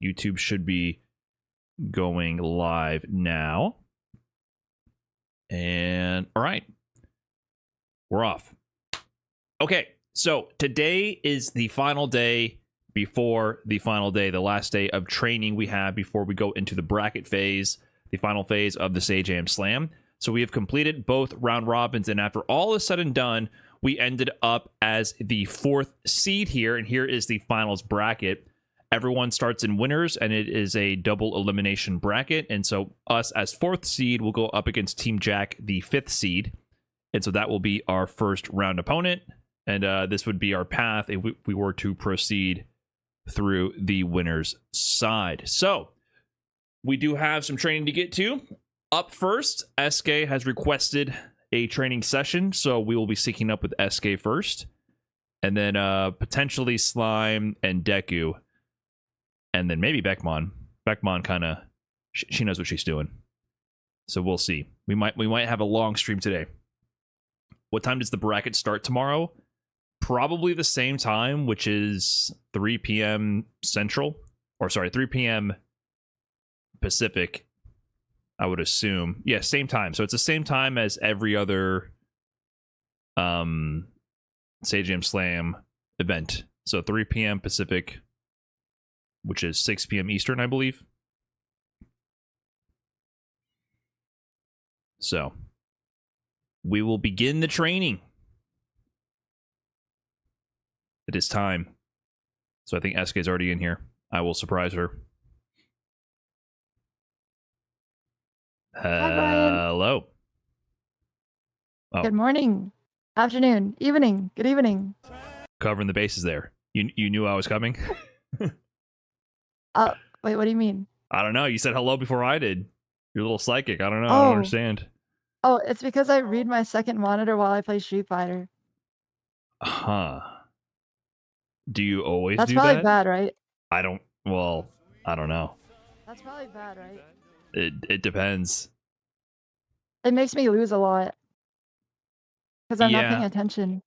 YouTube should be going live now. And all right, we're off. Okay, so today is the final day before the final day, the last day of training we have before we go into the bracket phase, the final phase of the Sajam Slam. So we have completed both round robins, and after all is said and done, we ended up as the 4th seed here, and here is the finals bracket. Everyone starts in winners, and it is a double elimination bracket, and so us as 4th seed will go up against Team Jack, the 5th seed, and so that will be our first round opponent, and this would be our path if we were to proceed through the winner's side. So we do have some training to get to. Up first, SK has requested a training session, so we will be syncing up with SK first, and then potentially Slime and Deku, and then maybe Beckmon. Beckmon kind of, she knows what she's doing, so we'll see. We might have a long stream today. What time does the bracket start tomorrow? Probably the same time, which is 3 p.m. Central, or sorry, 3 p.m. Pacific, I would assume. Yeah, same time. So it's the same time as every other Sajam Slam event. So 3 p.m. Pacific, which is 6 p.m. Eastern, I believe. So we will begin the training. It is time. So I think SK is already in here. I will surprise her. Hello. Oh. Good morning, afternoon, evening, good evening. Covering the bases there. You knew I was coming? Wait, what do you mean? I don't know. You said hello before I did. You're a little psychic. I don't know. I don't understand. Oh, it's because I read my second monitor while I play Street Fighter. Huh. Do you always That's do that? That's probably bad, right? I don't know. That's probably bad, right? It depends. It makes me lose a lot. Because I'm not paying attention.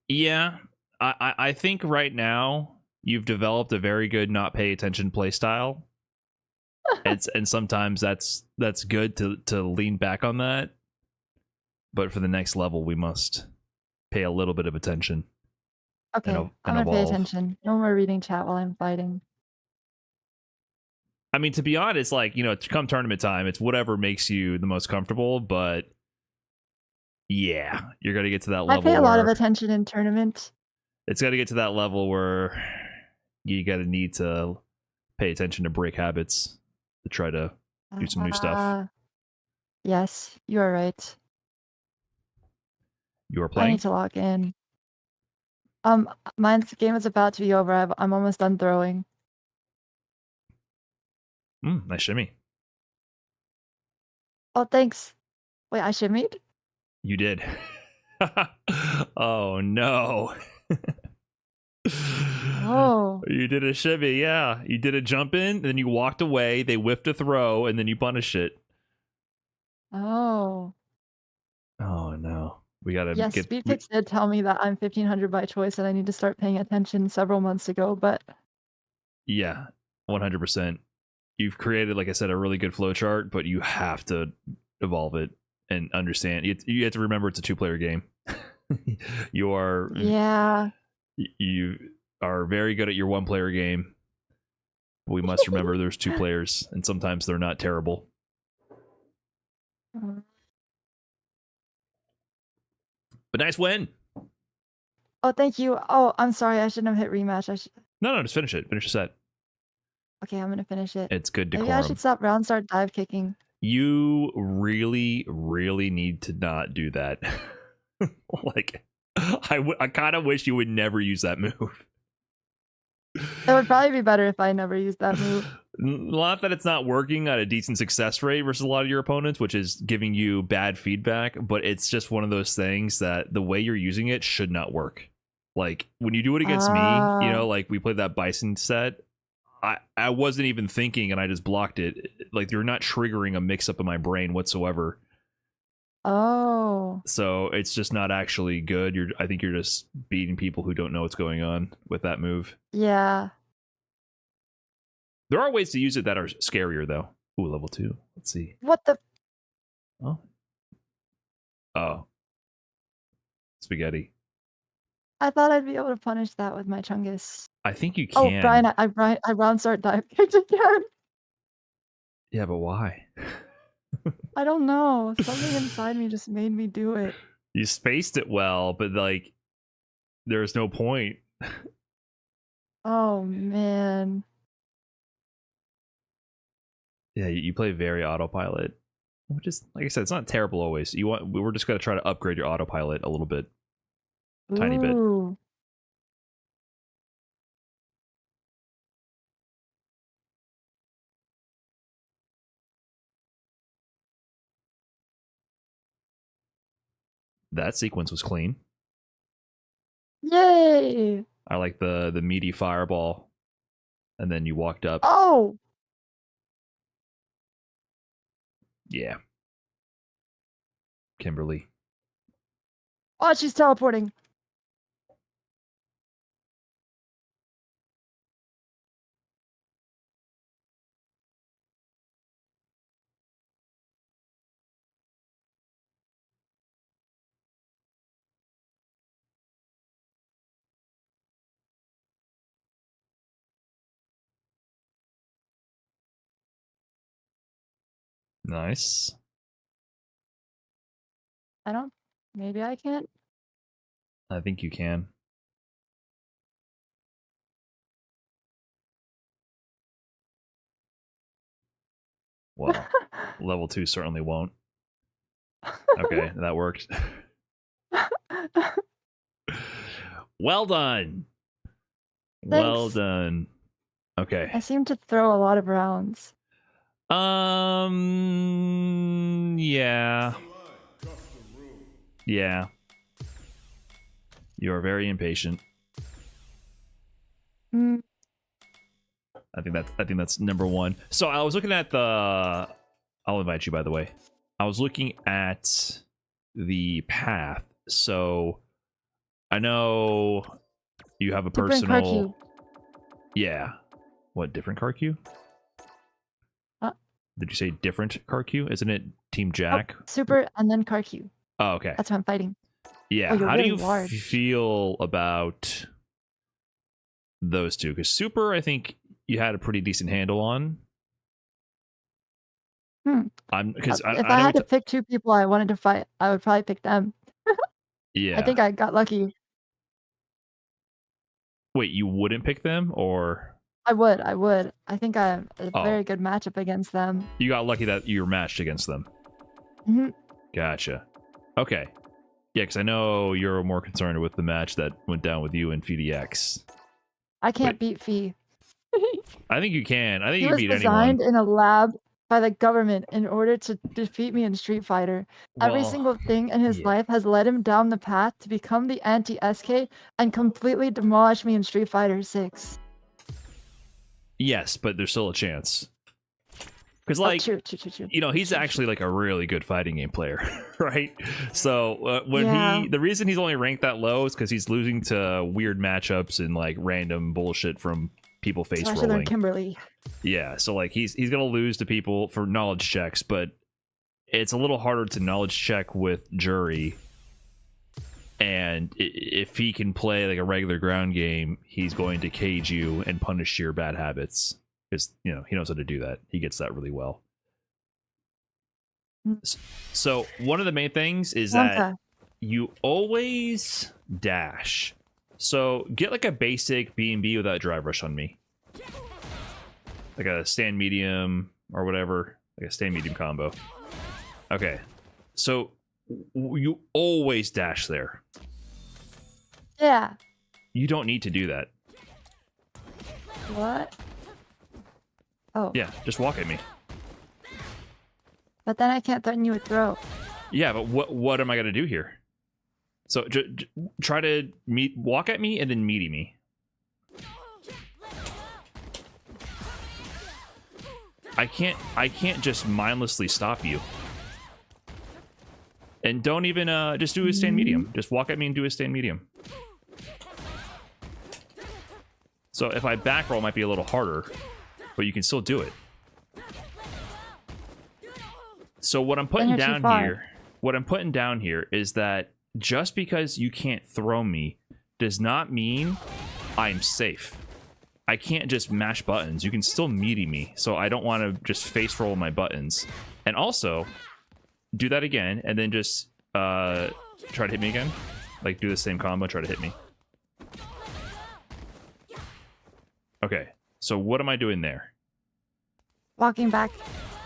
Yeah. I think right now you've developed a very good not pay attention play style. and sometimes that's good to lean back on that. But for the next level, we must pay a little bit of attention. Okay, I'm gonna pay attention. No more reading chat while I'm fighting. I mean, to be honest, like, come tournament time, it's whatever makes you the most comfortable, but yeah, you're gonna get to that level. I pay a lot of attention in tournament. It's got to get to that level where you gotta need to pay attention to break habits to try to do some new stuff. Yes, you are right. You are playing? I need to log in. Mine's game is about to be over. I'm almost done throwing. Nice shimmy. Oh, thanks. Wait, I shimmied? You did. Oh, no. Oh. You did a shimmy, yeah. You did a jump in, then you walked away, they whiffed a throw, and then you punished it. Oh. Oh, no. We gotta yes, Speedpix did tell me that I'm 1500 by choice and I need to start paying attention several months ago, but... Yeah, 100%. You've created, like I said, a really good flowchart, but you have to evolve it and understand. You have to remember it's a 2-player game. You are... Yeah. You are very good at your 1-player game. We must remember there's 2 players, and sometimes they're not terrible. But nice win. Oh, thank you. Oh, I'm sorry. I shouldn't have hit rematch. No, just finish it. Finish the set. Okay, I'm gonna finish it. It's good decorum. Maybe I should stop round start dive kicking. You really, really need to not do that. Like, I kind of wish you would never use that move. It would probably be better if I never used that move. Not that it's not working at a decent success rate versus a lot of your opponents, which is giving you bad feedback, but it's just one of those things that the way you're using it should not work. Like, when you do it against me, like we played that Bison set, I wasn't even thinking and I just blocked it. Like, you're not triggering a mix-up in my brain whatsoever. Oh. So it's just not actually good. I think you're just beating people who don't know what's going on with that move. Yeah. There are ways to use it that are scarier, though. Ooh, level 2. Let's see. What the? Oh. Spaghetti. I thought I'd be able to punish that with my Chungus. I think you Oh, can. Brian, I round start dive kicked again. Yeah, but why? I don't know. Something inside me just made me do it. You spaced it well, but like, there's no point. Oh man. Yeah, you play very autopilot, which is, like I said, it's not terrible always. We're just gonna try to upgrade your autopilot a little bit, tiny bit. Ooh. That sequence was clean. Yay! I like the meaty fireball, and then you walked up. Oh! Yeah, Kimberly. Oh, she's teleporting. Nice. Maybe I can't. I think you can. Well, level 2 certainly won't. Okay, that worked. Well done. Well Thanks. done. Okay. I seem to throw a lot of rounds. Yeah. Yeah. You are very impatient. Mm. I think that's number 1. So I was looking at I'll invite you, by the way. I was looking at the path. So I know you have a Super and car personal. queue. Yeah. What, different car queue? Did you say different car queue? Isn't it Team Jack? Oh, super and then car queue. Oh, okay. That's what I'm fighting. Yeah. Oh, you're How really do you large. feel about those two? Because Super, I think you had a pretty decent handle on. Because If I had to pick 2 people I wanted to fight, I would probably pick them. Yeah. I think I got lucky. Wait, you wouldn't pick them, or I would. I think I have a very good matchup against them. you got lucky that you were matched against them? Mm-hmm. Gotcha. Okay. Yeah, because I know you're more concerned with the match that went down with you and FDX. I can't beat Fee. I think you can. I think He you was beat designed anyone. in a lab by the government in order to defeat me in Street Fighter. Every Well, single thing in his yeah. life has led him down the path to become the anti-SK and completely demolish me in Street Fighter 6. Yes, but there's still a chance. Because, like, True. you know, he's actually like a really good fighting game player, right? So Yeah. the reason he's only ranked that low is because he's losing to weird matchups and like random bullshit from people face Especially rolling. Kimberly. Yeah, so like he's gonna lose to people for knowledge checks, but it's a little harder to knowledge check with Jury. And if he can play like a regular ground game, he's going to cage you and punish your bad habits. Because, you know, he knows how to do that. He gets that really well. So one of the main things is that you always dash. So get like a basic B&B without drive rush on me. Like a stand medium or whatever. Like a stand medium combo. Okay. So you always dash there. Yeah. You don't need to do that. What? Oh. Yeah, just walk at me. But then I can't threaten you with throw. Yeah, but what am I gonna do here? So try to walk at me and then meaty me. I can't just mindlessly stop you. And don't even just do a stand medium. Just walk at me and do a stand medium. So if I back roll, it might be a little harder. but you can still do it. So what I'm Then putting you're too down far. here, what I'm putting down here is that just because you can't throw me does not mean I'm safe. I can't just mash buttons. You can still meaty me, so I don't want to just face roll my buttons. And also, do that again, and then just try to hit me again. Like, do the same combo, try to hit me. Okay, so what am I doing there? Walking back.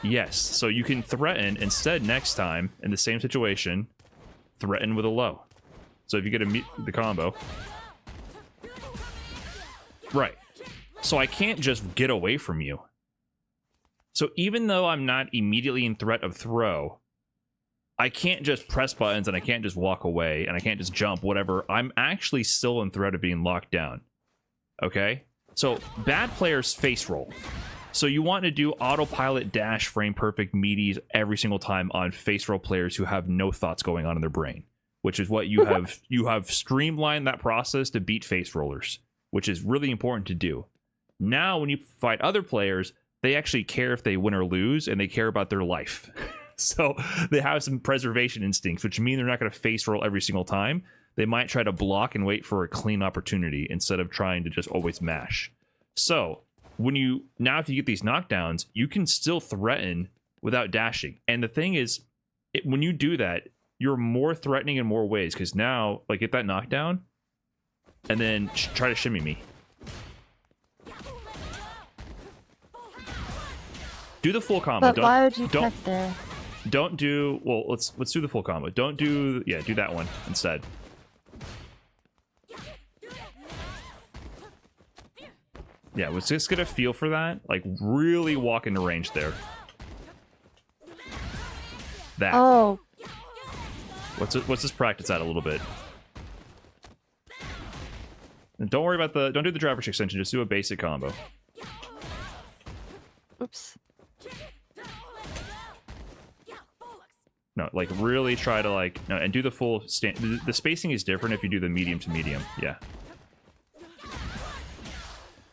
Yes, so you can threaten instead next time in the same situation, threaten with a low. So if you get the combo. Right. So I can't just get away from you. So even though I'm not immediately in threat of throw, I can't just press buttons and I can't just walk away and I can't just jump, whatever. I'm actually still in threat of being locked down. Okay? So bad players face roll. So you want to do autopilot dash frame perfect meaties every single time on face roll players who have no thoughts going on in their brain, which is what you have streamlined that process to beat face rollers, which is really important to do. Now when you fight other players, they actually care if they win or lose, and they care about their life. So they have some preservation instincts, which mean they're not going to face roll every single time. They might try to block and wait for a clean opportunity instead of trying to just always mash. So when if you get these knockdowns, you can still threaten without dashing. And the thing is, when you do that, you're more threatening in more ways, because now, like, get that knockdown and then try to shimmy me. Do the full combo. But why would you check there? Don't do, well, let's do the full combo. Don't do, yeah, do that one instead. Yeah, let's just get a feel for that. Like, really walk into range there. That. Oh. What's this practice at a little bit? And don't worry about don't do the driver's extension, just do a basic combo. Oops. No, like, really try to, like, no, and do the full the spacing is different if you do the medium to medium. Yeah.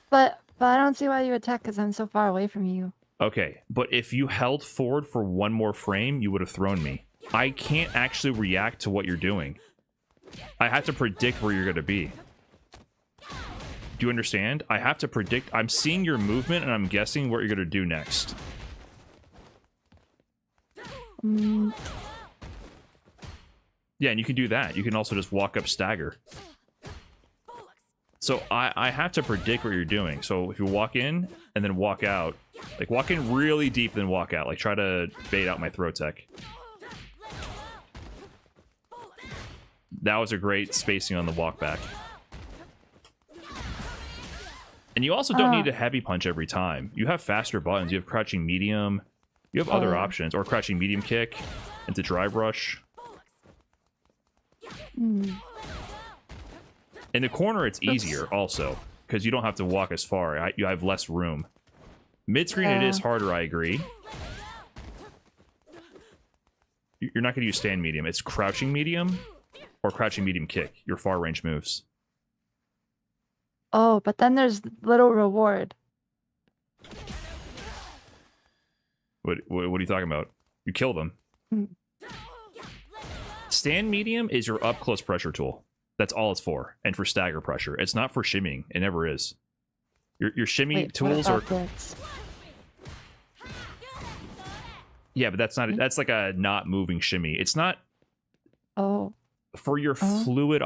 But I don't see why you attack, because I'm so far away from you. Okay, but if you held forward for one more frame, you would have thrown me. I can't actually react to what you're doing. I have to predict where you're going to be. Do you understand? I have to predict. I'm seeing your movement, and I'm guessing what you're going to do next. Yeah, and you can do that. You can also just walk up stagger. So I have to predict what you're doing. So if you walk in and then walk out, like, walk in really deep, then walk out. Like, try to bait out my throw tech. That was a great spacing on the walk back. And you also don't need a heavy punch every time. You have faster buttons. You have crouching medium. You have other options. Or crouching medium kick into drive rush. In the corner, it's easier also, because you don't have to walk as far. You have less room. Mid-screen, it is harder, I agree. You're not going to use stand medium. It's crouching medium or crouching medium kick, your far range moves. Oh, but then there's little reward. What are you talking about? You kill them. Stand medium is your up-close pressure tool. That's all it's for. And for stagger pressure. It's not for shimmying. It never is. Your shimmy tools are... Yeah, but that's not... That's like a not moving shimmy. It's not... Oh. For your fluid...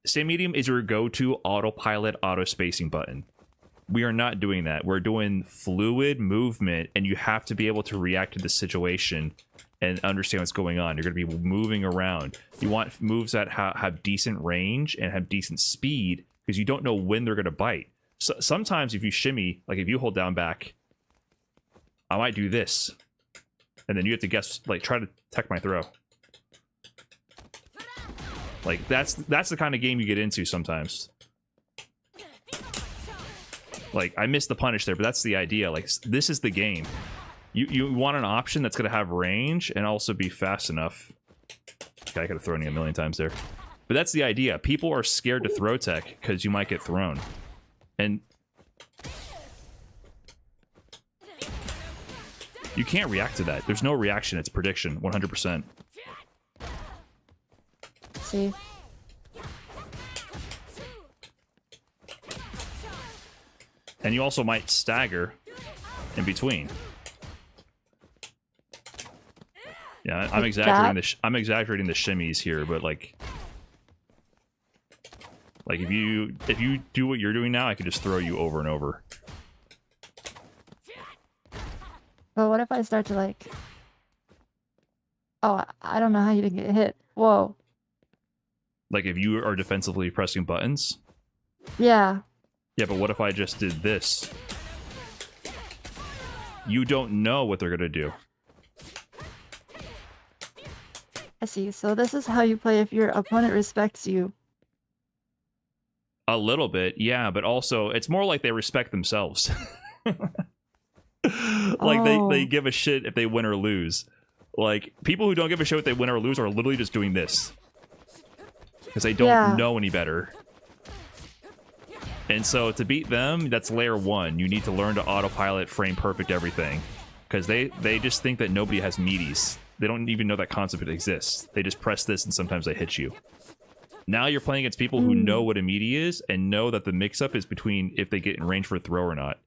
Stand medium is your go-to autopilot auto-spacing button. We are not doing that. We're doing fluid movement, and you have to be able to react to the situation and understand what's going on. You're going to be moving around. You want moves that have decent range and have decent speed, because you don't know when they're going to bite. So sometimes if you shimmy, like if you hold down back, I might do this. And then you have to guess, like, try to tech my throw. Like, that's the kind of game you get into sometimes. Like, I missed the punish there, but that's the idea. Like, this is the game. You want an option that's going to have range and also be fast enough. Okay, I could have thrown you a million times there. But that's the idea. People are scared to throw tech because you might get thrown. And You can't react to that. There's no reaction. It's prediction, 100%. See. And you also might stagger in between. Yeah, I'm exaggerating I'm exaggerating the shimmies here, but like if you do what you're doing now, I could just throw you over and over. But what if I start to like... Oh, I don't know how you didn't get hit. Whoa. Like if you are defensively pressing buttons? Yeah. Yeah, but what if I just did this? You don't know what they're gonna do. I see. So this is how you play if your opponent respects you. A little bit, yeah, but also it's more like they respect themselves. Like they give a shit if they win or lose. Like people who don't give a shit if they win or lose are literally just doing this because they don't know any better. And so to beat them, that's layer 1. You need to learn to autopilot, frame perfect everything, because they just think that nobody has meaties. They don't even know that concept exists. They just press this and sometimes they hit you. Now you're playing against people who know what a meaty is and know that the mix-up is between if they get in range for a throw or not.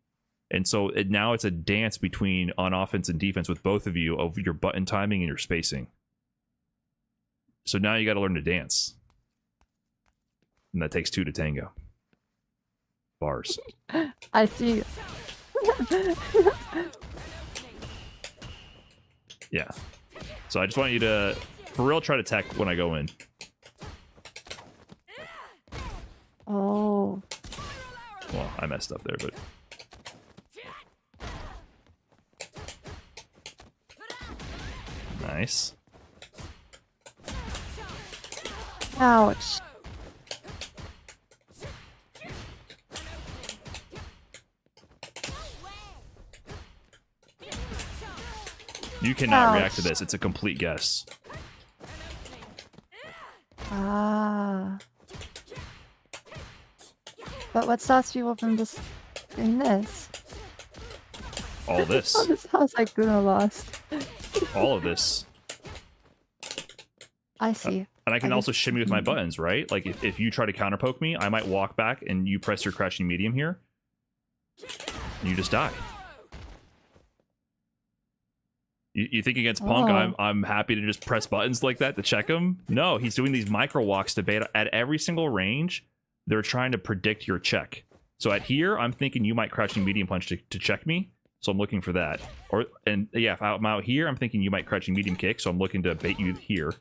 And so now it's a dance between on offense and defense with both of you of your button timing and your spacing. So now you got to learn to dance. And that takes 2 to tango. Bars. I see. Yeah. So I just want you to, for real, try to tech when I go in. Oh. Well, I messed up there, but... Nice. Ouch. You cannot react to this. It's a complete guess. Ah. But what stops people from just doing this? All this. Oh, this house I could have lost. All of this. I see. And I can also shimmy with my buttons, right? Like if you try to counter poke me, I might walk back and you press your crouching medium here. And you just die. You think against Punk, I'm happy to just press buttons like that to check him? No, he's doing these micro walks to bait at every single range. They're trying to predict your check. So at here, I'm thinking you might crouching medium punch to check me. So I'm looking for that. And yeah, if I'm out here, I'm thinking you might crouching medium kick. So I'm looking to bait you here.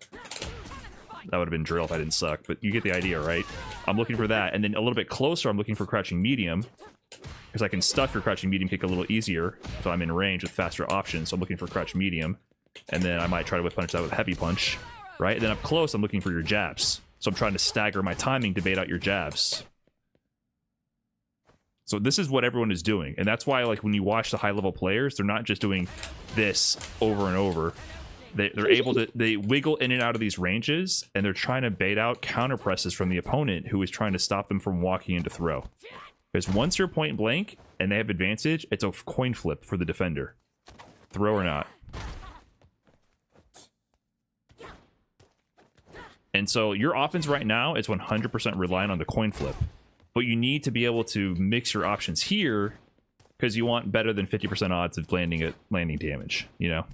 That would have been drill if I didn't suck, but you get the idea, right? I'm looking for that. And then a little bit closer, I'm looking for crouching medium. Because I can stuff your crouching medium kick a little easier. So I'm in range with faster options. So I'm looking for crouch medium. And then I might try to whip punch that with heavy punch. Right? And then up close, I'm looking for your jabs. So I'm trying to stagger my timing to bait out your jabs. So this is what everyone is doing. And that's why, like, when you watch the high-level players, they're not just doing this over and over. They're able to... They wiggle in and out of these ranges, and they're trying to bait out counter presses from the opponent who is trying to stop them from walking into throw. Because once you're point blank and they have advantage, it's a coin flip for the defender. Throw or not. And so your offense right now is 100% relying on the coin flip. But you need to be able to mix your options here because you want better than 50% odds of landing damage, you know?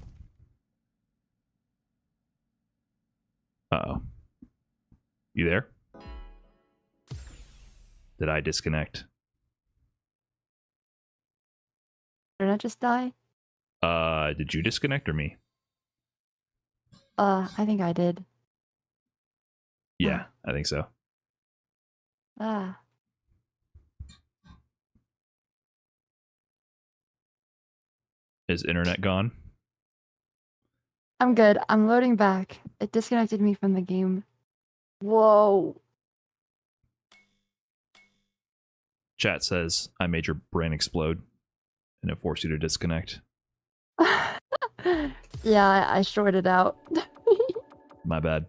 Uh-oh. You there? Did I disconnect? Did I just die? Did you disconnect or me? I think I did. Yeah, I think so. Ah. Is internet gone? I'm good. I'm loading back. It disconnected me from the game. Whoa. Chat says, I made your brain explode and it forced you to disconnect. Yeah, I shorted out. My bad.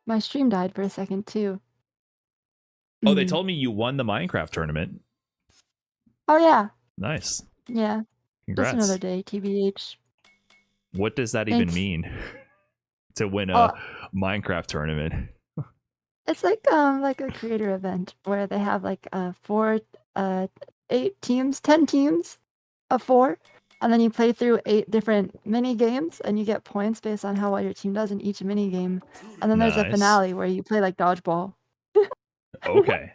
My stream died for a second, too. Oh, they told me you won the Minecraft tournament. Oh, yeah. Nice. Yeah. Congrats. Just another day, TBH. What does that even Thanks. mean? To win a Oh, Minecraft tournament. it's like a creator event where they have like 8 teams, 10 teams of 4, and then you play through 8 different mini games and you get points based on how well your team does in each mini game. And then there's a Nice. finale where you play like dodgeball. Okay.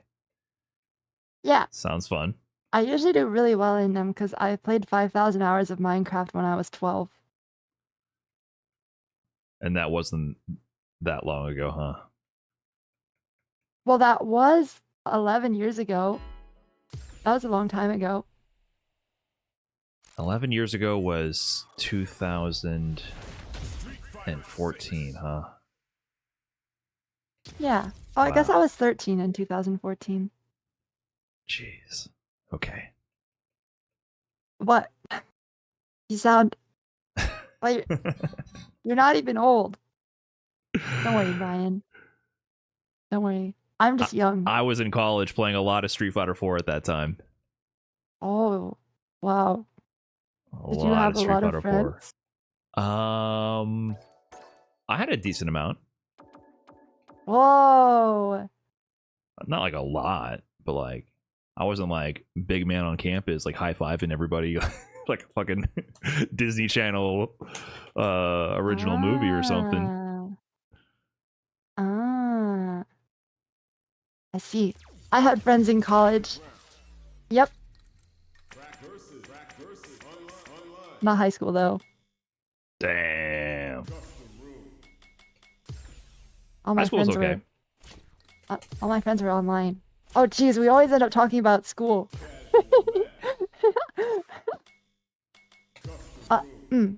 Yeah, Sounds fun. I usually do really well in them because I played 5,000 hours of Minecraft when I was 12. And that wasn't that long ago, huh? Well, that was 11 years ago. That was a long time ago. 11 years ago was 2014, huh? Yeah. Oh, I guess Wow. I was 13 in 2014. Jeez. Okay. What? You sound like you're not even old. Don't worry, Brian. Don't worry. I'm just young. I was in college playing a lot of Street Fighter 4 at that time. Oh, wow. A Did you lot have of a Street lot of Fighter 4. friends? I had a decent amount. Whoa. Not like a lot, but like I wasn't like big man on campus, like high-fiving everybody like a fucking Disney Channel original movie or something. Ah. I see. I had friends in college. Yep. Not high school though. Damn. All my High school's friends okay. were all my friends were online. Oh geez, we always end up talking about school.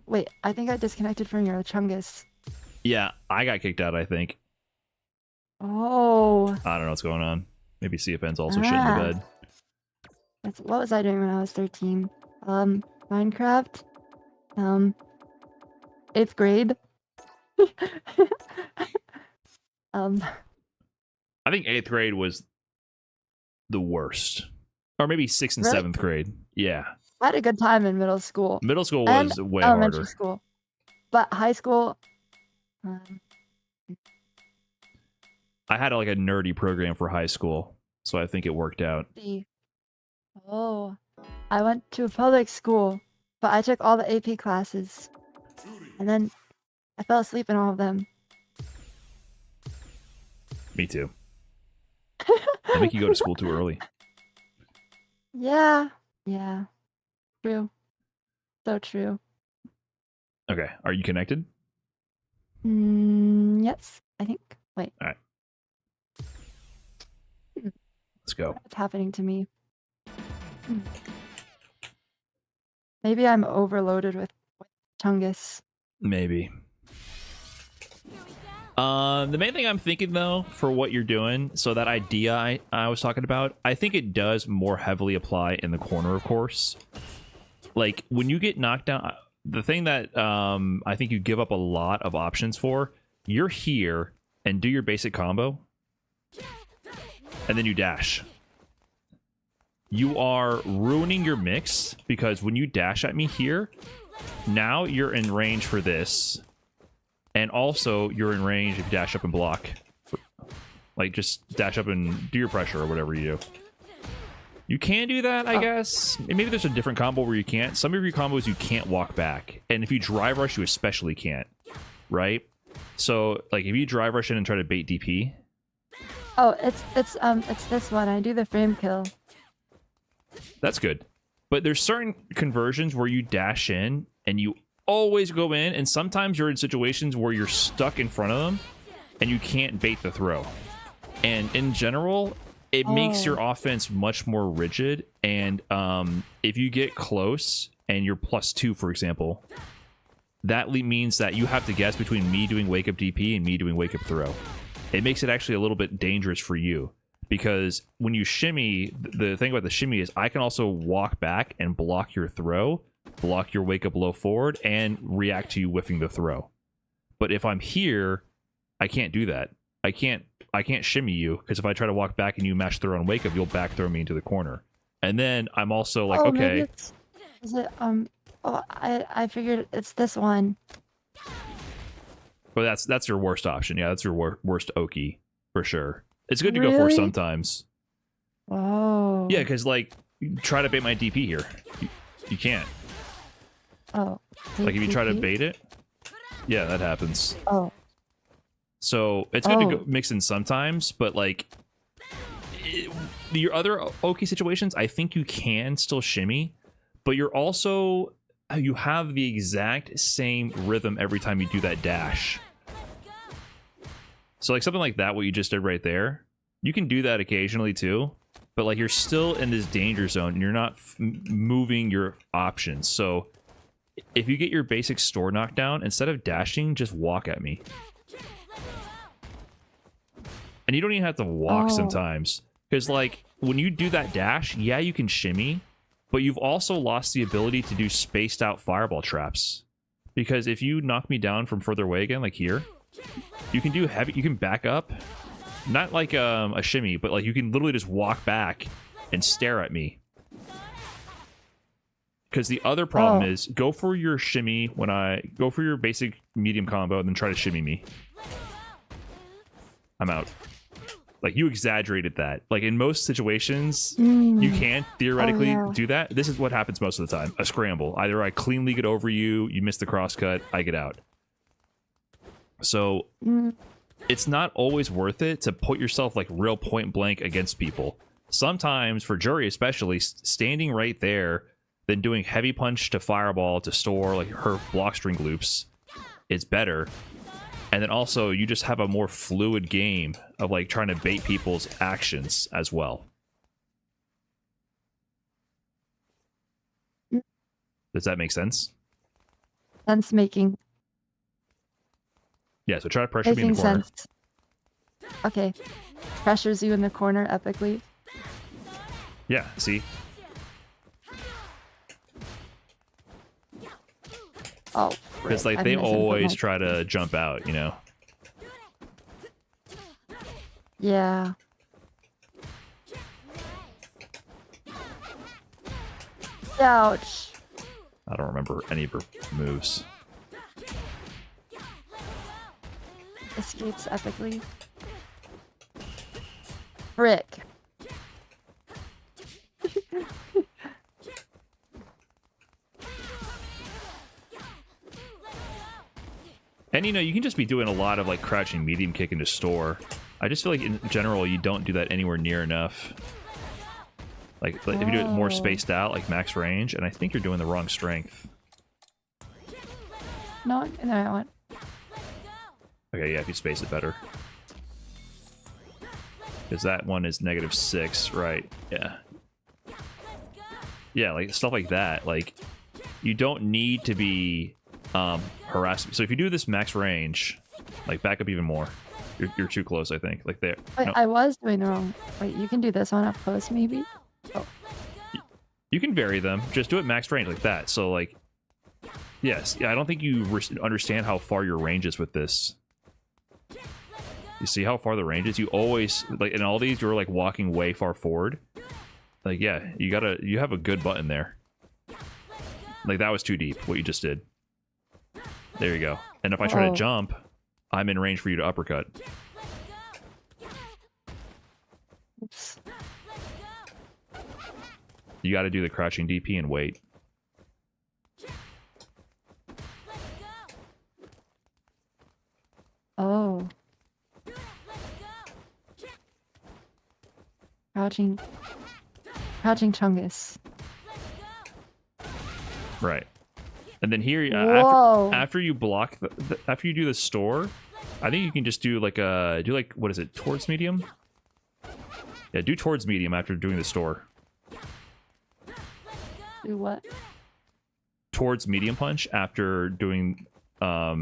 Wait, I think I disconnected from your Chungus. Yeah, I got kicked out, I think. Oh. I don't know what's going on. Maybe CFN's also shit in the bed. What was I doing when I was 13? Minecraft. 8th grade. I think 8th grade was the worst. Or maybe 6th and Really? 7th grade. Yeah. I had a good time in middle school. Middle school And was way elementary harder. school. But high school, I had like a nerdy program for high school, so I think it worked out. Oh, I went to a public school, but I took all the AP classes, and then I fell asleep in all of them. Me too. I think you go to school too early. Yeah, true. So true. Okay, are you connected? Yes, I think. Wait. All right. Let's go. What's happening to me? Maybe I'm overloaded with Chungus. Maybe. The main thing I'm thinking though, for what you're doing, so that idea I was talking about, I think it does more heavily apply in the corner, of course. Like when you get knocked down, the thing that I think you give up a lot of options for, you're here and do your basic combo, and then you dash. You are ruining your mix because when you dash at me here, now you're in range for this. And also, you're in range if you dash up and block. Like, just dash up and do your pressure or whatever you do. You can do that, I guess. And maybe there's a different combo where you can't. Some of your combos you can't walk back. And if you drive rush, you especially can't. Right? So, like, if you drive rush in and try to bait DP... Oh, it's this one. I do the frame kill. That's good. But there's certain conversions where you dash in and you always go in, and sometimes you're in situations where you're stuck in front of them and you can't bait the throw. And in general, it makes your offense much more rigid. And if you get close and you're +2, for example, that means that you have to guess between me doing wake up DP and me doing wake up throw. It makes it actually a little bit dangerous for you, because when you shimmy, the thing about the shimmy is I can also walk back and block your throw, block your wake up low forward, and react to you whiffing the throw. But if I'm here, I can't do that. I can't shimmy you, because if I try to walk back and you mash throw and wake up, you'll back throw me into the corner. And then I'm also like, okay, Is it Oh, I figured it's this one. But that's your worst option. Yeah, that's your worst Oki for sure. It's good to go for Really? sometimes. Oh. Yeah, because like try to bait my DP here. You can't. Oh. Like if you try to DP? bait it, yeah, that happens. Oh. So it's good to Oh. go mix in sometimes, but like your other Oki situations, I think you can still shimmy, but you're also you have the exact same rhythm every time you do that dash. So like something like that, what you just did right there, you can do that occasionally too, but like you're still in this danger zone and you're not moving your options. So if you get your basic store knocked down, instead of dashing, just walk at me. And you don't even have to walk sometimes. Because, like, when you do that dash, yeah, you can shimmy, but you've also lost the ability to do spaced out fireball traps. Because if you knock me down from further away again, like here, you can do heavy, you can back up. Not like a shimmy, but like you can literally just walk back and stare at me. Because the other problem is, go for your shimmy when I go for your basic medium combo and then try to shimmy me. I'm out. Like, you exaggerated that. Like, in most situations, you can theoretically do that. This is what happens most of the time. A scramble. Either I cleanly get over you, you miss the crosscut, I get out. So, it's not always worth it to put yourself, like, real point blank against people. Sometimes, for jury especially, standing right there, then doing heavy punch to fireball to store, like, her block string loops is better. And then also, you just have a more fluid game of, like, trying to bait people's actions as well. Does that make sense? Sense making. Yeah, so try to pressure me in the corner. Sense. Okay. Pressures you in the corner epically. Yeah, see? Oh, because like they always try to jump out, you know. Yeah. Ouch. I don't remember any of her moves. Escapes epically. Frick. And you know, you can just be doing a lot of like crouching medium kick into store. I just feel like in general you don't do that anywhere near enough. Like if you do it more spaced out, like max range, and I think you're doing the wrong strength. No, I want. Okay, yeah, if you space it better. Because that one is -6, right? Yeah. Yeah, like stuff like that. Like, you don't need to be harassing. So if you do this max range, like back up even more. You're too close, I think. Like there. Wait, no. I was doing the wrong. Wait, you can do this one up close, maybe? Oh. You can vary them. Just do it max range like that. So like, yes, yeah. I don't think you understand how far your range is with this. You see how far the range is? You always, like, in all these, you're, like, walking way far forward. Like, yeah, you have a good button there. Like, that was too deep, what you just did. There you go. And if I try to jump, I'm in range for you to uppercut. Oops. You gotta do the crouching DP and wait. Oh. Crouching Chungus. Right. And then here, after you block, after you do the store, I think you can just do like what is it, towards medium? Yeah, do towards medium after doing the store. Do what? Towards medium punch after doing the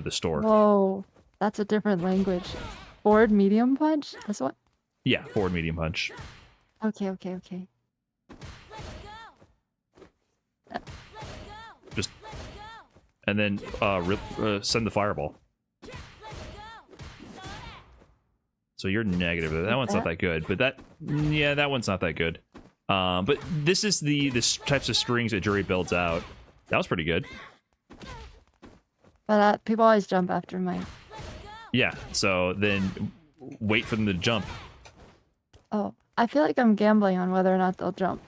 store. Whoa, that's a different language. Forward medium punch? This one? Yeah, forward medium punch. Okay. Just and then send the fireball. So you're negative. That one's not that good, but that one's not that good. But this is the types of strings that Jury builds out. That was pretty good. But people always jump after my... Yeah, so then wait for them to jump. Oh, I feel like I'm gambling on whether or not they'll jump.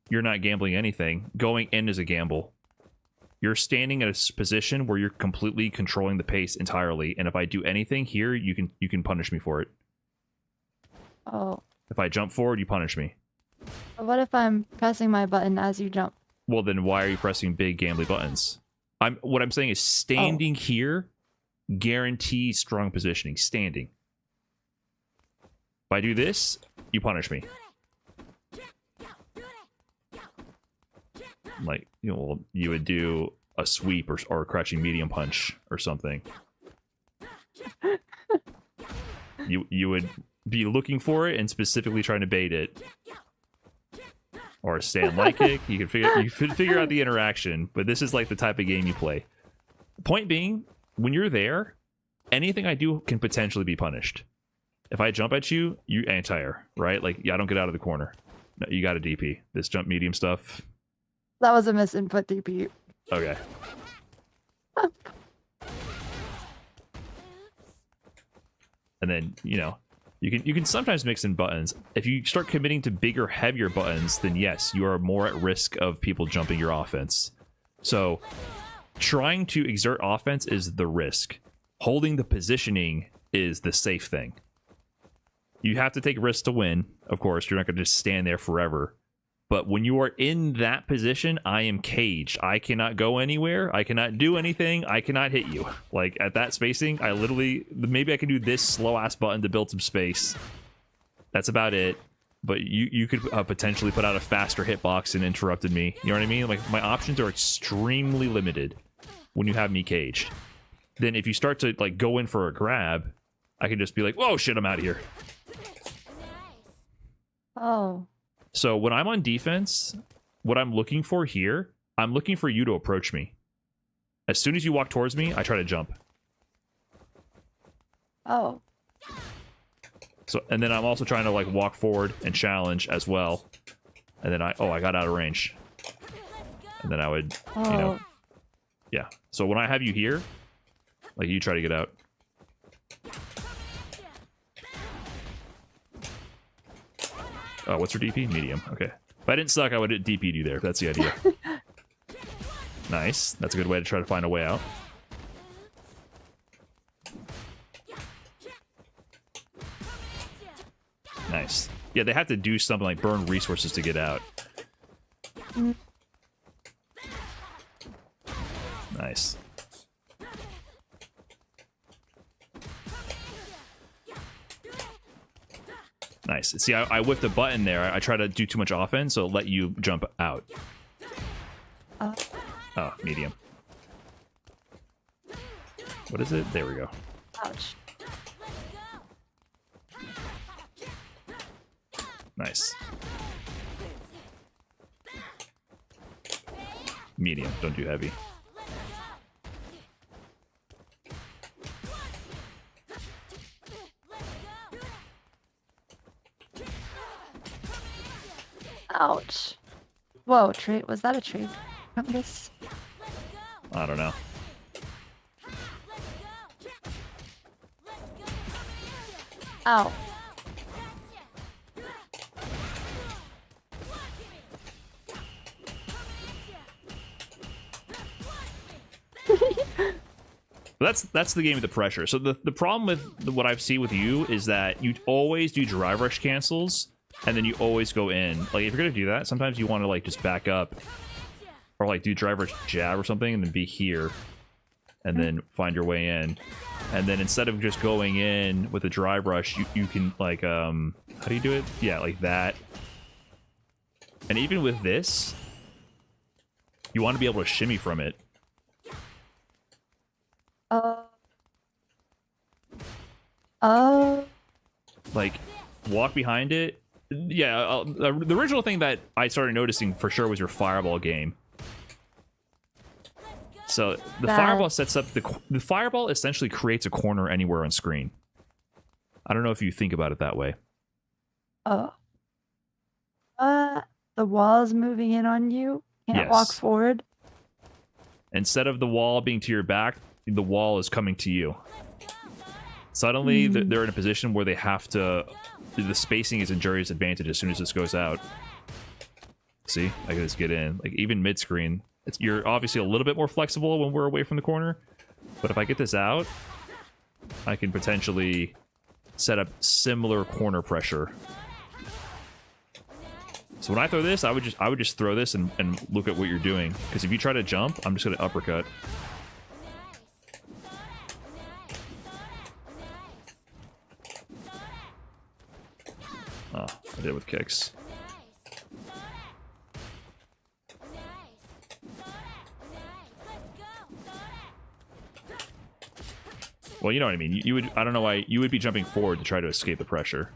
You're not gambling anything. Going in is a gamble. You're standing at a position where you're completely controlling the pace entirely, and if I do anything here, you can punish me for it. Oh. If I jump forward, you punish me. But what if I'm pressing my button as you jump? Well, then why are you pressing big gambly buttons? What I'm saying is standing here guarantees strong positioning. Standing. If I do this, you punish me. Like, you know, you would do a sweep or a crouching medium punch or something. You would be looking for it and specifically trying to bait it. Or a stand light kick. You could figure out the interaction, but this is like the type of game you play. Point being, when you're there, anything I do can potentially be punished. If I jump at you, you anti-air, right? Like, yeah, I don't get out of the corner. No, you got a DP. This jump medium stuff. That was a misinput DP. Okay. And then, you know, you can sometimes mix in buttons. If you start committing to bigger, heavier buttons, then yes, you are more at risk of people jumping your offense. So trying to exert offense is the risk. Holding the positioning is the safe thing. You have to take risks to win. Of course, you're not going to just stand there forever. But when you are in that position, I am caged. I cannot go anywhere. I cannot do anything. I cannot hit you. Like, at that spacing, I literally... Maybe I can do this slow-ass button to build some space. That's about it. But you could potentially put out a faster hitbox and interrupted me. You know what I mean? Like, my options are extremely limited when you have me caged. Then if you start to, like, go in for a grab, I can just be like, whoa, shit, I'm out of here. Oh. So when I'm on defense, what I'm looking for here, I'm looking for you to approach me. As soon as you walk towards me, I try to jump. Oh. So, and then I'm also trying to like walk forward and challenge as well. And then I got out of range. And then I would, you know, yeah. So when I have you here, like you try to get out. Oh, what's her DP? Medium. Okay. If I didn't suck, I would have DP'd you there. That's the idea. Nice. That's a good way to try to find a way out. Nice. Yeah, they have to do something like burn resources to get out. Nice. Nice. See, I whipped a button there. I try to do too much offense, so let you jump out. Oh, medium. What is it? There we go. Ouch. Nice. Medium. Don't do heavy. Ouch. Whoa, trade. Was that a trade? Compass? I don't know. Ow. That's the game with the pressure. So the problem with what I've seen with you is that you always do drive rush cancels, and then you always go in. Like, if you're gonna do that, sometimes you want to like just back up, or like do drive rush jab or something, and then be here, and then find your way in. And then instead of just going in with a drive rush, you can like how do you do it? Yeah, like that. And even with this, you want to be able to shimmy from it. Like, walk behind it. Yeah, the original thing that I started noticing for sure was your fireball game. So the fireball sets up the fireball essentially creates a corner anywhere on screen. I don't know if you think about it that way. the wall is moving in on you. Can't walk Yes. forward. Instead of the wall being to your back, the wall is coming to you. Suddenly, they're in a position where they have to... The spacing is in Jury's advantage as soon as this goes out. See? I can just get in. Like, even mid-screen. You're obviously a little bit more flexible when we're away from the corner. But if I get this out, I can potentially set up similar corner pressure. So when I throw this, I would just throw this and look at what you're doing. Because if you try to jump, I'm just going to uppercut. Oh, I did it with kicks. Well, you know what I mean. You would. I don't know why you would be jumping forward to try to escape the pressure.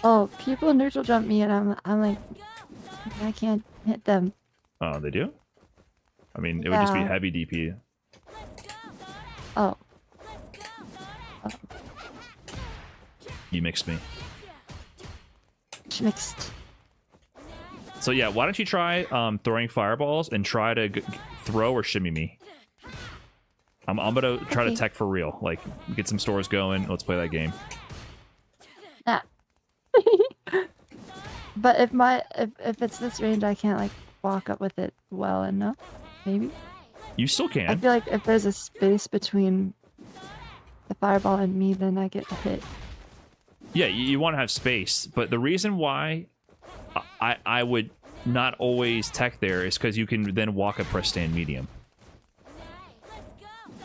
Oh, people neutral jump me, and I'm like, I can't hit them. Oh, they do? I mean, it would just be heavy DP. Oh. You mixed me. Mixed. So yeah, why don't you try throwing fireballs and try to throw or shimmy me? I'm gonna try to tech for real. Like, get some stores going. Let's play that game. Nah. But if it's this range, I can't like walk up with it well enough. Maybe. You still can. I feel like if there's a space between the fireball and me, then I get hit. Yeah, you want to have space, but the reason why I would not always tech there is because you can then walk up, press stand medium.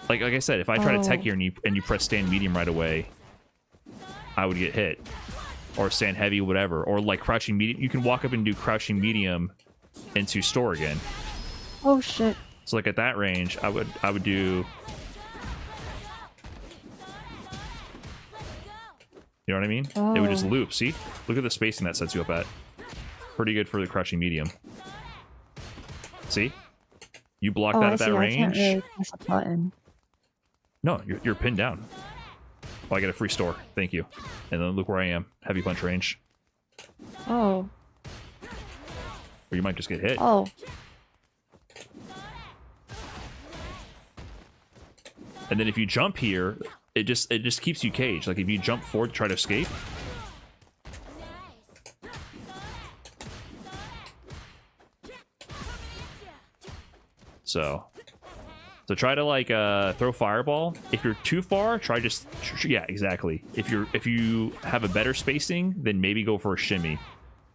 Like I said, if I try to tech here and you press stand medium right away, I would get hit. Or stand heavy, whatever. Or like crouching medium. You can walk up and do crouching medium into store again. Oh shit. So like at that range, I would do... You know what I mean? Oh. It would just loop. See? Look at the spacing that sets you up at. Pretty good for the crouching medium. See? You block that at that range. I can't really press a button. No, you're pinned down. Oh, I get a free store. Thank you. And then look where I am. Heavy punch range. Oh. Or you might just get hit. Oh. And then if you jump here, it just keeps you caged. Like if you jump forward to try to escape. So try to like throw fireball. If you're too far, try just yeah, exactly. If you have a better spacing, then maybe go for a shimmy.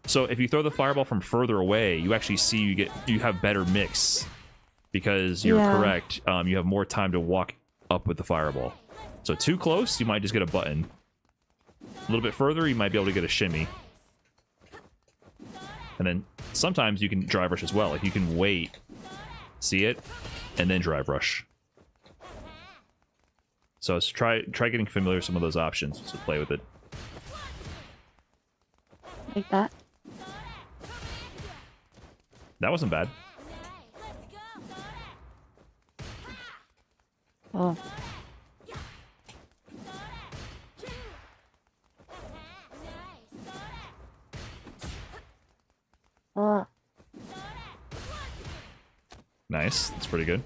So if you throw the fireball from further away, you actually see you have better mix because you're correct. You have more time to walk up with the fireball. So too close, you might just get a button. A little bit further, you might be able to get a shimmy. And then sometimes you can drive rush as well. Like you can wait, see it, and then drive rush. So let's try getting familiar with some of those options. So play with it. Like that. That wasn't bad. Oh. Oh. Nice. That's pretty good.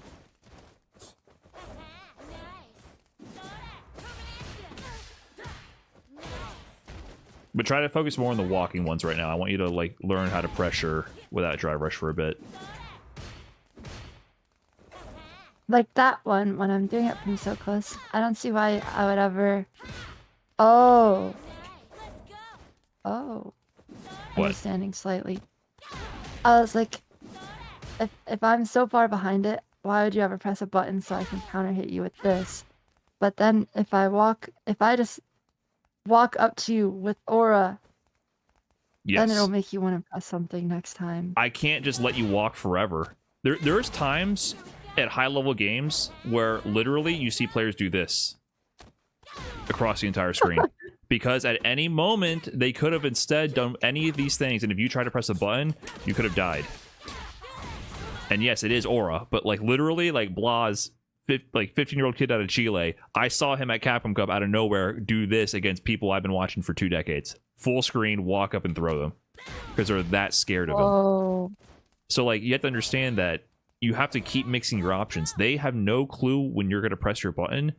But try to focus more on the walking ones right now. I want you to like learn how to pressure without drive rush for a bit. Like that one, when I'm doing it from so close, I don't see why I would ever... Oh. Oh. What? Understanding slightly. I was like, if I'm so far behind it, why would you ever press a button so I can counter hit you with this? But then if I just walk up to you with aura, then it'll make you want to press something next time. I can't just let you walk forever. There's times at high level games where literally you see players do this across the entire screen. Because at any moment they could have instead done any of these things, and if you try to press a button, you could have died. And yes, it is aura, but like literally, like Blah's 15-year-old kid out of Chile, I saw him at Capcom Cup out of nowhere do this against people I've been watching for 2 decades. Full screen, walk up and throw them. because they're that scared of him. Oh. So like you have to understand that you have to keep mixing your options. They have no clue when you're going to press your button,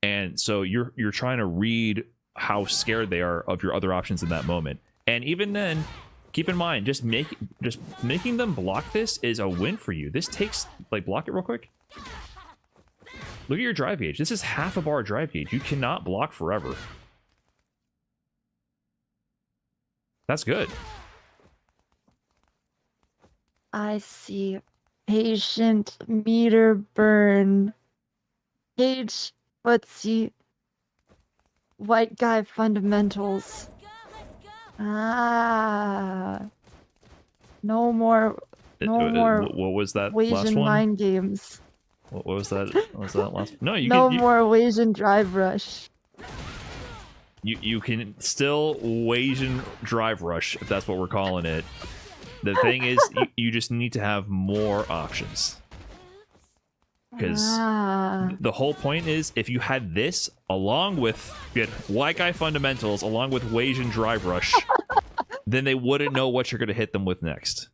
and so you're trying to read how scared they are of your other options in that moment. And even then, keep in mind, just making them block this is a win for you. This takes, like, block it real quick. Look at your drive gauge. This is half a bar drive gauge. You cannot block forever. That's good. I see. Patient meter burn. Cage footsie. White guy fundamentals. Ah. No more. No more. What was that last Asian one? mind games. What was that? What was that last? No, you No can. more Asian drive rush. You can still Asian drive rush if that's what we're calling it. The thing is, you just need to have more options. Because the whole point is, if you had this along with White Guy Fundamentals along with Asian Drive Rush, then they wouldn't know what you're going to hit them with next.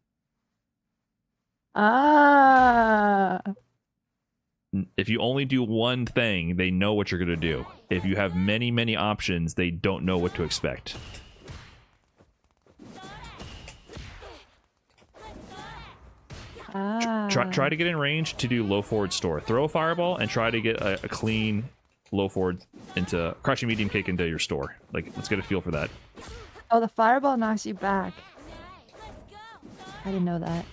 If you only do one thing, they know what you're going to do. If you have many, many options, they don't know what to expect. Try to get in range to do low forward store. Throw a fireball and try to get a clean low forward into crushing medium kick into your store. Like, let's get a feel for that. Oh, the fireball knocks you back. I didn't know that.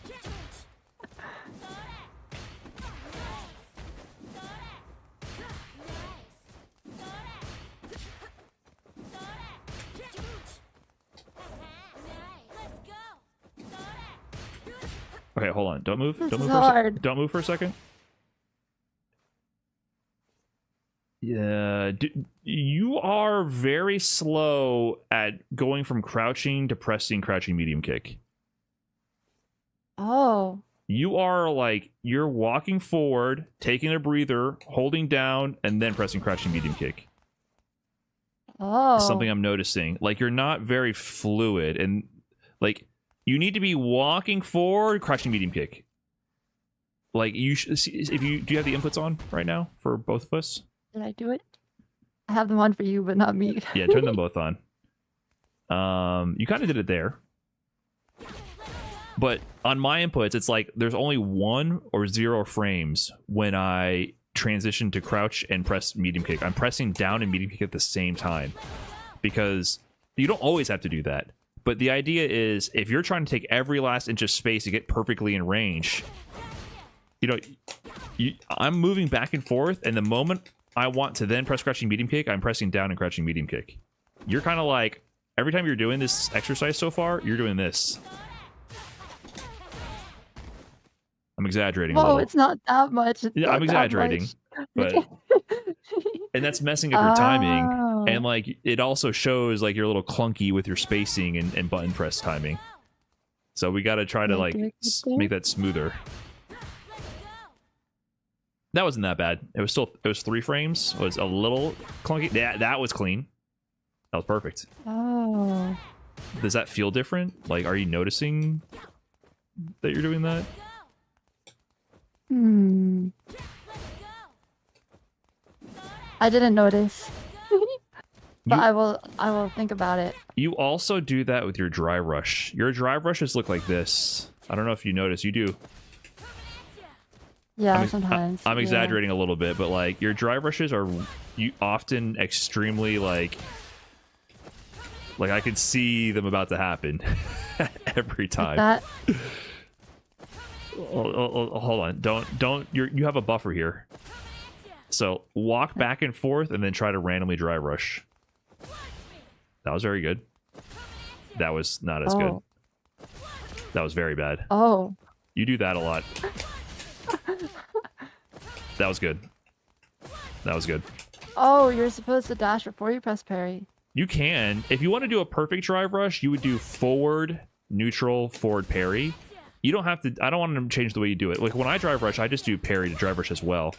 Okay, hold on. Don't move. Don't move for a second. Yeah, you are very slow at going from crouching to pressing crouching medium kick. Oh. You are like, you're walking forward, taking a breather, holding down, and then pressing crouching medium kick. Oh. Something I'm noticing. Like, you're not very fluid, and like, you need to be walking forward, crouching medium kick. Like, you should see, if you do you have the inputs on right now for both of us? Did I do it? I have them on for you, but not me. Yeah, turn them both on. You kind of did it there. But on my inputs, it's like there's only 1 or 0 frames when I transition to crouch and press medium kick. I'm pressing down and medium kick at the same time. Because you don't always have to do that. But the idea is, if you're trying to take every last inch of space to get perfectly in range, you know, I'm moving back and forth, and the moment I want to then press crouching medium kick, I'm pressing down and crouching medium kick. You're kind of like, every time you're doing this exercise so far, you're doing this. I'm exaggerating a little. It's not that much. Yeah, I'm exaggerating. But and that's messing up your timing. And like, it also shows like you're a little clunky with your spacing and button press timing. So we got to try to like make that smoother. That wasn't that bad. It was 3 frames. It was a little clunky. Yeah, that was clean. That was perfect. Oh. Does that feel different? Like, are you noticing that you're doing that? I didn't notice. But I will think about it. You also do that with your dry rush. Your dry rushes look like this. I don't know if you notice. You do. Yeah, sometimes. I'm exaggerating a little bit, but like, your dry rushes are often extremely like I could see them about to happen every time. Like that. Hold on. Don't you have a buffer here. So walk back and forth and then try to randomly dry rush. That was very good. That was not as good. That was very bad. Oh. You do that a lot. That was good. That was good. Oh, you're supposed to dash before you press parry. You can. If you want to do a perfect drive rush, you would do forward, neutral, forward, parry. You don't have to. I don't want to change the way you do it. Like, when I drive rush, I just do parry to drive rush as well.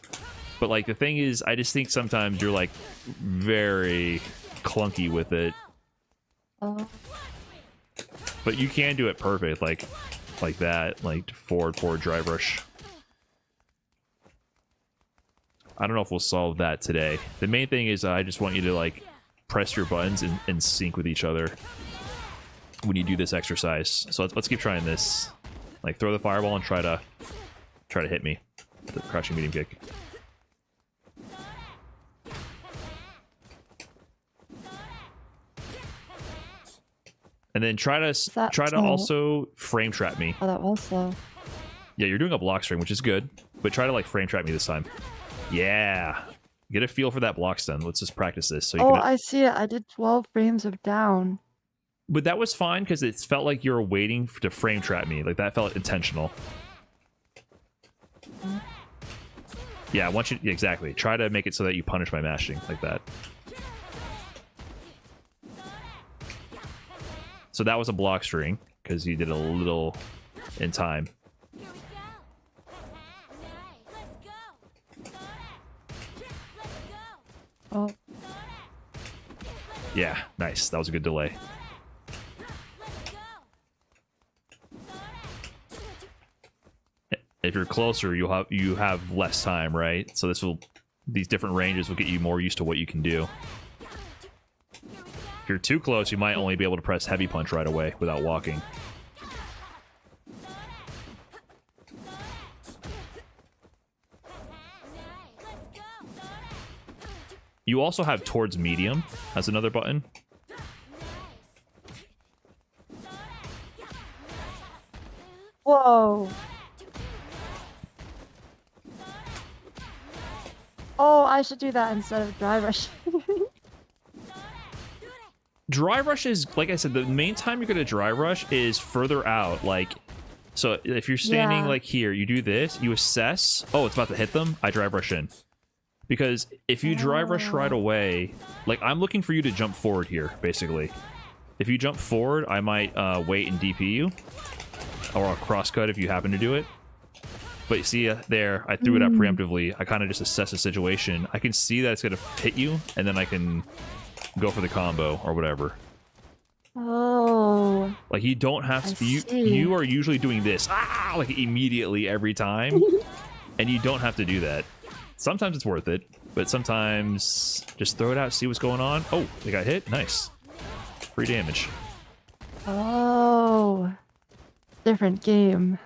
But like, the thing is, I just think sometimes you're like very clunky with it. Oh. But you can do it perfect, like that, like forward drive rush. I don't know if we'll solve that today. The main thing is I just want you to like press your buttons and sync with each other when you do this exercise. So let's keep trying this. Like throw the fireball and try to hit me. The crouching medium kick. And then try to also frame trap me. Oh, that was slow. Yeah, you're doing a block string, which is good, but try to like frame trap me this time. Yeah, get a feel for that block stun. Let's just practice this. So you Oh, can... I see it. I did 12 frames of down. But that was fine because it felt like you were waiting to frame trap me. Like that felt intentional. Yeah, I want you to, exactly. Try to make it so that you punish my mashing like that. So that was a block string because you did a little in time. Oh. Yeah, nice. That was a good delay. If you're closer, you have less time, right? So these different ranges will get you more used to what you can do. If you're too close, you might only be able to press heavy punch right away without walking. You also have towards medium as another button. Whoa. Oh, I should do that instead of dry rush. Dry rush is, like I said, the main time you're going to dry rush is further out. Like, so if you're standing like here, you do this, you assess. Oh, it's about to hit them. I dry rush in. Because if you dry rush right away, like I'm looking for you to jump forward here, basically. If you jump forward, I might wait and DP you. Or I'll crosscut if you happen to do it. But you see there, I threw it up preemptively. I kind of just assess the situation. I can see that it's going to hit you, and then I can go for the combo or whatever. Oh. Like you don't have to. You are usually doing this, like immediately every time, and you don't have to do that. Sometimes it's worth it, but sometimes just throw it out, see what's going on. Oh, they got hit. Nice, free damage. Oh. Different game.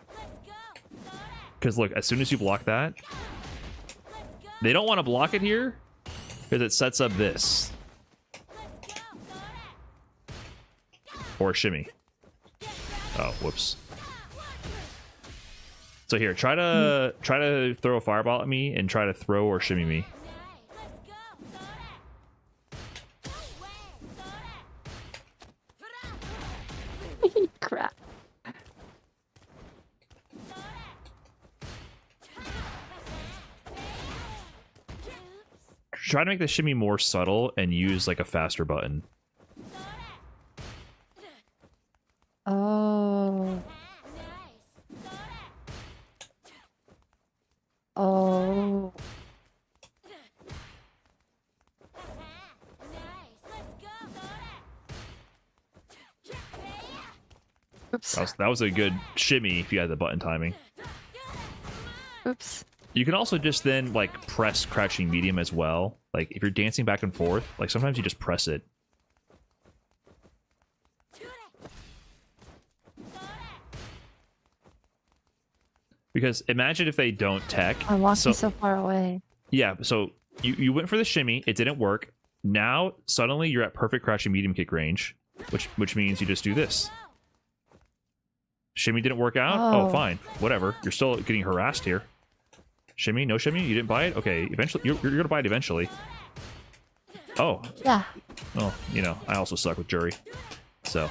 Because look, as soon as you block that, they don't want to block it here because it sets up this. Or shimmy. Oh, whoops. So here, try to throw a fireball at me and try to throw or shimmy me. Crap. Try to make the shimmy more subtle and use like a faster button. Oh. Oh. Oops. That was a good shimmy if you had the button timing. Oops. You can also just then like press crouching medium as well. Like if you're dancing back and forth, like sometimes you just press it. Because imagine if they don't tech. I'm walking so far away. Yeah, so you went for the shimmy, it didn't work. Now suddenly you're at perfect crouching medium kick range, which means you just do this. Shimmy didn't work out? Oh, fine. Whatever. You're still getting harassed here. Shimmy? No shimmy? You didn't buy it? Okay, eventually you're gonna buy it eventually. Oh. Yeah. Well, you know, I also suck with jury. So.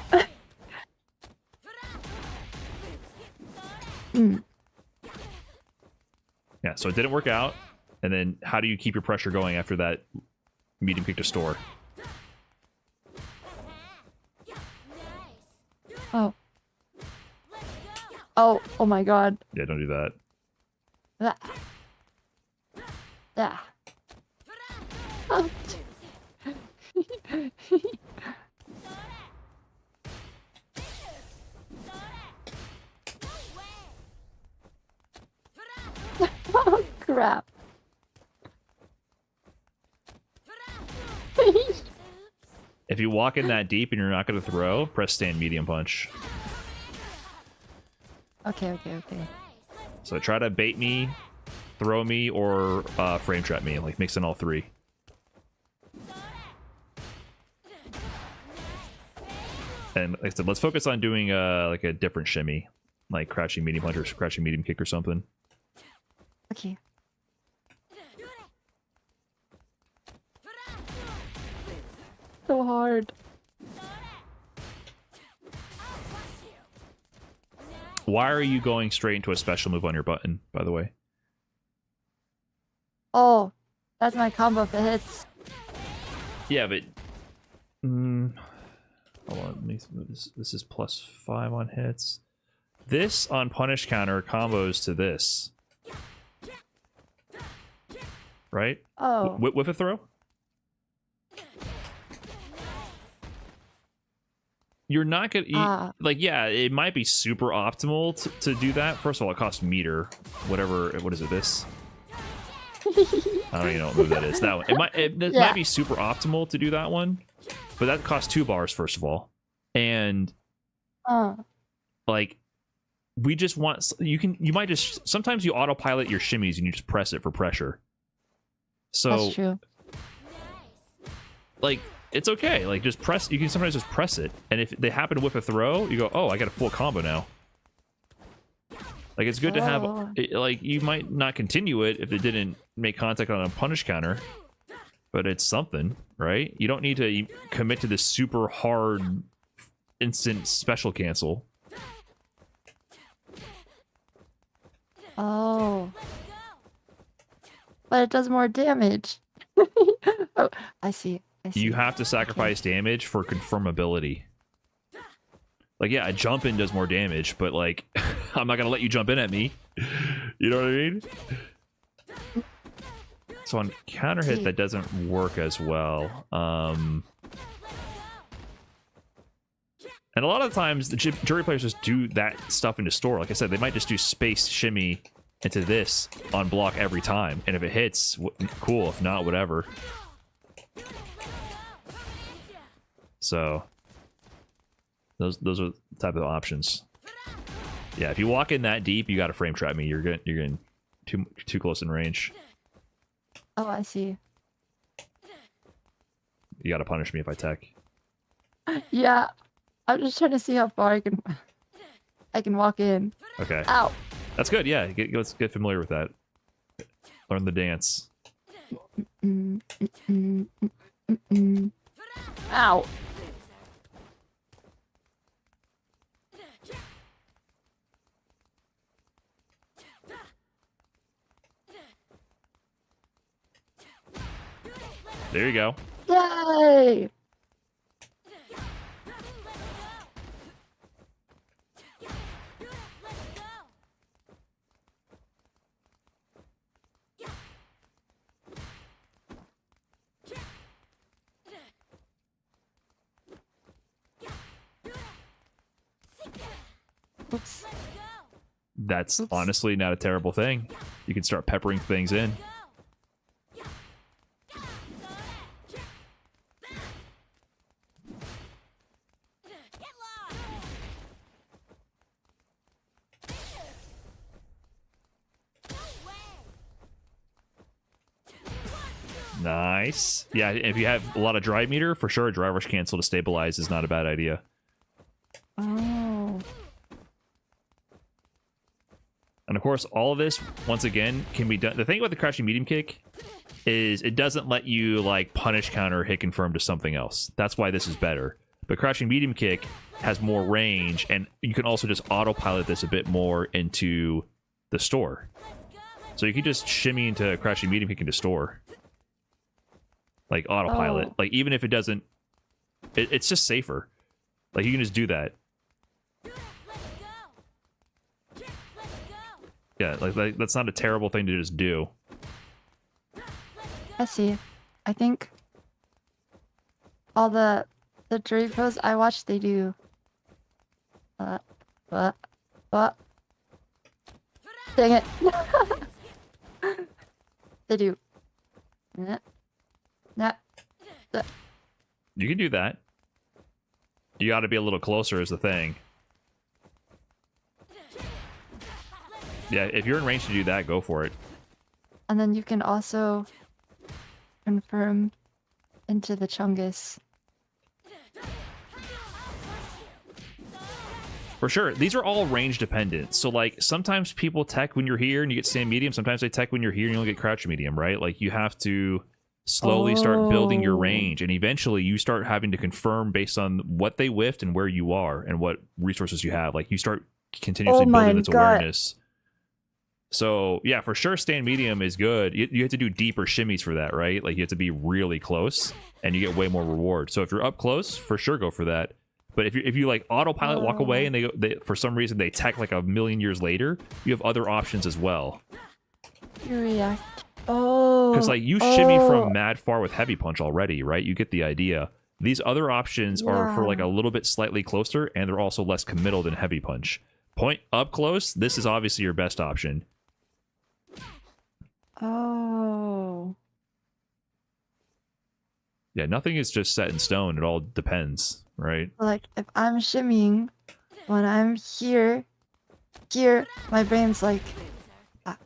Yeah, so it didn't work out. And then how do you keep your pressure going after that medium kick to store? Oh. Oh, oh my god. Yeah, don't do that. Ah. Ah. Oh. crap. If you walk in that deep and you're not going to throw, press stand medium punch. Okay. So try to bait me, throw me, or frame trap me. Like mix in all three. And like I said, let's focus on doing like a different shimmy, like crouching medium punch or crouching medium kick or something. Okay. So hard. Why are you going straight into a special move on your button, by the way? Oh, that's my combo if it hits. Yeah, but... hold on, let me move this. This is +5 on hits. This on punish counter combos to this. Right? Oh. With a throw? You're not gonna eat, like, yeah, it might be super optimal to do that. First of all, it costs meter, whatever. What is it? This? I don't even know what move that is. That one. It might be super optimal to do that one, but that costs 2 bars first of all, and like, we just want you might just sometimes you autopilot your shimmies and you just press it for pressure. So that's true. Like, it's okay. Like, just press. You can sometimes just press it, and if they happen to whip a throw, you go, "Oh, I got a full combo now." Like, it's good to have. Like, you might not continue it if it didn't make contact on a punish counter, but it's something, right? You don't need to commit to this super hard, instant special cancel. Oh. But it does more damage. Oh, I see. You have to sacrifice damage for confirmability. Like, yeah, a jump in does more damage, but like, I'm not gonna let you jump in at me. You know what I mean? So on counter hit, that doesn't work as well. And a lot of times, the jury players just do that stuff into store. Like I said, they might just do space shimmy into this on block every time, and if it hits, cool. If not, whatever. So those are the type of options. Yeah, if you walk in that deep, you got to frame trap me. You're getting too close in range. Oh, I see. You got to punish me if I tech. Yeah, I'm just trying to see how far I can walk in. Okay. Ow. That's good. Yeah, let's get familiar with that. Learn the dance. Ow. There you go. Yay! Oops. That's honestly not a terrible thing. You can start peppering things in. Nice. Yeah, if you have a lot of drive meter, for sure a drive rush cancel to stabilize is not a bad idea. Oh. And of course, all of this, once again, can be done. The thing about the crouching medium kick is it doesn't let you, like, punish counter or hit confirm to something else. That's why this is better. But crouching medium kick has more range, and you can also just autopilot this a bit more into the store. So you can just shimmy into crouching medium kick into store. Like, autopilot. Oh. Like, even if it doesn't... it's just safer. Like, you can just do that. Yeah, like that's not a terrible thing to just do. I see. I think all the jury pros I watch, they do. Dang it! to do. Nah. Nah. You can do that. You got to be a little closer is the thing. Yeah, if you're in range to do that, go for it. And then you can also confirm into the chungus. For sure. These are all range dependent. So, like, sometimes people tech when you're here and you get stand medium. Sometimes they tech when you're here and you'll get crouch medium, right? Like, you have to slowly start building your range. And eventually you start having to confirm based on what they whiffed and where you are and what resources you have. Like, you start continuously building this awareness. So, yeah, for sure, stand medium is good. You have to do deeper shimmies for that, right? Like, you have to be really close and you get way more reward. So, if you're up close, for sure, go for that. But if you like autopilot walk away and they for some reason they tech like a million years later, you have other options as well. You react. Oh. Because like you shimmy from mad far with heavy punch already, right? You get the idea. These other options are for like a little bit slightly closer, and they're also less committal than heavy punch. Point up close. This is obviously your best option. Oh. Yeah, nothing is just set in stone. It all depends, right? Like, if I'm shimmying, when I'm here, my brain's like,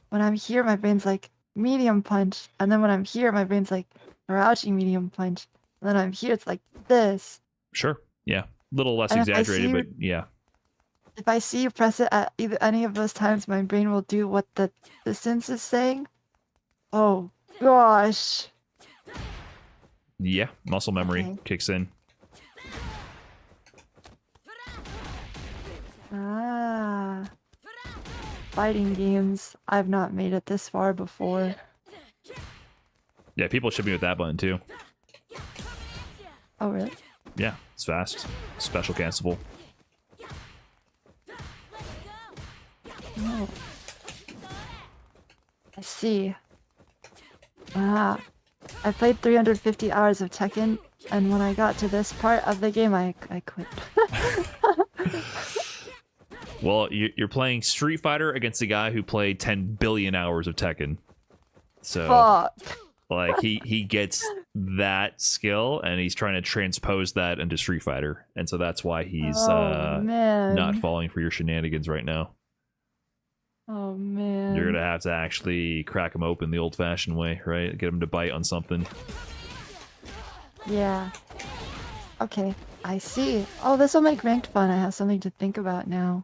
when I'm here, my brain's like medium punch, and then when I'm here, my brain's like crouching medium punch, and then I'm here, it's like this. Sure. Yeah. A little less And exaggerated, but yeah. If I see you press it at either any of those times, my brain will do what the distance is saying. Oh gosh. Yeah, muscle memory kicks in. Ah. Fighting games. I've not made it this far before. Yeah, people should be with that button too. Oh, really? Yeah, it's fast. Special cancelable. Oh. I see. Ah. I played 350 hours of Tekken, and when I got to this part of the game, I quit. Well, you're playing Street Fighter against a guy who played 10 billion hours of Tekken. So, Fuck. like, he gets that skill, and he's trying to transpose that into Street Fighter. And so that's why he's not falling for your shenanigans right now. Oh, man. You're going to have to actually crack him open the old-fashioned way, right? Get him to bite on something. Yeah. Okay, I see. Oh, this will make ranked fun. I have something to think about now.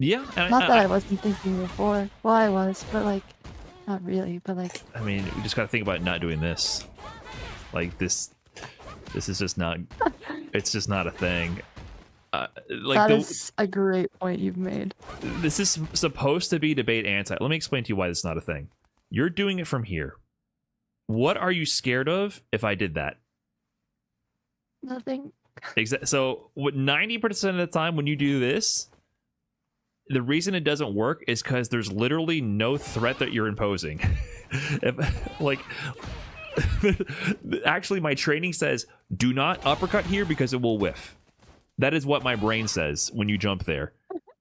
Yeah. Not that I wasn't thinking before. Well, I was, but like, not really, but like... I mean, we just got to think about not doing this. Like, this is just not... It's just not a thing. Like that is a great point you've made. This is supposed to be debate anti. Let me explain to you why this is not a thing. You're doing it from here. What are you scared of if I did that? Nothing. So, what 90% of the time when you do this, the reason it doesn't work is because there's literally no threat that you're imposing. Actually, my training says, do not uppercut here because it will whiff. That is what my brain says when you jump there.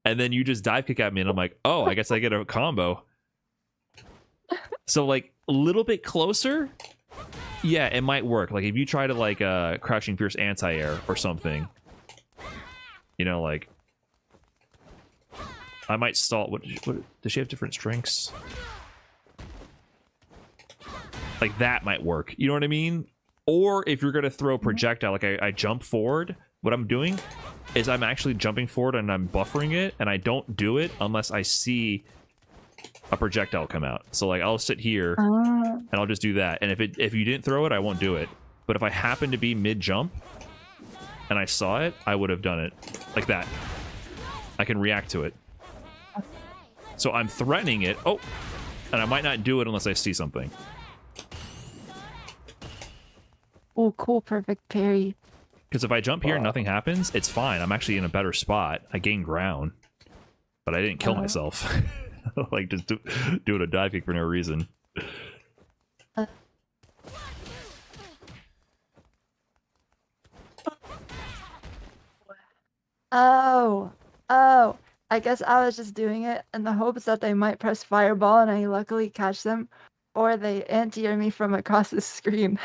And then you just dive kick at me and I'm like, oh, I guess I get a combo. So like a little bit closer, yeah, it might work. Like if you try to like crouching fierce anti-air or something, you know, like I might stall. What does she have different strengths? Like that might work. You know what I mean? Or if you're gonna throw a projectile, like I jump forward. What I'm doing is I'm actually jumping forward and I'm buffering it, and I don't do it unless I see a projectile come out. So like I'll sit here and I'll just do that. And if you didn't throw it, I won't do it. But if I happen to be mid jump and I saw it, I would have done it like that. I can react to it. So I'm threatening it. Oh, and I might not do it unless I see something. Oh, cool, perfect parry. Because if I jump here and nothing happens, it's fine. I'm actually in a better spot. I gain ground. But I didn't kill myself. Like, just doing a dive kick for no reason. Oh. I guess I was just doing it in the hopes that they might press fireball and I luckily catch them, or they anti-air me from across the screen.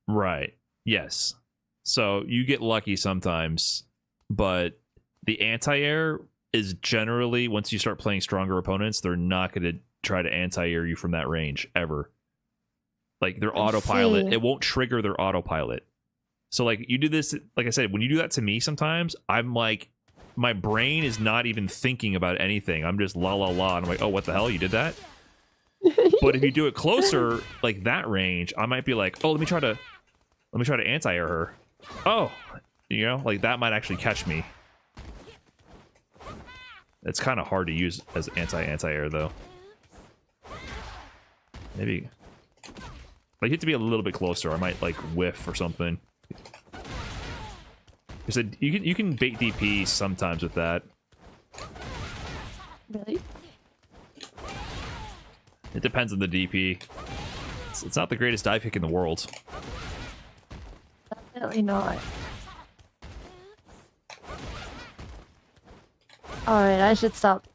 Right. Yes. So you get lucky sometimes, but the anti-air is generally, once you start playing stronger opponents, they're not going to try to anti-air you from that range ever. Like their autopilot, see. it won't trigger their autopilot. So like you do this, like I said, when you do that to me sometimes, I'm like, my brain is not even thinking about anything. I'm just la la la. And I'm like, oh, what the hell? You did that? But if you do it closer, like that range, I might be like, oh, let me try to anti-air her. Oh, you know, like that might actually catch me. It's kind of hard to use as anti-air though. Maybe like you have to be a little bit closer. I might like whiff or something. Because you can bait DP sometimes with that. Really? It depends on the DP. It's not the greatest dive kick in the world. Definitely not. Alright, I should stop.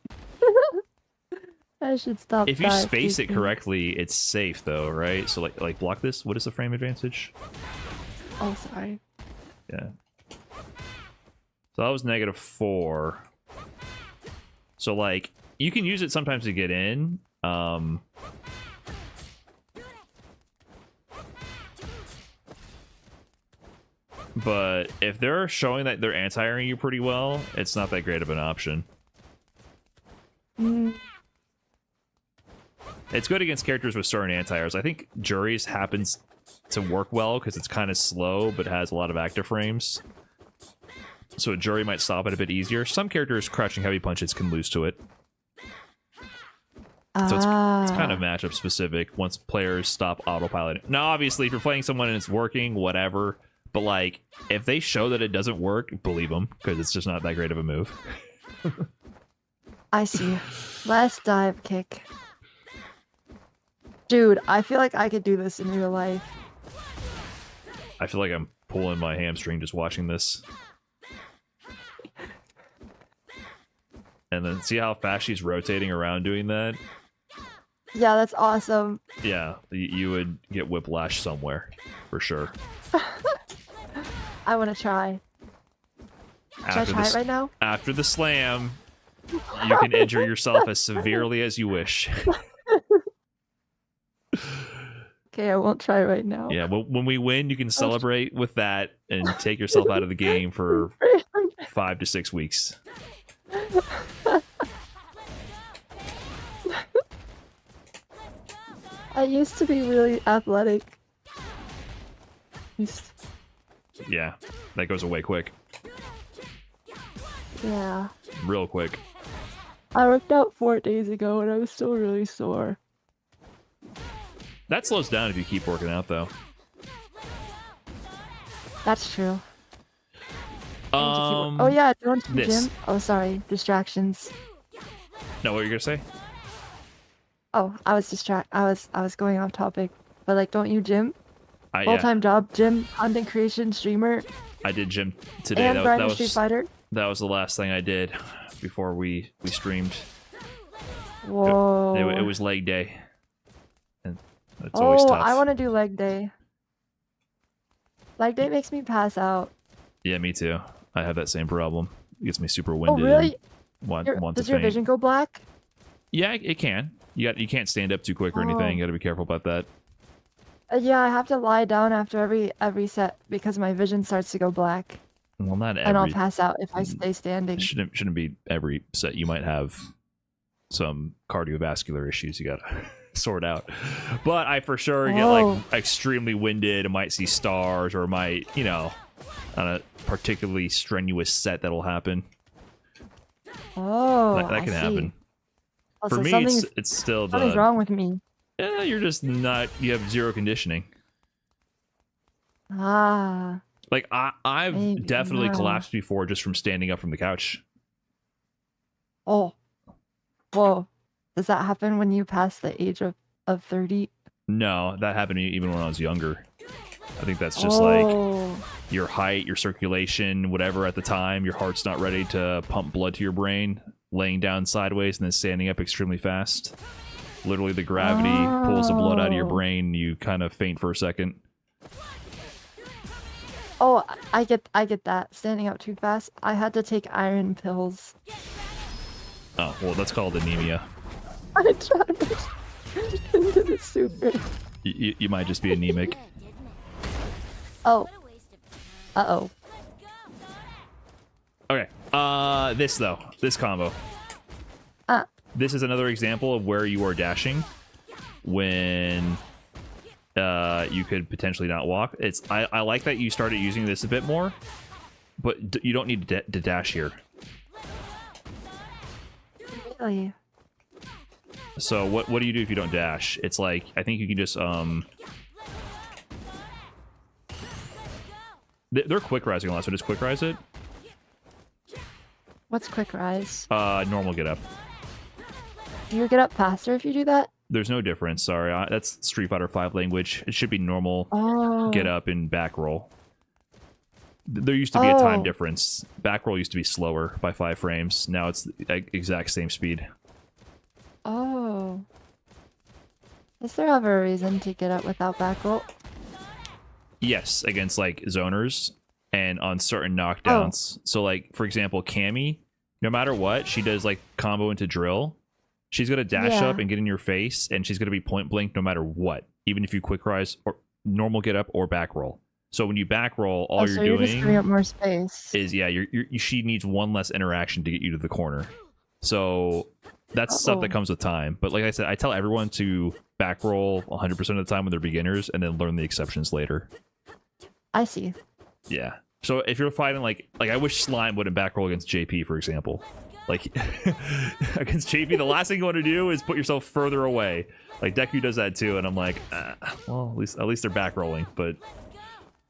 I should stop. If you dive space it kicking. correctly, it's safe though, right? So like block this. What is the frame advantage? Oh, sorry. Yeah. So that was -4. So like you can use it sometimes to get in. But if they're showing that they're anti-airing you pretty well, it's not that great of an option. Mm, It's good against characters with certain anti-airs. I think Jury's happens to work well because it's kind of slow but has a lot of active frames. So a Jury might stop it a bit easier. Some characters crouching heavy punches can lose to it. So it's kind of matchup specific once players stop autopiloting. Now, obviously, if you're playing someone and it's working, whatever. But like, if they show that it doesn't work, believe them because it's just not that great of a move. I see. Last dive kick. Dude, I feel like I could do this in real life. I feel like I'm pulling my hamstring just watching this. And then see how fast she's rotating around doing that? Yeah, that's awesome. Yeah, you would get whiplash somewhere, for sure. I want to try. Should I try it right now? After the slam, you can injure yourself as severely as you wish. Okay, I won't try right now. Yeah, well, when we win, you can celebrate with that and take yourself out of the game for 5 to 6 weeks. I used to be really athletic. Yeah, that goes away quick. Yeah. Real quick. I worked out 4 days ago and I was still really sore. That slows down if you keep working out, though. That's true. Oh yeah, do you want to the gym? Oh, sorry. Distractions. No, what were you gonna say? Oh, I was going off topic. But like, don't you gym? Yeah. Full-time job, gym, content creation, streamer. I did gym today. And that Street Fighter. That was the last thing I did before we streamed. Whoa. It was leg day. And it's always tough. I want to do leg day. Leg day makes me pass out. Yeah, me too. I have that same problem. It gets me super winded. Oh, really? Does your vision go black? Yeah, it can. You can't stand up too quick or anything. You got to be careful about that. Yeah, I have to lie down after every set because my vision starts to go black. Well, not every. And I'll pass out if I stay standing. Shouldn't be every set. You might have some cardiovascular issues you got to sort out. But I for sure get like extremely winded. I might see stars or might, on a particularly strenuous set that'll happen. Oh, that can happen. Also, for me, it's still something's wrong with me. Yeah, you're just not. You have zero conditioning. Ah. Like I've definitely collapsed before just from standing up from the couch. Oh. Whoa. Does that happen when you pass the age of 30? No, that happened even when I was younger. I think that's just like your height, your circulation, whatever at the time, your heart's not ready to pump blood to your brain, laying down sideways and then standing up extremely fast. Literally, the gravity pulls the blood out of your brain. You kind of faint for a second. Oh, I get that. Standing up too fast. I had to take iron pills. Oh, well, that's called anemia. I tried into the super. You might just be anemic. Oh. Uh-oh. Okay. This combo. This is another example of where you are dashing when you could potentially not walk. I like that you started using this a bit more, but you don't need to dash here. Really? So what do you do if you don't dash? It's like, I think you can just they're quick rising a lot, so just quick rise it. What's quick rise? Normal get up. Do you get up faster if you do that? There's no difference. Sorry, that's Street Fighter 5 language. It should be normal get up and back roll. There used to be a time difference. Back roll used to be slower by 5 frames. Now it's the exact same speed. Oh. Is there ever a reason to get up without back roll? Yes, against like zoners and on certain knockdowns. So like, for example, Cammy, no matter what, she does like combo into drill. She's going to dash up and get in your face, and she's going to be point blank no matter what, even if you quick rise or normal get up or back roll. So when you back roll, all you're just giving up more space. Is, she needs one less interaction to get you to the corner. So that's stuff that comes with time. But like I said, I tell everyone to back roll 100% of the time when they're beginners and then learn the exceptions later. I see. Yeah. So if you're fighting like I wish Slime wouldn't back roll against JP, for example. Like, against JP, the last thing you want to do is put yourself further away. Like, Deku does that too, and I'm like, well, at least they're back rolling, but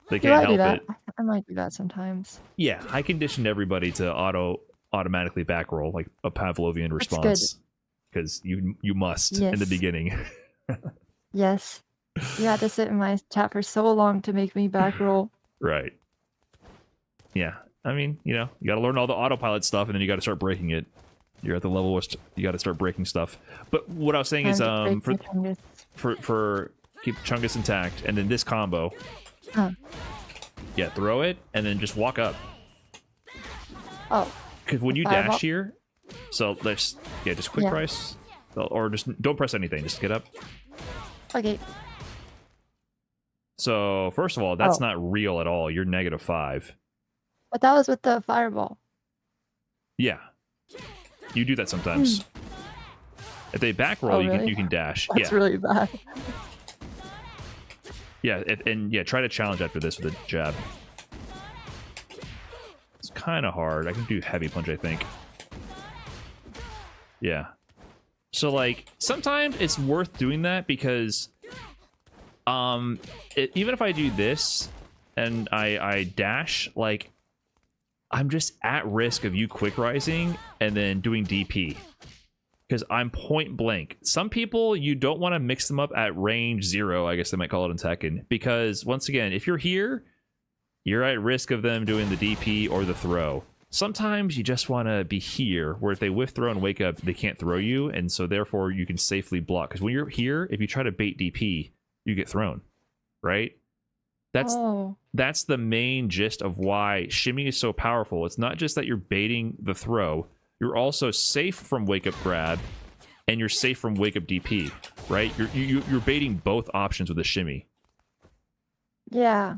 they can't help it. I might do that sometimes. Yeah, I conditioned everybody to automatically back roll, like a Pavlovian response. Because you must in the beginning. Yes. You had to sit in my chat for so long to make me back roll. Right. Yeah. I mean, you got to learn all the autopilot stuff, and then you got to start breaking it. You're at the level where you got to start breaking stuff. But what I was saying is, for keep Chungus intact, and then this combo, throw it, and then just walk up. Oh. Because when you dash here, so just quick price, or just don't press anything, just get up. Okay. So first of all, that's not real at all. You're -5. But that was with the fireball. Yeah. You do that sometimes. If they back roll, you can dash. That's really bad. Yeah, try to challenge after this with a jab. It's kind of hard. I can do heavy punch, I think. Yeah. So like sometimes it's worth doing that because even if I do this and I dash, like I'm just at risk of you quick rising and then doing DP. Because I'm point blank. Some people, you don't want to mix them up at range 0, I guess they might call it in Tekken. Because once again, if you're here, you're at risk of them doing the DP or the throw. Sometimes you just want to be here, where if they whiff throw and wake up, they can't throw you, and so therefore you can safely block. Because when you're here, if you try to bait DP, you get thrown, right? That's the main gist of why Shimmy is so powerful. It's not just that you're baiting the throw, you're also safe from wake up grab, and you're safe from wake up DP, right? You're baiting both options with a Shimmy. Yeah.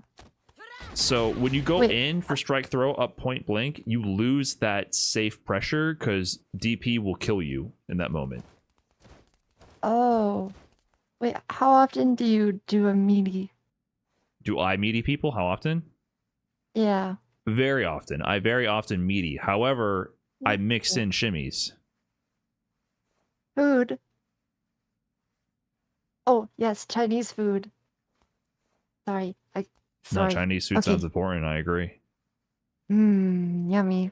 So when you go in for strike throw up point blank, you lose that safe pressure because DP will kill you in that moment. Oh. Wait, how often do you do a meaty? Do I meaty people? How often? Yeah. Very often. I very often meaty. However, I mix in shimmies. Food. Oh, yes, Chinese food. Sorry. No, Chinese food sounds important. I agree. Yummy.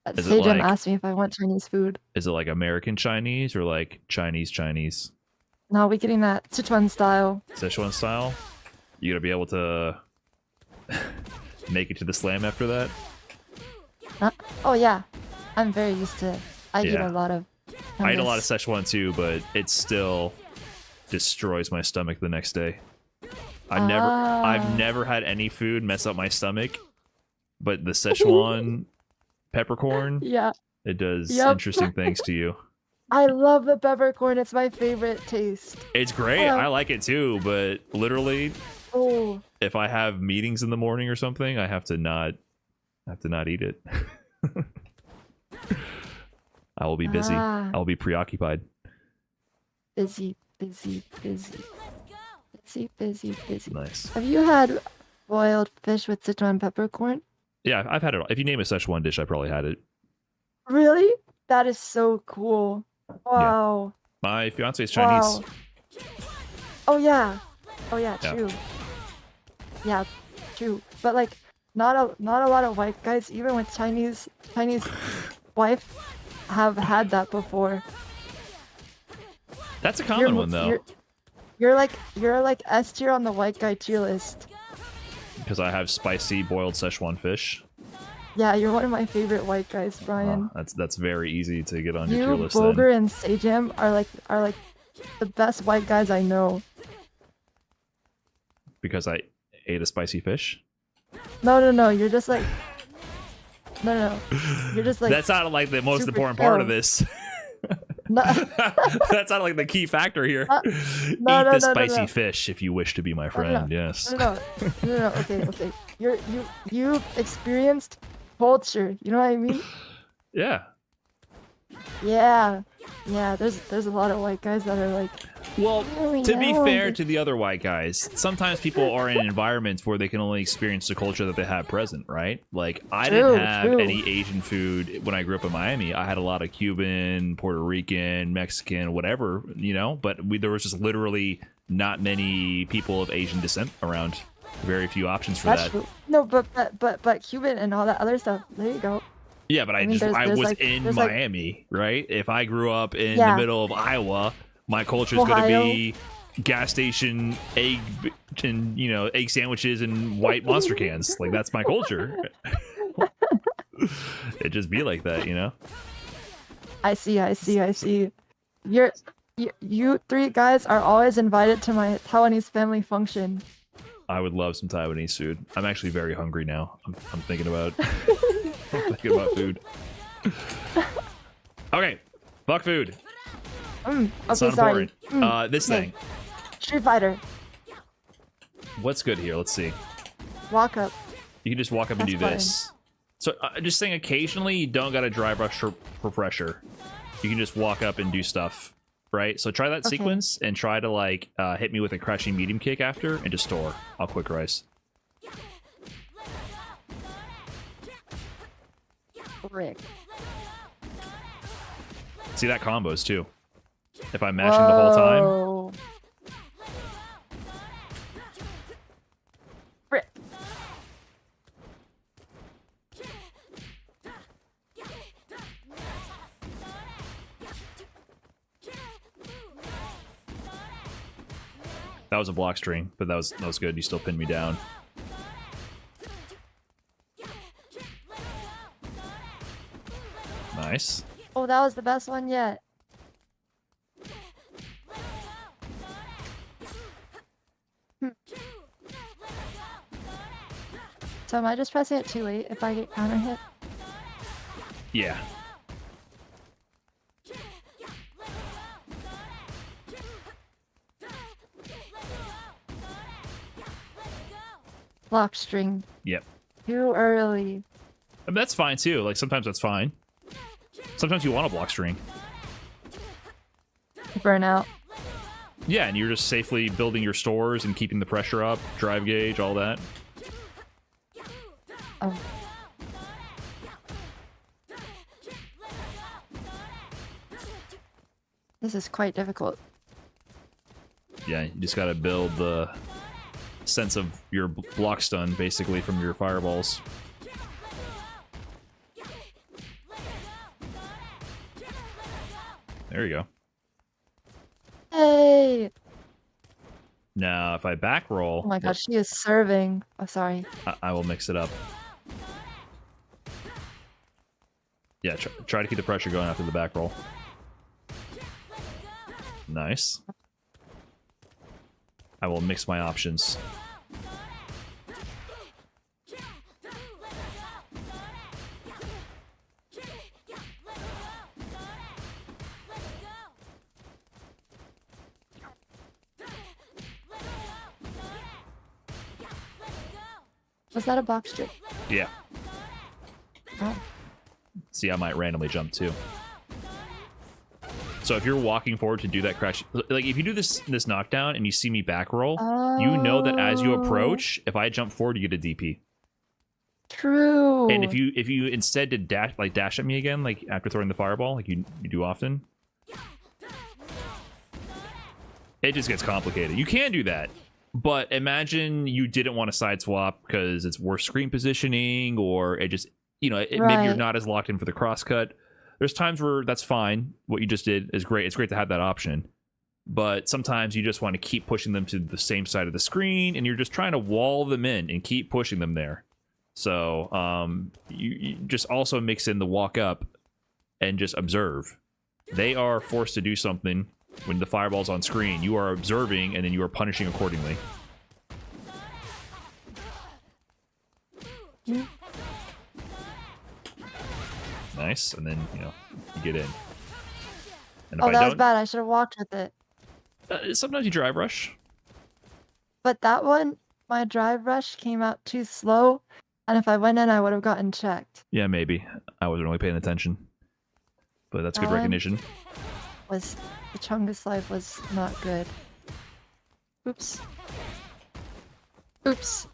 Sajam asked me if I want Chinese food. Is it like American Chinese or like Chinese? No, we're getting that Sichuan style. Sichuan style? You gotta be able to... make it to the slam after that. Oh yeah, I'm very used to it. I eat Yeah. a lot of. I eat a lot of hummus. Szechuan too, but it still destroys my stomach the next day. I've never had any food mess up my stomach, but the Szechuan peppercorn, Yeah. it does Yep. interesting things to you. I love the peppercorn. It's my favorite taste. It's great. I like it too, but literally, Oh. if I have meetings in the morning or something, I have to not eat it. I will be busy. Ah. I will be preoccupied. Busy. Busy. Busy. Busy. Busy. Busy. Nice. Have you had boiled fish with Sichuan peppercorn? Yeah, I've had it all. If you name a Szechuan dish, I probably had it. Really? That is so cool. Wow. My fiance is Chinese. Wow. Oh yeah. Oh yeah, Yeah. true. Yeah, true. But like not a lot of white guys, even with Chinese wife, have had that before. That's a common one though, You're like S tier on the white guy tier list. because I have spicy boiled Szechuan fish. Yeah, you're one of my favorite white guys, Brian. That's very easy to get on your tier You, list. Bulgur, Then and Sajam are like the best white guys I know. because I ate a spicy fish. No, you're just like no. You're just like That sounded like the most super important part of chill. this. No, That sounded like the key factor here. no, Eat no, the no, spicy no. fish if you wish to be my friend. Yes. No. Okay. You've experienced culture. You know what I mean? Yeah. Yeah. There's a lot of white guys that are like. Well, "Oh, to be yeah, fair to the other white guys, sometimes people are in environments where they can only experience the culture that they have present, right? Like, I didn't have any Asian food when I grew up in Miami. I had a lot of Cuban, Puerto Rican, Mexican, whatever, you know, but there was just literally not many people of Asian descent around. Very few options for That's that. true. No, but Cuban and all that other stuff. There you go. Yeah, but I mean, there's was like- in there's like- Miami, right? If I grew up in the Yeah. middle of Iowa, my culture is going to Ohio. be gas station egg and egg sandwiches and white monster cans. Like, that's my culture. It just be like that, you know. I see. You three guys are always invited to my Taiwanese family function. I would love some Taiwanese food. I'm actually very hungry now. I'm thinking about I'm thinking about food. Okay, fuck food. Okay, It's not sorry. important. This okay. thing. Street Fighter. What's good here? Let's see. Walk up. You can just walk up and do That's this. So just saying, occasionally you don't got to drive rush for pressure. You can just walk up and do stuff, right? So try that Okay. sequence and try to like hit me with a crushing medium kick after, and just store. I'll quick rise. Frick. See, that combos too. If I'm mashing the whole time. Whoa. Frick. That was a block string, but that was good. You still pinned me down. Nice. Oh, that was the best one yet. So am I just pressing it too late if I get counter hit? Yeah. Block string. Yep. Too early. And that's fine too. Like, sometimes that's fine. Sometimes you want a block string. Burnout. Yeah, and you're just safely building your stores and keeping the pressure up, drive gauge, all that. Oh. This is quite difficult. Yeah, you just gotta build the sense of your block stun, basically, from your fireballs. There you go. Hey! Now, if I back roll, Oh my god, she is serving. Oh, sorry. I will mix it up. Yeah, try to keep the pressure going after the back roll. Nice. I will mix my options. Was that a box trick? Yeah. Oh. See, I might randomly jump too. So if you're walking forward to do that crash, like if you do this knockdown and you see me back roll, you know that as you approach, if I jump forward, you get a DP. True. And if you instead did dash at me again, like after throwing the fireball, like you do often, it just gets complicated. You can do that, but imagine you didn't want to side swap because it's worse screen positioning, or it just maybe you're not as locked in for the cross cut. There's times where that's fine. What you just did is great. It's great to have that option. But sometimes you just want to keep pushing them to the same side of the screen, and you're just trying to wall them in and keep pushing them there. So you just also mix in the walk up and just observe. They are forced to do something when the fireball's on screen. You are observing, and then you are punishing accordingly. Nice, and then you get in. And if Oh, that was bad. I should have walked with it. Sometimes you drive rush. But that one, my drive rush came out too slow, and if I went in, I would have gotten checked. Yeah, maybe. I wasn't really paying attention, but that's good recognition. The Chungus life was not good. Oops. Oops.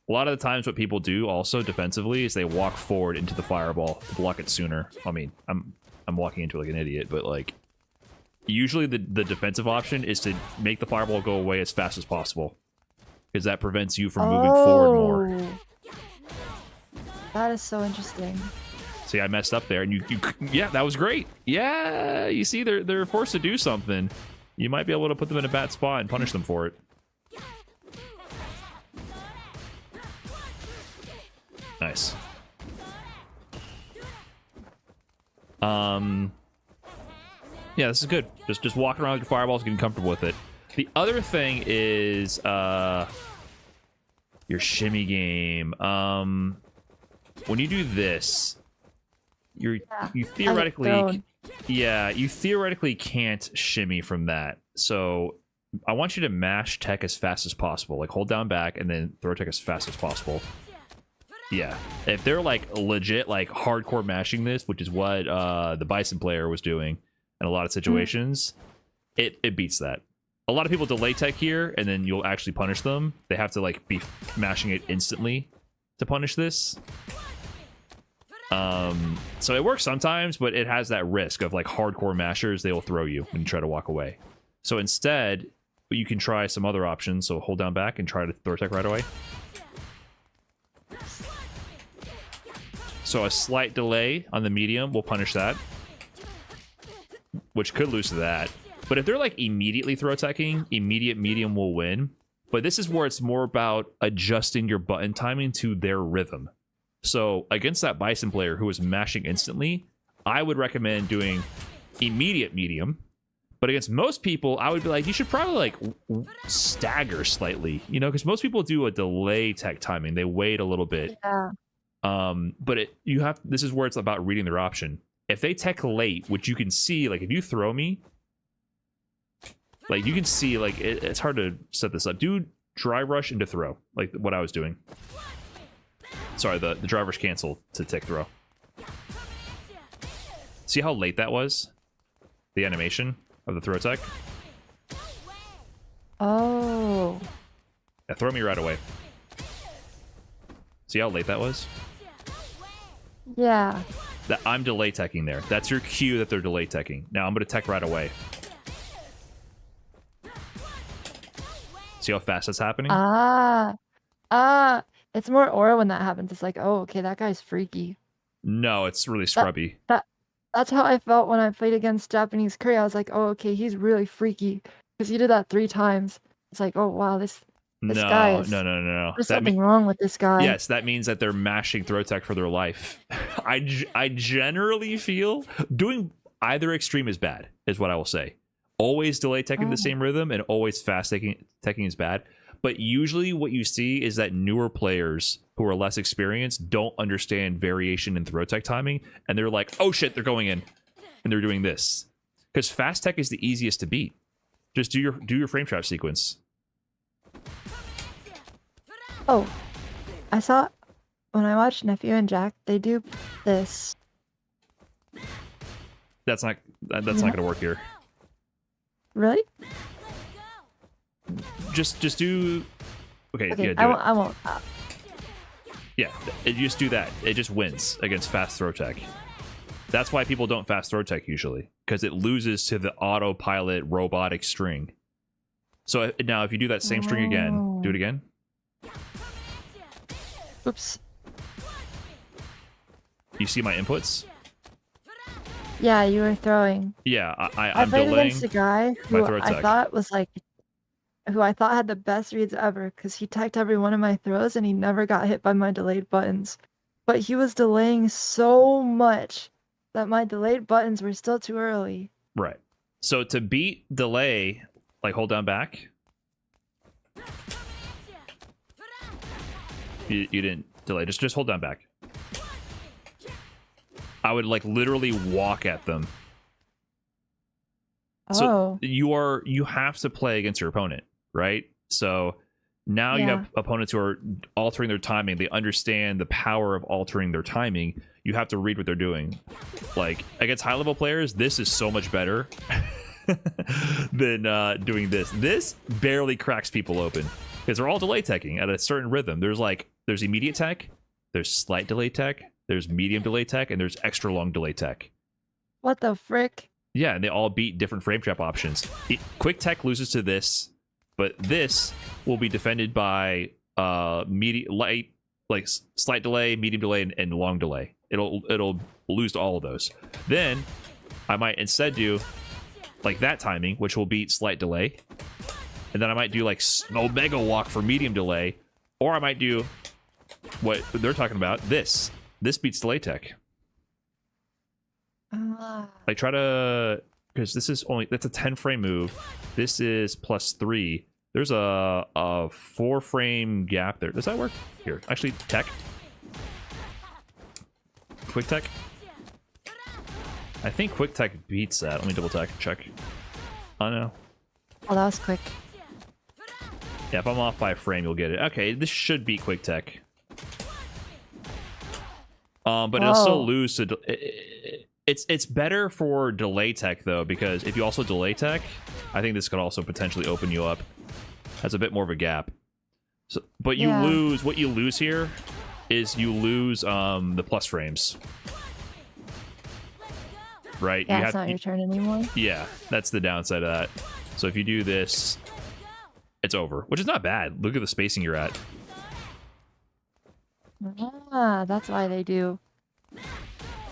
A lot of the times what people do also defensively is they walk forward into the fireball to block it sooner. I mean, I'm walking into it like an idiot, but like usually the defensive option is to make the fireball go away as fast as possible, because that prevents you from moving forward more. That is so interesting. See, I messed up there, and you yeah, that was great. Yeah, you see, they're forced to do something. You might be able to put them in a bad spot and punish them for it. Nice. Yeah, this is good. Just walking around with your fireballs, getting comfortable with it. The other thing is your shimmy game. When you do this, you theoretically you theoretically can't shimmy from that. So I want you to mash tech as fast as possible. Like hold down back and then throw tech as fast as possible. Yeah, if they're like legit like hardcore mashing this, which is what the Bison player was doing in a lot of situations, it beats that. A lot of people delay tech here, and then you'll actually punish them. They have to like be mashing it instantly to punish this. So it works sometimes, but it has that risk of like hardcore mashers. They will throw you when you try to walk away. So instead, you can try some other options. So hold down back and try to throw tech right away. So a slight delay on the medium will punish that, which could lose to that. But if they're like immediately throw teching, immediate medium will win. But this is where it's more about adjusting your button timing to their rhythm. So against that Bison player who was mashing instantly, I would recommend doing immediate medium. But against most people, I would be like, you should probably like stagger slightly, because most people do a delay tech timing. They wait a little bit. Yeah. But this is where it's about reading their option. If they tech late, which you can see, like if you throw me, like you can see, like it's hard to set this up. Do dry rush into throw, like what I was doing. Sorry, the dry rush canceled to tech throw. See how late that was? The animation of the throw tech. Oh. Yeah, throw me right away. See how late that was? Yeah. That I'm delay teching there. That's your cue that they're delay teching. Now I'm going to tech right away. See how fast that's happening? It's more aura when that happens. It's like, oh, okay, that guy's freaky. No, it's really scrubby. That's how I felt when I played against Japanese Curry. I was like, oh, okay, he's really freaky because he did that 3 times. It's like, oh wow, this guy No, is. no, no, no, no. There's something wrong with this guy. Yes, that means that they're mashing throw tech for their life. I generally feel doing either extreme is bad, is what I will say. Always delay teching the same rhythm and always fast teching is bad. But usually what you see is that newer players who are less experienced don't understand variation in throw tech timing. And they're like, oh shit, they're going in. And they're doing this. Because fast tech is the easiest to beat. Just do your frame trap sequence. Oh, I saw when I watched Nephew and Jack, they do this. That's not gonna work here. Really? Just do. Okay, Okay, yeah, I won't. Yeah, you just do that. It just wins against fast throw tech. That's why people don't fast throw tech usually, because it loses to the autopilot robotic string. So now if you do that same string again, do it again. Oops. You see my inputs? Yeah, you were throwing. Yeah, I I'm played delaying against a guy who throw I tech. thought was like, who I thought had the best reads ever, because he teched every one of my throws and he never got hit by my delayed buttons. But he was delaying so much that my delayed buttons were still too early. Right. So to beat delay, like hold down back. You didn't delay. Just hold down back. I would like literally walk at them. So you have to play against your opponent, right? So now you have opponents who are altering their timing. They understand the power of altering their timing. You have to read what they're doing. Like against high level players, this is so much better than doing this. This barely cracks people open because they're all delay teching at a certain rhythm. There's immediate tech, there's slight delay tech, there's medium delay tech, and there's extra long delay tech. What the frick? Yeah, and they all beat different frame trap options. Quick tech loses to this, but this will be defended by slight delay, medium delay, and long delay. It'll lose to all of those. Then I might instead do like that timing, which will beat slight delay, and then I might do like Omega Walk for medium delay, or I might do what they're talking about. This beats delay tech. Like try to, because that's a 10 frame move. This is +3. There's a 4-frame gap there. Does that work? Here, actually, tech. Quick tech. I think quick tech beats that. Let me double check. Oh no. Oh, that was quick. Yeah, if I'm off by a frame, you'll get it. Okay, this should beat quick tech. But it'll still lose to. It's better for delay tech though, because if you also delay tech, I think this could also potentially open you up. Has a bit more of a gap. So, but you lose. What you lose here is you lose the plus frames. Right? Yeah, it's not your turn anymore. Yeah, that's the downside of that. So if you do this, it's over, which is not bad. Look at the spacing you're at. Ah, that's why they do.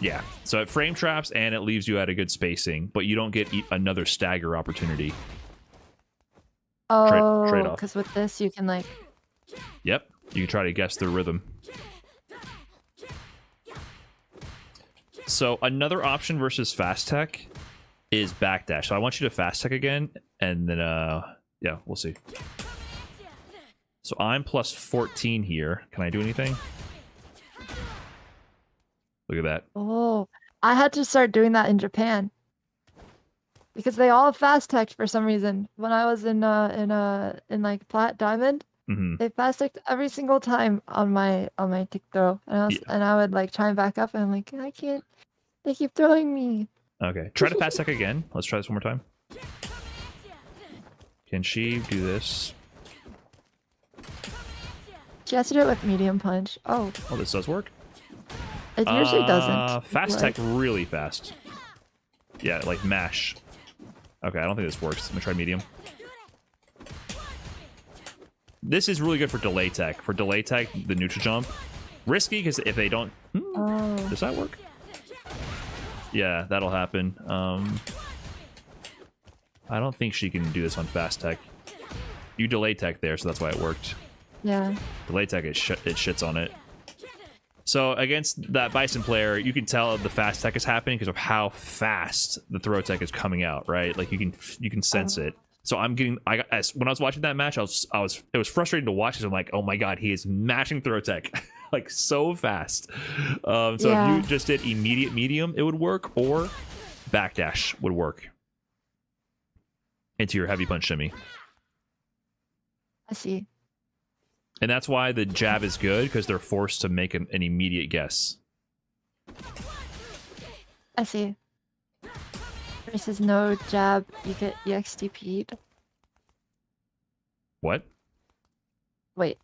Yeah, so it frame traps and it leaves you at a good spacing, but you don't get another stagger opportunity. Oh, trade off. because with this you can like... Yep, you can try to guess their rhythm. So another option versus fast tech is backdash. So I want you to fast tech again, and then, yeah, we'll see. So I'm +14 here. Can I do anything? Look at that. Oh, I had to start doing that in Japan. Because they all fast teched for some reason. When I was in like Plat Diamond, they fast teched every single time on my tick throw. And I would like try and back up and I'm like, I can't, they keep throwing me. Okay. Try to fast tech again. Let's try this one more time. Can she do this? She has to do it with medium punch. Oh, this does work. it usually doesn't. Fast tech really fast. Yeah, like mash. Okay, I don't think this works. I'm gonna try medium. This is really good for delay tech. For delay tech, the neutral jump. Risky, because if they don't... does that work? Yeah, that'll happen. I don't think she can do this on fast tech. You delay tech there, so that's why it worked. Yeah. Delay tech, it shits on it. So against that Bison player, you can tell the fast tech is happening because of how fast the throw tech is coming out, right? Like you can sense it. So when I was watching that match, it was frustrating to watch because I'm like, oh my god, he is mashing throw tech like so fast. So if you just did immediate medium, it would work, or backdash would work into your heavy punch shimmy. I see. And that's why the jab is good, because they're forced to make an immediate guess. I see. Versus no jab, you get EXTP'd. What? Wait.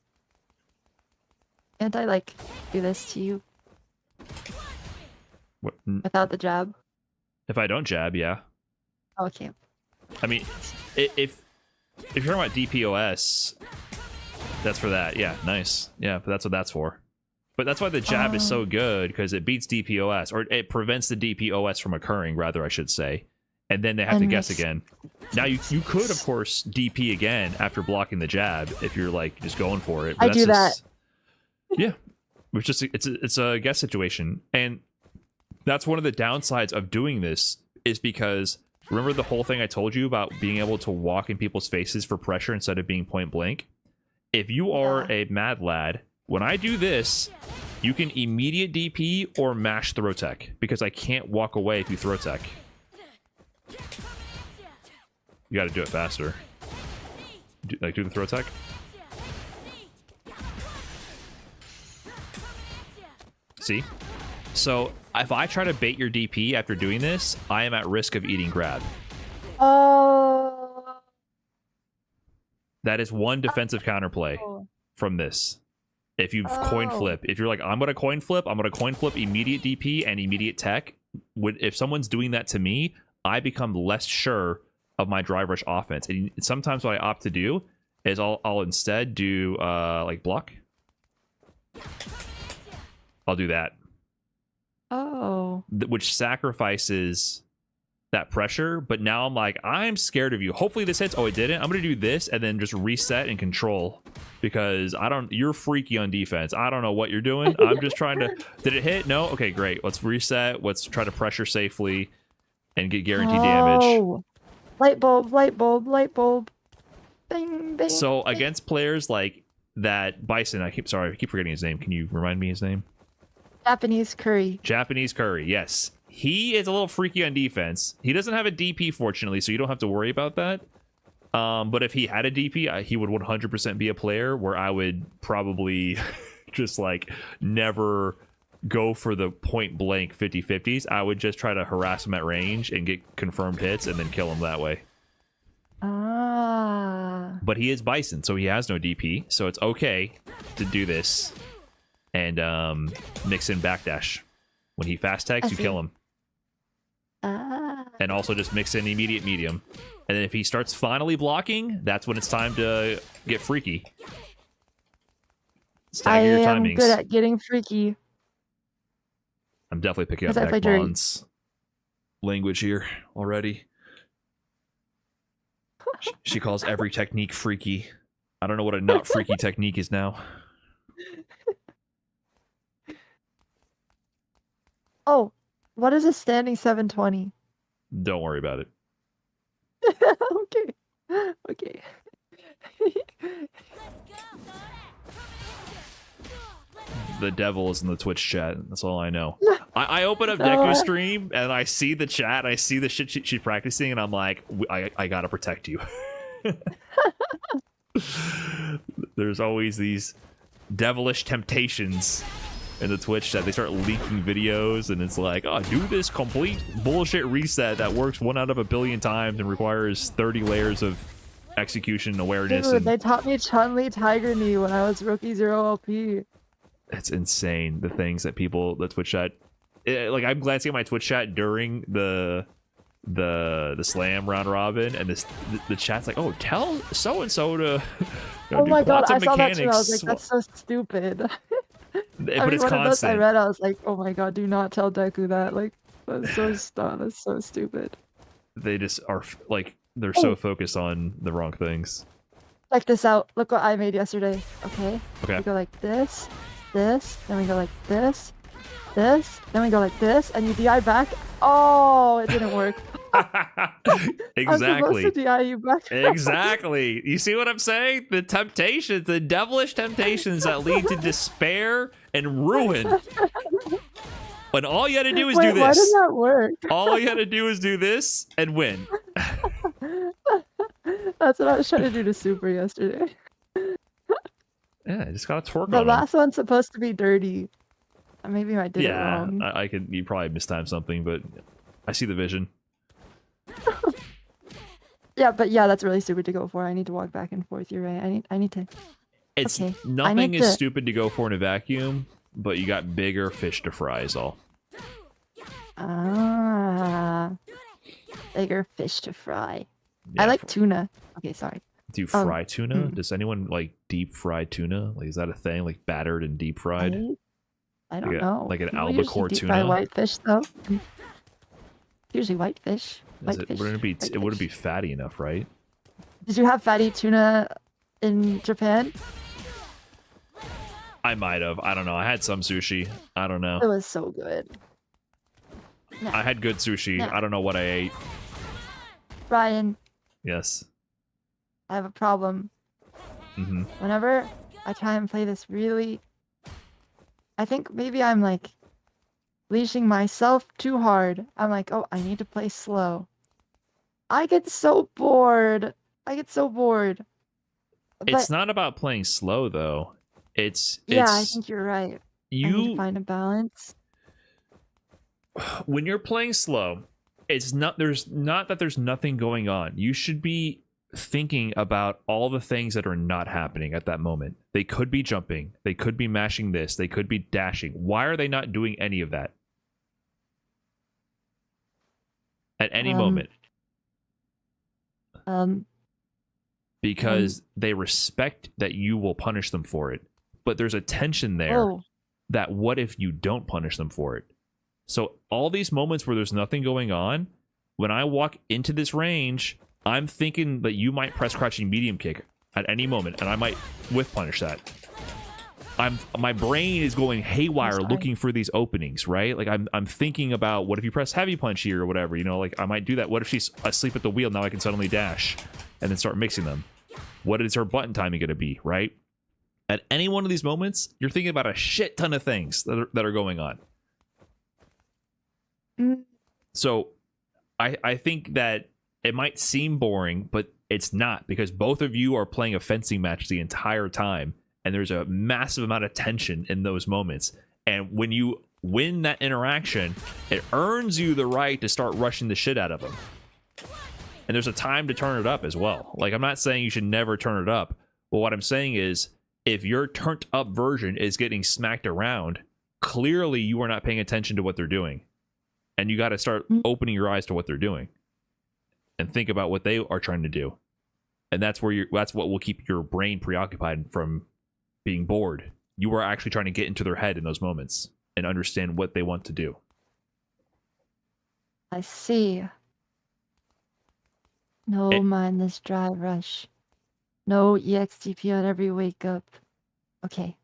Can't I, like, do this to you What? without the jab? If I don't jab, yeah. Okay. I mean, if you're talking about DPOS, that's for that. Yeah, nice. Yeah, but that's what that's for. But that's why the jab is so good, because it beats DPOS, or it prevents the DPOS from occurring, rather, I should say. And then they have to guess again. Now, you could, of course, DP again after blocking the jab if you're, like, just going for it. But I do that. Yeah. It's a guess situation. And that's one of the downsides of doing this, is because, remember the whole thing I told you about being able to walk in people's faces for pressure instead of being point blank? If you are a mad lad, when I do this, you can immediate DP or mash throw tech, because I can't walk away if you throw tech. You gotta do it faster. Do the throw tech. See? So if I try to bait your DP after doing this, I am at risk of eating grab. Oh. That is one defensive counterplay from this. If you coin flip, if you're like, I'm going to coin flip immediate DP and immediate tech. If someone's doing that to me, I become less sure of my drive rush offense. And sometimes what I opt to do is I'll instead do like block. I'll do that. Oh. Which sacrifices that pressure, but now I'm like, I'm scared of you. Hopefully this hits. Oh, it didn't. I'm gonna do this and then just reset and control, because you're freaky on defense. I don't know what you're doing. I'm just trying to. Did it hit? No. Okay, great. Let's reset. Let's try to pressure safely and get guaranteed damage. Light bulb, light bulb, light bulb. Bing, bing. So against players like that Bison, I keep forgetting his name. Can you remind me his name? Japanese curry. Japanese curry. Yes. He is a little freaky on defense. He doesn't have a DP, fortunately, so you don't have to worry about that. But if he had a DP, he would 100% be a player where I would probably just, like, never go for the point-blank 50-50s. I would just try to harass him at range and get confirmed hits and then kill him that way. Ah. But he is Bison, so he has no DP, so it's okay to do this and mix in backdash. When he fast tags, you kill him. And also just mix in immediate medium. And then if he starts finally blocking, that's when it's time to get freaky. Stagger your timings. I am good at getting freaky. I'm definitely picking up Ekmon's language here already. She calls every technique freaky. I don't know what a not freaky technique is now. Oh, what is a standing 720? Don't worry about it. Okay. Okay. The devil is in the Twitch chat. That's all I know. I open up Deku's stream and I see the chat. I see the shit she's practicing, and I'm like, I gotta protect you. There's always these devilish temptations in the Twitch chat. They start leaking videos, and it's like, oh, do this complete bullshit reset that works 1 out of 1 billion times and requires 30 layers of execution awareness. Dude, they taught me Chun-Li Tiger Knee when I was rookie 0 LP. It's insane, the things that people, the Twitch chat, like, I'm glancing at my Twitch chat during the slam round robin, and the chat's like, oh, tell so and so to oh my god, I saw mechanics. that too. I was like, that's so stupid. But it's constant. I read, I was like, oh my god, do not tell Deku that. Like, That's so dumb. That's so stupid. They just are like they're Oh. so focused on the wrong things. Check this out. Look what I made yesterday. Okay. Okay. We go like this, this, then we go like this, this, then we go like this, and you DI back. Oh, it didn't work. I'm supposed to Exactly. DI you back. Exactly. You see what I'm saying? The temptations, the devilish temptations that lead to despair and ruin. When all you had to do is Wait, do why did this. that work? All you had to do is do this and win. That's what I was trying to do to Super yesterday. Yeah, I just gotta twerk The on him. last one's supposed to be dirty. Maybe I did it Yeah, wrong. I could. You probably mistimed something, but I see the vision. Yeah, but yeah, that's really stupid to go for. I need to walk back and forth. You're right. I need to. It's Okay, I nothing need is to- stupid to go for in a vacuum, but you got bigger fish to fry is all. Ah, bigger fish to fry. Yeah, I like tuna. Okay, sorry. do you fry tuna? mm. Does anyone like deep fried tuna? Like, is that a thing? Like battered and deep fried? I don't Like know. like an People usually albacore deep fry tuna? whitefish though. Usually whitefish. Is it, wouldn't it be? It wouldn't Whitefish. be fatty enough, right? Did you have fatty tuna in Japan? I might have. I don't know. I had some sushi. I don't know. It was so good. I had good sushi. Yeah. I don't know what I ate. Brian, Yes. I have a problem. Mm-hmm. Whenever I try and play this really, I think maybe I'm like leashing myself too hard. I'm like, oh, I need to play slow. I get so bored. But It's not about playing slow though. It's yeah, I think you're right. I need to you find a balance. when you're playing slow. It's not there's nothing going on. You should be thinking about all the things that are not happening at that moment. They could be jumping, they could be mashing this, they could be dashing. Why are they not doing any of that at any moment? Because they respect that you will punish them for it. But there's a tension there Oh, that what if you don't punish them for it? So all these moments where there's nothing going on, when I walk into this range, I'm thinking that you might press crouching medium kick at any moment, and I might whiff punish that. My brain is going haywire sorry. looking for these openings, right? Like I'm thinking about what if you press heavy punch here or whatever, you know, like I might do that. What if she's asleep at the wheel? Now I can suddenly dash and then start mixing them. What is her button timing going to be, right? At any one of these moments, you're thinking about a shit ton of things that are going on. mm, So I think that it might seem boring, but it's not, because both of you are playing a fencing match the entire time, and there's a massive amount of tension in those moments. And when you win that interaction, it earns you the right to start rushing the shit out of them. And there's a time to turn it up as well. Like, I'm not saying you should never turn it up, but what I'm saying is, if your turned up version is getting smacked around, clearly you are not paying attention to what they're doing. And you got to start opening your eyes to what they're doing and think about what they are trying to do. And that's what will keep your brain preoccupied from being bored. You are actually trying to get into their head in those moments and understand what they want to do. I see. No mindless drive rush. No EXTP on every wake up. Okay.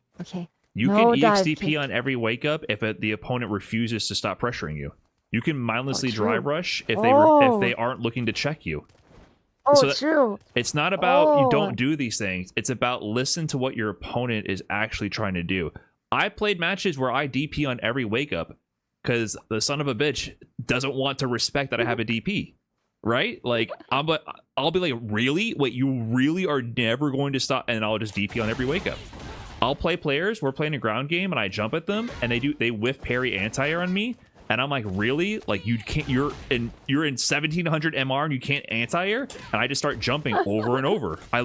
You No can dive EXTP kick. on every wake up if the opponent refuses to stop pressuring you. You can mindlessly true. drive rush if Oh. they aren't looking to check you. Oh, So that- true. It's not about you Oh. don't do these things. It's about listen to what your opponent is actually trying to do. I played matches where I DP on every wake up because the son of a bitch doesn't want to respect that I have a DP. Right? Like I'll be like, really? Wait, you really are never going to stop? And I'll just DP on every wake up. I'll play players. We're playing a ground game, and I jump at them, and they whiff parry anti-air on me, and I'm like, really? Like you can't? You're in 1700 MR and you can't anti-air? And I just start jumping over and over. I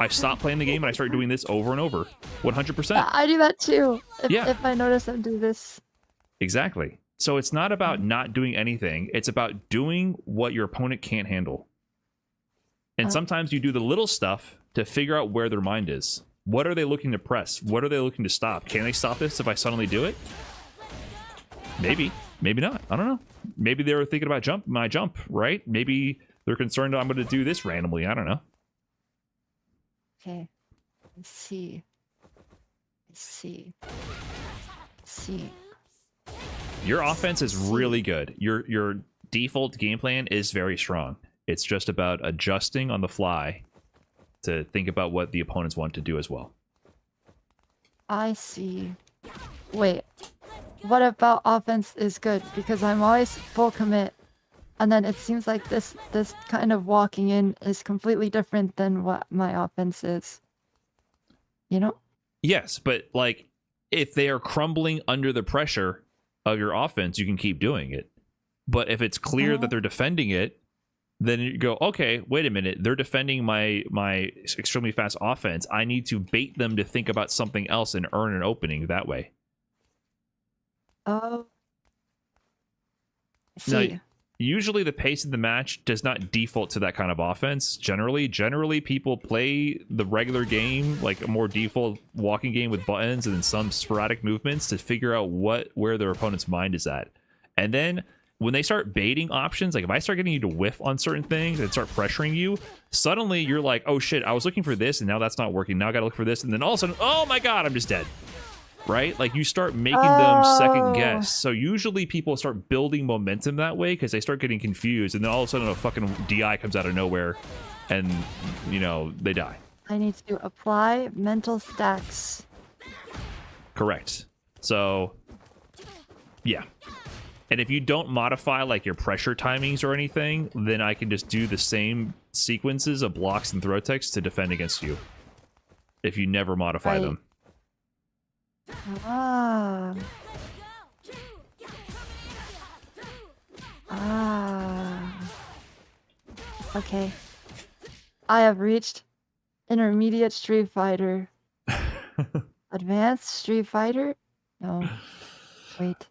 stop playing the game and I start doing this over and over, 100%. I do that too. Yeah. If I notice them do this. Exactly. So it's not about not doing anything. It's about doing what your opponent can't handle. And sometimes you do the little stuff to figure out where their mind is. What are they looking to press? What are they looking to stop? Can they stop this if I suddenly do it? Maybe. Maybe not. I don't know. Maybe they were thinking about my jump, right? Maybe they're concerned I'm going to do this randomly. I don't know. Okay. I see. I see. I see. Your offense is really good. Your default game plan is very strong. It's just about adjusting on the fly to think about what the opponents want to do as well. I see. Wait. What about offense is good? Because I'm always full commit. And then it seems like this kind of walking in is completely different than what my offense is. You know? Yes, but like if they are crumbling under the pressure of your offense, you can keep doing it. But if it's clear that they're defending it, then you go, okay, wait a minute, they're defending my extremely fast offense. I need to bait them to think about something else and earn an opening that way. Oh. I see. Now, usually the pace of the match does not default to that kind of offense. Generally people play the regular game, like a more default walking game with buttons and then some sporadic movements to figure out where their opponent's mind is at. And then when they start baiting options, like if I start getting you to whiff on certain things and start pressuring you, suddenly you're like, oh shit, I was looking for this and now that's not working. Now I gotta look for this. And then all of a sudden, oh my god, I'm just dead. Right? Like you start making them second guess. So usually people start building momentum that way because they start getting confused. And then all of a sudden a fucking DI comes out of nowhere and, you know, they die. I need to apply mental stacks. Correct. So, yeah. And if you don't modify like your pressure timings or anything, then I can just do the same sequences of blocks and throw techs to defend against you. If you never modify them. Ah. Okay. I have reached intermediate Street Fighter. Advanced Street Fighter? No. Wait.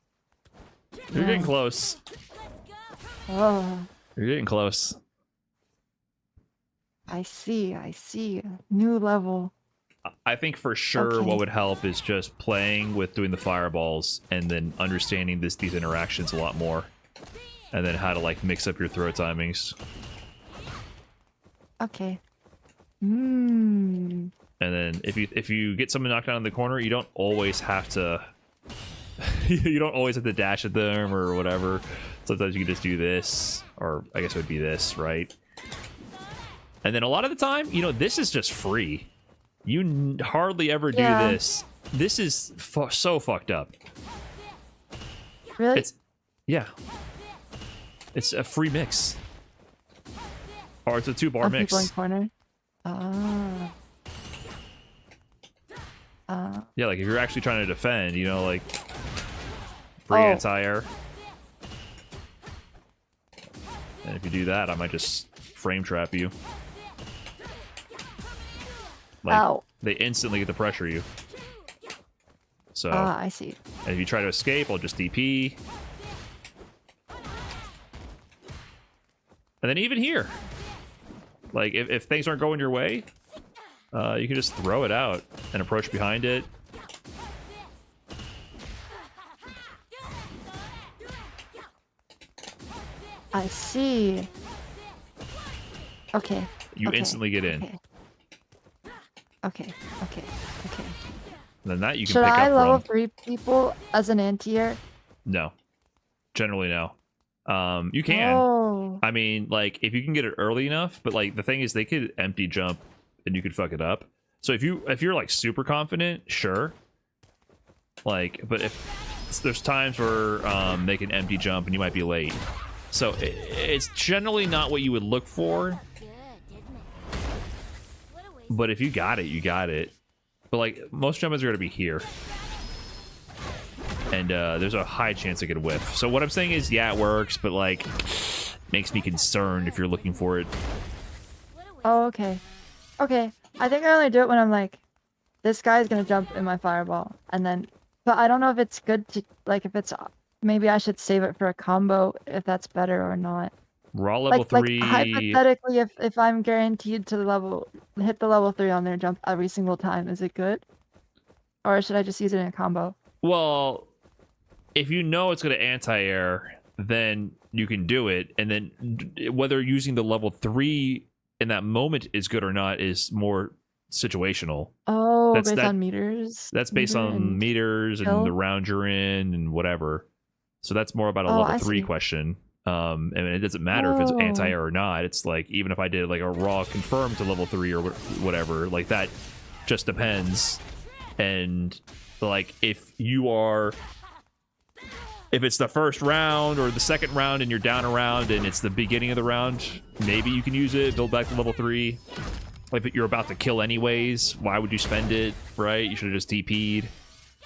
You're getting close. Oh. You're getting close. I see. New level. I think for sure what would help is just playing with doing the fireballs and then understanding these interactions a lot more. And then how to like mix up your throw timings. Okay. And then if you get someone knocked down in the corner, you don't always have to you don't always have to dash at them or whatever. Sometimes you can just do this, or I guess it would be this, right? And then a lot of the time, you know, this is just free. You hardly ever do this. This is so fucked up. Really? It's a free mix. Or it's a 2-bar mix. People in corner. Yeah, like if you're actually trying to defend, you know, like free anti-air. And if you do that, I might just frame trap you. Like, they instantly get to pressure you. So, I see. And if you try to escape, I'll just DP. And then even here, like if things aren't going your way, you can just throw it out and approach behind it. I see. Okay. You instantly get in. Okay. And then that you can Should pick up I level from. 3 people as an anti-air? No. Generally, no. You can. Oh. I mean, like, if you can get it early enough, but like the thing is they could empty jump and you could fuck it up. So if you're like super confident, sure. Like, but if there's times where they can empty jump and you might be late. So it's generally not what you would look for. But if you got it, you got it. But like most jumpers are going to be here. And there's a high chance it could whiff. So what I'm saying is, yeah, it works, but like makes me concerned if you're looking for it. Oh, okay. Okay. I think I only do it when I'm like, this guy's gonna jump in my fireball. And then, but I don't know if it's good to, like, if it's, maybe I should save it for a combo, if that's better or not. Raw level 3. Like hypothetically, if I'm guaranteed to hit the level 3 on their jump every single time, is it good? Or should I just use it in a combo? Well, if you know it's going to anti-air, then you can do it. And then whether using the level 3 in that moment is good or not is more situational. Oh, based on meters. That's based on meters and the round you're in and whatever. So that's more about a level 3 question. And it doesn't matter if it's anti-air or not. It's like, even if I did like a raw confirm to level 3 or whatever, like that just depends. And like, if it's the first round or the second round and you're down a round and it's the beginning of the round, maybe you can use it, build back to level 3. Like, if you're about to kill anyways, why would you spend it, right? You should have just DP'd.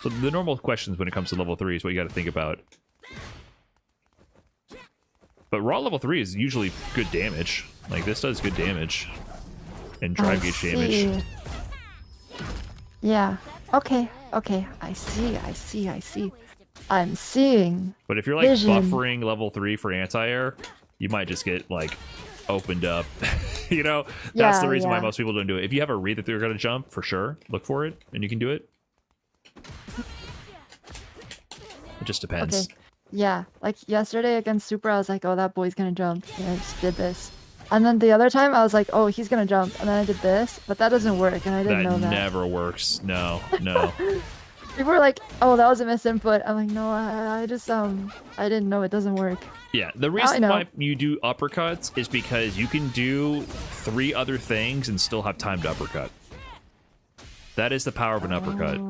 So the normal questions when it comes to level 3 is what you got to think about. But raw level 3 is usually good damage. Like, this does good damage. And drive gauge damage. Yeah. Okay. I see. I'm seeing. But if you're like buffering level 3 for anti-air, you might just get like opened up. You know, that's the reason why most people don't do it. If you have a read that they're going to jump, for sure, look for it and you can do it. It just depends. Okay. Yeah, like yesterday against Super, I was like, oh, that boy's gonna jump. And I just did this. And then the other time, I was like, oh, he's gonna jump. And then I did this, but that doesn't work, and I didn't know that. That never works. No. People were like, oh, that was a misinput. I'm like, no, I just, I didn't know it doesn't work. Yeah, the reason why you do uppercuts is because you can do 3 other things and still have time to uppercut. That is the power of an uppercut.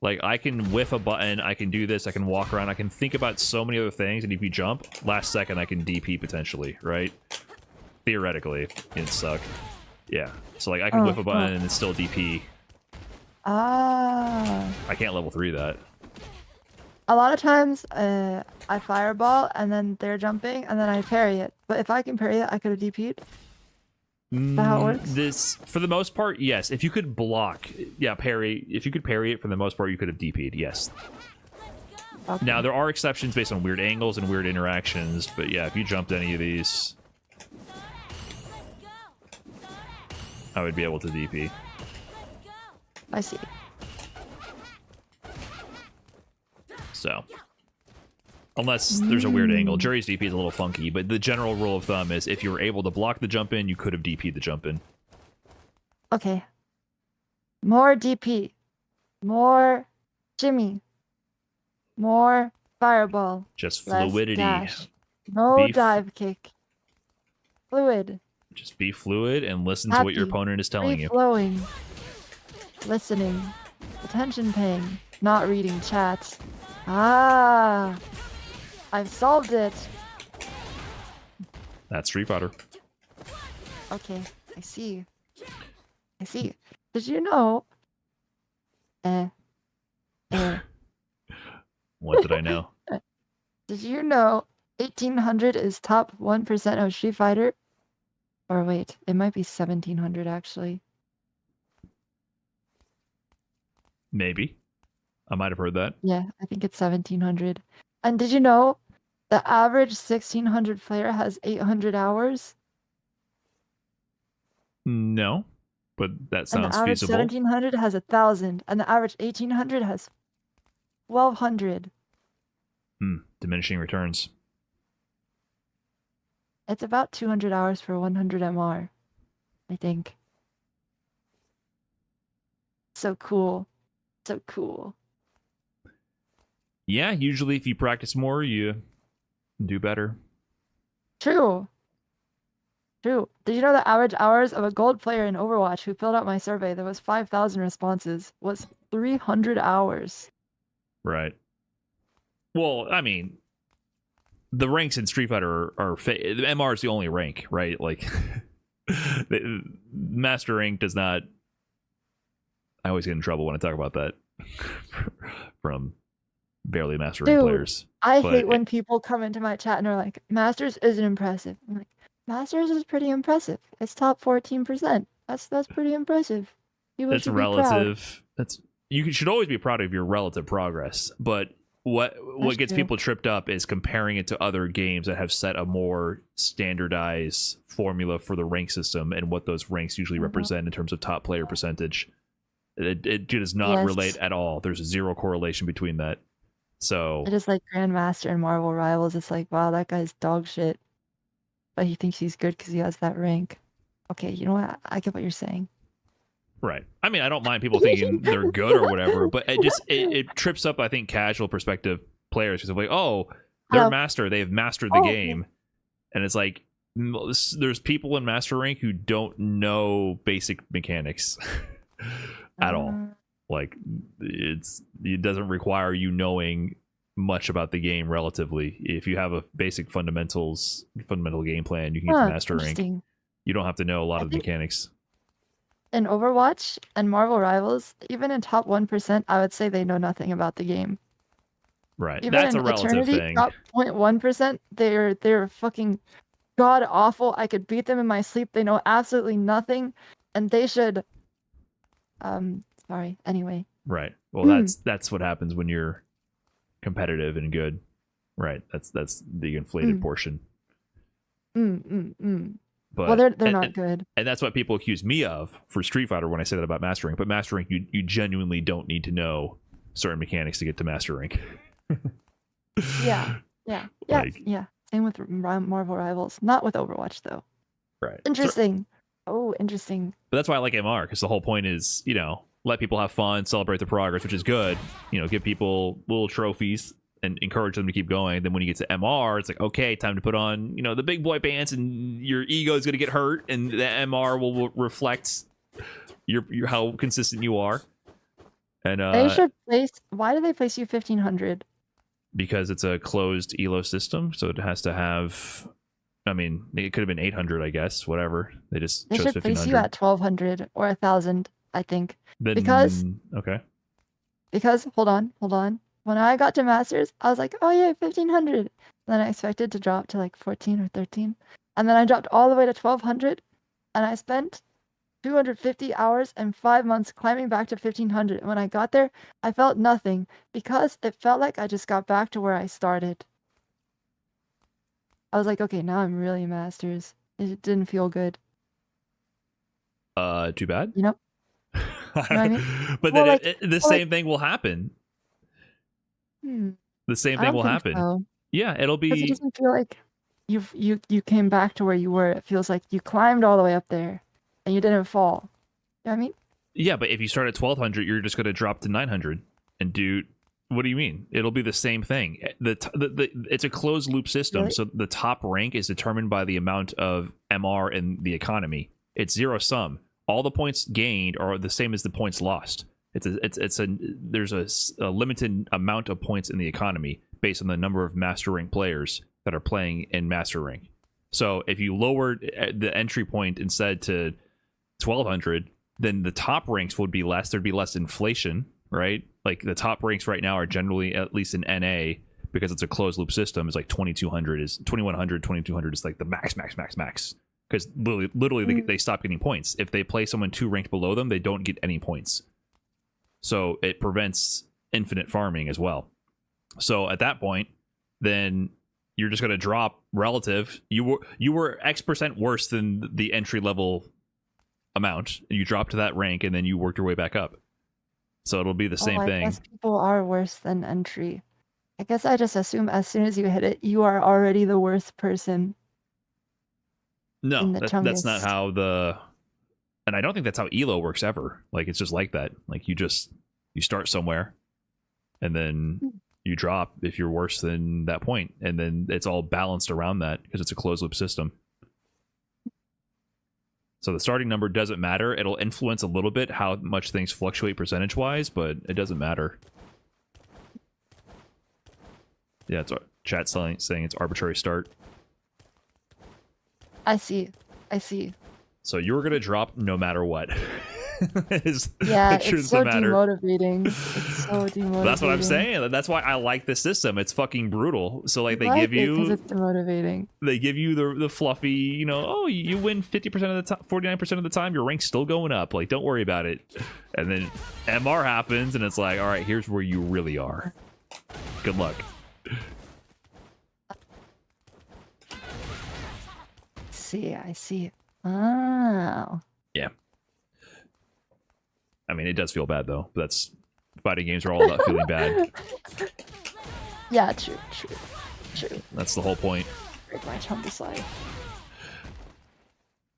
Like, I can whiff a button, I can do this, I can walk around, I can think about so many other things, and if you jump, last second I can DP potentially, right? Theoretically, it'd suck. Yeah, so like, I can whiff a button and it's still DP. I can't level 3 that. A lot of times, I fireball, and then they're jumping, and then I parry it. But if I can parry it, I could have DP'd. Is that how it works? For the most part, yes. If you could block, parry. If you could parry it, for the most part, you could have DP'd, yes. Okay. Now, there are exceptions based on weird angles and weird interactions, but yeah, if you jumped any of these, I would be able to DP. I see. So, unless there's a weird angle. Jury's DP is a little funky, but the general rule of thumb is if you were able to block the jump in, you could have DP'd the jump in. Okay. More DP. More shimmy. More fireball. Just fluidity. No dive kick. Fluid. Just be fluid and listen to what your opponent is telling you. Flowing. Listening. Attention paying. Not reading chats. I've solved it. That's Street Fighter. Okay, I see. Did you know? What did I know? Did you know 1800 is top 1% of Street Fighter? Or wait, it might be 1700 actually. Maybe. I might have heard that. Yeah, I think it's 1700. And did you know the average 1600 player has 800 hours? No, but that sounds and the average feasible. 1700 has 1,000, and the average 1800 has 1,200. Diminishing returns. It's about 200 hours for 100 MR, I think. So cool. So cool. Yeah, usually if you practice more, you do better. True. Did you know the average hours of a gold player in Overwatch who filled out my survey, there was 5,000 responses, was 300 hours? Right. Well, I mean, the ranks in Street Fighter are the MR is the only rank, right? Like, the Master rank does not... I always get in trouble when I talk about that from barely mastering players. I hate when people come into my chat and are like, Masters isn't impressive. I'm like, Masters is pretty impressive. It's top 14%. That's pretty impressive. That's relative. You should always be proud of your relative progress, but what gets people tripped up is comparing it to other games that have set a more standardized formula for the rank system and what those ranks usually represent in terms of top player percentage. It does not relate at all. There's zero correlation between that. So I just like Grandmaster and Marvel Rivals. It's like, wow, that guy's dog shit. But he thinks he's good because he has that rank. Okay, you know what? I get what you're saying. right. I mean, I don't mind people thinking they're good or whatever, but it trips up, I think, casual perspective players because they're like, oh, they're Hello. master. They've mastered the Oh, game. And it's like, there's people in master rank who don't know basic mechanics at all. Like, it doesn't require you knowing much about the game relatively. If you have a basic fundamental game plan, you can get to master rank. interesting. You don't have to know a lot I of the think mechanics. in Overwatch and Marvel Rivals, even in top 1%, I would say they know nothing about the game. Right. Even That's in a relative Eternity, thing. top 0.1%, they're fucking god awful. I could beat them in my sleep. They know absolutely nothing, and they should. Sorry. Anyway. Right. Well, that's what happens when you're competitive and good. Right. That's the inflated portion. But Well, they're not good. And that's what people accuse me of for Street Fighter when I say that about mastering. But mastering, you genuinely don't need to know certain mechanics to get to master rank. Yeah. Like, Yeah. Same with Marvel Rivals. Not with Overwatch though. right. Interesting. Oh, interesting. But that's why I like MR, because the whole point is, let people have fun, celebrate the progress, which is good. Give people little trophies and encourage them to keep going. Then when you get to MR, it's like, okay, time to put on, the big boy pants, and your ego is going to get hurt, and the MR will reflect your how consistent you are. And they should place. Why do they place you 1500? Because it's a closed ELO system, so it has to have. I mean, it could have been 800, I guess. Whatever. They just chose 1500. They should place you at 1200 or 1000. I think. Then, because hold on. When I got to Masters, I was like, oh yeah, 1500. Then I expected to drop to like 14 or 13. And then I dropped all the way to 1200. And I spent 250 hours and 5 months climbing back to 1500. And when I got there, I felt nothing because it felt like I just got back to where I started. I was like, okay, now I'm really Masters. It didn't feel good. Too bad. You know what I mean? But then the same thing will happen. The same thing will happen. So. Yeah, it'll be. It doesn't feel like you came back to where you were. It feels like you climbed all the way up there, and you didn't fall. You know what I mean? Yeah, but if you start at 1200, you're just going to drop to 900 and do. What do you mean? It'll be the same thing. It's a closed loop system, really? So the top rank is determined by the amount of MR in the economy. It's zero sum. All the points gained are the same as the points lost. There's a limited amount of points in the economy based on the number of master rank players that are playing in master rank. So if you lowered the entry point instead to 1200, then the top ranks would be less. There'd be less inflation, right? Like the top ranks right now are generally, at least in NA, because it's a closed loop system, is like 2200 is 2100, 2200 is like the max. Because literally they stop getting points. If they play someone 2 ranked below them, they don't get any points. So it prevents infinite farming as well. So at that point, then you're just going to drop relative. You were X% worse than the entry level amount. You drop to that rank, and then you work your way back up. So it'll be the same thing. I guess people are worse than entry. I guess I just assume as soon as you hit it, you are already the worst person. No, that's not how and I don't think that's how ELO works ever. Like, it's just like that. Like, you start somewhere, and then you drop if you're worse than that point, and then it's all balanced around that because it's a closed loop system. So the starting number doesn't matter. It'll influence a little bit how much things fluctuate percentage-wise, but it doesn't matter. Yeah, it's chat saying it's arbitrary start. I see. So you were going to drop no matter what. It's so demotivating. It's so demotivating. That's what I'm saying. That's why I like this system. It's fucking brutal. So like they give you, because it's demotivating. They give you the fluffy, you win 50% of the time, 49% of the time, your rank's still going up. Like, don't worry about it. And then MR happens, and it's like, all right, here's where you really are. Good luck. I see. Oh. Yeah. I mean, it does feel bad though. Fighting games are all about feeling bad. Yeah, true, true. That's the whole point. Break my chump aside.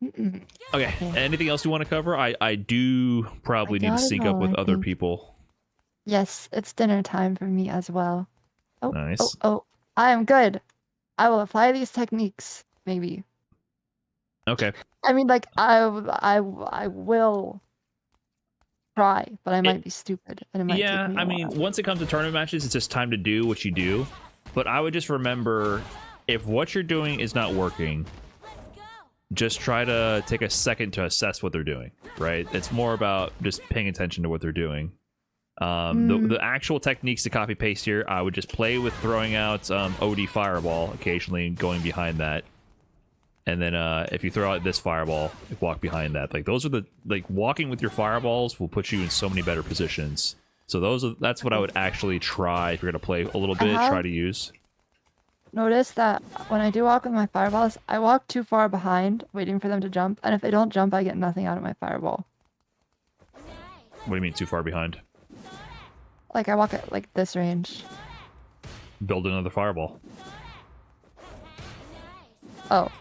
Mm-mm. Okay. Okay. Anything else you want to cover? I do probably need to got it sync up all, with I other think. people. Yes, it's dinner time for me as well. Nice. Oh. I am good. I will apply these techniques, maybe. Okay. I mean, like, I will try, but I might be stupid, and it might take Yeah, me I a mean, while. once it comes to tournament matches, it's just time to do what you do. But I would just remember, if what you're doing is not working, just try to take a second to assess what they're doing, right? It's more about just paying attention to what they're doing. The actual techniques to copy paste here, I would just play with throwing out OD Fireball occasionally and going behind that. And then if you throw out this Fireball, walk behind that. Like, those are the, like, walking with your Fireballs will put you in so many better positions. So that's what I would actually try if you're going to play a little bit, try to use. Notice that when I do walk with my fireballs, I walk too far behind, waiting for them to jump, and if they don't jump, I get nothing out of my fireball. What do you mean too far behind? Like, I walk at, like, this range. Build another Fireball. Oh.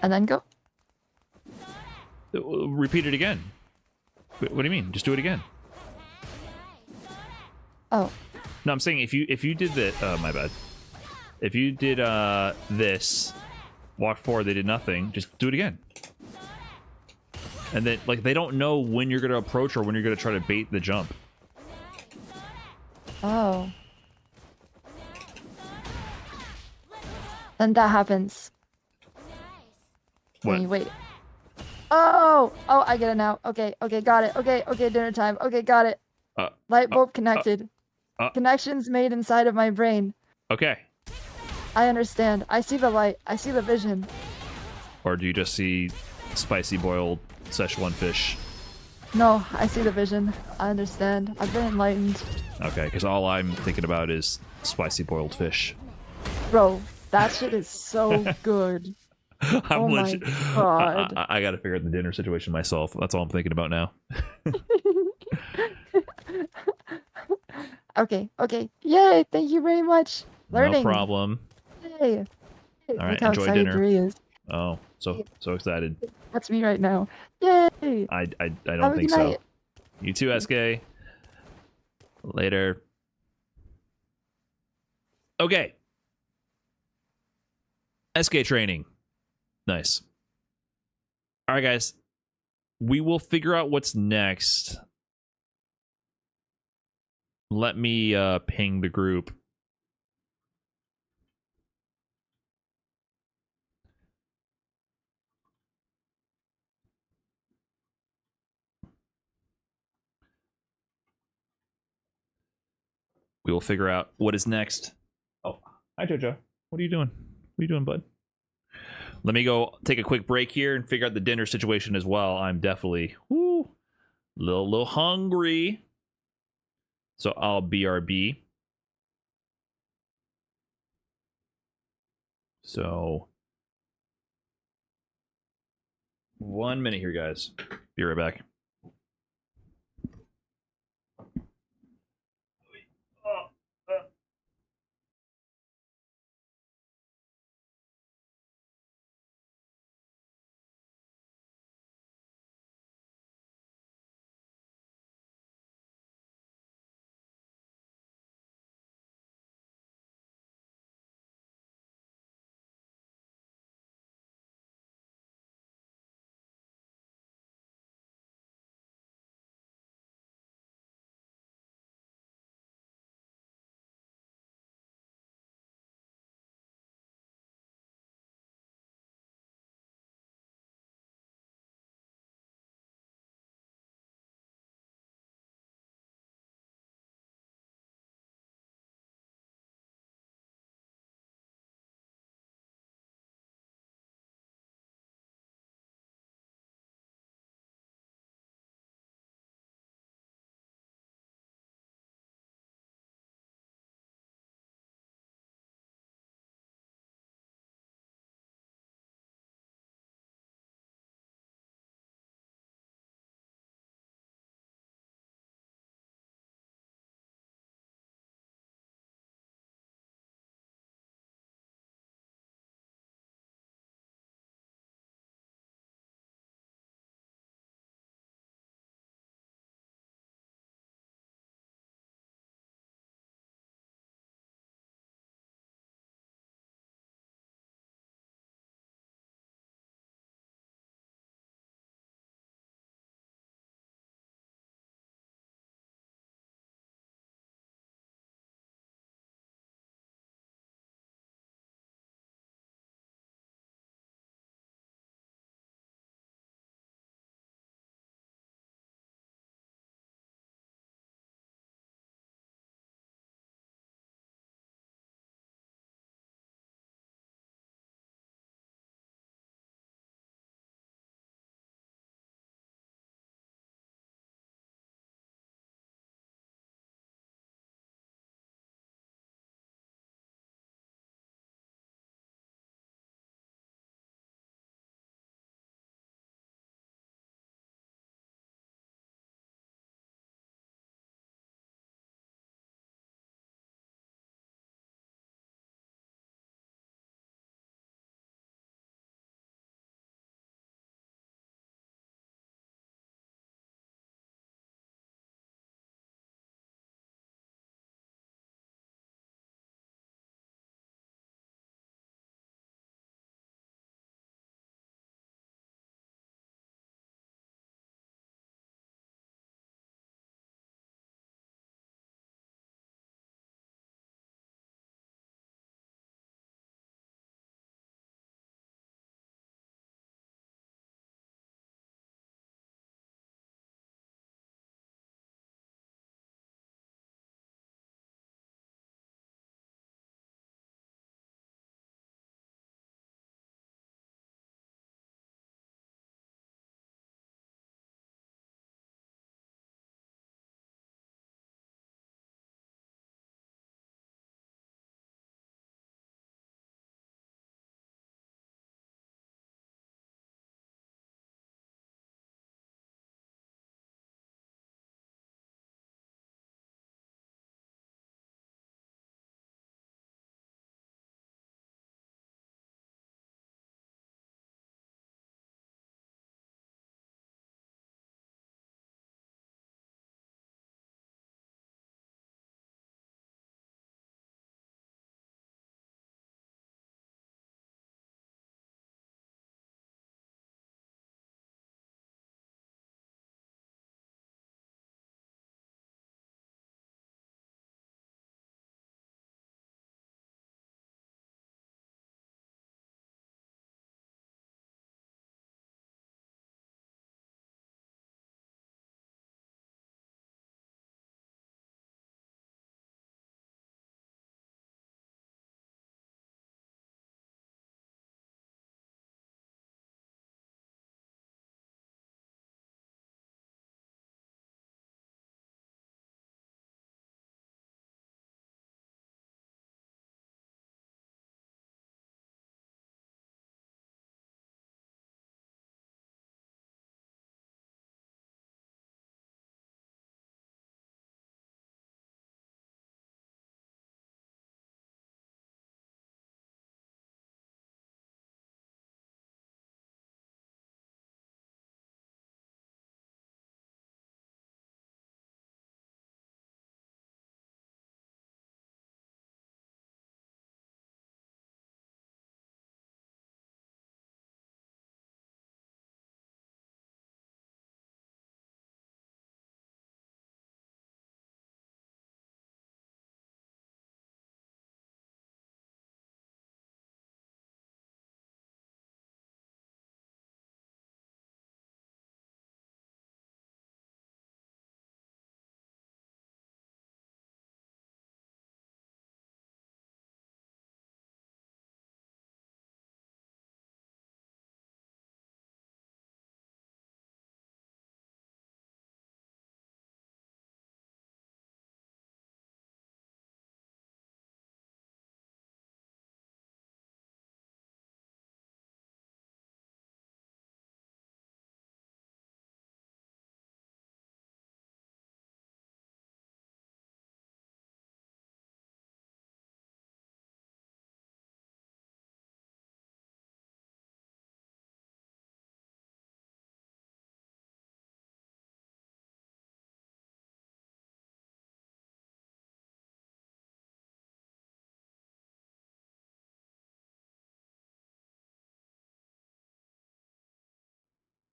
And then go? Repeat it again. What do you mean? Just do it again. Oh. No, I'm saying if you did that, my bad. If you did this, walk forward, they did nothing, just do it again. And then, like, they don't know when you're going to approach or when you're going to try to bait the jump. Oh. Then that happens. What? Then you wait. Oh! Oh, I get it now. Okay, got it. Okay, dinner time. Okay, got it. Light bulb connected. Connections made inside of my brain. Okay. I understand. I see the light. I see the vision. Or do you just see spicy boiled Szechuan fish? No, I see the vision. I understand. I've been enlightened. Okay, because all I'm thinking about is spicy boiled fish. Bro, that shit is so good. Oh my god. I gotta figure out the dinner situation myself. That's all I'm thinking about now. Okay. Yay, thank you very much. Learning. No problem. Yay. All right, Look how enjoy excited dinner. Dre is. Oh, so excited. That's me right now. Yay. I don't Have a think good so. night. You too, SK. Later. Okay. SK training. Nice. All right, guys. We will figure out what's next. Let me ping the group. We will figure out what is next. Oh, hi, Jojo. What are you doing? What are you doing, bud? Let me go take a quick break here and figure out the dinner situation as well. I'm definitely little hungry. So I'll BRB. So 1 minute here, guys. Be right back.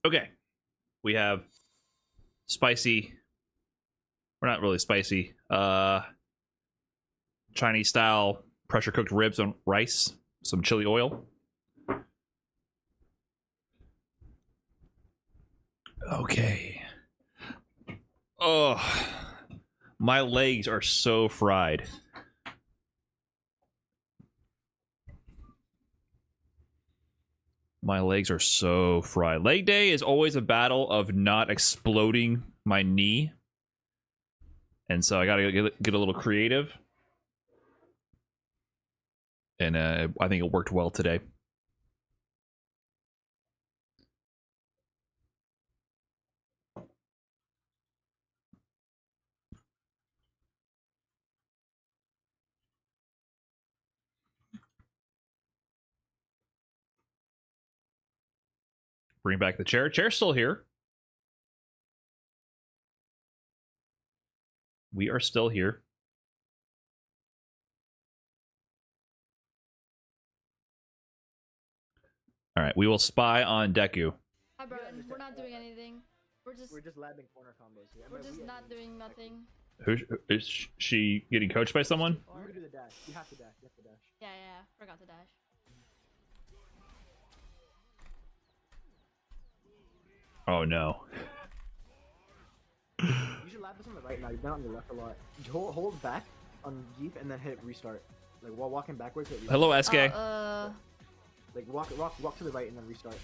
Okay. We have spicy. We're not really spicy. Chinese style pressure cooked ribs on rice, some chili oil. Okay. Oh, my legs are so fried. My legs are so fried. Leg day is always a battle of not exploding my knee. And so I gotta get a little creative. And I think it worked well today. Bring back the chair. Chair's still here. We are still here. All right, we will spy on Deku. Hi, Brian. We're not doing anything. We're just labbing corner combos here. we're just not doing nothing. Who is she getting coached by someone? You can do the dash. You have to dash. You have to dash. Yeah, forgot to dash. Oh no. You should lab this on the right now. You've been on the left a lot. Hold back on Jeep and then hit restart. Like while walking backwards, hit restart. Hello, SK. Like walk to the right and then restart.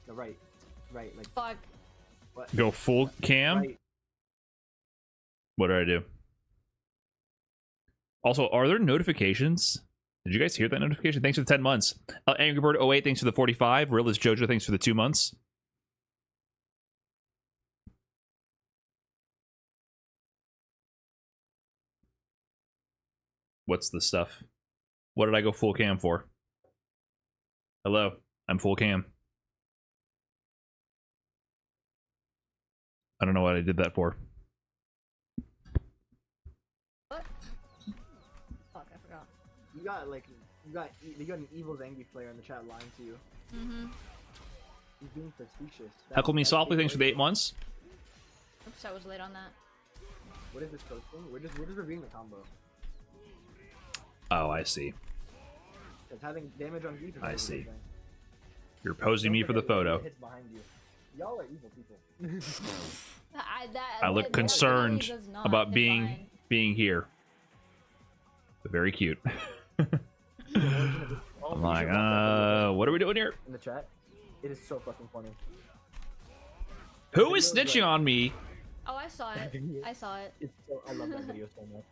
The right, like. Fuck. What? Go full cam. Right. What did I do? Also, are there notifications? Did you guys hear that notification? Thanks for the 10 months. Angry Bird 08, thanks for the 45. Realist Jojo, thanks for the 2 months. What's the stuff? What did I go full cam for? Hello, I'm full cam. I don't know what I did that for. What? Fuck, I forgot. You got an evil Zangief player in the chat lying to you. Mm-hmm. He's being facetious. Heckle me softly, thanks for the 8 months. Oops, I was late on that. What is this posting? We're just reviewing the combo. Oh, I see. It's having damage on Jeep. I see. You're posing me for the photo. Hits behind you. Y'all are evil people. I look concerned about being here. But very cute. I'm like, what are we doing here? In the chat, it is so fucking funny. Who is snitching on me? Oh, I saw it. I saw it. It's so, I love that video so much.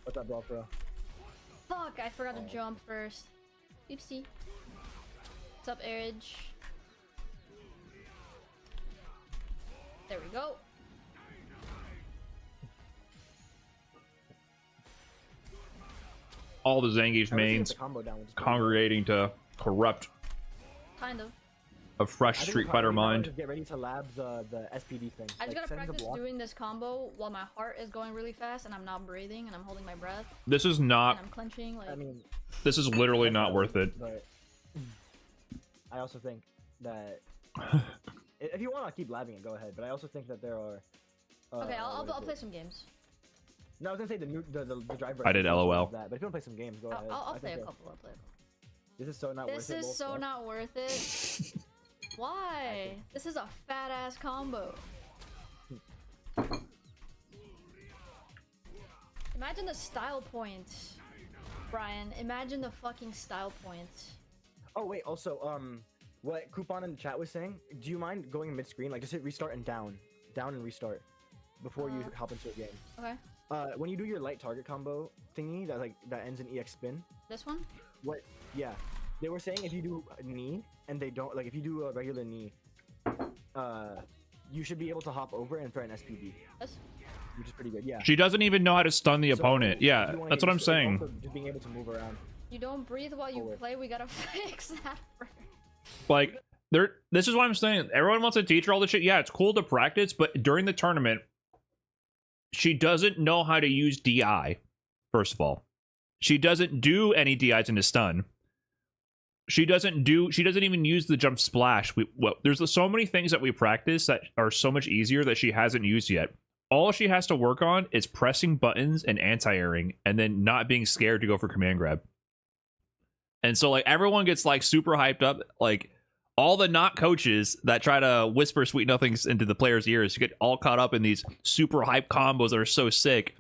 What's up, bro? Fuck, I forgot to jump first. Oopsie. What's up, Airage? There we go. All the Zangief's mains congregating to corrupt Kind of. a fresh Street Fighter mind. Get ready to lab the SPD thing. I just gotta practice doing this combo while my heart is going really fast and I'm not breathing and I'm holding my breath. This is not. And I'm clenching. Like, I mean, This is literally not worth it. but I also think that if you want to keep labbing it, go ahead. But I also think that there are. okay, I'll play some games. No, I was gonna say the driver. I did LOL. That, but if you want to play some games, go ahead. I'll I play a think couple. I'll play a couple. This is so not worth it. This is so not worth it. Why? This is a fat ass combo. Imagine the style points, Brian. Imagine the fucking style points. Oh wait, also what Coupon in the chat was saying, do you mind going mid-screen? Like just hit restart and down and restart before you hop into a game. Okay. When you do your light target combo thingy that ends in EX spin. This one? What? Yeah. They were saying if you do a knee and they don't, like if you do a regular knee, you should be able to hop over and throw an SPD. This? Which is pretty good, yeah. She doesn't even know how to stun the opponent. Yeah, that's what I'm saying. Also just being able to move around. You don't breathe while you play. We gotta fix that first. Like, this is what I'm saying. Everyone wants to teach her all this shit. Yeah, it's cool to practice, but during the tournament, she doesn't know how to use DI, first of all. She doesn't do any DIs into stun. She doesn't even use the jump splash. There's so many things that we practice that are so much easier that she hasn't used yet. All she has to work on is pressing buttons and anti-airing, and then not being scared to go for command grab. And so like everyone gets like super hyped up, like all the not coaches that try to whisper sweet nothings into the players' ears get all caught up in these super hype combos that are so sick.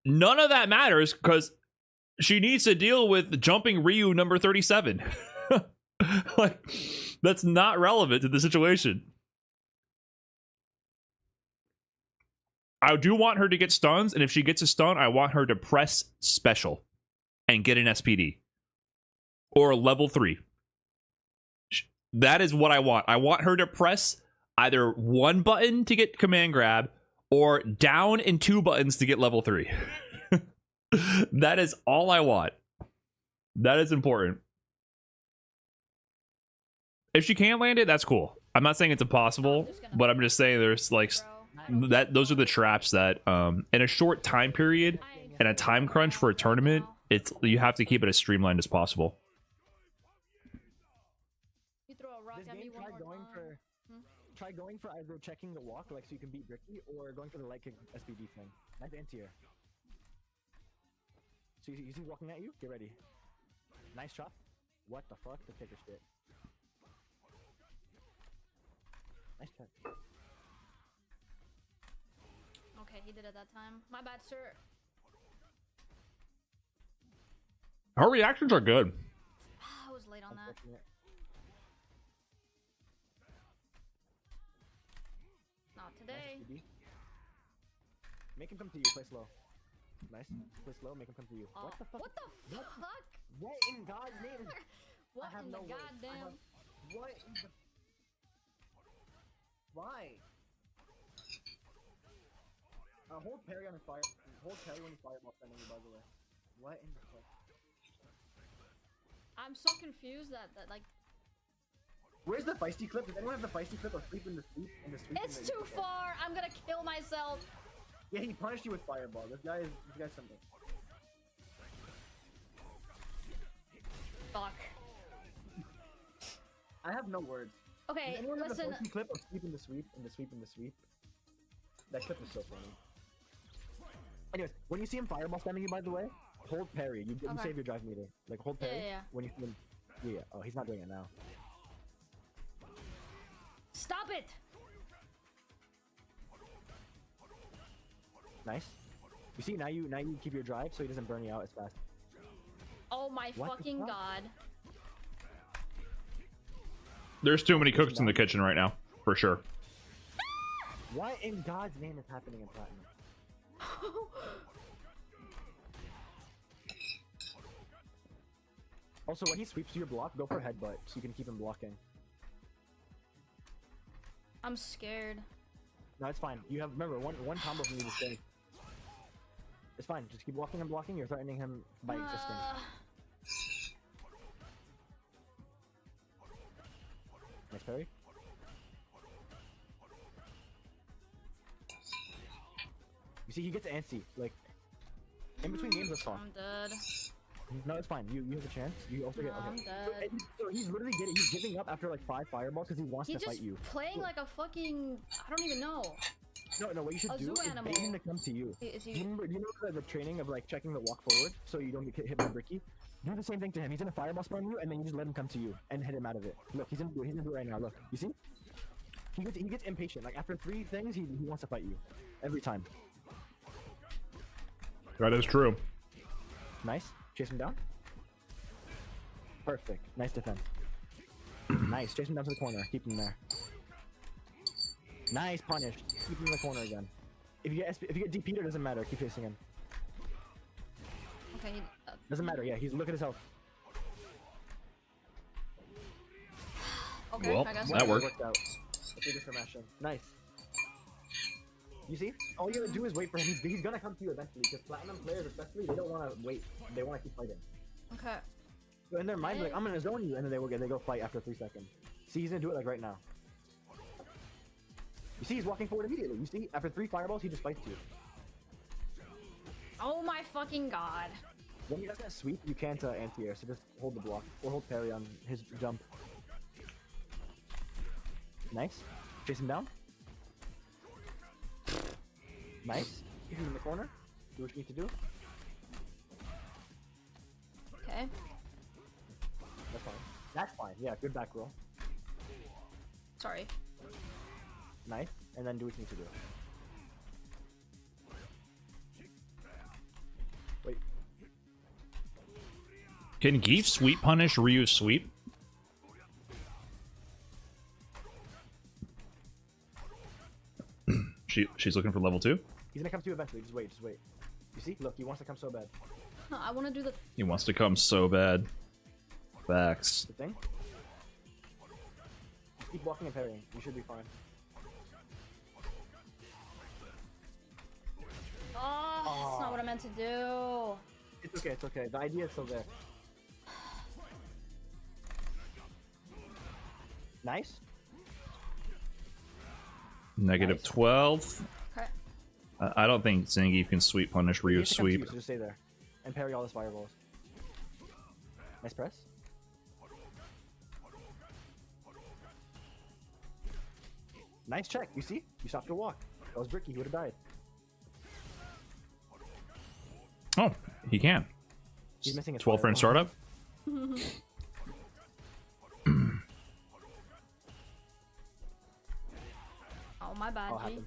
None of that matters because she needs to deal with jumping Ryu number 37. Like, that's not relevant to the situation. I do want her to get stuns, and if she gets a stun, I want her to press special and get an SPD. Or a level 3. That is what I want. I want her to press either one button to get command grab, or down and 2 buttons to get level 3. That is all I want. That is important. If she can land it, that's cool. I'm not saying it's impossible, but I'm just saying there's like those are the traps that in a short time period and a time crunch for a tournament, you have to keep it as streamlined as possible. You throw a rock This at me game, one more time. try going for either checking the walk, like so you can beat Ricky, or going for the light kick SPD thing. Nice anti-air. So you see walking at you? Get ready. Nice chop. What the fuck? The kicker shit. Nice chop. Okay, he did it that time. My bad, sir. Her reactions are good. I was late on that. Unfortunate. Not Nice today. SPD. Make him come to you. Play slow. Nice. Play slow. Make him come to you. Oh, What the fuck? What the fuck? What in God's name? What have in the no words. goddamn? What in the... Why? Hold parry on his fire. Hold parry when he's fireball sending you, by the way. What in the fuck? I'm so confused that like Where's the feisty clip? Does anyone have the feisty clip of sleep in the sweep? it's too far. I'm gonna kill myself. Yeah, he punished you with fireball. This guy's something. Fuck. I have no words. Okay, Does anyone have the listen. feisty clip of sleep in the sweep? That clip is so funny. Anyways, when you see him fireball spamming you, by the way, hold parry. You Okay. save your drive meter. Like hold parry Yeah. when you see him. Yeah. Oh, he's not doing it now. Stop it. Nice. You see, now you keep your drive so he doesn't burn you out as fast. Oh my What the fucking fuck? god. There's too many cooks in the kitchen right now, for sure. What in God's name is happening in Platinum? Also, when he sweeps your block, go for headbutt so you can keep him blocking. I'm scared. No, it's fine. You have, remember, one combo from you to stay. It's fine. Just keep walking and blocking. You're threatening him by existing. Nice parry. You see, he gets antsy. Like, in between games, that's fine. I'm dead. No, it's fine. You have a chance. You also No, get. I'm Okay. dead. So he's literally he's giving up after like 5 fireballs because he wants He's to just fight you. playing like a fucking. I don't even know. No, what you should a do zoo is animal. bait him to come to you. Is Do he? you know the training of like checking the walk forward so you don't get hit by Bricky? Do the same thing to him. He's gonna fireball spawn you, and then you just let him come to you and hit him out of it. Look, he's gonna do it right now. Look, you see? He gets impatient. Like after 3 things, he wants to fight you every time. That is true. Nice. Chase him down. Perfect. Nice defense. Nice. Chase him down to the corner. Keep him there. Nice punish. Keep him in the corner again. If you get DP'd, it doesn't matter. Keep chasing him. Okay. Doesn't matter. Yeah, look at his health. Okay. Well, I guess. that worked. out. Let's do this for mashing. Nice. You see? All you gotta do is wait for him. He's gonna come to you eventually. Because platinum players, especially, they don't want to wait. They want to keep fighting. Okay. So in their mind, like, I'm gonna zone you, and then they go fight after 3 seconds. See, he's gonna do it like right now. You see, he's walking forward immediately. You see, after 3 fireballs, he just fights you. Oh my fucking god. When he does that sweep, you can't anti-air, so just hold the block or hold parry on his jump. Nice. Chase him down. Nice. Keep him in the corner. Do what you need to do. Okay. That's fine. That's fine. Yeah, good back roll. Sorry. Nice. And then do what you need to do. Wait. Can Geef sweep punish Ryu's sweep? She's looking for level 2? He's gonna come to you eventually. Just wait, just wait. You see? Look, he wants to come so bad. No, I want to do the. He wants to come so bad. Facts. The thing? Just keep walking and parrying. You should be fine. Oh, that's not what I meant to do. It's okay, it's okay. The idea is still there. Nice. Negative Nice. 12. Okay. I don't think Zangief can sweep punish He Ryu's has to come to you, sweep. so just stay there. And parry all his fireballs. Nice press. Nice check. You see? You stopped your walk. That was Bricky. He would have died. Oh, he can. He's missing his 12 frame fireball. startup. Oh, my bad, I'll G. happen.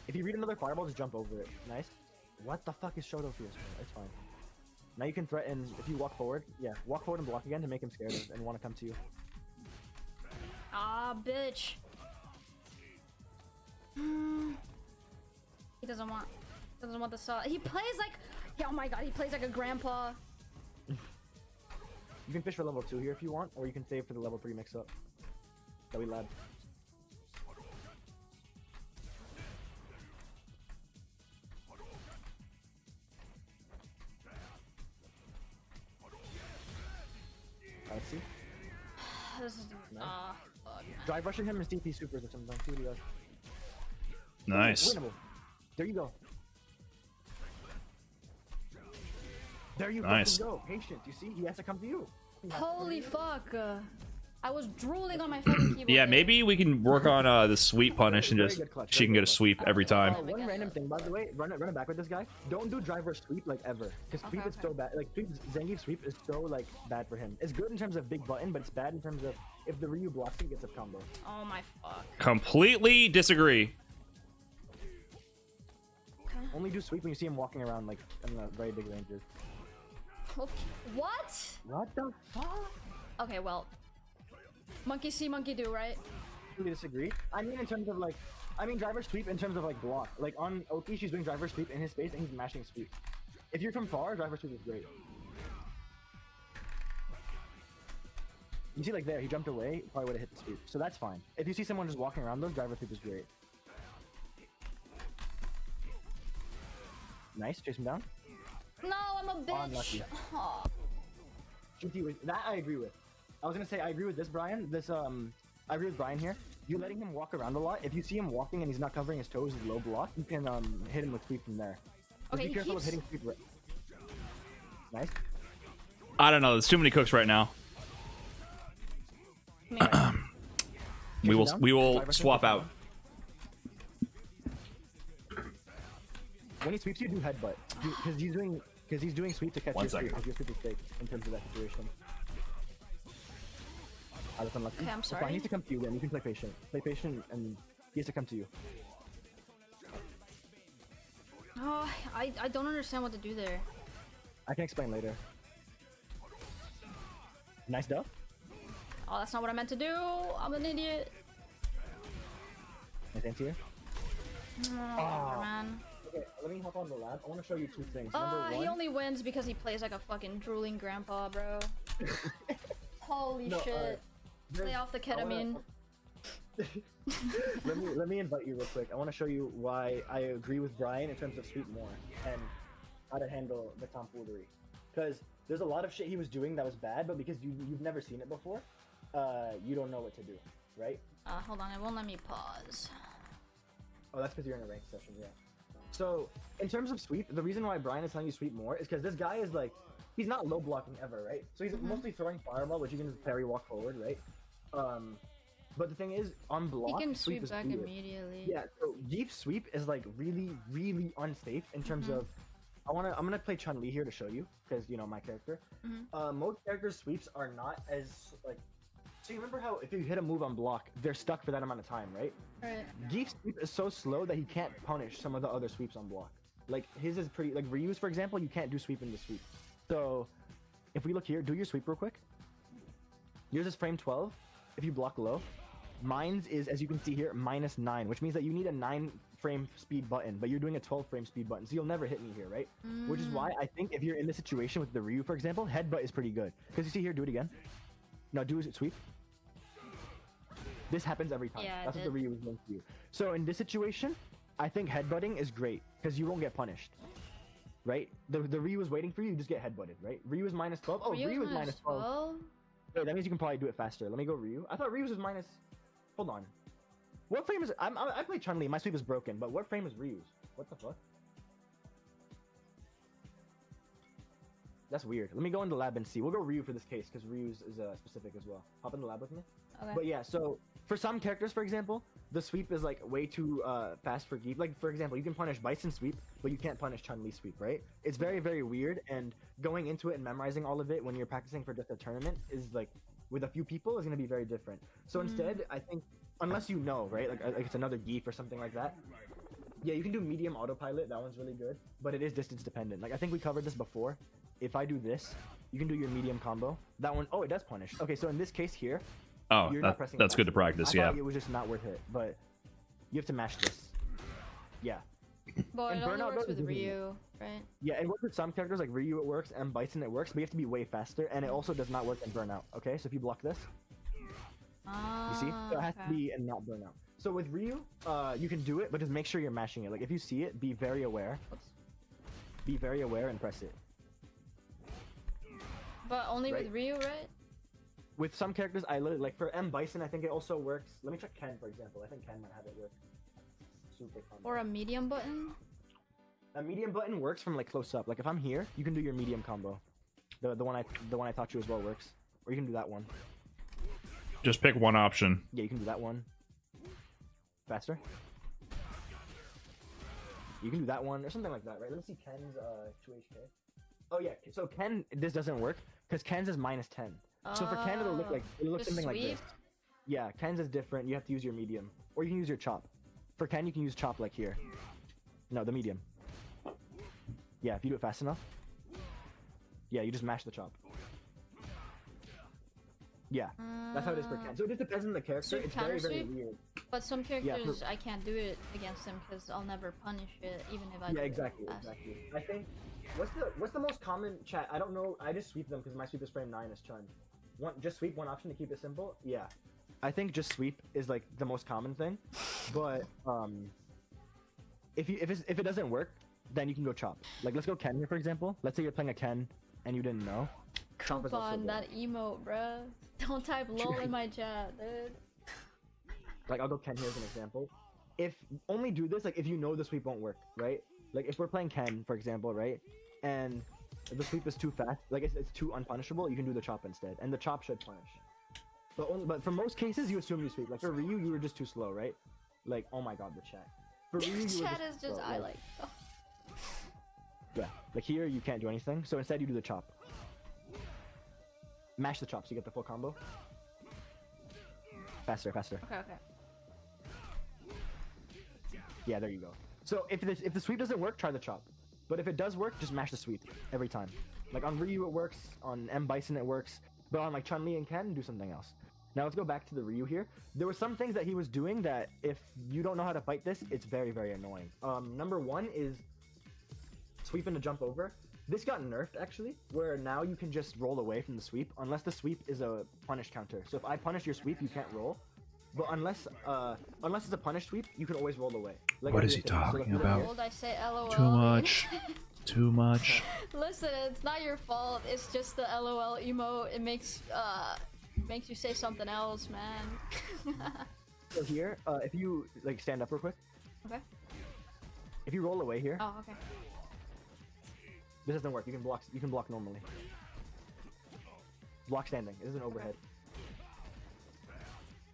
If you read another fireball, just jump over it. Nice. What the fuck is Shoto Fierce? It's fine. Now you can threaten, if you walk forward, yeah, walk forward and block again to make him scared and want to come to you. Ah, bitch. He doesn't want the saw. He plays like, yeah, oh my god, he plays like a grandpa. You can fish for level 2 here if you want, or you can save for the level 3 mix up that we led. Let's see. This is fuck. Drive rushing him and CP supers or something. See what he does. Nice. Winnable. There you go. There you Nice. fucking go. Patient. You see? He has to come to you. Holy fuck. I was drooling on my fucking keyboard. Yeah, there. maybe we can work on the sweep punish and Very just good clutch, she very can good get a clutch. sweep every time. One random thing, by the way, run it back with this guy. Don't do driver sweep like ever, because sweep Okay, is so bad. Like Zangief sweep is so like bad for him. It's good in terms of big button, but it's bad in terms of if the Ryu blocks it, gets a combo. Oh my fuck. Completely disagree. Only do sweep when you see him walking around like in a very big ranges. Okay. What? What the fuck? Okay, well. Monkey see, monkey do, right? I disagree. I mean in terms of like, driver sweep in terms of like block. Like on Oki, she's doing driver sweep in his space and he's mashing sweep. If you're from far, driver sweep is great. You see like there, he jumped away, probably would have hit the sweep. So that's fine. If you see someone just walking around those, driver sweep is great. Nice, chase him down. No, I'm a bitch. Unlucky. Aw. That I agree with. I was gonna say I agree with this, Brian. I agree with Brian here. You letting him walk around a lot. If you see him walking and he's not covering his toes with low block, you can hit him with sweep from there. Just Okay, be he careful of keeps- hitting sweep. Nice. I don't know. There's too many cooks right now. Man. We will down. we will Driver swap sweep. out. When he sweeps you, do headbutt because he's doing sweep to catch One your sweep. second. Because your sweep is fake in terms of that situation. I was unlucky. Okay, I'm It's fine. sorry. He needs to come to you. Then you can play patient. Play patient, and he has to come to you. Oh, I don't understand what to do there. I can explain later. Nice duff. Oh, that's not what I meant to do. I'm an idiot. Nice anti-air. Oh, man. Okay, let me hop on the lab. I want to show you two things. Number He one, only wins because he plays like a fucking drooling grandpa, bro. Holy No, shit. Stay off the ketamine. let me invite you real quick. I want to show you why I agree with Brian in terms of sweep more and how to handle the tomfoolery. Because there's a lot of shit he was doing that was bad, but because you've never seen it before, you don't know what to do, right? Hold on, it won't let me pause. Oh, that's because you're in a ranked session, yeah. So in terms of sweep, the reason why Brian is telling you sweep more is because this guy is like, he's not low blocking ever, right? So he's mostly throwing fireball, which you can just parry walk forward, right? But the thing is, on block, He can sweep sweep is back weird. immediately. Yeah, so Jeep sweep is like really, really unsafe in terms of. I'm gonna play Chun-Li here to show you, because you know my character. Most characters' sweeps are not as like. So you remember how if you hit a move on block, they're stuck for that amount of time, right? Right. Geef's sweep is so slow that he can't punish some of the other sweeps on block. Like his is pretty. Like Ryu's, for example, you can't do sweep in the sweep. So if we look here, do your sweep real quick. Yours is frame 12. If you block low, mine's is, as you can see here, -9, which means that you need a 9 frame speed button, but you're doing a 12 frame speed button, so you'll never hit me here, right? Which is why I think if you're in this situation with the Ryu, for example, headbutt is pretty good. Because you see here, do it again. No, do it sweep. This happens every time. Yeah, That's what the Ryu is going to do. So in this situation, I think headbutting is great because you won't get punished, right? The Ryu is waiting for you. You just get headbutted, right? Ryu is -12. Oh, Ryu is -12. Wait, that means you can probably do it faster. Let me go Ryu. I thought Ryu's was minus. Hold on. What frame is? I play Chun-Li. My sweep is broken, but what frame is Ryu's? What the fuck? That's weird. Let me go in the lab and see. We'll go Ryu for this case because Ryu's is specific as well. Hop in the lab with me. Okay. But yeah, so for some characters, for example, the sweep is like way too fast for Geef. Like for example, you can punish Bison sweep, but you can't punish Chun-Li sweep, right? It's very, very weird. And going into it and memorizing all of it when you're practicing for just a tournament is like with a few people is going to be very different. So instead, I think unless you know, right, like it's another Geef or something like that. Yeah, you can do medium autopilot. That one's really good, but it is distance dependent. Like I think we covered this before. If I do this, you can do your medium combo. That one, oh, it does punish. Okay, so in this case here, Oh, you're not pressing that's good to button. practice. I Yeah. thought it was just not worth it, but you have to mash this. Yeah. But And it only burnout works with doesn't do Ryu, right? Yeah, it works with some characters like Ryu it works and Bison it works, but you have to be way faster, and it also does not work in burnout. Okay, so if you block this, you see? So it has to be and not burnout. So with Ryu, you can do it, but just make sure you're mashing it. Like if you see it, be very aware. Be very aware and press it. But only Right. with Ryu, right? With some characters, I literally like for M Bison, I think it also works. Let me check Ken for example. I think Ken might have it work. Super combo. Or a medium button? A medium button works from like close up. Like if I'm here, you can do your medium combo. The one I taught you as well works. Or you can do that one. Just pick one option. Yeah, you can do that one. Faster. You can do that one or something like that, right? Let's see Ken's 2HK. Oh yeah, so Ken, this doesn't work because Ken's is -10. So for Ken, it'll look Just something like sweep? this. Yeah, Ken's is different. You have to use your medium, or you can use your chop. For Ken, you can use chop like here. No, the medium. Yeah, if you do it fast enough. Yeah, you just mash the chop. Yeah, that's how it is for Ken. So it just depends on the character. Sweep, It's very, very counter-sweep? weird. But some characters, for- I can't do it against them because I'll never punish it, even if I do Yeah, it exactly, fast. exactly. I think what's the most common chat? I don't know. I just sweep them because my sweep is frame 9 as Chun. Just sweep one option to keep it simple. Yeah, I think just sweep is like the most common thing. But if it doesn't work, then you can go chop. Like let's go Ken here for example. Let's say you're playing a Ken and you didn't know. Chop is Come also on, good. that emote, bruh. Don't type lol in my chat, dude. Like I'll go Ken here as an example. If only do this like if you know the sweep won't work, right? Like if we're playing Ken, for example, right? And the sweep is too fast, like it's too unpunishable, you can do the chop instead, and the chop should punish. But for most cases, you assume you sweep. Like for Ryu, you were just too slow, right? Like oh my god, the chat. For Ryu, you were Chat is just slow, I like. Yeah, like here you can't do anything, so instead you do the chop. Mash the chop so you get the full combo. Faster, faster. Okay, okay. Yeah, there you go. So if the sweep doesn't work, try the chop. But if it does work, just mash the sweep every time. Like on Ryu it works, on M Bison it works, but on like Chun-Li and Ken, do something else. Now let's go back to the Ryu here. There were some things that he was doing that if you don't know how to fight this, it's very, very annoying. Number one is sweep and to jump over. This got nerfed actually, where now you can just roll away from the sweep unless the sweep is a punish counter. So if I punish your sweep, you can't roll. But unless it's a punish sweep, you can always roll away. Like What I is do he it today. So talking like, about? Old, I say LOL. Too much. Too much. Listen, it's not your fault. It's just the LOL emote. It makes you say something else, man. So here, if you like stand up real quick. Okay. If you roll away here, Oh, okay. this doesn't work. You can block. You can block normally. Block standing. It isn't overhead.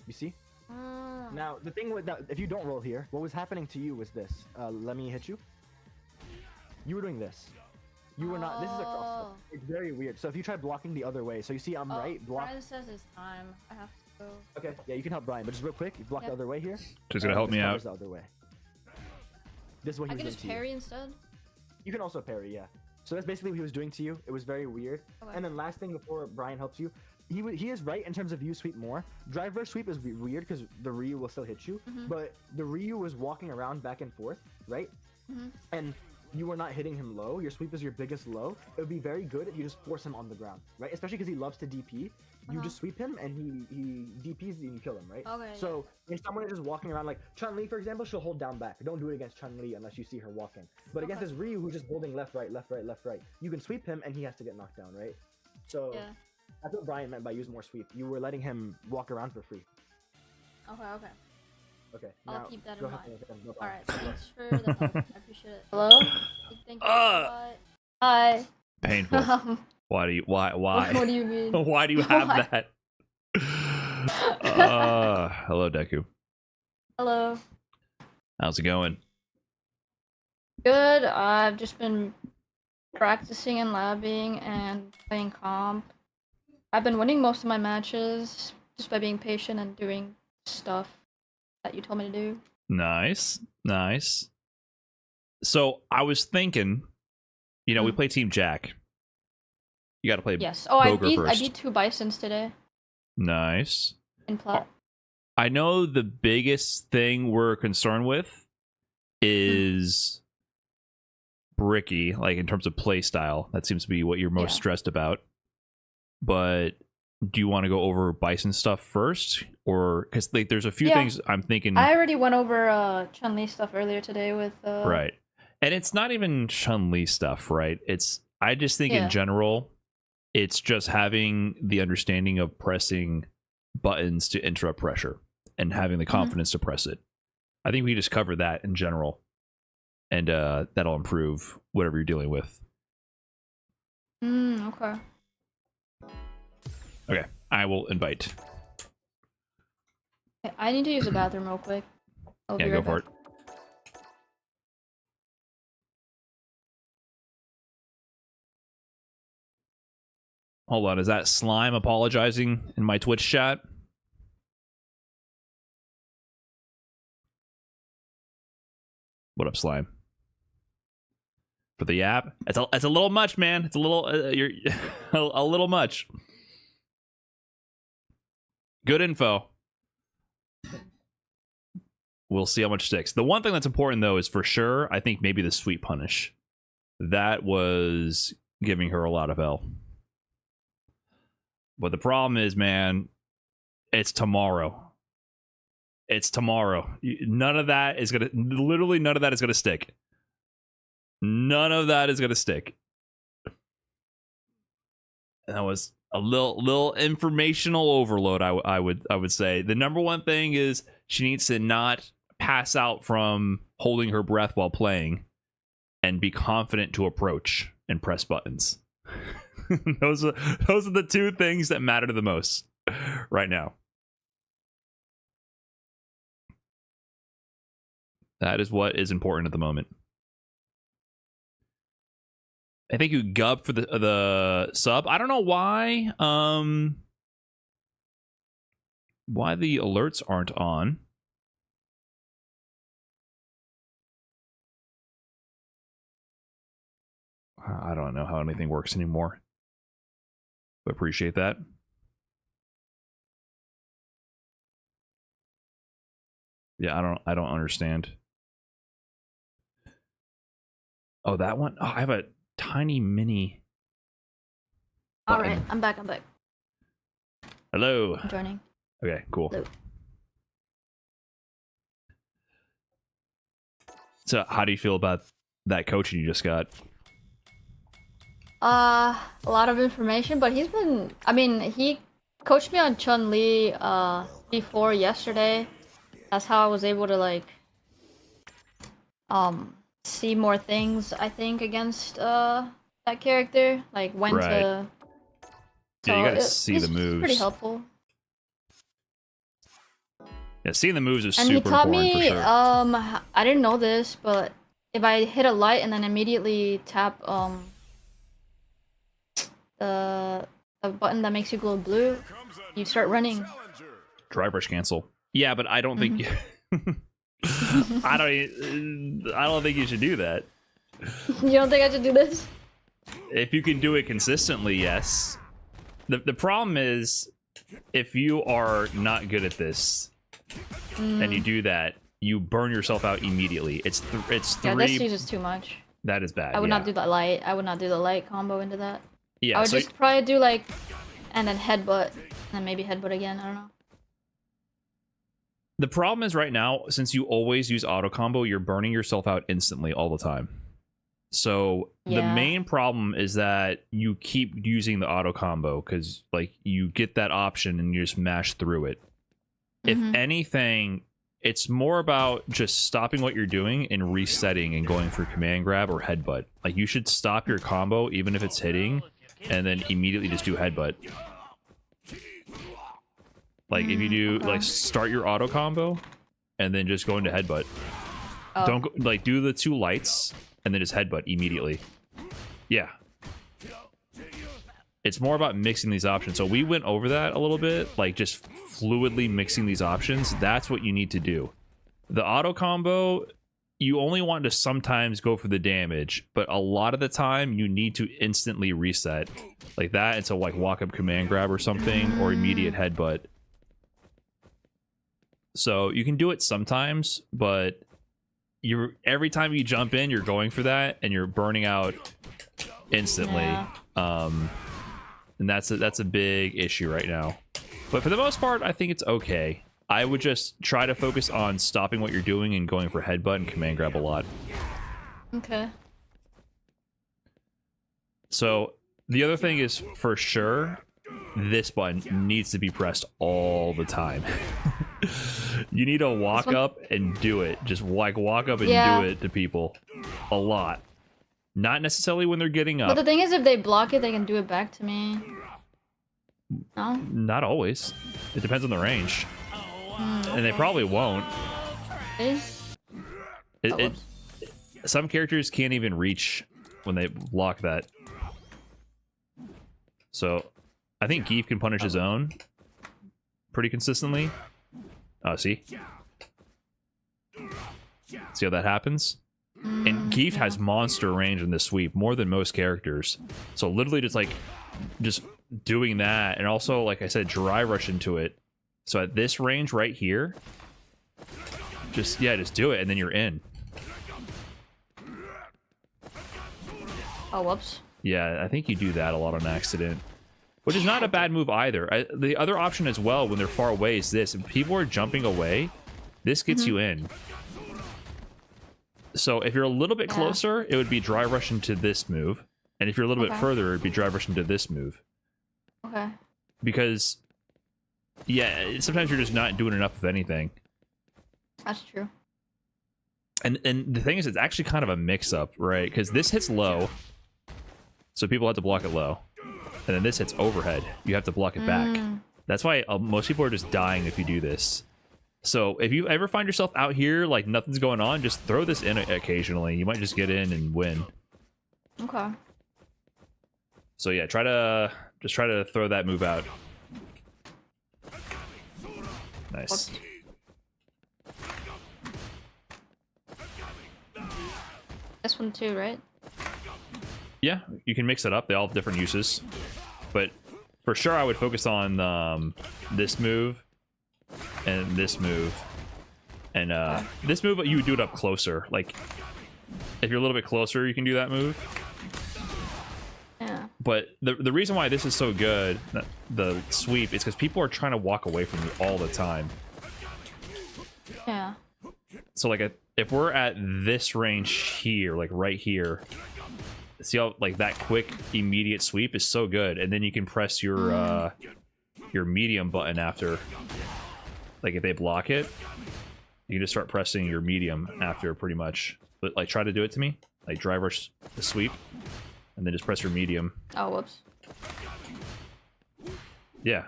You see? Now the thing with that, if you don't roll here, what was happening to you was this. Let me hit you. You were doing this. You were not. This is a cross. Oh. It's very weird. So if you try blocking the other way, so you see I'm right. Block. Brian says it's time. I have to go. Okay. Yeah, you can help Brian, but just real quick, you block Yeah. the other way here. She's gonna help this me covers out. The other way. This is what he I was can doing just to you. parry instead. You can also parry, yeah. So that's basically what he was doing to you. It was very weird. Okay. And then last thing before Brian helps you, he is right in terms of you sweep more. Drive verse sweep is weird because the Ryu will still hit you, but the Ryu was walking around back and forth, right? And you were not hitting him low. Your sweep is your biggest low. It would be very good if you just force him on the ground, right? Especially because he loves to DP. You just sweep him and he DPs and you kill him, right? Okay, So if someone is just walking around like Chun-Li, for example, she'll hold down back. Don't do it against Chun-Li unless you see her walking. But against this Ryu who's just holding left, right, left, right, left, right, you can sweep him and he has to get knocked down, right? So Yeah. that's what Brian meant by use more sweep. You were letting him walk around for free. Okay. Okay. Okay. I'll now, keep that go in ahead mind. and hit him. No All problem. right. Thanks for the help. I appreciate it. Hello. Thank you. Bye. Hi. Painful. Why do you? Why? What do you mean? Why do you have Why? that? Hello, Deku. Hello. How's it going? Good. I've just been practicing and labbing and playing comp. I've been winning most of my matches just by being patient and doing stuff that you told me to do. Nice, nice. So I was thinking, you know, we play Team Jack. You got to play. Yes. Oh, I Boger beat first. 2 bisons today Nice. in plat. I know the biggest thing we're concerned with is Bricky, like in terms of play style. That seems to be what you're most Yeah. stressed about. But do you want to go over Bison stuff first, or because like there's a few Yeah. things I'm thinking. I already went over Chun-Li stuff earlier today with Right, and it's not even Chun-Li stuff, right? I just think Yeah. in general, it's just having the understanding of pressing buttons to interrupt pressure and having the confidence to press it. I think we just cover that in general, and that'll improve whatever you're dealing with. Okay. Okay, I will invite. Okay, I need to use the bathroom real quick. I'll Yeah, be go right for back. it. Hold on, is that Slime apologizing in my Twitch chat? What up, Slime? For the app, it's a little much, man. It's a little you're a little much. Good info. We'll see how much sticks. The one thing that's important though is for sure, I think maybe the sweet punish. That was giving her a lot of hell. But the problem is, man, it's tomorrow. It's tomorrow. None of that is gonna. Literally, none of that is gonna stick. None of that is gonna stick. That was a little informational overload. I would say the number one thing is she needs to not pass out from holding her breath while playing, and be confident to approach and press buttons. those are the two things that matter the most right now. That is what is important at the moment. I think you gub for the sub. I don't know why the alerts aren't on. I don't know how anything works anymore. But appreciate that. Yeah, I don't understand. Oh, that one? Oh, I have a tiny mini All button. right, I'm back. Hello. I'm joining. Okay, cool. Hello. So, how do you feel about that coaching you just got? A lot of information, but he coached me on Chun-Li before yesterday. That's how I was able to see more things, I think, against that character, like when Right. to. Yeah, you So gotta see the he's pretty moves. helpful. Yeah, seeing the moves is And he super taught important for me, sure. I didn't know this, but if I hit a light and then immediately tap the button that makes you glow blue, you start running. Dry brush cancel. Yeah, but I don't think I don't think you should do that. You don't think I should do this? If you can do it consistently, yes. The problem is if you are not good at this and you do that, you burn yourself out immediately. It's Yeah, this 3. uses too much. That is bad. I would yeah. not do the light. I would not do the light combo into that. Yeah, I would so just probably do like, and then headbutt, and then maybe headbutt again. I don't know. the problem is right now, since you always use auto combo, you're burning yourself out instantly all the time. So the Yeah. main problem is that you keep using the auto combo because like you get that option and you just mash through it. If Mhm. anything, it's more about just stopping what you're doing and resetting and going for command grab or headbutt. Like you should stop your combo even if it's hitting and then immediately just do headbutt. Like if you do okay. like start your auto combo and then just go into headbutt. Oh. Don't go, like do the 2 lights and then just headbutt immediately. Yeah. It's more about mixing these options. So we went over that a little bit, like just fluidly mixing these options. That's what you need to do. The auto combo, you only want to sometimes go for the damage, but a lot of the time you need to instantly reset like that. And so like walk up command grab or something or immediate headbutt. So you can do it sometimes, but you're every time you jump in, you're going for that and you're burning out instantly. Yeah. And that's a big issue right now. But for the most part, I think it's okay. I would just try to focus on stopping what you're doing and going for headbutt and command grab a lot. Okay. So the other thing is for sure, this button needs to be pressed all the time. You need to walk up and do it. Just like walk up and Yeah. do it to people a lot. Not necessarily when they're getting But up. the thing is, if they block it, they can do it back to me. No? Not always. It depends on the range. And they probably won't. Really? Some characters can't even reach when they block that. So I think Geef can punish his own pretty consistently. Oh, see? See how that happens? And Geef has monster range in this sweep, more than most characters. So literally just doing that, and also, like I said, dry rush into it. So at this range right here, just do it, and then you're in. Oh, whoops. Yeah, I think you do that a lot on accident. Which is not a bad move either. The other option as well, when they're far away, is this. If people are jumping away, this gets you in. So if you're a little bit closer, it would be dry rush into this move. And if you're a little bit further, it'd be dry rush into this move. Okay. Because, yeah, sometimes you're just not doing enough of anything. That's true. And the thing is, it's actually kind of a mix-up, right? Because this hits low, so people have to block it low. And then this hits overhead. You have to block it back. That's why most people are just dying if you do this. So if you ever find yourself out here, like nothing's going on, just throw this in occasionally. You might just get in and win. Okay. So yeah, try to throw that move out. Nice. This one too, right? Yeah, you can mix it up. They all have different uses. But for sure, I would focus on this move and this move. And this move, you would do it up closer. Like, if you're a little bit closer, you can do that move. Yeah. But the reason why this is so good, the sweep, is because people are trying to walk away from you all the time. Yeah. So, like, if we're at this range here, like right here, see how, like, that quick, immediate sweep is so good. And then you can press your medium button after. Like, if they block it, you can just start pressing your medium after, pretty much. like try to do it to me. Like drive rush the sweep, and then just press your medium. Oh, whoops. Yeah.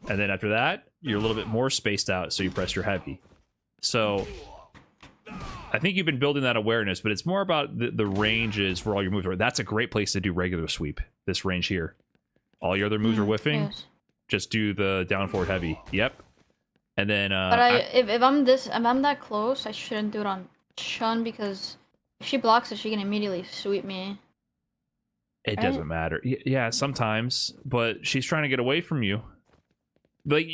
And then after that, you're a little bit more spaced out, so you press your heavy. So I think you've been building that awareness, but it's more about the ranges for all your moves. That's a great place to do regular sweep, this range here. All your other moves are whiffing. Yes. Just do the down forward heavy. Yep. And then But if I'm that close, I shouldn't do it on Chun because if she blocks it, she can immediately sweep me. it right? doesn't matter. Yeah, sometimes, but she's trying to get away from you. Like,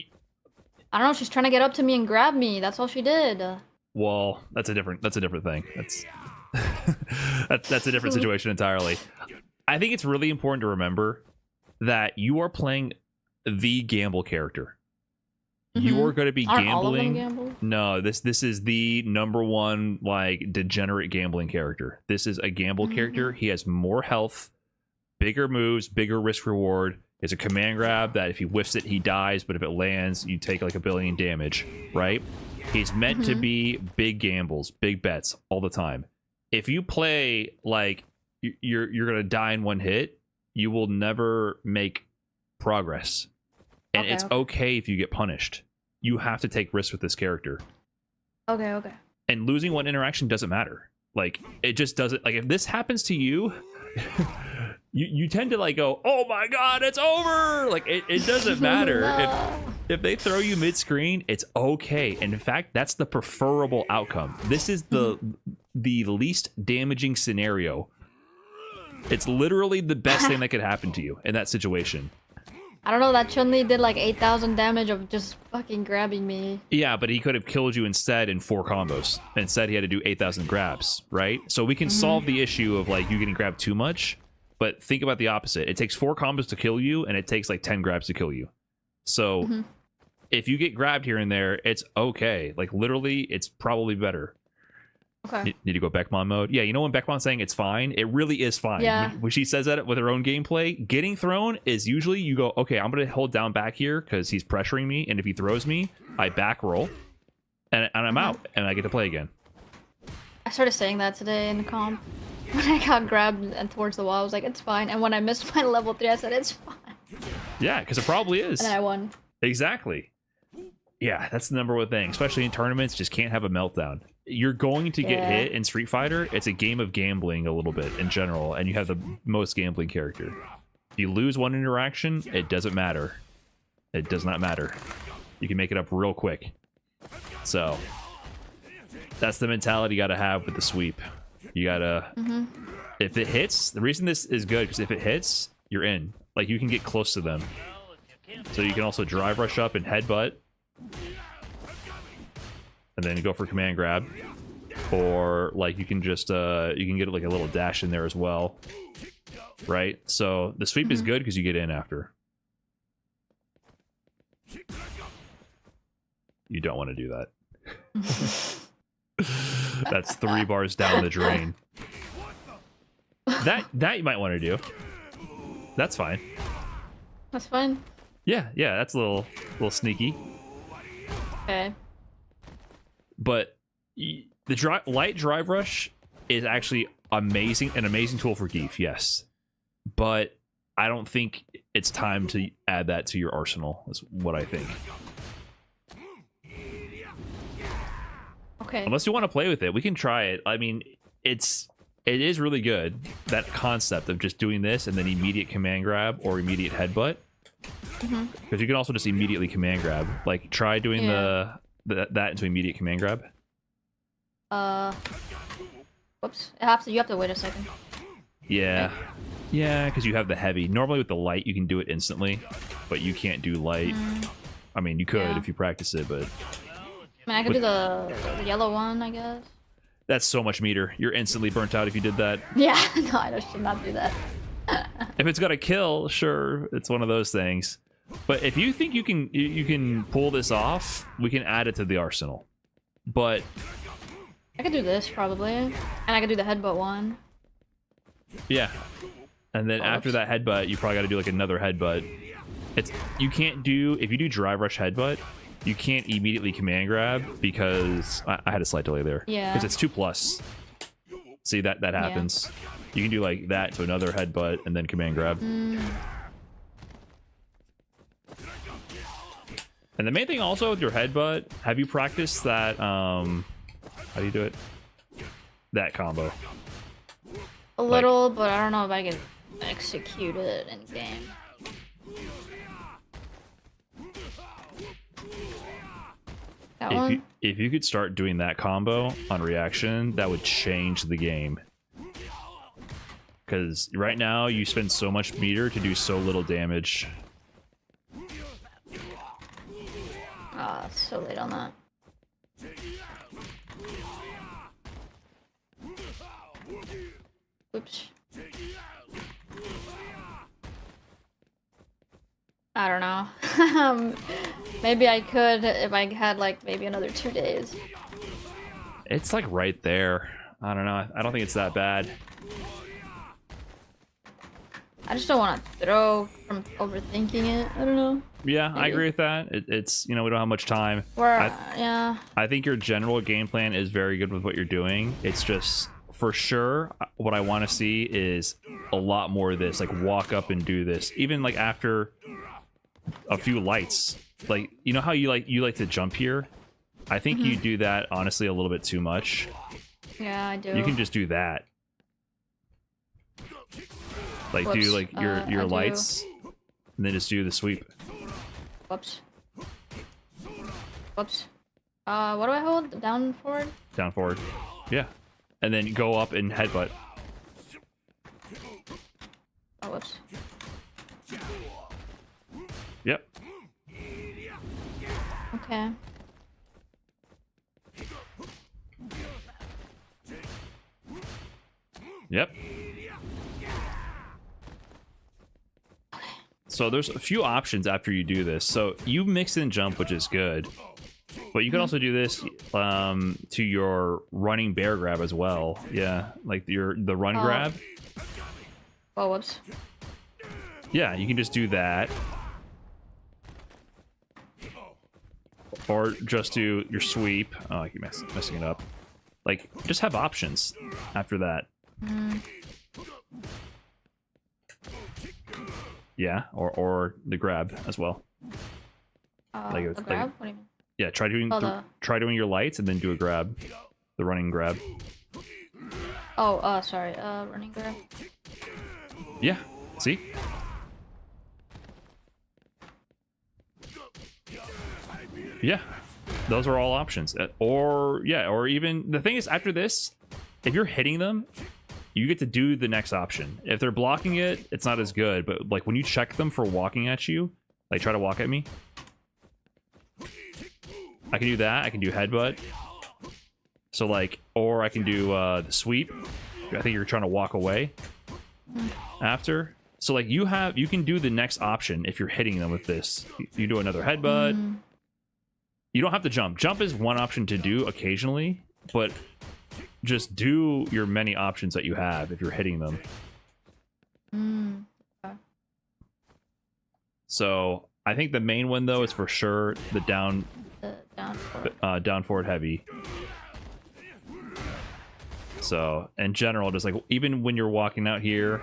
I don't know. She's trying to get up to me and grab me. That's all she did. well, that's a different thing. That's that's a different situation entirely. I think it's really important to remember that you are playing the gamble character. You are going to be Aren't all of them gambling. gamble? No, this is the #1 like degenerate gambling character. This is a gamble character. He has more health, bigger moves, bigger risk reward. It's a command grab that if he whiffs it, he dies, but if it lands, you take like 1 billion damage, right? He's meant to be big gambles, big bets all the time. If you play like you're going to die in 1 hit, you will never make progress. And it's okay if you get punished. You have to take risks with this character. Okay. And losing 1 interaction doesn't matter. Like, it just doesn't. Like, if this happens to you, you tend to like go, oh my god, it's over. Like, it doesn't matter. No. If they throw you mid-screen, it's okay. And in fact, that's the preferable outcome. This is the least damaging scenario. It's literally the best thing that could happen to you in that situation. I don't know. That Chun-Li did like 8,000 damage of just fucking grabbing me. Yeah, but he could have killed you instead in 4 combos. Instead, he had to do 8,000 grabs, right? So we can solve the issue of like you getting grabbed too much, but think about the opposite. It takes 4 combos to kill you, and it takes like 10 grabs to kill you. So if you get grabbed here and there, it's okay. Like literally, it's probably better. Okay. Need to go Beckmon mode? Yeah, you know when Beckmon's saying it's fine? It really is fine. Yeah. When she says that with her own gameplay, getting thrown is usually you go, okay, I'm going to hold down back here because he's pressuring me, and if he throws me, I back roll, and I'm out, and I get to play again. I started saying that today in the comp. When I got grabbed and towards the wall, I was like, it's fine. And when I missed my level 3, I said, it's fine. Yeah, because it probably is. And then I won. Exactly. Yeah, that's the #1 thing, especially in tournaments. Just can't have a meltdown. You're going to get hit in Street Fighter. It's a game of gambling a little bit in general, and you have the most gambling character. If you lose 1 interaction, it doesn't matter. It does not matter. You can make it up real quick. So that's the mentality you got to have with the sweep. You gotta, if it hits, the reason this is good because if it hits, you're in. Like you can get close to them. So you can also drive rush up and headbutt. And then go for command grab, or like you can just you can get like a little dash in there as well, right? So the sweep is good because you get in after. You don't want to do that. That's 3 bars down the drain. That you might want to do. That's fine. That's fine. Yeah, that's a little sneaky. Okay. But the light drive rush is actually an amazing tool for Geef, yes. But I don't think it's time to add that to your arsenal, is what I think. Okay. Unless you want to play with it, we can try it. I mean, it is really good, that concept of just doing this and then immediate command grab or immediate headbutt. Because you can also just immediately command grab. Like, try doing that into immediate command grab. Whoops. You have to wait a second. Yeah. Yeah, because you have the heavy. Normally with the light, you can do it instantly, but you can't do light. I mean, you could if you practice it, but... I mean, I could do the yellow one, I guess. That's so much meter. You're instantly burnt out if you did that. Yeah, no, I should not do that. If it's got a kill, sure, it's one of those things. But if you think you can pull this off, we can add it to the arsenal. But I could do this probably, and I could do the headbutt one. yeah, and then after that headbutt, you probably got to do like another headbutt. You can't do, if you do drive rush headbutt, you can't immediately command grab because I had a slight delay there. Yeah. Because it's 2+. See that Yeah. happens. You can do like that to another headbutt and then command grab. And the main thing also with your headbutt, have you practiced that how do you do it? That combo. A little, but I don't know if I can execute it in game. That one? If you could start doing that combo on reaction, that would change the game. Because right now you spend so much meter to do so little damage. Ah, it's so late on that. Oops. I don't know. Maybe I could if I had like maybe another 2 days. It's like right there. I don't know. I don't think it's that bad. I just don't want to throw from overthinking it. I don't know. Yeah, I Maybe. agree with that. It's, you know, we don't have much time. Yeah. I think your general game plan is very good with what you're doing. It's just, for sure, what I want to see is a lot more of this. Like, walk up and do this. Even, like, after a few lights. Like, you know how you like to jump here? I think you do that, honestly, a little bit too much. Yeah, I do. You can just do that. Like, Whoops. do, like, your I do. lights, and then just do the sweep. Whoops. Whoops. What do I hold? Down forward? Down forward. Yeah. And then go up and headbutt. Oh, whoops. Yep. Okay. Yep. So there's a few options after you do this. So you mix in jump, which is good. But you can also do this to your running bear grab as well. Yeah, like the run grab. Oh, whoops. Yeah, you can just do that. Or just do your sweep. Oh, I keep messing it up. Like, just have options after that. Yeah, or the grab as well. Like The grab? What do you mean? Yeah, try doing your lights and then do a grab, the running grab. Oh, sorry. Running grab. Yeah, see? Yeah, those are all options. Or even the thing is, after this, if you're hitting them, you get to do the next option. If they're blocking it, it's not as good. But like when you check them for walking at you, like try to walk at me. I can do that. I can do headbutt. So like, or I can do the sweep. I think you're trying to walk away after. So like you can do the next option if you're hitting them with this. You do another headbutt. You don't have to jump. Jump is one option to do occasionally, but just do your many options that you have if you're hitting them. Okay. So I think the main one though is for sure the down forward heavy. So in general, just like even when you're walking out here,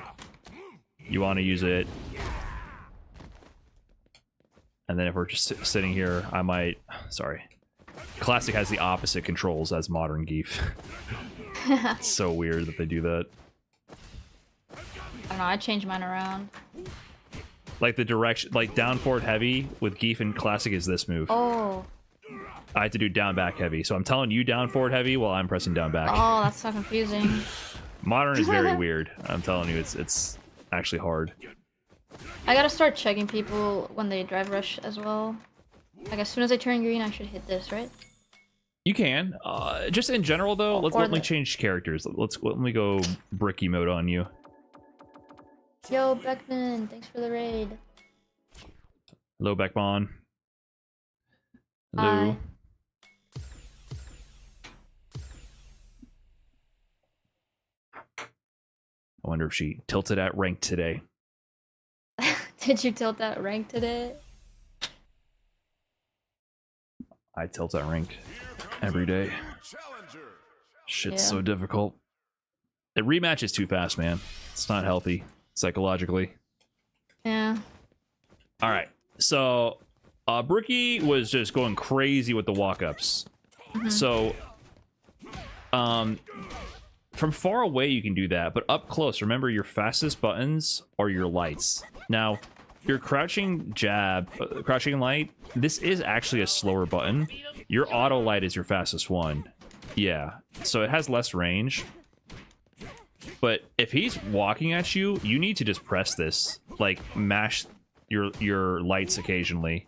you want to use it. And then if we're just sitting here, I might... Sorry. Classic has the opposite controls as Modern Geef. It's so weird that they do that. I don't know, I changed mine around. Like the direction... Like down forward heavy with Geef and Classic is this move. Oh. I had to do down back heavy. So I'm telling you down forward heavy while I'm pressing down back. Oh, that's so confusing. Modern is very weird. I'm telling you, it's actually hard. I gotta start checking people when they drive rush as well. Like as soon as I turn green, I should hit this, right? You can. Just in general, though, let me change characters. Let me go bricky mode on you. Yo, Beckman, thanks for the raid. Hello, Beckman. Hello. Hi. I wonder if she tilted at rank today. Did you tilt that rank today? I tilt at rank every day. Shit's so difficult. The rematch is too fast, man. It's not healthy psychologically. Yeah. All right. So, Bricky was just going crazy with the walk-ups. So, from far away you can do that, but up close, remember your fastest buttons are your lights. Now, your crouching jab, crouching light, this is actually a slower button. Your auto light is your fastest one. Yeah, so it has less range. But if he's walking at you, you need to just press this, like mash your lights occasionally.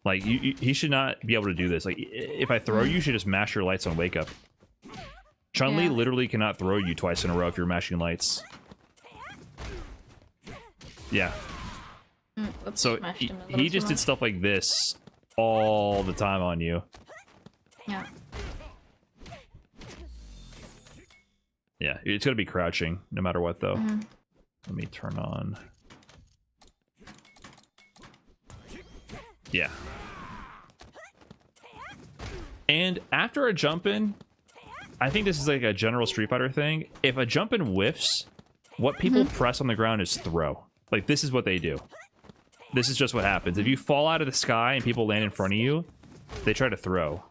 Like he should not be able to do this. Like if I throw you, you should just mash your lights on wake up. Chun-Li Yeah. literally cannot throw you twice in a row if you're mashing lights. Yeah. Oops, So smashed he him a little too just did much. stuff like this all the time on you. Yeah. Yeah, it's gonna be crouching no matter what though. Mhm. Let me turn on. Yeah. And after a jump in, I think this is like a general Street Fighter thing. If a jump in whiffs, what people press on the ground is throw. Like this is what they do. This is just what happens. If you fall out of the sky and people land in front of you, they try to throw.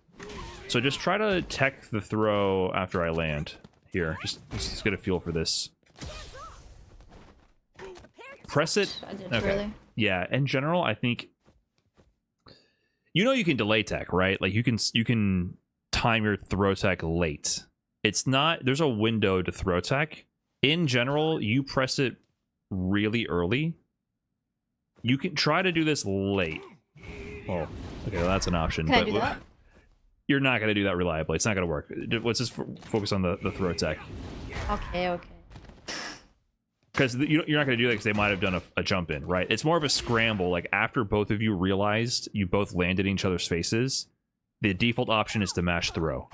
So just try to tech the throw after I land. Here, just get a feel for this. Press it. I did Okay. really. Yeah, in general, I think you know you can delay tech, right? Like you can time your throw tech late. It's not there's a window to throw tech. In general, you press it really early. You can try to do this late. Oh, okay, well, that's an option. Can I but do that? You're not going to do that reliably. It's not going to work. Let's just focus on the throw tech. Okay. Because you're not going to do that because they might have done a jump in, right? It's more of a scramble. Like after both of you realized you both landed in each other's faces, the default option is to mash throw.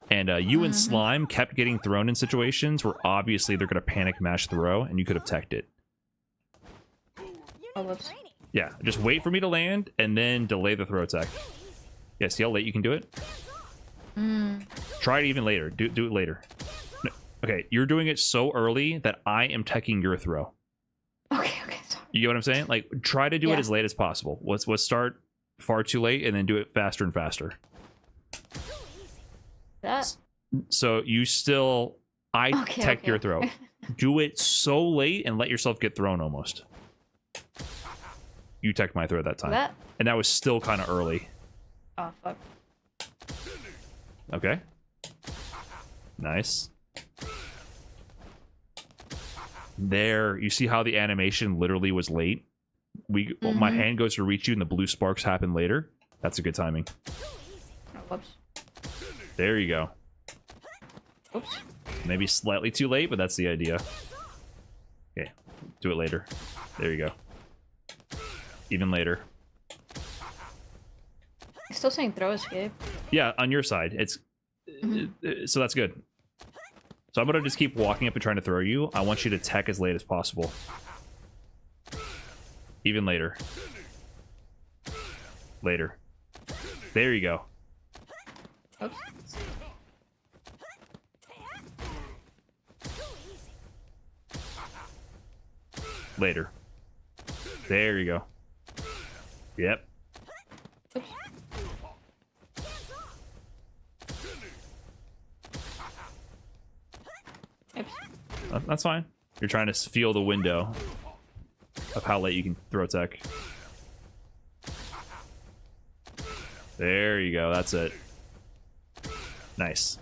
And you and Slime kept getting thrown in situations where obviously they're going to panic mash throw, and you could have teched it. Oh, whoops. Yeah, just wait for me to land and then delay the throw tech. Yeah, see how late you can do it? Try it even later. Do it later. No, okay, you're doing it so early that I am teching your throw. Okay. Sorry. You get what I'm saying? Like, try to do it Yeah. as late as possible. Let's start far too late and then do it faster and faster. That. So you still, I Okay, tech okay. your throw. Do it so late and let yourself get thrown almost. You teched my throw that time. That. And that was still kind of early. Oh fuck. Okay. Nice. There, you see how the animation literally was late? My hand goes to reach you and the blue sparks happen later. That's a good timing. Oh, whoops. There you go. Oops. Maybe slightly too late, but that's the idea. Okay, do it later. There you go. Even later. It's still saying throw escape. Yeah, on your side. It's so that's good. So I'm gonna just keep walking up and trying to throw you. I want you to tech as late as possible. Even later. Later. There you go. Oops. Later. There you go. Yep. Oops. Oops. That's fine. You're trying to feel the window of how late you can throw tech. There you go. That's it. Nice.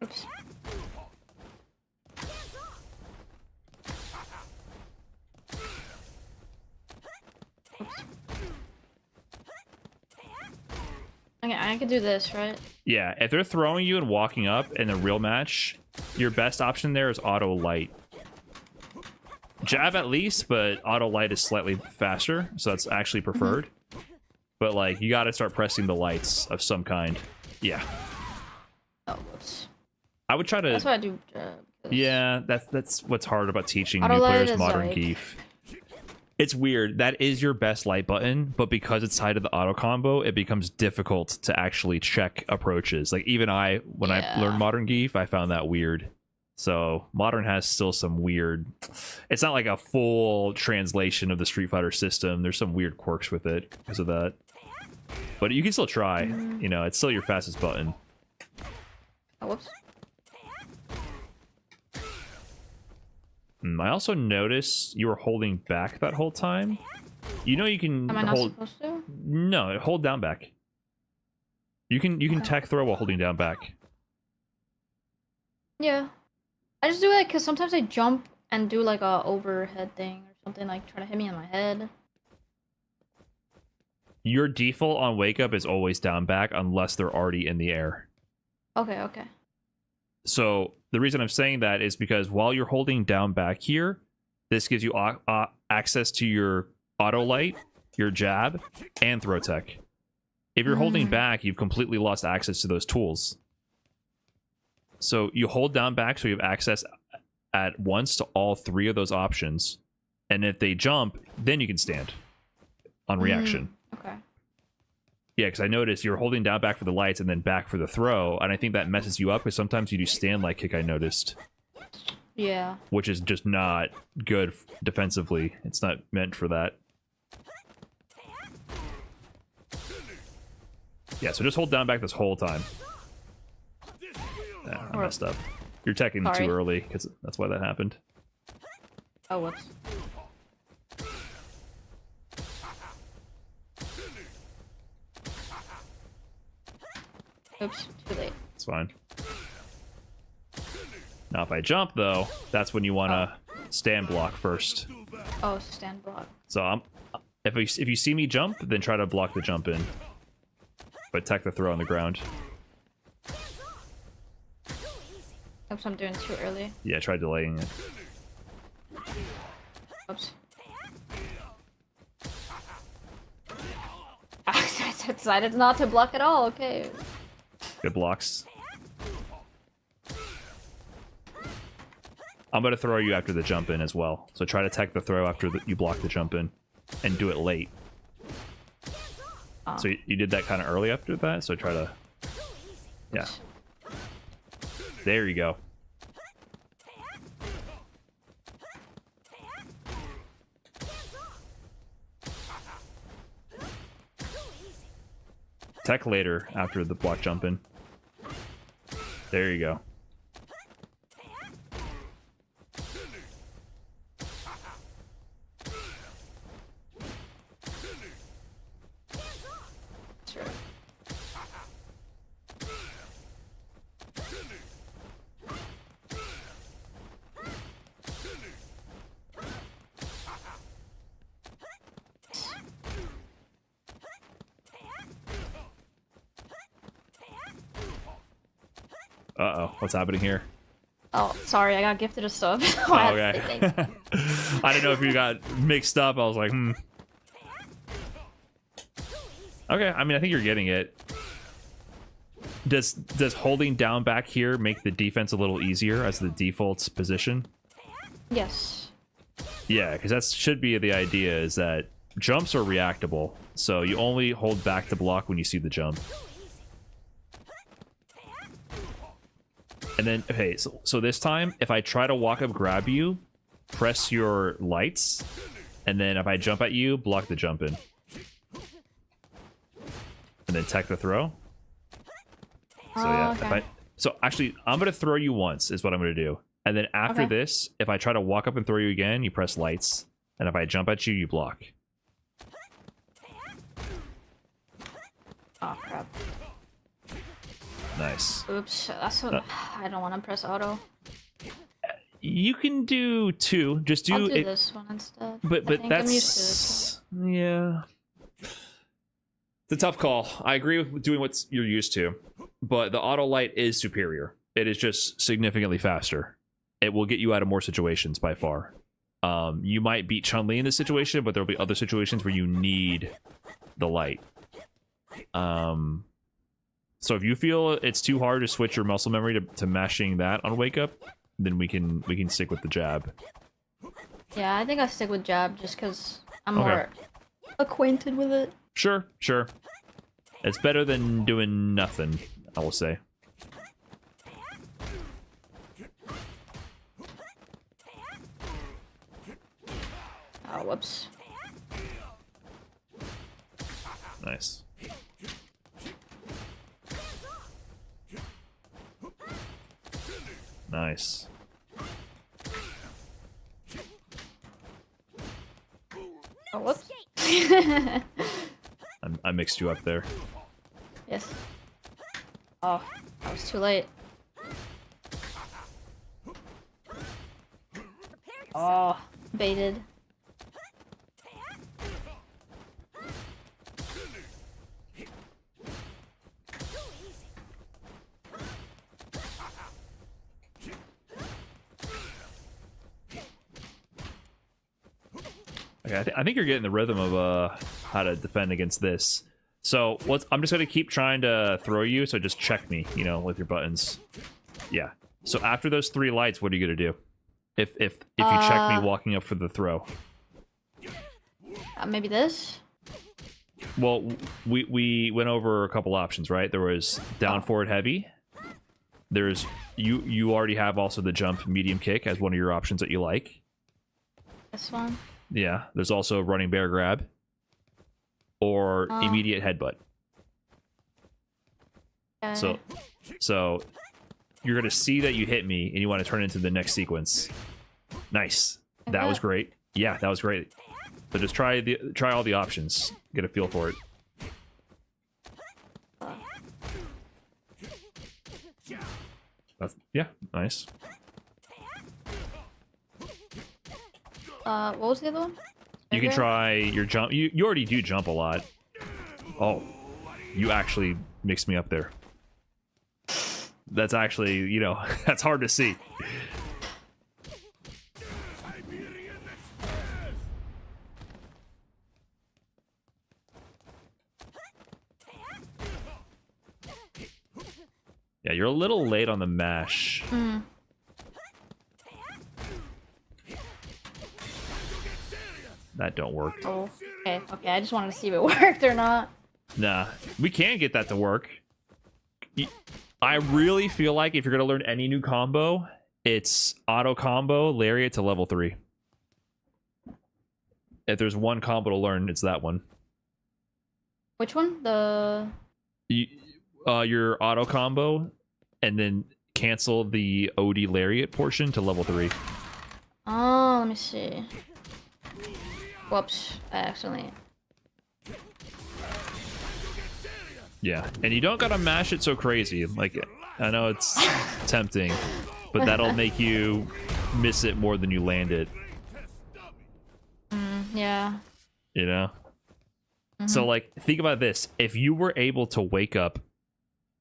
Oops. Oops. Okay, I can do this, right? Yeah, if they're throwing you and walking up in a real match, your best option there is auto light. Jab at least, but auto light is slightly faster, so that's actually preferred. But like, you got to start pressing the lights of some kind. Yeah, Oh, whoops. I would try to. That's what I do. 'Cause Yeah, that's what's hard about teaching Auto new light players is modern like- Geef. It's weird. That is your best light button, but because it's tied to the auto combo, it becomes difficult to actually check approaches. Like even when I learned Modern Geef, I found that weird. So Modern has still some weird. It's not like a full translation of the Street Fighter system. There's some weird quirks with it because of that. But you can still try. You know, it's still your fastest button. Oh, whoops. I also noticed you were holding back that whole time. You know you can Am I not hold. supposed to? No, hold down back. You can tech throw while holding down back. Yeah. I just do it because sometimes I jump and do like a overhead thing or something, like try to hit me in my head. Your default on wake up is always down back unless they're already in the air. Okay, okay. So the reason I'm saying that is because while you're holding down back here, this gives you access to your auto light, your jab, and throw tech. If you're holding back, you've completely lost access to those tools. So you hold down back so you have access at once to all three of those options. And if they jump, then you can stand on reaction. Okay. Yeah, because I noticed you're holding down back for the lights and then back for the throw, and I think that messes you up because sometimes you do stand light kick, I noticed. Yeah. Which is just not good defensively. It's not meant for that. Yeah, so just hold down back this whole time. I messed up. You're teching too early, because that's why that happened. Oh, whoops. Oops, too late. It's fine. Now if I jump, though, that's when you want to stand block first. Oh, stand block. So if you see me jump, then try to block the jump in. But tech the throw on the ground. Oops, I'm doing it too early. Yeah, try delaying it. Oops. I decided not to block at all, okay. Good blocks. I'm going to throw you after the jump in as well. So try to tech the throw after you block the jump in. And do it late. So you did that kind of early after that, so try to... Yeah. There you go. Tech later after the block jump in. There you go. Sure. Uh-oh, what's happening here? Oh, sorry, I got gifted a sub. Oh, okay. I didn't know if you got mixed up. I was like, Okay, I mean, I think you're getting it. Does holding down back here make the defense a little easier as the default position? Yes. Yeah, because that should be the idea, is that jumps are reactable. So you only hold back to block when you see the jump. And then, okay, so this time, if I try to walk up, grab you, press your lights, and then if I jump at you, block the jump in. And then tech the throw. So yeah, okay. So actually, I'm going to throw you once, is what I'm going to do. And then after this, if I try to walk up and throw you again, you press lights. And if I jump at you, you block. Oh, crap. Nice. Oops, that's what... I don't want to press auto. You can do two. Just do, I'll do it. this one instead. But I think that's... I'm used to this Yeah. It's a tough call. I agree with doing what you're used to. But the auto light is superior. It is just significantly faster. It will get you out of more situations by far. You might beat Chun-Li in this situation, but there'll be other situations where you need the light. So if you feel it's too hard to switch your muscle memory to mashing that on wake up, then we can stick with the jab. Yeah, I think I'll stick with jab just because I'm Okay. more acquainted with it. Sure, sure. It's better than doing nothing, I will say. Oh, whoops. Nice. Nice. Oh, whoops. I mixed you up there. Yes. Oh, I was too late. Oh, baited. Okay, I think you're getting the rhythm of how to defend against this. So I'm just gonna keep trying to throw you. So just check me, you know, with your buttons. Yeah. So after those 3 lights, what are you gonna do? If you check me walking up for the throw. Maybe this? Well, we went over a couple options, right? There was down forward heavy. There's you already have also the jump medium kick as one of your options that you like. This one? Yeah. There's also running bear grab or immediate headbutt. Okay. So you're gonna see that you hit me and you want to turn into the next sequence. Nice. That was great. Yeah, that was great. So just try all the options. Get a feel for it. Yeah, nice. What was the other one? You can Okay. try your jump. You already do jump a lot. Oh, you actually mixed me up there. That's actually, you know, that's hard to see. Yeah, you're a little late on the mash. That don't work. Oh, okay. Okay, I just wanted to see if it worked or not. Nah, we can get that to work. I really feel like if you're gonna learn any new combo, it's auto combo lariat to level 3. If there's one combo to learn, it's that one. Which one? The... Your auto combo, and then cancel the OD lariat portion to level 3. Oh, let me see. Whoops, I accidentally... Yeah, and you don't gotta mash it so crazy. Like, I know it's tempting, but that'll make you miss it more than you land it. Yeah. You know? So, like, think about this. If you were able to wake up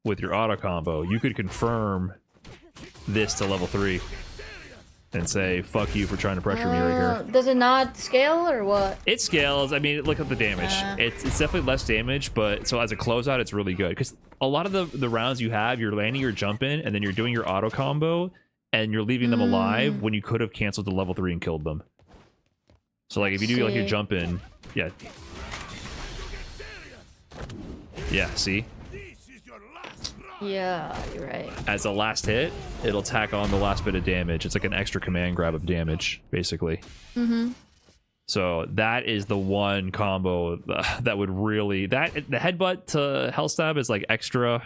with your auto combo, you could confirm this to level 3 and say, fuck you for trying to pressure me right here. Does it not scale or what? It scales. I mean, look at the damage. It's definitely less damage, but so as a closeout, it's really good. Because a lot of the rounds you have, you're landing your jump in, and then you're doing your auto combo, and you're leaving them alive when you could have canceled to level 3 and killed them. So, like, if you do, like, your jump in, yeah. Yeah, see? Yeah, you're right. As a last hit, it'll tack on the last bit of damage. It's like an extra command grab of damage, basically. So that is the one combo that would really... the headbutt to Hellstab is like extra.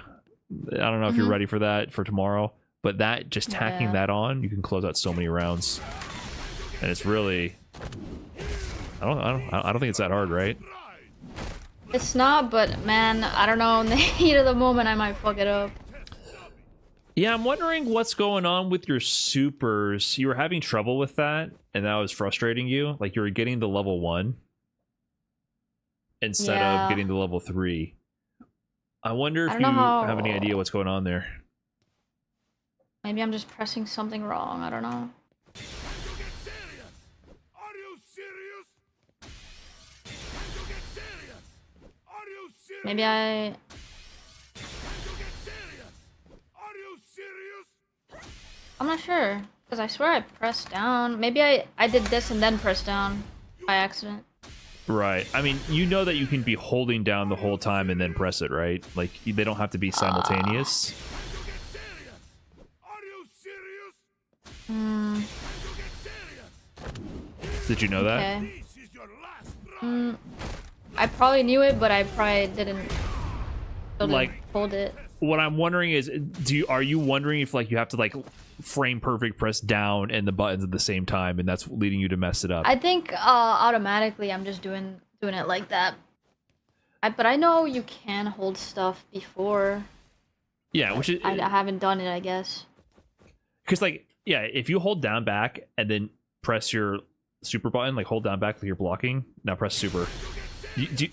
I don't know if you're ready for that for tomorrow, but that just tacking that on, you can close out so many rounds. And it's really... I don't think it's that hard, right? It's not, but man, I don't know. In the heat of the moment, I might fuck it up. Yeah, I'm wondering what's going on with your supers. You were having trouble with that, and that was frustrating you. Like, you were getting the level 1 instead of getting the level 3. I wonder if you have any idea what's going on there. Maybe I'm just pressing something wrong. I don't know. Maybe I... I'm not sure. Because I swear I pressed down. Maybe I did this and then pressed down by accident. Right. I mean, you know that you can be holding down the whole time and then press it, right? Like, they don't have to be simultaneous. Mm, Did you know that? okay. I probably knew it, but I probably didn't Like, hold it. what I'm wondering is, are you wondering if like you have to like frame perfect press down and the buttons at the same time, and that's leading you to mess it up? I think automatically I'm just doing it like that. But I know you can hold stuff before. Yeah, which is I haven't done it, I guess. because like yeah, if you hold down back and then press your super button, like hold down back like you're blocking, now press super.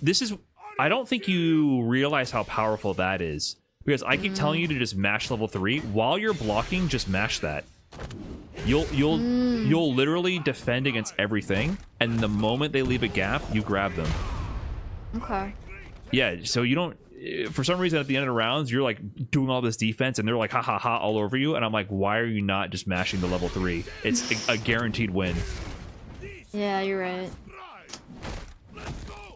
This is, I don't think you realize how powerful that is, because I keep telling you to just mash level 3 while you're blocking. Just mash that. You'll literally defend against everything, and the moment they leave a gap, you grab them. Okay. Yeah, so you don't, for some reason at the end of the rounds you're like doing all this defense and they're like ha ha ha all over you, and I'm like, why are you not just mashing the level 3? It's a guaranteed win. Yeah, you're right.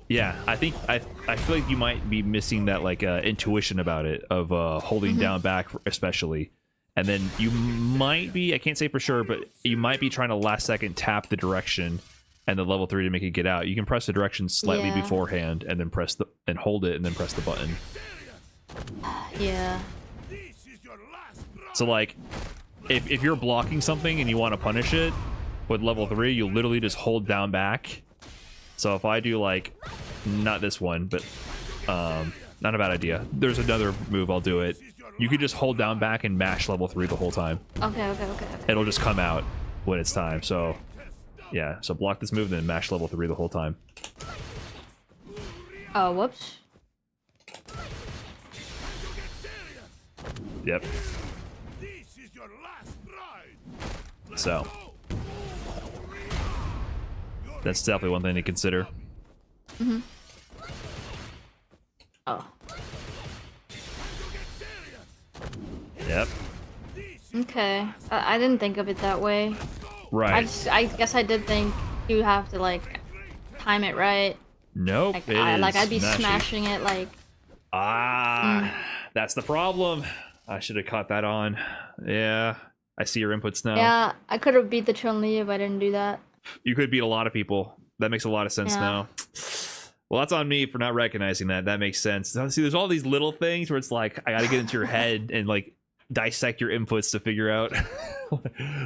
Yeah, I think I feel like you might be missing that like intuition about it of holding down back especially, and then you might be, I can't say for sure, but you might be trying to last second tap the direction and the level 3 to make it get out. You can press the direction slightly beforehand and then press the and hold it and then press the button. Yeah. So like if you're blocking something and you want to punish it with level 3, you literally just hold down back. So if I do like, not this one, but not a bad idea. There's another move, I'll do it. You could just hold down back and mash level 3 the whole time. Okay. It'll just come out when it's time. So yeah, so block this move, then mash level 3 the whole time. Oh, whoops. Yep. So that's definitely one thing to consider. Oh. Yep. Okay. I didn't think of it that way. Right. I guess I did think you have to like time it right. Nope. Like, it I'd be is smashy. smashing it like. That's the problem. I should have caught that on. Yeah. I see your inputs now. Yeah, I could have beat the Chun-Li if I didn't do that. You could beat a lot of people. That makes a lot of sense now. Well, that's on me for not recognizing that. That makes sense. See, there's all these little things where it's like, I got to get into your head and like dissect your inputs to figure out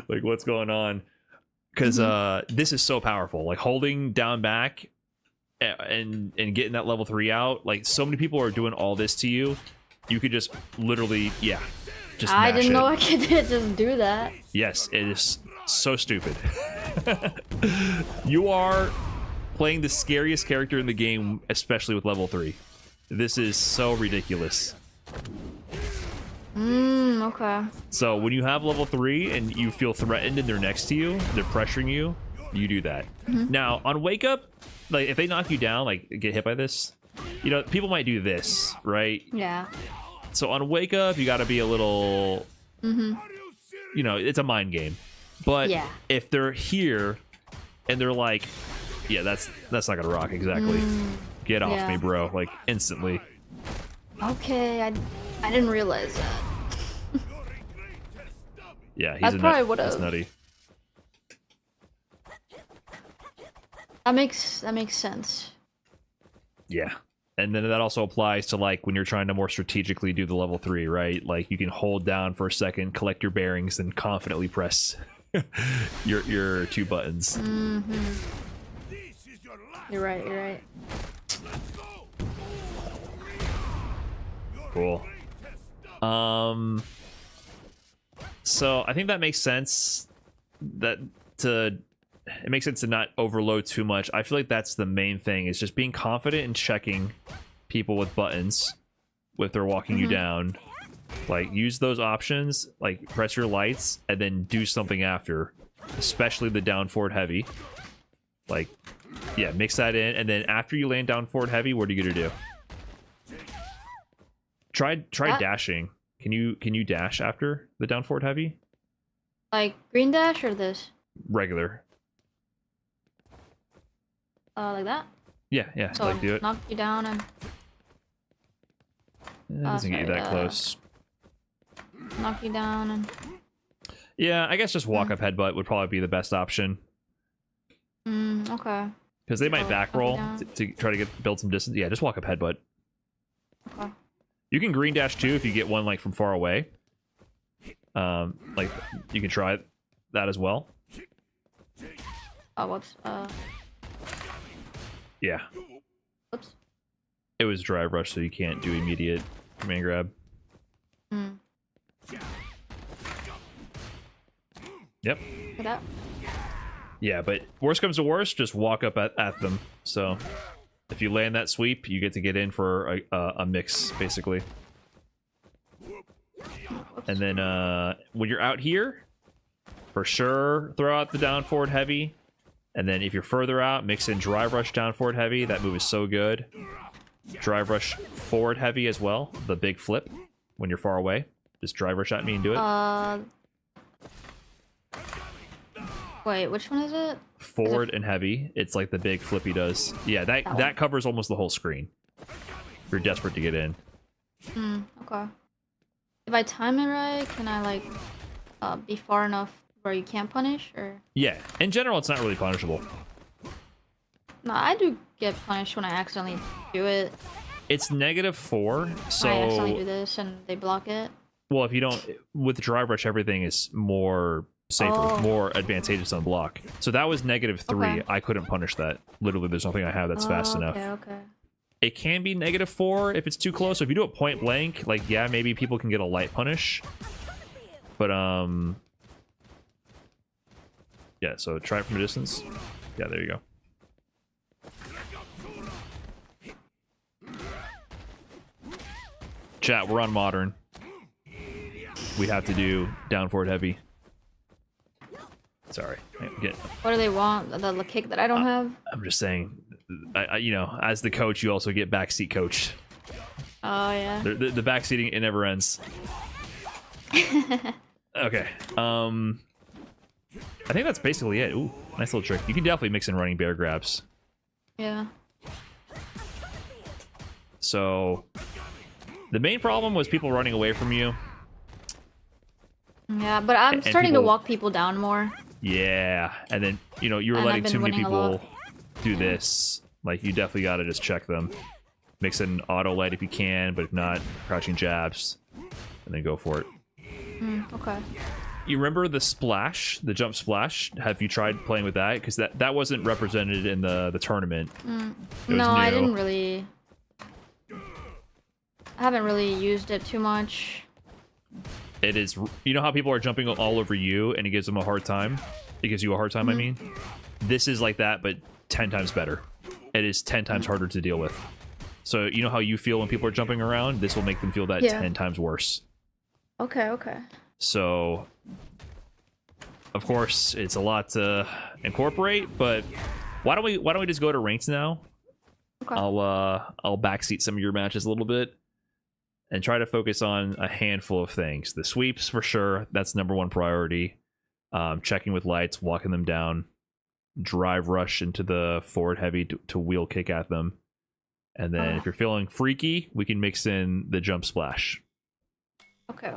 like what's going on. Because this is so powerful. Like holding down back and getting that level 3 out. Like so many people are doing all this to you. You could just literally, just I mash didn't know it. I could just do that. Yes, it is so stupid. You are playing the scariest character in the game, especially with level 3. This is so ridiculous. Okay. So when you have level 3 and you feel threatened and they're next to you, they're pressuring you, you do that. Now, on Wake Up, like if they knock you down, like get hit by this, you know, people might do this, right? Yeah. So on Wake Up, you got to be a little, you know, it's a mind game. But if they're here and they're like, yeah, that's not gonna rock exactly. Get off me, bro! Like instantly. Okay, I didn't realize that. Yeah, I probably would He's have. nutty. That makes sense. Yeah. And then that also applies to like when you're trying to more strategically do the level 3, right? Like you can hold down for a second, collect your bearings, then confidently press your 2 buttons. You're right. Cool. So I think that makes sense. It makes sense to not overload too much. I feel like that's the main thing, is just being confident in checking people with buttons if they're walking you down. Like use those options, like press your lights and then do something after, especially the down forward heavy. Like mix that in, and then after you land down forward heavy, what are you gonna do? Try dashing. Can you dash after the down forward heavy? Like green dash or this? Regular. Like that? Yeah, yeah. So Like do it. knock you down and It doesn't get you sorry, that close. knock you down and. Yeah, I guess just walk up headbutt would probably be the best option. Okay. Because they might So, back knock you roll down. to try to build some distance. Yeah, just walk up headbutt. Okay. You can green dash too if you get one like from far away. Like you can try that as well. Oh, whoops. Yeah, Whoops. it was drive rush, so you can't do immediate command grab. Yep. For that. Yeah, but worst comes to worst, just walk up at them. So if you land that sweep, you get to get in for a mix, basically. Whoops. And then when you're out here, for sure, throw out the down forward heavy. And then if you're further out, mix in drive rush down forward heavy. That move is so good. Drive rush forward heavy as well. The big flip when you're far away. Just drive rush at me and do it. Wait, which one is it? Forward and heavy. It's like the big flip he does. Yeah, that covers almost the whole screen. If you're desperate to get in. Okay. If I time it right, can I like be far enough where you can't punish, or? Yeah, in general, it's not really punishable. No, I do get punished when I accidentally do it. It's -4, so I accidentally do this and they block it. well, if you don't with drive rush, everything is more safer, Oh. more advantageous on block. So that was -3. Okay. I couldn't punish that. Literally, there's nothing I have that's fast enough. Okay. It can be -4 if it's too close. So if you do it point blank, like yeah, maybe people can get a light punish. But yeah. So try it from a distance. Yeah, there you go. Chat, we're on modern. We have to do down forward heavy. Sorry, What do they want? The kick that I don't have? I'm just saying, you know, as the coach, you also get backseat coached. Oh yeah. The backseating, it never ends. Okay. I think that's basically it. Ooh, nice little trick. You can definitely mix in running bear grabs. Yeah. So the main problem was people running away from you. Yeah, but I'm And starting to people- walk people down more. Yeah, and then you know you were And I've letting been too many winning a people lot. do this. Like you definitely got to just check them. Mix in auto light if you can, but if not, crouching jabs, and then go for it. Okay. You remember the splash, the jump splash? Have you tried playing with that? Because that wasn't represented in the tournament. It was No, I new. didn't really. I haven't really used it too much. It is. You know how people are jumping all over you, and it gives them a hard time. It gives you a hard time. I mean, this is like that, but 10 times better. It is 10 times harder to deal with. So you know how you feel when people are jumping around. This will make them feel that Yeah. 10 times worse. Okay. So, of course, it's a lot to incorporate. But why don't we just go to ranks now? Okay. I'll backseat some of your matches a little bit and try to focus on a handful of things. The sweeps for sure. That's #1 priority. Checking with lights, walking them down, drive rush into the forward heavy to wheel kick at them. And then if you're feeling freaky, we can mix in the jump splash. Okay.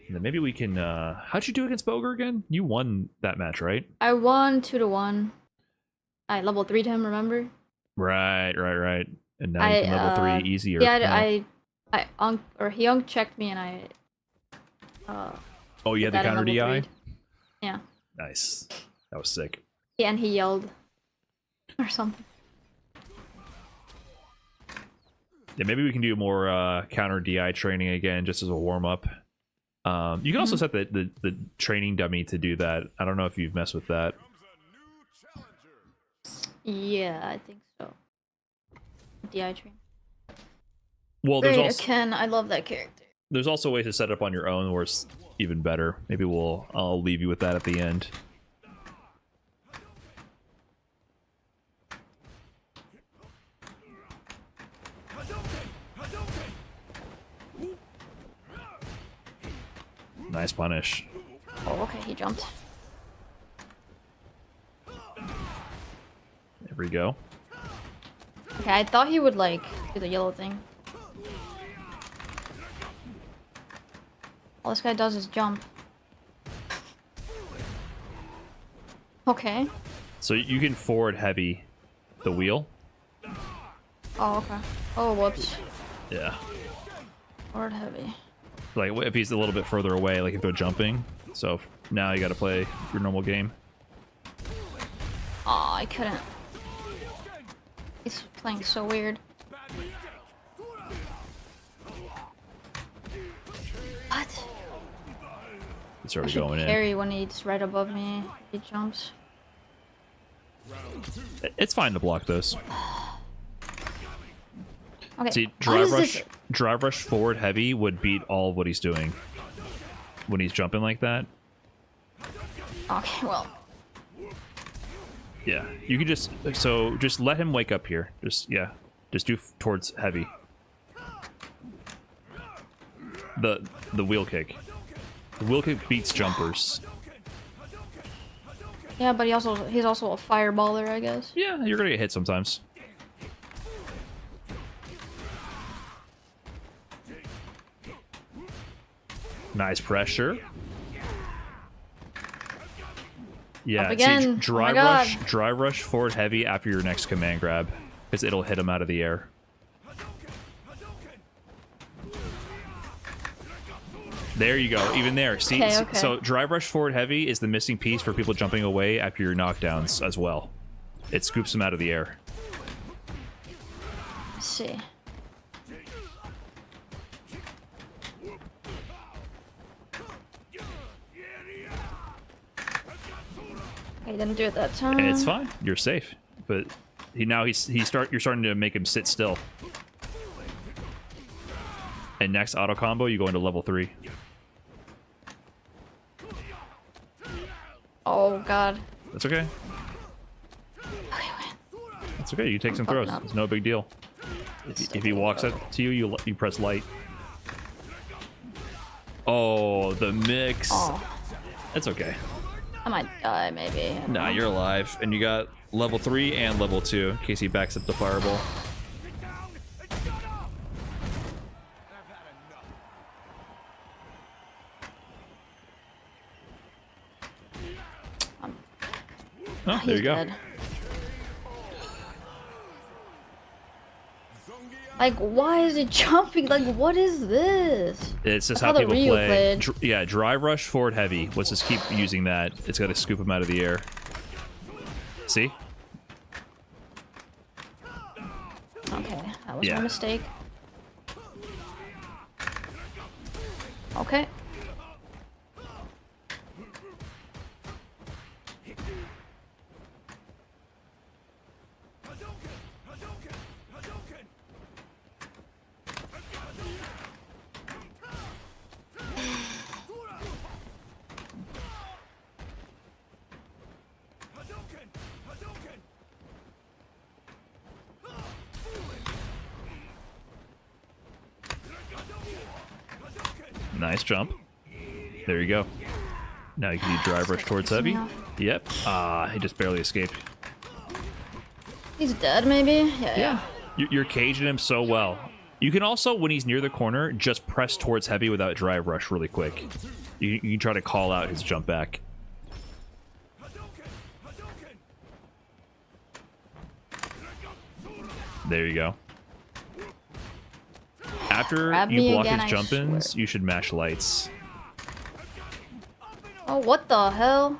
And then maybe we can how'd you do against Boger again? You won that match, right? I won 2-1. I level 3'd him. Remember? Right. And now you can level 3 easier. Yeah, now. he checked me and I. Oh, you had put the that in counter level DI? 3'd. Yeah. Nice. That was sick. Yeah, and he yelled or something. Yeah, maybe we can do more counter DI training again, just as a warm up. You can also set the training dummy to do that. I don't know if you've messed with that. Yeah, I think so. DI train. Well, there's Great, also Ken, I love that character. there's also ways to set it up on your own where it's even better. Maybe I'll leave you with that at the end. Nice punish. Oh, okay, he jumped. There we go. Okay, I thought he would like do the yellow thing. All this guy does is jump. Okay. So you can forward heavy the wheel. Oh, okay. Oh, whoops. Yeah. Forward heavy. Like if he's a little bit further away, like if they're jumping. So now you got to play your normal game. Aw, I couldn't. He's playing so weird. What? It's I already should going in. carry when he's right above me. He jumps. It's fine to block those. Okay. See, what drive is rush, this? drive rush forward heavy would beat all of what he's doing when he's jumping like that. Okay, well. Yeah, you can just just let him wake up here. Just do towards heavy. The wheel kick. The wheel kick beats jumpers. Yeah, but he's also a fireballer, I guess. Yeah, you're gonna get hit sometimes. Nice pressure. Yeah, Up again. see, Oh my drive rush forward heavy after your next command grab, because it'll hit him out of the air. There you go. Even there. See, Okay. so drive rush forward heavy is the missing piece for people jumping away after your knockdowns as well. It scoops them out of the air. Let's see. I didn't do it that time. It's fine. You're safe. But you're starting to make him sit still. And next auto combo, you go into level 3. Oh god. That's okay. Okay, wait. That's okay. You take some fucking throws. up. It's no big deal. If he walks up to you, you press light. Oh, the mix. Oh, That's okay. I might die maybe. Nah, you're alive, and you got level 3 and level 2 in case he backs up the fireball. Oh, there you go. Dead. Like, why is it jumping? Like, what is this? It's just That's how how the people Ryu play. played. Yeah, drive rush forward heavy. Let's just keep using that. It's got to scoop him out of the air. See? Okay, that was Yeah. my mistake. Okay. Nice jump. There you go. Now you can do drive rush towards Pissing me heavy. off. Yep. Ah, he just barely escaped. He's dead, maybe? Yeah. You're caging him so well. You can also, when he's near the corner, just press towards heavy without drive rush really quick. You can try to call out his jump back. There you go. After Grab you me block again, his I jump-ins, swear. you should mash lights. Oh, what the hell?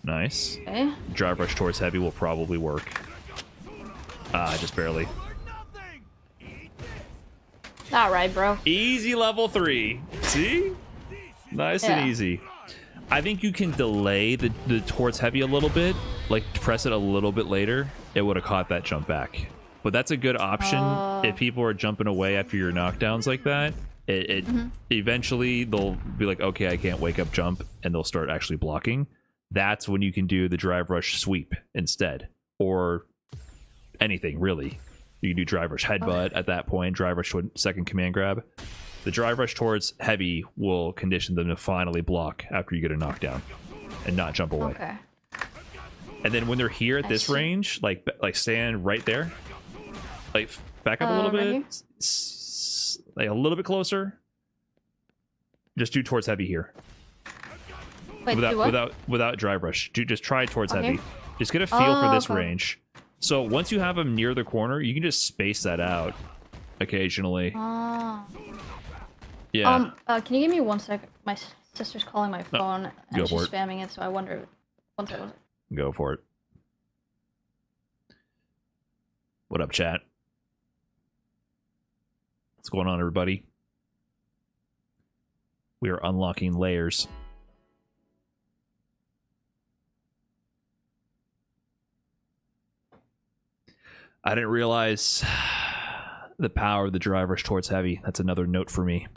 Nice. Okay. Drive rush towards heavy will probably work. Ah, just barely. Alright, bro. Easy level 3. See? Nice Yeah. and easy. I think you can delay the towards heavy a little bit, like press it a little bit later. It would have caught that jump back. But that's a good option if people are jumping away after your knockdowns like that. It eventually they'll be like, okay, I can't wake up jump, and they'll start actually blocking. That's when you can do the drive rush sweep instead, or anything really. You can do drive rush headbutt at that point, drive rush to a second command grab. The drive rush towards heavy will condition them to finally block after you get a knockdown and not jump away. Okay. And then when they're here at this range, like stand right there, like back up a little right bit, like a little bit closer. Just do towards heavy here. Wait, do what? Without drive rush. Just try towards heavy. Just get a feel for this range. So once you have them near the corner, you can just space that out occasionally. Yeah. Can you give me 1 sec? My sister's calling my phone and she's for it. spamming it, so I wonder. 1 sec. Go for it. What up, chat? What's going on, everybody? We are unlocking layers. I didn't realize the power of the drive rush towards heavy. That's another note for me.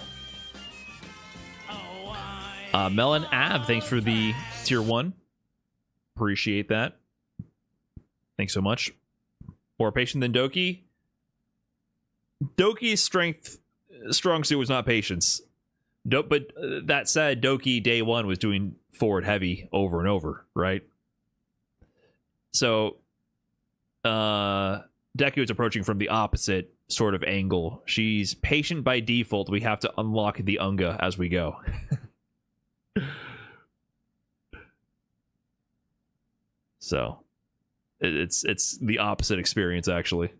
Melon Av, thanks for the tier 1. Appreciate that. Thanks so much. More patient than Doki. Doki's strong suit was not patience. But that said, Doki day 1 was doing forward heavy over and over, right? So, Deku is approaching from the opposite sort of angle. She's patient by default. We have to unlock the Unga as we go. So, it's the opposite experience, actually.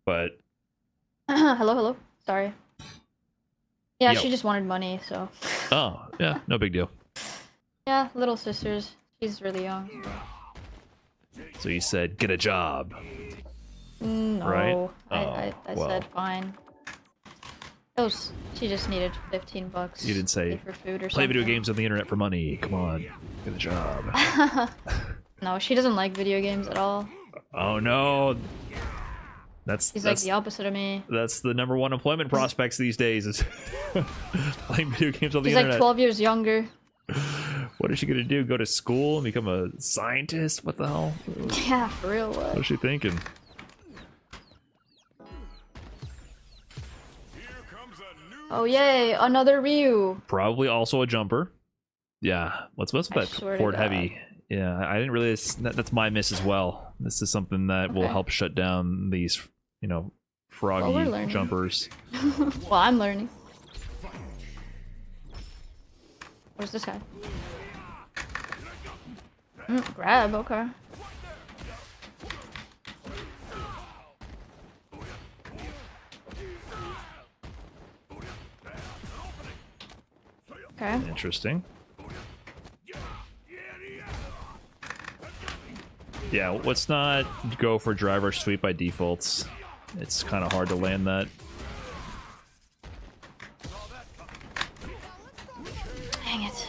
But... hello? Sorry. Yeah, Yo. she just wanted money, so... Oh, yeah, no big deal. Yeah, little sisters. She's really young. So you said, get a job. No, Right? I well. said fine. She just needed 15 bucks. You didn't say, for food or play video something. games on the internet for money. Come on, get a job. No, she doesn't like video games at all. Oh no. She's like the opposite of me. That's the #1 employment prospects these days is playing video games on the She's internet. like 12 years younger. What is she gonna do? Go to school and become a scientist? What the hell? Yeah, for real. What is she thinking? Oh yay, another Ryu. Probably also a jumper. Yeah. What's with that swear to forward God. heavy? Yeah, I didn't realize that's my miss as well. This is something that will Okay. help shut down these, Well, froggy we're learning. jumpers. Well, I'm learning. Where's this guy? Grab, okay. Okay. Interesting. Yeah, let's not go for driver sweep by defaults. It's kind of hard to land that. Dang it.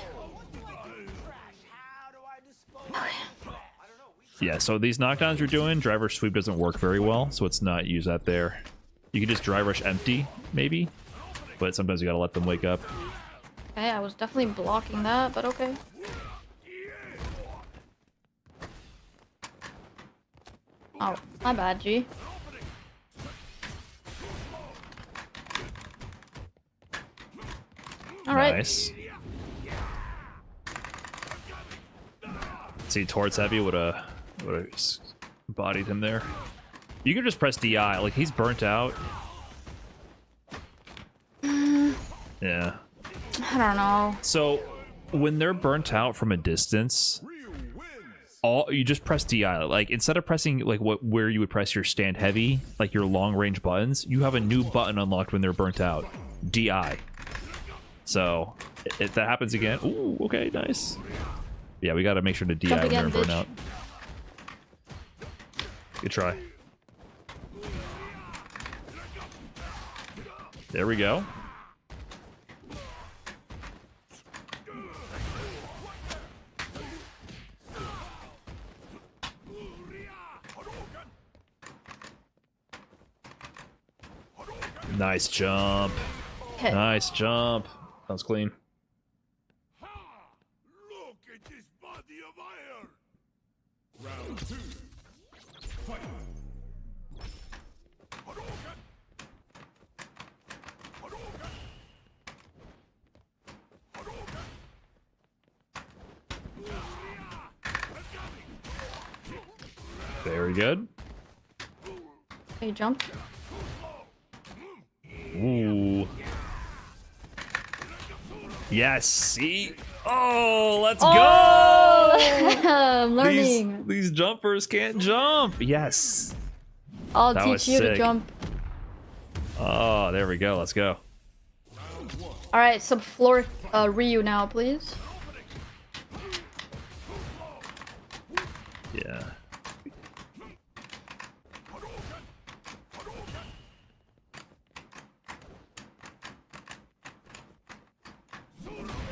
Yeah, so these knockdowns you're doing, driver sweep doesn't work very well, so it's not use that there. You can just drive rush empty, maybe, but sometimes you gotta let them wake up. Okay, I was definitely blocking that, but okay. Oh, my bad, G. Alright. Nice. See, towards heavy would have bodied him there. You can just press DI, like he's burnt out. Yeah. I don't know. So when they're burnt out from a distance, you just press DI. Like instead of pressing like where you would press your stand heavy, like your long range buttons, you have a new button unlocked when they're burnt out. DI. So if that happens again, ooh, okay, nice. Yeah, we got to make sure to DI Jump when they're again, burnt bitch. out. Good try. There we go. Nice jump. Hit. Nice jump. That was clean. Look at this body of iron! Round 2. Fight! Very good. Okay, jump. Ooh. Yes, see? Oh, let's Oh, go! I'm learning. These jumpers can't jump. Yes. I'll That was teach you to sick. jump. Oh, there we go. Let's go. All right, sub floor Ryu now, please. Yeah.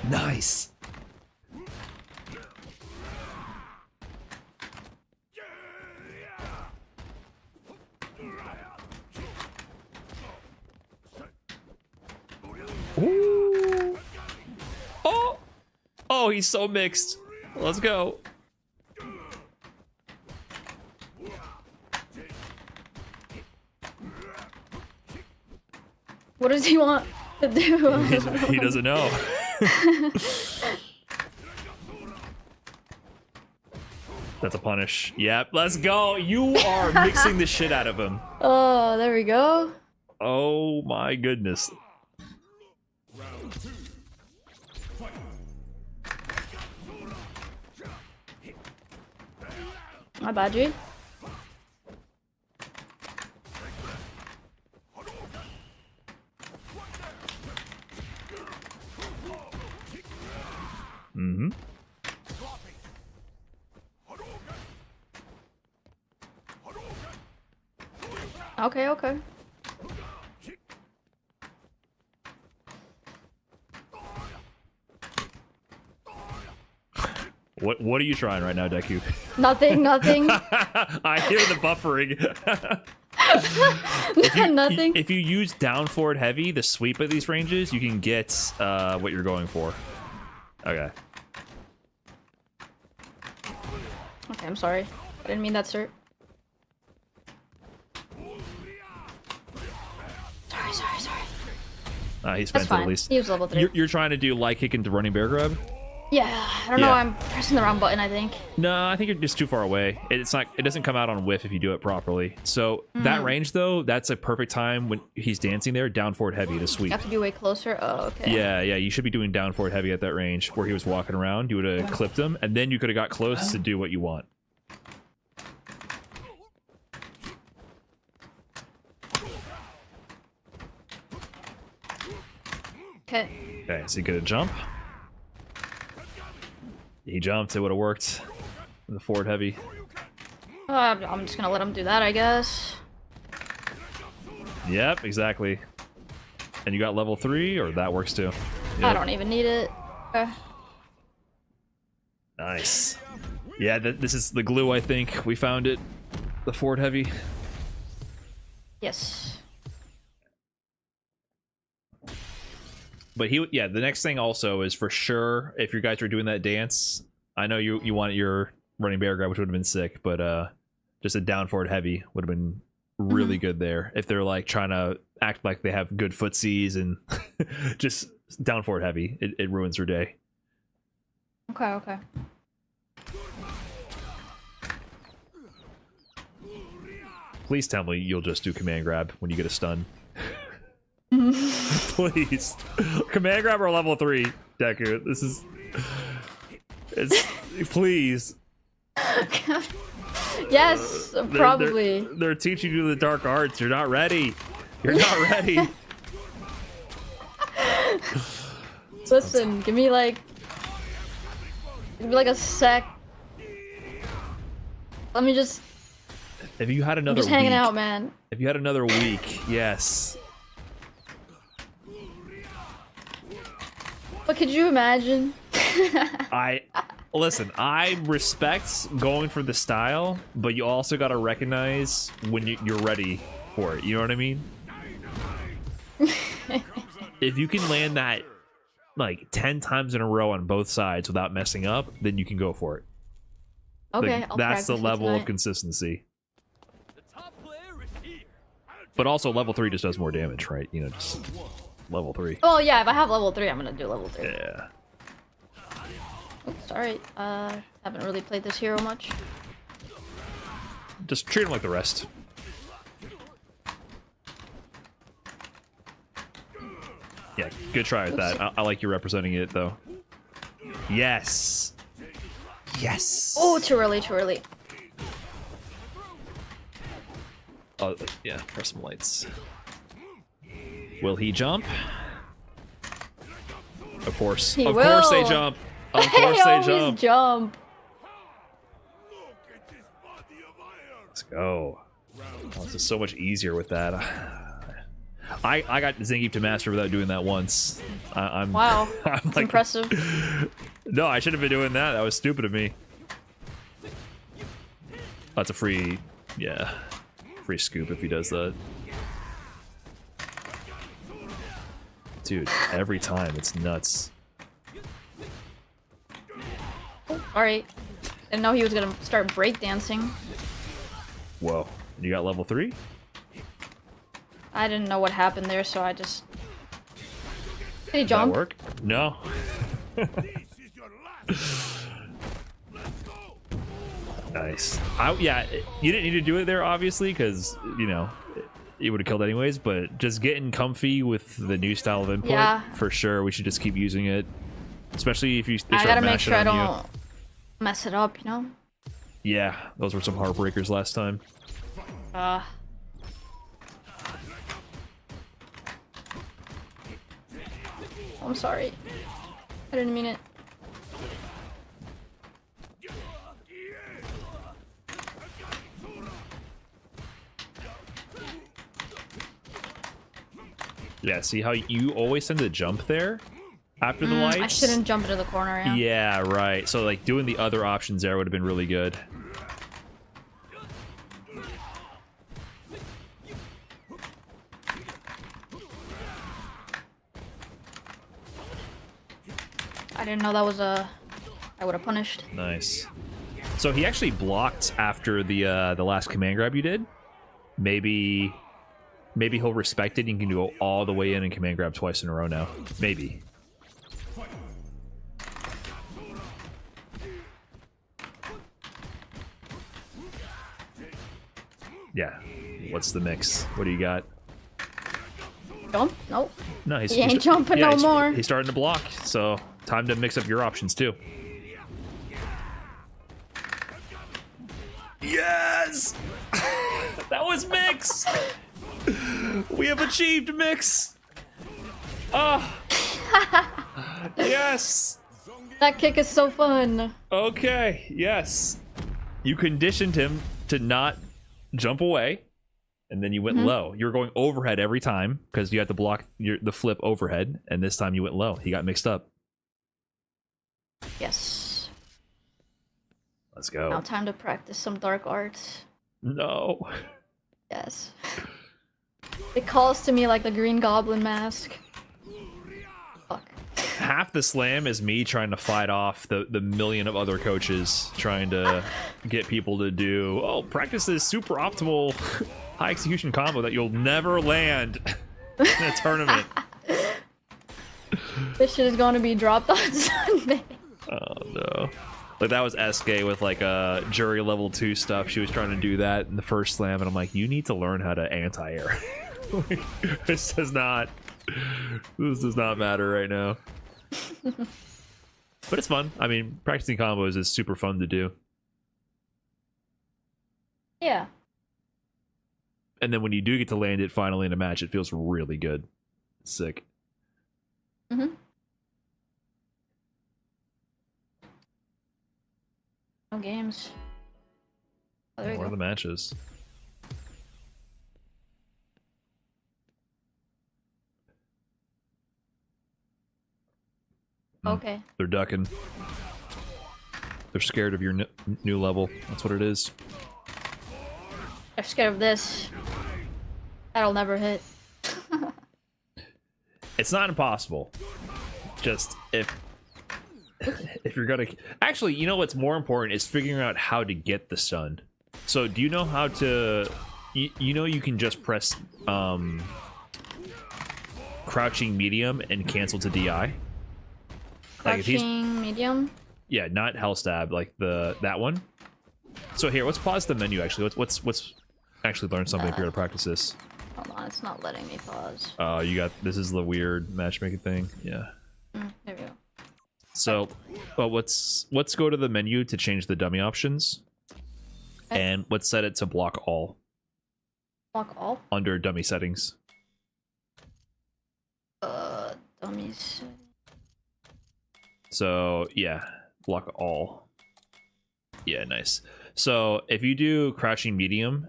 Nice. Ooh. Oh. Oh, he's so mixed. Let's go. What does he want to do? He doesn't know. That's a punish. Yep, let's go. You are mixing the shit out of him. Oh, there we go. Oh my goodness. My bad, G. Mm-hmm. Okay, okay. What are you trying right now, Deku? Nothing, nothing. I hear the buffering. Nothing. If you use down forward heavy, the sweep of these ranges, you can get what you're going for. Okay. Okay, I'm sorry. I didn't mean that, sir. Sorry. He spent That's it fine. at least. He was level 3. You're trying to do light kick into running bear grab? Yeah, I don't know. Yeah. I'm pressing the wrong button, I think. No, I think you're just too far away. It's not. It doesn't come out on whiff if you do it properly. So that range though, that's a perfect time when he's dancing there, down forward heavy to sweep. You have to be way closer. Oh, okay. Yeah, you should be doing down forward heavy at that range where he was walking around. You would have clipped him, and then you could have got close to do what you want. Okay. Okay, so you get a jump. He jumped, it would have worked. The forward heavy. I'm just gonna let him do that, I guess. Yep, exactly. And you got level 3, or that works too? I Yep. don't even need it. Okay. Nice. Yeah, this is the glue, I think. We found it. The forward heavy. Yes. But the next thing also is for sure, if you guys are doing that dance, I know you want your running bear grab, which would have been sick, but just a down forward heavy would have been really good there. If they're like trying to act like they have good footsies and just down forward heavy, it ruins their day. Okay, okay. Please tell me you'll just do command grab when you get a stun. Please. Command grab or level 3, Deku. This is... Please. Yes, probably. They're teaching you the dark arts. You're not ready. You're not ready. Listen, give me like a sec. Let me just. If you had I'm another just hanging week, out, man. If you had another week, yes. But could you imagine? Listen, I respect going for the style, but you also got to recognize when you're ready for it. You know what I mean? If you can land that like 10 times in a row on both sides without messing up, then you can go for it. Okay, Like, I'll that's the practice it level of tonight. consistency. But also level 3 just does more damage, right? You know, just level 3. Well, yeah, if I have level 3, I'm gonna do level 3. Yeah. Oops, sorry. Haven't really played this hero much. Just treat him like the rest. Yeah, good try at that. I like you representing it, though. Yes. Yes. Oh, too early, too early. Oh, yeah, press some lights. Will he jump? Of course. Of course they jump. Of course they jump. jump. Let's go. Oh, this is so much easier with that. I got Zangief to master without doing that once. I'm Wow. I'm That's like, impressive. no, I should have been doing that. That was stupid of me. That's a free, yeah, free scoop if he does that. Dude, every time it's nuts. Alright. Didn't know he was gonna start breakdancing. Whoa, you got level 3? I didn't know what happened there, so I just... Did he Did that jump? work? No. This is your last. Let's go. Nice. Yeah, you didn't need to do it there, obviously, because, you know, it would have killed anyways, but just getting comfy with the new style of input, Yeah. for sure, we should just keep using it. Especially if you I start gotta make mashing sure I on you. don't mess it up, you know? Yeah, those were some heartbreakers last time. I'm sorry. I didn't mean it. Yeah, see how you always tend to jump there after the lights? I shouldn't jump into the corner, yeah. Yeah, right. So, like, doing the other options there would have been really good. I didn't know that was a... I would have punished. Nice. So he actually blocked after the last command grab you did. Maybe he'll respect it and you can go all the way in and command grab twice in a row now. Maybe. Yeah. What's the mix? What do you got? Jump? Nope. No, he's He ain't jumping no more. He's starting to block, so time to mix up your options too. Yes! That was mix! We have achieved mix! Oh! Yes! That kick is so fun. Okay, yes. You conditioned him to not jump away, and then you went low. You were going overhead every time because you had to block the flip overhead, and this time you went low. He got mixed up. Yes. Let's go. Now time to practice some dark arts. No. Yes. It calls to me like the Green Goblin mask. Fuck. Half the slam is me trying to fight off the million of other coaches trying to get people to do, oh, practice this super optimal high execution combo that you'll never land in a tournament. This shit is going to be dropped on Sunday. Oh no. Like that was SK with like jury level 2 stuff. She was trying to do that in the first slam and I'm like, you need to learn how to anti-air. This does not matter right now. But it's fun. I mean, practicing combos is super fun to do. Yeah. And then when you do get to land it finally in a match, it feels really good. It's sick. Mm-hmm. No games. Oh, there we What are go. the matches? Okay. They're ducking. They're scared of your new level. That's what it is. I'm scared of this. That'll never hit. It's not impossible. Just if you're gonna... Actually, you know what's more important is figuring out how to get the stun. So do you know how to... You know you can just press crouching medium and cancel to DI? Like if he's... Crouching medium. Yeah, not Hell Stab, like that one. So here, let's pause the menu. Actually, let's actually learn something if you're gonna practice this. Hold on, it's not letting me pause. Oh, you got this is the weird matchmaking thing. Yeah. There we go. So, but let's go to the menu to change the dummy options, Okay. and let's set it to block all Block all. under dummy settings. Dummies. So yeah, block all. Yeah, nice. So if you do crouching medium,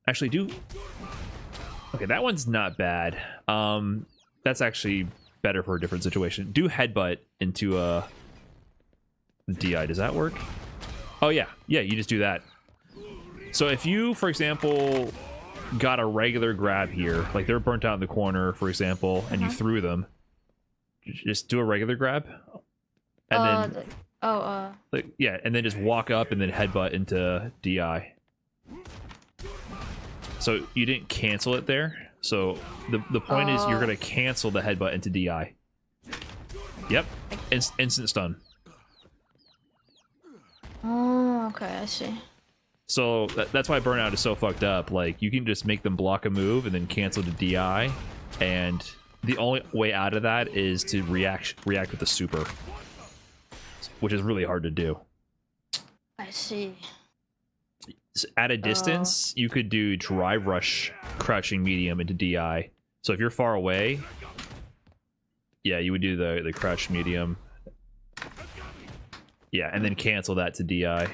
actually do. Okay, that one's not bad. That's actually better for a different situation. Do headbutt into a DI. Does that work? Oh yeah, yeah. You just do that. So if you, for example, got a regular grab here, like they're burnt out in the corner, for example, and you threw them, just do a regular grab, and then like, yeah, and then just walk up and then headbutt into DI. So you didn't cancel it there. So the point is you're gonna cancel the headbutt into DI. Yep, instant stun. Oh, okay, I see. So that's why burnout is so fucked up. Like you can just make them block a move and then cancel to DI, and the only way out of that is to react with the super, which is really hard to do. I see. At a distance, you could do drive rush crouching medium into DI. So if you're far away, yeah, you would do the crouch medium. Yeah, and then cancel that to DI.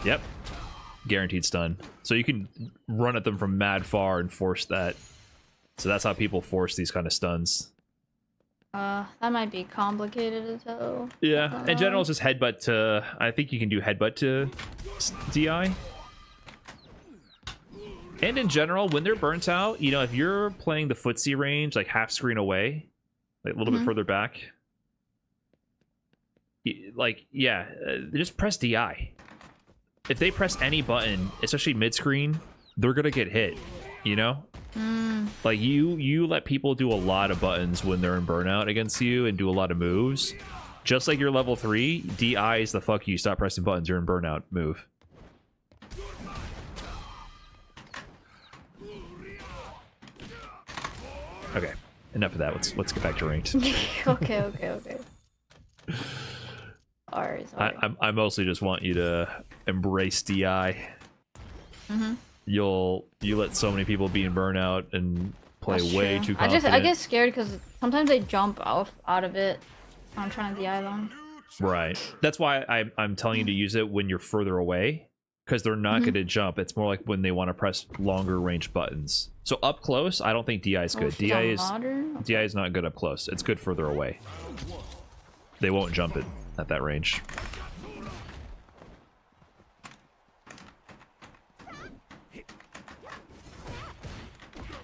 Yep. Guaranteed stun. So you can run at them from mad far and force that. So that's how people force these kind of stuns. That might be complicated as hell. Yeah, in general, it's just headbutt to... I think you can do headbutt to DI. And in general, when they're burnt out, you know, if you're playing the footsie range, like half screen away, like a little bit further back, like, yeah, just press DI. If they press any button, especially mid-screen, they're gonna get hit, you know? Like, you let people do a lot of buttons when they're in burnout against you and do a lot of moves. Just like your level 3, DI is the fuck you, stop pressing buttons, you're in burnout move. Okay, enough of that. Let's get back to ranked. Okay. Sorry. I mostly just want you to embrace DI. You let so many people be in burnout and play That's way true. too confident. I get scared because sometimes they jump out of it. I'm trying to DI them. Right. That's why I'm telling you to use it when you're further away, because they're not going to jump. It's more like when they want to press longer range buttons. So up close, I don't think DI is good. She's on modern? DI is not good up close. It's good further away. They won't jump it at that range.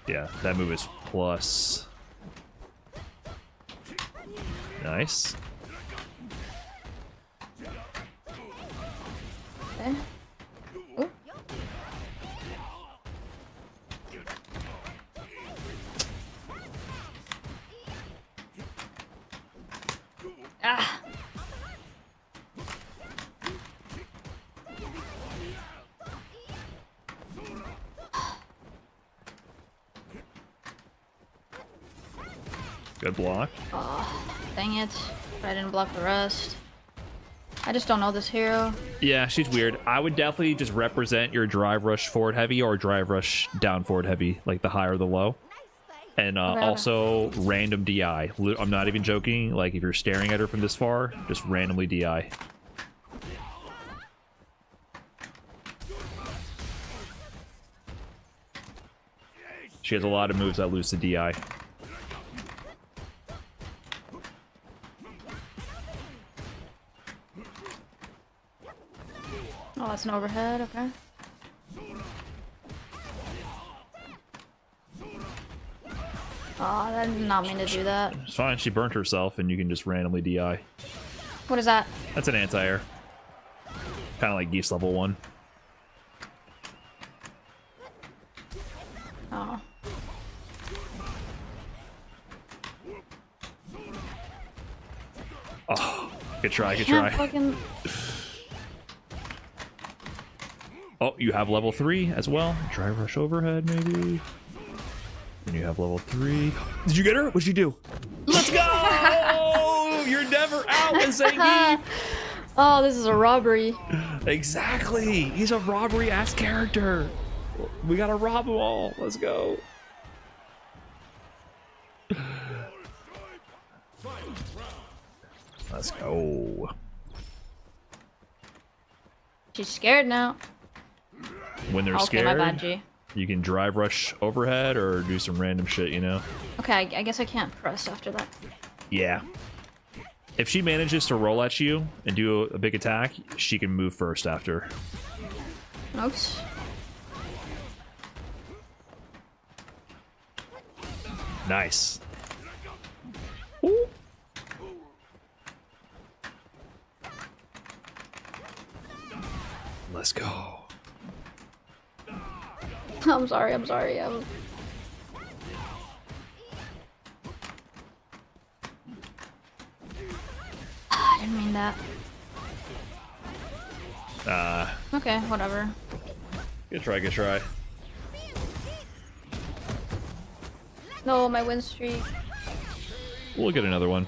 Yeah, that move is plus. Nice. Okay. Ooh. Ah. Good block. Oh, dang it. I didn't block the rest. I just don't know this hero. Yeah, she's weird. I would definitely just represent your drive rush forward heavy or drive rush down forward heavy, like the high or the low. And also random DI. I'm not even joking. Like if you're staring at her from this far, just randomly DI. She has a lot of moves that lose to DI. Oh, that's an overhead, okay. Oh, I did not mean to do that. It's fine. She burnt herself, and you can just randomly DI. What is that? That's an anti-air. Kind of like Geese level 1. Oh. Oh, good try, good Can't try. fucking... Oh, you have level 3 as well. Drive rush overhead, maybe. And you have level 3. Did you get her? What'd you do? Let's go! You're never out, Zangief! Oh, this is a robbery. Exactly. He's a robbery-ass character. We gotta rob them all. Let's go. Let's go. She's scared now. When they're Okay, scared, my bad, G. you can drive rush overhead or do some random shit, you know? Okay, I guess I can't press after that. Yeah. If she manages to roll at you and do a big attack, she can move first after. Oops. Nice. Ooh. Let's go. I'm sorry. I didn't mean that. Okay, whatever. Good try, good try. No, my win streak. We'll get another one.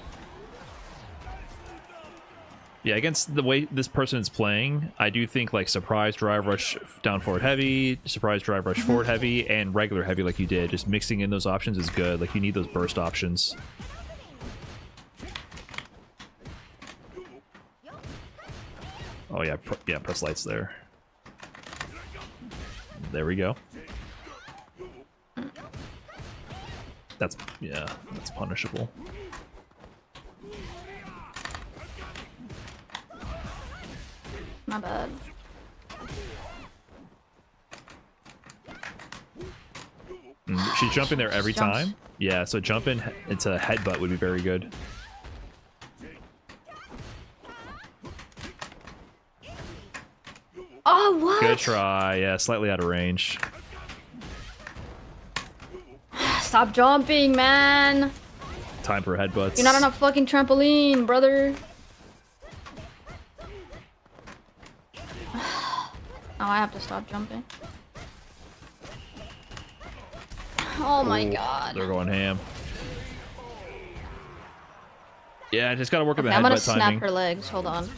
Yeah, against the way this person is playing, I do think like surprise drive rush down forward heavy, surprise drive rush forward heavy, and regular heavy like you did. Just mixing in those options is good. Like you need those burst options. Oh yeah, yeah, press lights there. There we go. That's, yeah, that's punishable. My bad. She's jumping there every Jumps. time. Yeah, so jumping into headbutt would be very good. Oh, what? Good try. Yeah, slightly out of range. Stop jumping, man. Time for headbutts. You're not on a fucking trampoline, brother. Oh, I have to stop jumping. Oh my god. They're going ham. Yeah, I just gotta work on the Okay, I'm gonna headbutt snap timing. her legs. Hold on.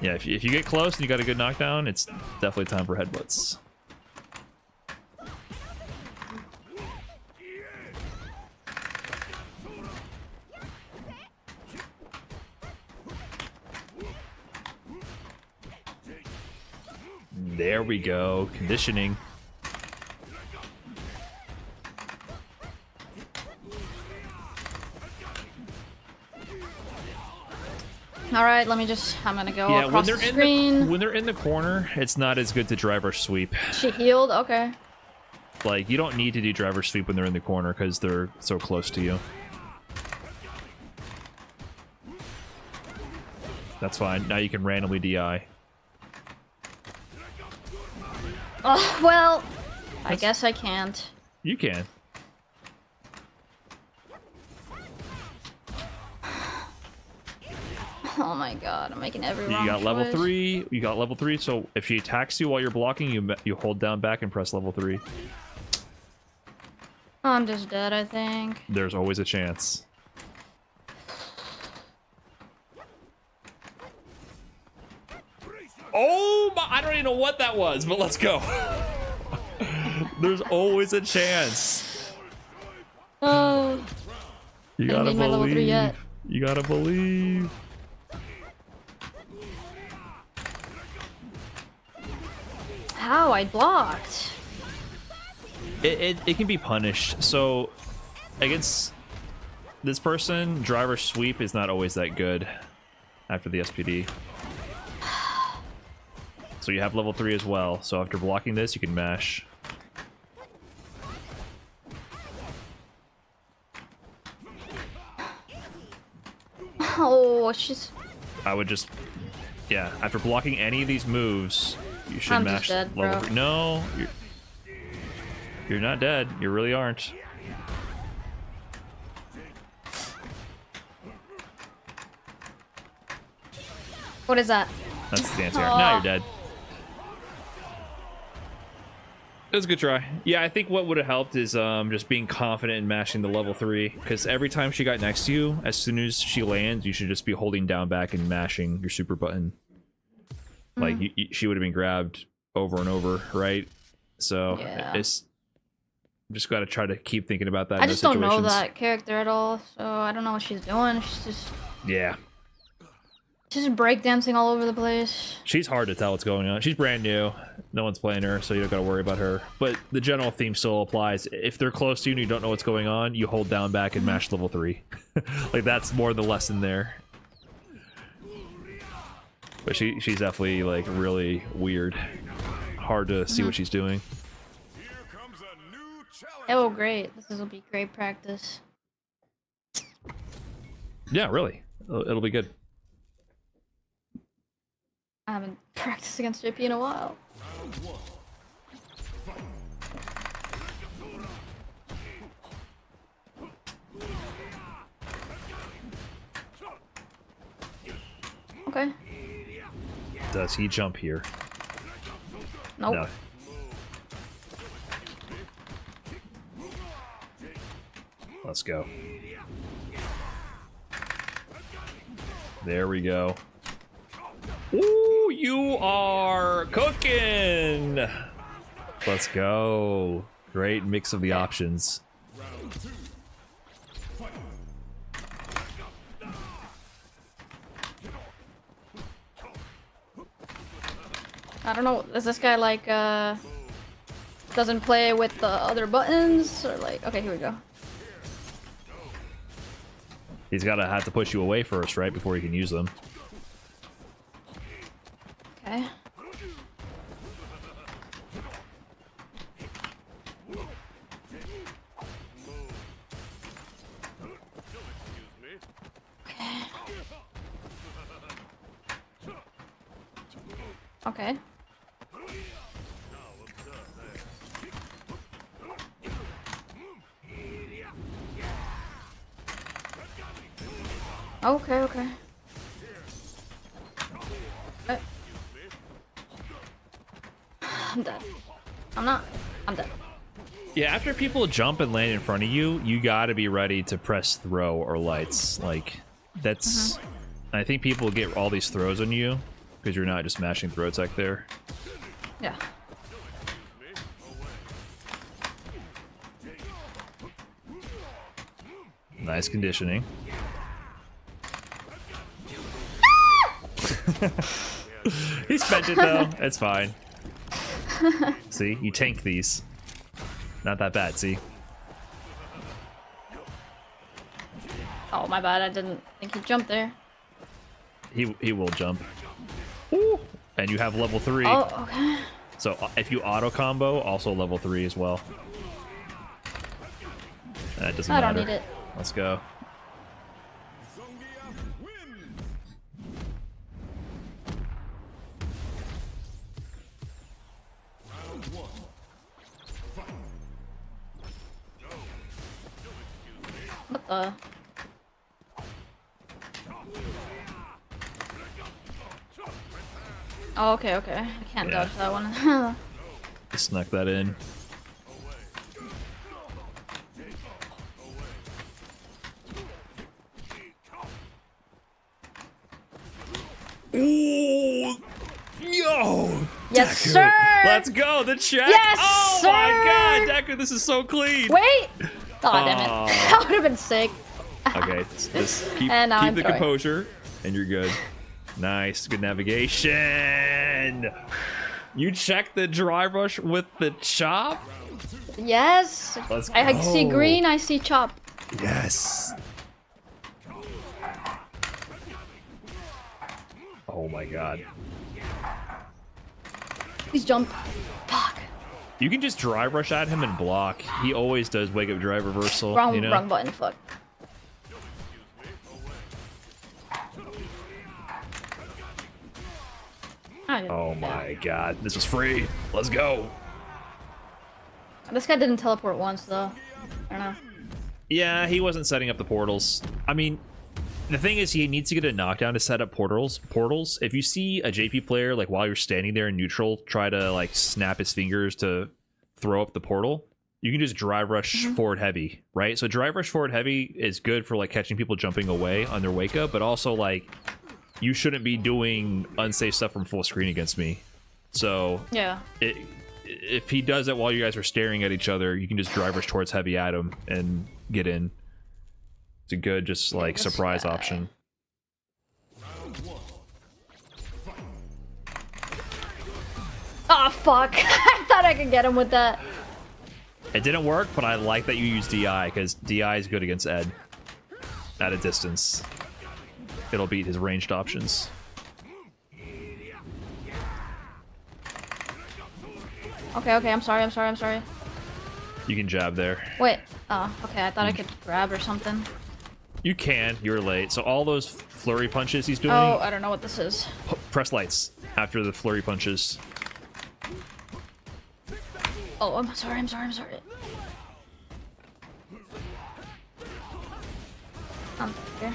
Yeah, if you get close and you got a good knockdown, it's definitely time for headbutts. There we go. Conditioning. All right, let me just. I'm gonna go Yeah, when across they're the in screen. when they're in the corner, it's not as good to driver sweep. She healed. Okay. Like you don't need to do driver sweep when they're in the corner because they're so close to you. That's fine. Now you can randomly DI. Oh well. I guess I can't. You can. Oh my god, I'm making every wrong You got level choice. 3. You got level 3. So if she attacks you while you're blocking, you hold down back and press level 3. I'm just dead, I think. There's always a chance. Oh my! I don't even know what that was, but let's go. There's always a chance. Oh. You I gotta didn't need my level 3 yet. believe. You gotta believe. How? I blocked. It can be punished. So against this person, driver sweep is not always that good after the SPD. So you have level 3 as well. So after blocking this, you can mash. Oh, she's. I would just, yeah. After blocking any of these moves, you should I'm mash just dead, level bro. 3. No, you're not dead. You really aren't. What is that? That's the answer. Now you're dead. It was a good try. Yeah, I think what would have helped is just being confident in mashing the level 3, because every time she got next to you, as soon as she lands, you should just be holding down back and mashing your super button. Like, she would have been grabbed over and over, right? So, Yeah. it's just got to try to keep thinking about that in I those just don't know situations. that character at all, so I don't know what she's doing. She's Yeah. just breakdancing all over the place. She's hard to tell what's going on. She's brand new. No one's playing her, so you don't gotta worry about her. But the general theme still applies. If they're close to you and you don't know what's going on, you hold down back and mash level 3. Like, that's more the lesson there. But she's definitely, like, really weird. Hard to see what she's doing. Here comes a new challenge. Oh, great. This will be great practice. Yeah, really. It'll be good. I haven't practiced against JP in a while. Okay. Does he jump here? Nope. No. Let's go. There we go. Ooh, you are cooking! Let's go. Great mix of the options. I don't know. Is this guy like doesn't play with the other buttons or like? Okay, here we go. He's gotta have to push you away first, right? Before he can use them. Okay. Okay. Okay, okay. I'm dead. I'm dead. Yeah, after people jump and land in front of you, you gotta be ready to press throw or lights. Like, that's... I think people get all these throws on you because you're not just mashing throw attack there. Yeah. Nice conditioning. He spent it though. It's fine. See, you tank these. Not that bad. See. Oh, my bad. I didn't think he'd jump there. He will jump. Ooh. And you have level 3. Oh, okay. So if you auto combo, also level 3 as well. That doesn't I matter. don't need it. Let's go. What the? Oh, okay, okay. I can't Yeah. dodge that one. Snuck that in. Ooh, yo! Yes, Deku. sir! Let's go, the check! Yes, oh sir! my god, Deku, this is so clean! Wait! Oh, damn it. Aw. That would have been sick. Okay, just keep And now I'm the throwing. composure, and you're good. Nice, good navigation! You check the dry rush with the chop? Yes! Let's I see go. green, I see chop. Yes! Oh my god. Please jump. Fuck. You can just dry rush at him and block. He always does wake up drive reversal. Wrong, you know? wrong button, fuck. Oh my god, this was free. Let's go. This guy didn't teleport once, though. I don't know. Yeah, he wasn't setting up the portals. I mean, the thing is, he needs to get a knockdown to set up portals. If you see a JP player, like, while you're standing there in neutral, try to, like, snap his fingers to throw up the portal, you can just drive rush forward heavy, right? So drive rush forward heavy is good for like catching people jumping away on their wake up, but also like you shouldn't be doing unsafe stuff from full screen against me. So Yeah. If he does it while you guys are staring at each other, you can just drive rush towards heavy at him and get in. It's a good just like this surprise guy. option. Oh fuck! I thought I could get him with that. It didn't work, but I like that you use DI because DI is good against Ed at a distance. It'll beat his ranged options. Okay, I'm sorry. You can jab there. Wait. Oh, okay. I thought I could grab or something. You can. You're late. So all those flurry punches he's doing, Oh, I don't know what this is. press lights after the flurry punches. Oh, I'm sorry. Okay.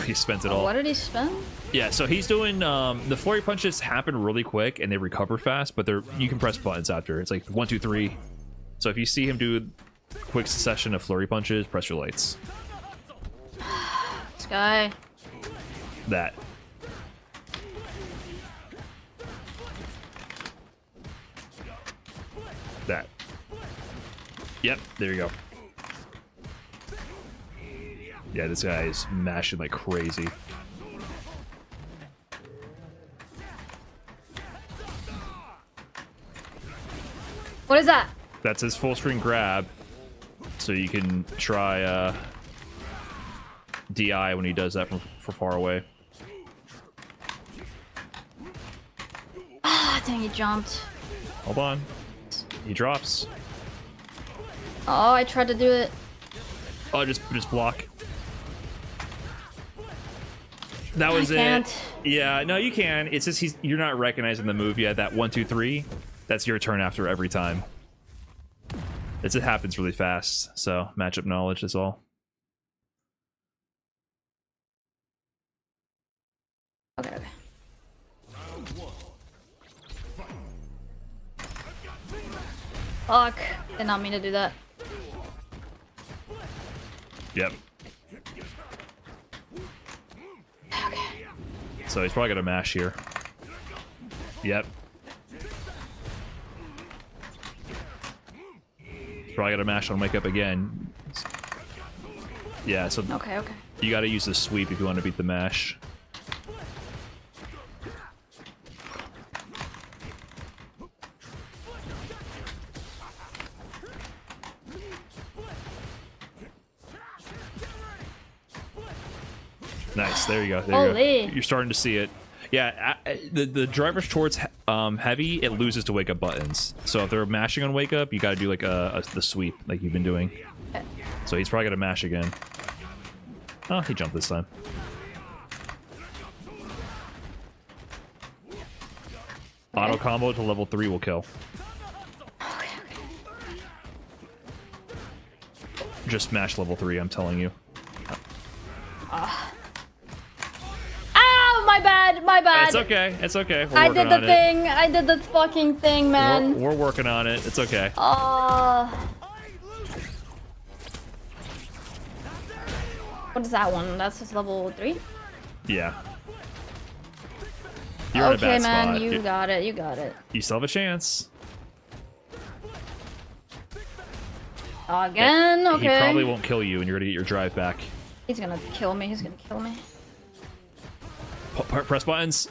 He spent it Oh, all. what did he spend? Yeah, so he's doing the flurry punches happen really quick and they recover fast, but you can press buttons after. It's like 1, 2, 3. So if you see him do quick succession of flurry punches, press your lights. This guy. That. That. Yep, there you go. Yeah, this guy is mashing like crazy. What is that? That's his full screen grab. So you can try DI when he does that from far away. Ah, dang, he jumped. Hold on. He drops. Oh, I tried to do it. Oh, just block. That was I it. can't. Yeah, no, you can. It's just you're not recognizing the move yet. That 1, 2, 3. That's your turn after every time. It happens really fast. So matchup knowledge is all. Okay. Fuck. Did not mean to do that. Yep. So he's probably gonna mash here. Yep. He's probably gonna mash on wake up again. Yeah, so Okay. you gotta use the sweep if you want to beat the mash. Nice, there you go. There you Holy. go. You're starting to see it. Yeah, the drivers towards heavy, it loses to wake up buttons. So if they're mashing on wake up, you gotta do like the sweep like you've been doing. So he's probably gonna mash again. Oh, he jumped this time. Auto combo to level 3 will kill. Just mash level 3, I'm telling you. Oh, my bad. It's okay. It's okay. We're I working did the on it. thing. I did the fucking thing, man. We're working on it. It's okay. What is that one? That's just level 3? Yeah. You're in a Okay, bad man. spot. You got it. You got it. You still have a chance. Again? Okay. He probably won't kill you, and you're gonna get your drive back. He's gonna kill me. He's gonna kill me. Press buttons.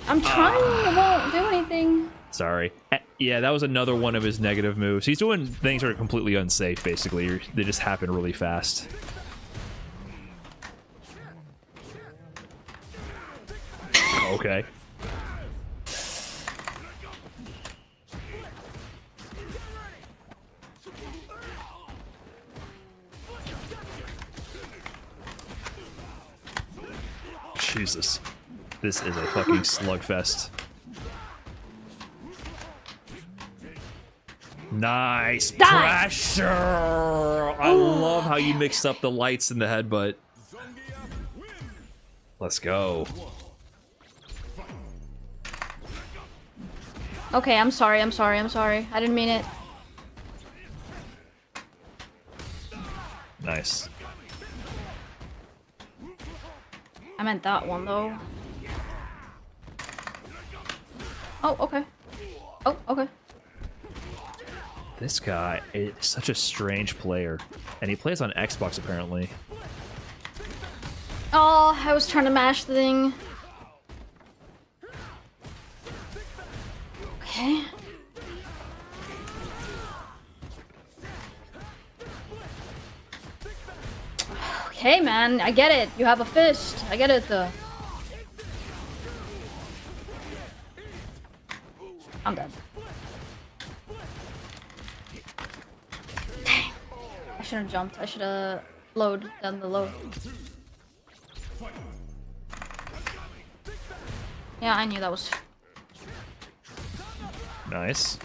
I'm trying. It won't do anything. Sorry. Yeah, that was another one of his negative moves. He's doing things that are completely unsafe, basically. They just happen really fast. Okay. Jesus. This is a fucking slugfest. Nice pressure! I love how you mixed up the lights and the headbutt. Let's go. Okay, I'm sorry, I'm sorry, I'm sorry. I didn't mean it. Nice. I meant that one, though. Oh, okay. Oh, okay. This guy is such a strange player. And he plays on Xbox, apparently. Oh, I was trying to mash the thing. Okay. Okay, man, I get it. You have a fist. I get it, though. I'm dead. Dang. I should have jumped. I should have done the load. Yeah, I knew that was... Nice.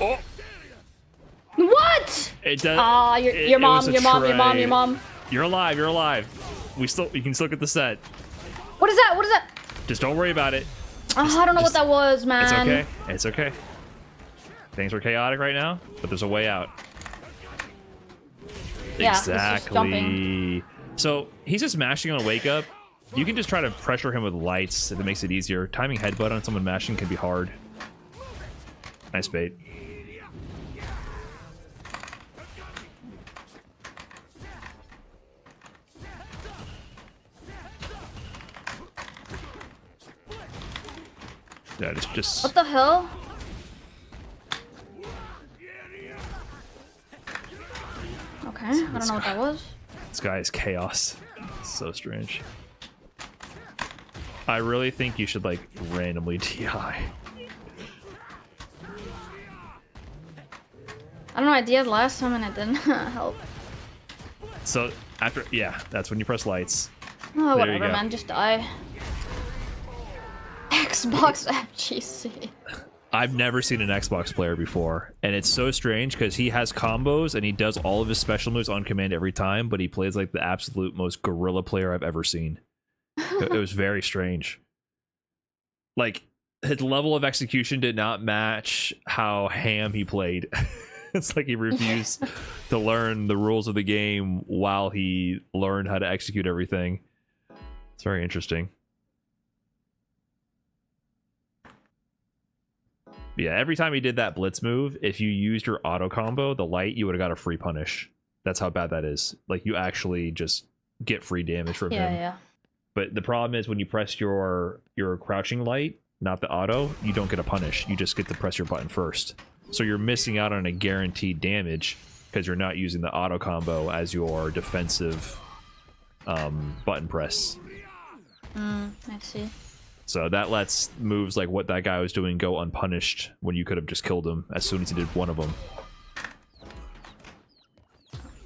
Oh! What? It does. Ah, your mom, was a your mom, your mom, trade. your mom. You're alive. You're alive. You can still get the set. What is that? What is that? Just don't worry about it. Oh, I don't know what just- that was, man. It's okay. It's okay. Things are chaotic right now, but there's a way out. Yeah, he's just jumping. Exactly. So he's just mashing on a wake up. You can just try to pressure him with lights if it makes it easier. Timing headbutt on someone mashing can be hard. Nice bait. Yeah, just What the hell? Okay, I don't know what that was. this guy is chaos. So strange. I really think you should like randomly DI. I don't know, I did last time and it didn't help. So after, yeah, that's when you press lights. Oh, There you whatever, go. man, just die. Xbox FGC. I've never seen an Xbox player before, and it's so strange because he has combos and he does all of his special moves on command every time, but he plays like the absolute most gorilla player I've ever seen. It was very strange. Like, his level of execution did not match how ham he played. It's like he refused to learn the rules of the game while he learned how to execute everything. It's very interesting. Yeah, every time he did that blitz move, if you used your auto combo, the light, you would have got a free punish. That's how bad that is. Like, you actually just get free damage from him. Yeah. But the problem is when you press your crouching light, not the auto, you don't get a punish. You just get to press your button first. So you're missing out on a guaranteed damage because you're not using the auto combo as your defensive button press. I see. So that lets moves like what that guy was doing go unpunished when you could have just killed him as soon as he did one of them.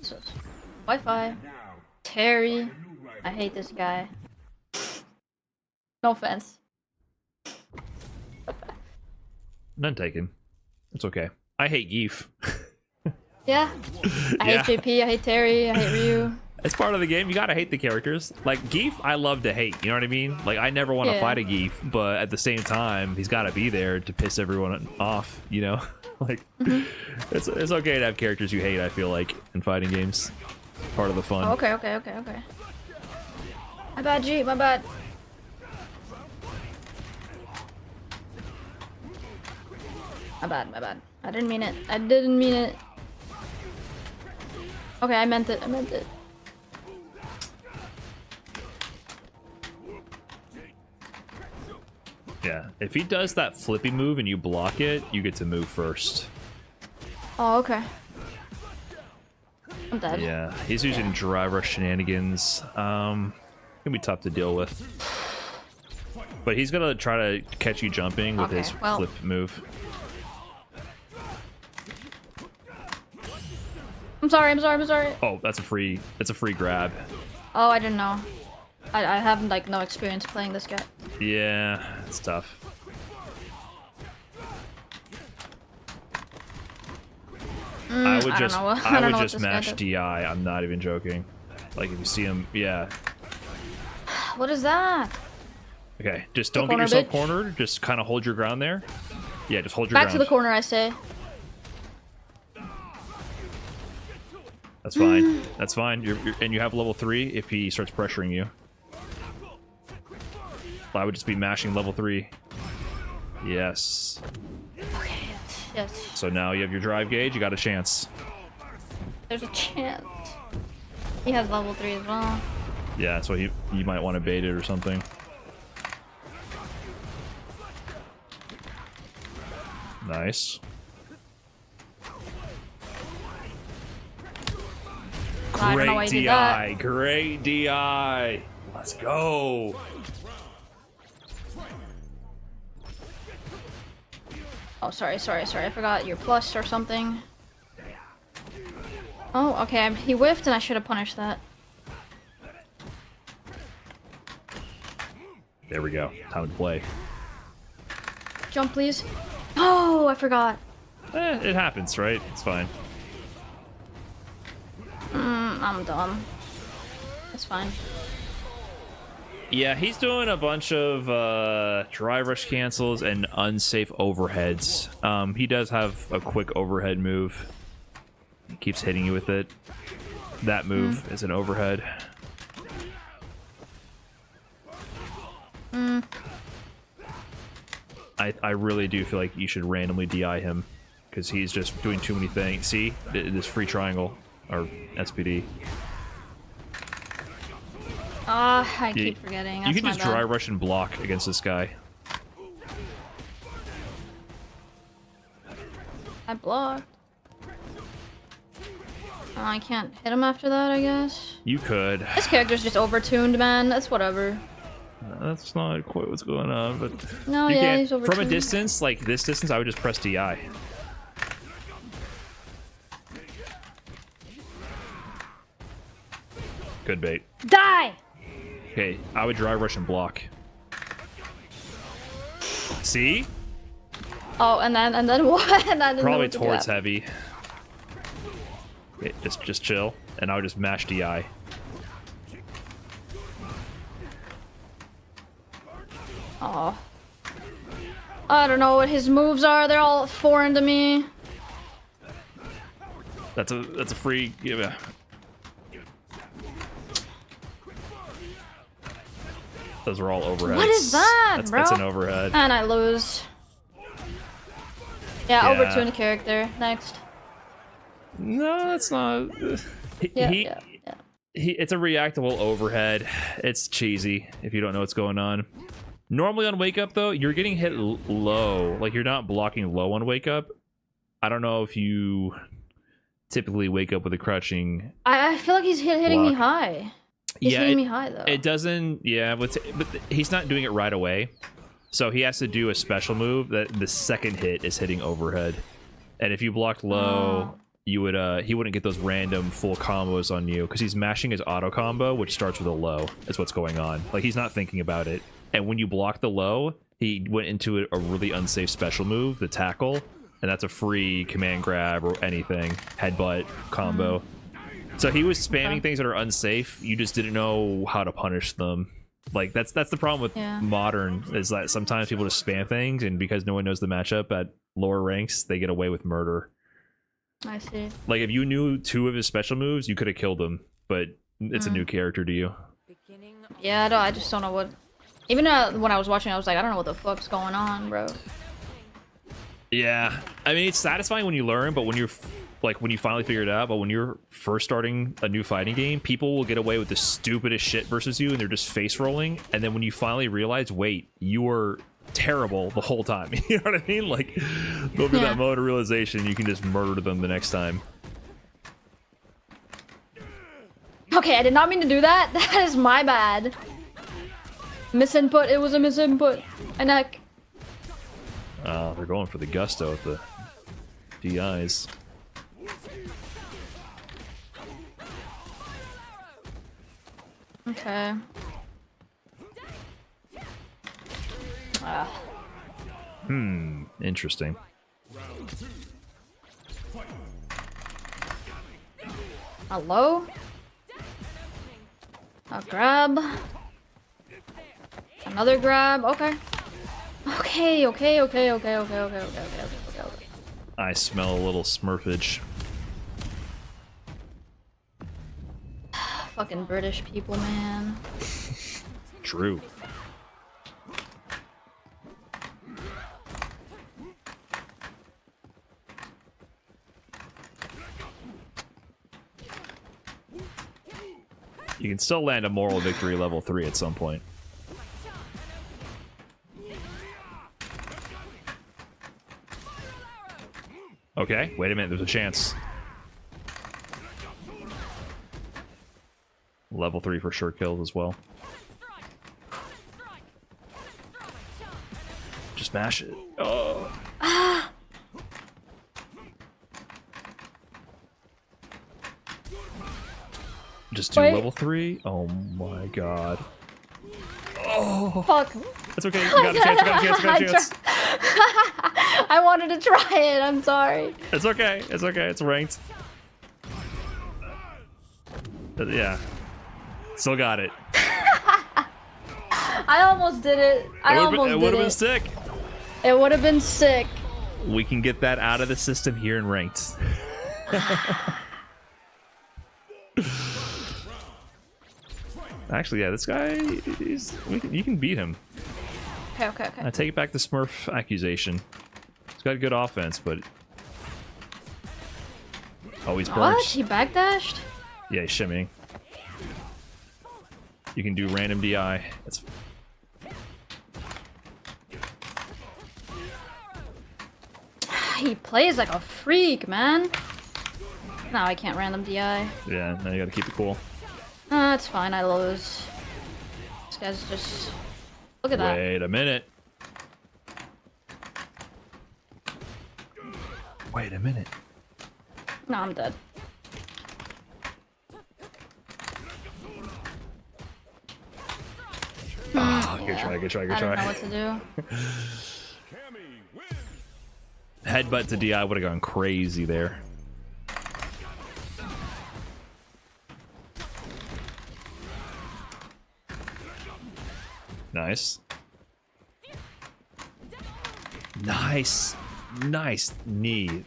So, Wi-Fi. Terry. I hate this guy. No offense. None taken. It's okay. I hate Geef. Yeah. I Yeah. hate JP, I hate Terry, I hate Ryu. It's part of the game. You gotta hate the characters. Like, Geef, I love to hate. You know what I mean? Like, I never want to Yeah. fight a Geef, but at the same time, he's gotta be there to piss everyone off, you know? Like, it's okay to have characters you hate, I feel like, in fighting games. Part of the fun. Oh, okay. My bad, G, my bad. My bad. I didn't mean it. Okay, I meant it. Yeah. If he does that flippy move and you block it, you get to move first. Oh, okay. I'm dead. Yeah. He's using driver shenanigans. Gonna be tough to deal with. But he's gonna try to catch you jumping with Okay, his well. flip move. I'm sorry. Oh, that's a free grab. Oh, I didn't know. I have like no experience playing this guy. Yeah, it's tough. I would I just, don't know. I don't would know what just this guy mash does. DI. I'm not even joking. Like if you see him, yeah. What is that? Okay, just don't get corner, yourself bitch. cornered. Just kind of hold your ground there. Yeah, just hold your Back ground. to the corner, I say. That's fine. That's fine. And you have level 3 if he starts pressuring you. I would just be mashing level 3. Yes. Okay, yes. So now you have your drive gauge. You got a chance. There's a chance. He has level 3 as well. Yeah, so you might want to bait it or something. Nice. I don't know why Great you did that. DI. Great DI. Let's go. Oh, sorry. I forgot your plus or something. Oh, okay. He whiffed and I should have punished that. There we go. Time to play. Jump, please. Oh, I forgot. It happens, right? It's fine. I'm dumb. It's fine. Yeah, he's doing a bunch of drive rush cancels and unsafe overheads. He does have a quick overhead move. He keeps hitting you with it. That move is an overhead. I really do feel like you should randomly DI him because he's just doing too many things. See? This free triangle or SPD. I keep forgetting. You That's can my just bad. dry rush and block against this guy. I blocked. Oh, I can't hit him after that, I guess. You could. This character's just overtuned, man. That's whatever. That's not quite what's going on, but No, you yeah, can't. he's overtuned. From a distance, like this distance, I would just press DI. Good bait. Die! Okay, I would dry rush and block. See? Oh, and then what? And I didn't know Probably what to towards do. heavy. Okay, just chill, and I would just mash DI. Oh. I don't know what his moves are. They're all foreign to me. That's a free. Yeah. Those are all overheads. What is that, that's, bro? That's an overhead. And I lose. Yeah, overtuned character. Next. No, that's not. Yeah. It's a reactable overhead. It's cheesy if you don't know what's going on. Normally on wake up though, you're getting hit low. Like you're not blocking low on wake up. I don't know if you typically wake up with a crouching. I feel like he's hitting me block. high. He's hitting me high though. It doesn't. Yeah, but he's not doing it right away. So he has to do a special move that the second hit is hitting overhead. And if you blocked low, you would he wouldn't get those random full combos on you because he's mashing his auto combo, which starts with a low. That's what's going on. Like he's not thinking about it. And when you block the low, he went into a really unsafe special move, the tackle, and that's a free command grab or anything, headbutt combo. So he was spamming things that are unsafe. You just didn't know how to punish them. Like that's the problem with modern is that sometimes people just spam things, and because no one knows the matchup at lower ranks, they get away with murder. I see. Like if you knew 2 of his special moves, you could have killed him, but it's a new character to you. Yeah, I just don't know what. Even when I was watching, I was like, I don't know what the fuck's going on, bro. Yeah, I mean it's satisfying when you learn, but when you're when you finally figure it out, but when you're first starting a new fighting game, people will get away with the stupidest shit versus you, and they're just face rolling. And then when you finally realize, wait, you were terrible the whole time. You know what I mean? Like, go through that mode of realization, you can just murder them the next time. Okay, I did not mean to do that. That is my bad. Misinput. It was a misinput. A neck. They're going for the gusto with the DIs. Okay. Interesting. Hello? A grab. Another grab. Okay. Okay. I smell a little smurfage. Fucking British people, man. True. You can still land a moral victory level 3 at some point. Okay, wait a minute, there's a chance. Level 3 for sure kills as well. Just mash it. Oh. Just do Wait. level 3? Oh my god. Fuck. That's okay, you got a chance, you got a chance, you got a chance. I wanted to try it, I'm sorry. It's okay, it's ranked. Yeah. Still got it. I almost did it. It would have been sick. It would have been sick. We can get that out of the system here in ranked. Actually, yeah, this guy, you can beat him. Okay. I take it back the Smurf accusation. He's got good offense, but... Oh, he's burnt. What? He backdashed? Yeah, he's shimmying. You can do random DI. That's... He plays like a freak, man. No, I can't random DI. Yeah, now you gotta keep it cool. It's fine, I lose. This guy's just... Look at that. Wait a minute. Wait a minute. No, I'm dead. Oh, good try. I don't know what to do. Cammy wins. Headbutt to DI would have gone crazy there. Nice. Nice knee.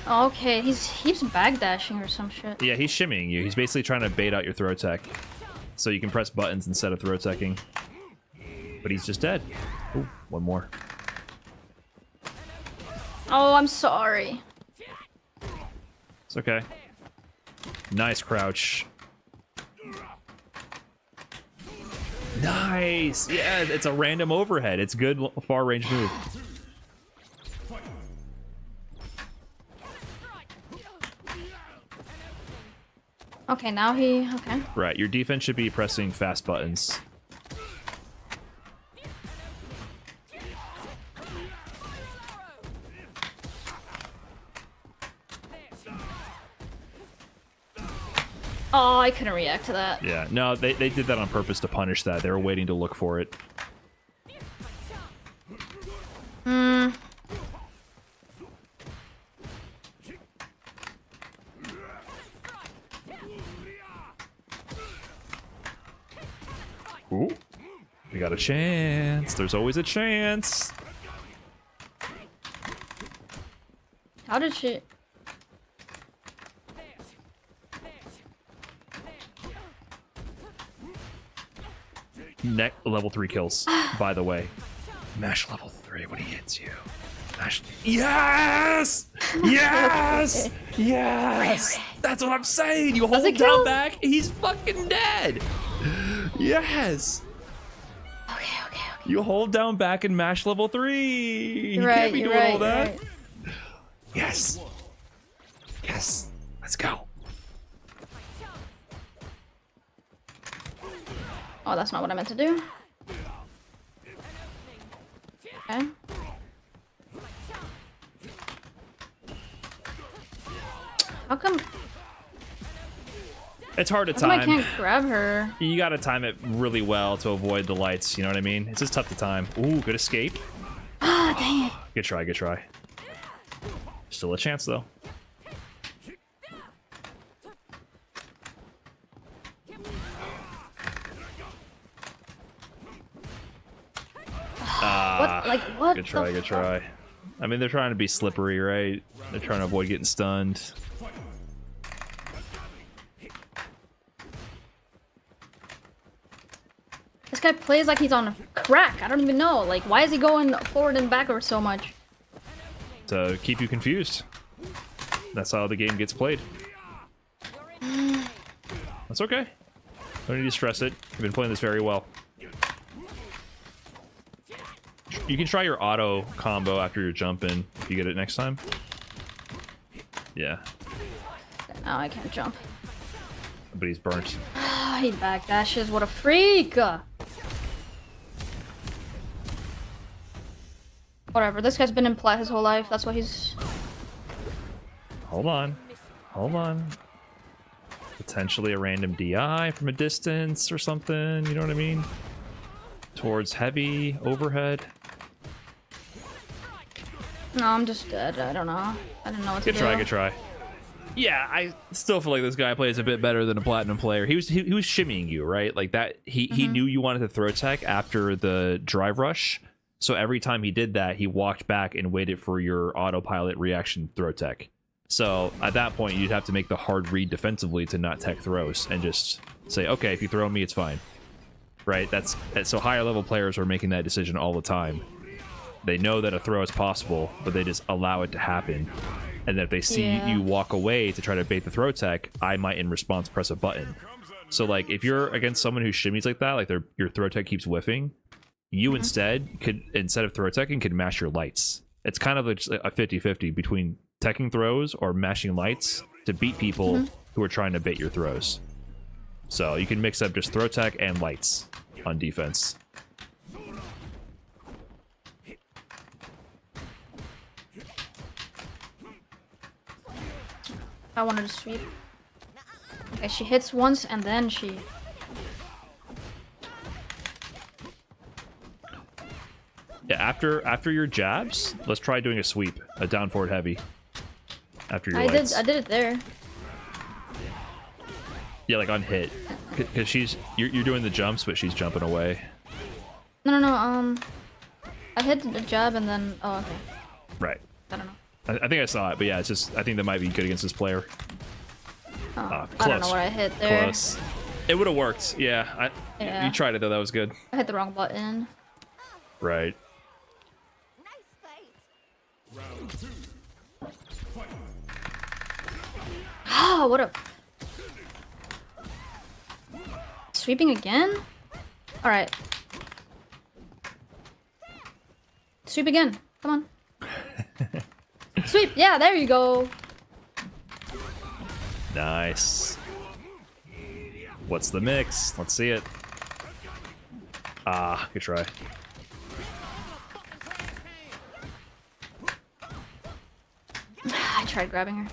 Okay, he's backdashing or some shit. Yeah, he's shimmying you. He's basically trying to bait out your throw tech. So you can press buttons instead of throw teching. But he's just dead. Ooh, one more. Oh, I'm sorry. It's okay. Nice crouch. Nice! Yeah, it's a random overhead. It's good far range move. Okay, now he... Okay. Right, your defense should be pressing fast buttons. Oh, I couldn't react to that. Yeah, no, they did that on purpose to punish that. They were waiting to look for it. Hmm. Ooh. We got a chance. There's always a chance. How did she... Level 3 kills, by the way. Mash level 3 when he hits you. Mash. Yes! Yes! Yes! That's what I'm saying! You hold it down kill? back, he's fucking dead! Yes! Okay. You hold down back and mash level 3! You You're can't right, be you're doing right, all you're that. right. Yes! Yes! Let's go! Oh, that's not what I meant to do. Okay. How come... It's hard to How come I time. can't grab her? You gotta time it really well to avoid the lights, you know what I mean? It's just tough to time. Ooh, good escape. Ah, dang it. Good try. Still a chance, though. Like, what? Good try, good try. I mean, they're trying to be slippery, right? They're trying to avoid getting stunned. This guy plays like he's on crack. I don't even know. Like, why is he going forward and backward so much? To keep you confused. That's how the game gets played. That's okay. Don't need to stress it. You've been playing this very well. You can try your auto combo after you're jumping if you get it next time. Yeah, Now I can't jump. but he's burnt. He backdashes. What a freak! Whatever. This guy's been in plat his whole life. That's why he's. Hold on. Hold on. Potentially a random DI from a distance or something, you know what I mean? Towards heavy, overhead. No, I'm just dead. I don't know. I didn't know what to Good do. try, good try. Yeah, I still feel like this guy plays a bit better than a platinum player. He was shimmying you, right? Like that. He knew you wanted to throw tech after the drive rush, so every time he did that, he walked back and waited for your autopilot reaction throw tech. So at that point, you'd have to make the hard read defensively to not tech throws and just say, okay, if you throw me, it's fine, right? So higher level players are making that decision all the time. They know that a throw is possible, but they just allow it to happen. And then if they see you walk away to try to bait the throw tech, I might in response press a button. So like if you're against someone who shimmies like that, like your throw tech keeps whiffing, you instead of throw teching, could mash your lights. It's kind of a 50-50 between teching throws or mashing lights to beat people who are trying to bait your throws. So you can mix up just throw tech and lights on defense. I wanted to sweep. Okay, she hits once and then she. Yeah, after your jabs, let's try doing a sweep, a down forward heavy. After your lights. I did it there. Yeah, like on hit, because you're doing the jumps, but she's jumping away. No. I hit the jab and then. Oh, okay. Right. I don't know. I think I saw it, but yeah, it's just I think that might be good against this player. Oh, Close. I don't know what I hit there. Close. It would have worked. Yeah. Yeah. You tried it though. That was good. I hit the wrong button. Right. Ah, what a. Sweeping again? Alright. Sweep again. Come on. Sweep! Yeah, there you go. Nice. What's the mix? Let's see it. Ah, good try. I tried grabbing her.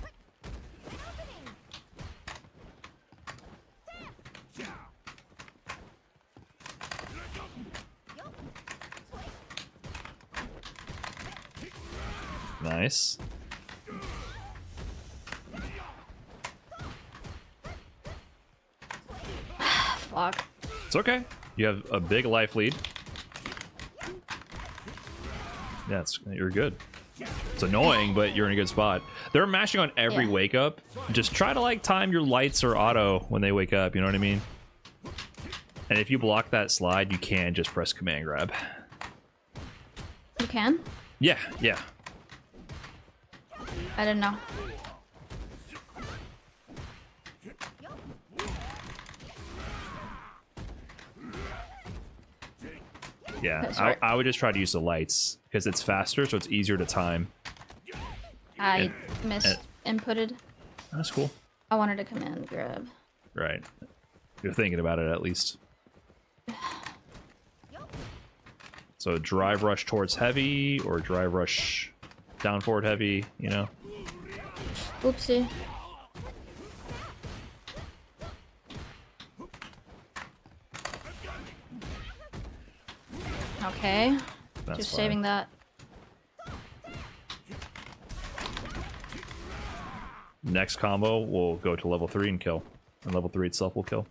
Nice. Fuck. It's okay. You have a big life lead. Yeah, you're good. It's annoying, but you're in a good spot. They're mashing on every Yeah. wake up. Just try to like time your lights or auto when they wake up, you know what I mean? And if you block that slide, you can just press command grab. You can? Yeah, yeah. I didn't know. Yeah, Sorry. I would just try to use the lights because it's faster, so it's easier to time. I inputted. That's cool. I wanted a command grab. Right. You're thinking about it at least. So drive rush towards heavy or drive rush down forward heavy, you know? Oopsie. Okay. That's Just fine. saving that. Next combo, we'll go to level 3 and kill. And level 3 itself will kill.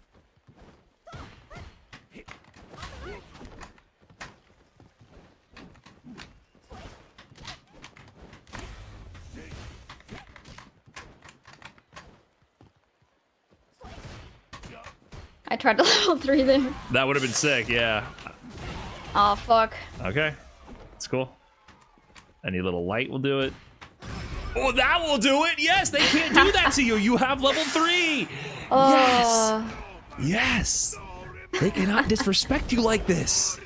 tried to level 3 there. That would have been sick, yeah. Oh, fuck. Okay. It's cool. Any little light will do it. Oh, that will do it! Yes, they can't do that to you! You have level 3! Oh, Yes! They cannot disrespect you like this!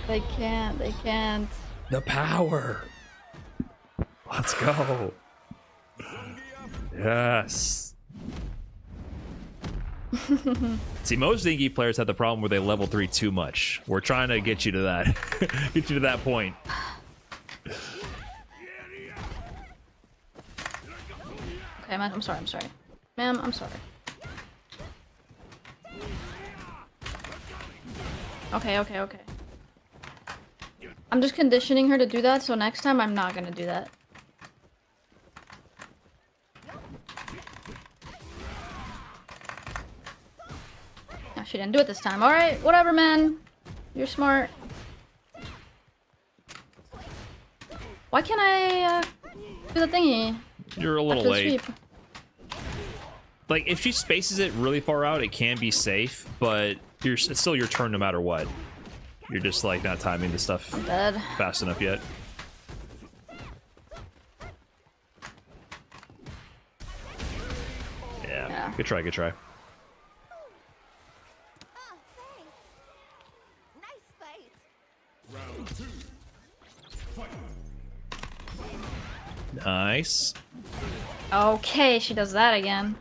they can't. They can't. The power! Let's go! Yes! See, most Zingy players have the problem where they level 3 too much. We're trying to get you to that. Get you to that point. Okay, I'm sorry. Ma'am, I'm sorry. Okay. I'm just conditioning her to do that, so next time I'm not gonna do that. No, she didn't do it this time. Alright, whatever, man. You're smart. Why can't I, do the thingy? You're a little After the late. sweep? Like, if she spaces it really far out, it can be safe, but it's still your turn no matter what. You're just, like, not timing the stuff I'm dead. fast enough yet. Yeah. Good try, good try. Nice. Okay, she does that again.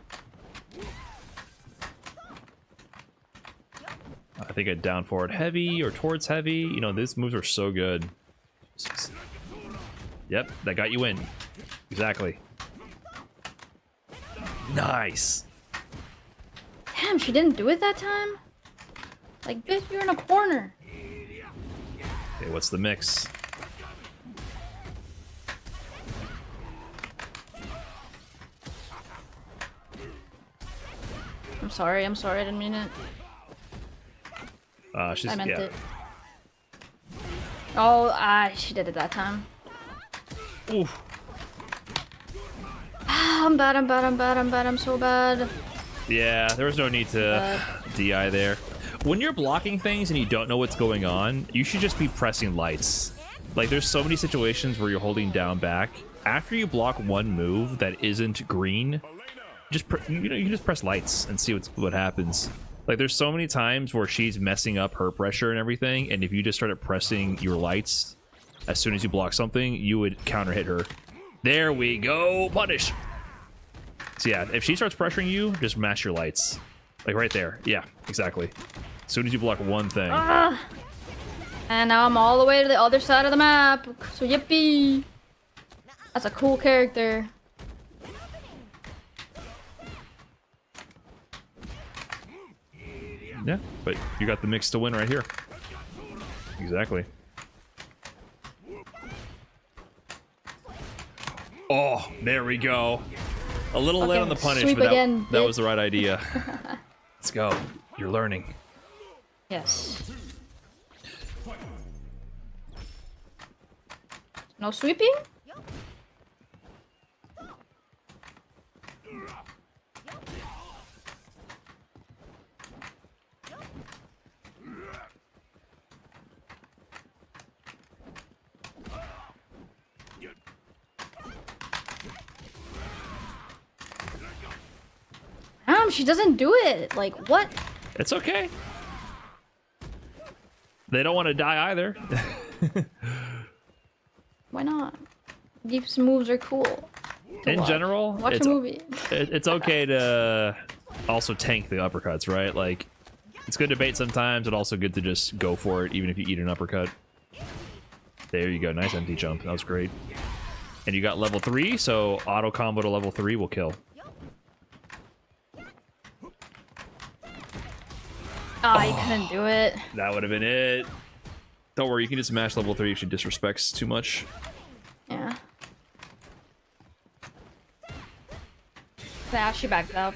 I think a down forward heavy or towards heavy. You know, these moves are so good. Yep, that got you in. Exactly. Nice. Damn, she didn't do it that time? Like, bitch, you're in a corner. Okay, what's the mix? I'm sorry, I didn't mean it. She's, I meant yeah. it. Oh, she did it that time. Oof. I'm bad, I'm so bad. Yeah, there was no need to DI there. When you're blocking things and you don't know what's going on, you should just be pressing lights. Like, there's so many situations where you're holding down back. After you block one move that isn't green, just you can just press lights and see what happens. Like, there's so many times where she's messing up her pressure and everything, and if you just started pressing your lights as soon as you block something, you would counter hit her. There we go, punish. So yeah, if she starts pressuring you, just mash your lights. Like right there. Yeah, exactly. As soon as you block one thing. And now I'm all the way to the other side of the map. So yippee! That's a cool character. Yeah, but you got the mix to win right here. Exactly. Oh, there we go. A little late on the punish, sweep but again, that bitch. was the right idea. Let's go. You're learning. Yes. No sweeping? She doesn't do it. Like, what? It's okay. They don't want to die either. Why not? These moves are cool. to In watch. general, Watch it's a movie. it's okay to also tank the uppercuts, right? Like, it's good to bait sometimes, but also good to just go for it, even if you eat an uppercut. There you go. Nice empty jump. That was great. And you got level 3, so auto combo to level 3 will kill. Oh, you couldn't do it. That would have been it. Don't worry, you can just mash level 3 if she disrespects too much. Yeah. Yeah, she backed up.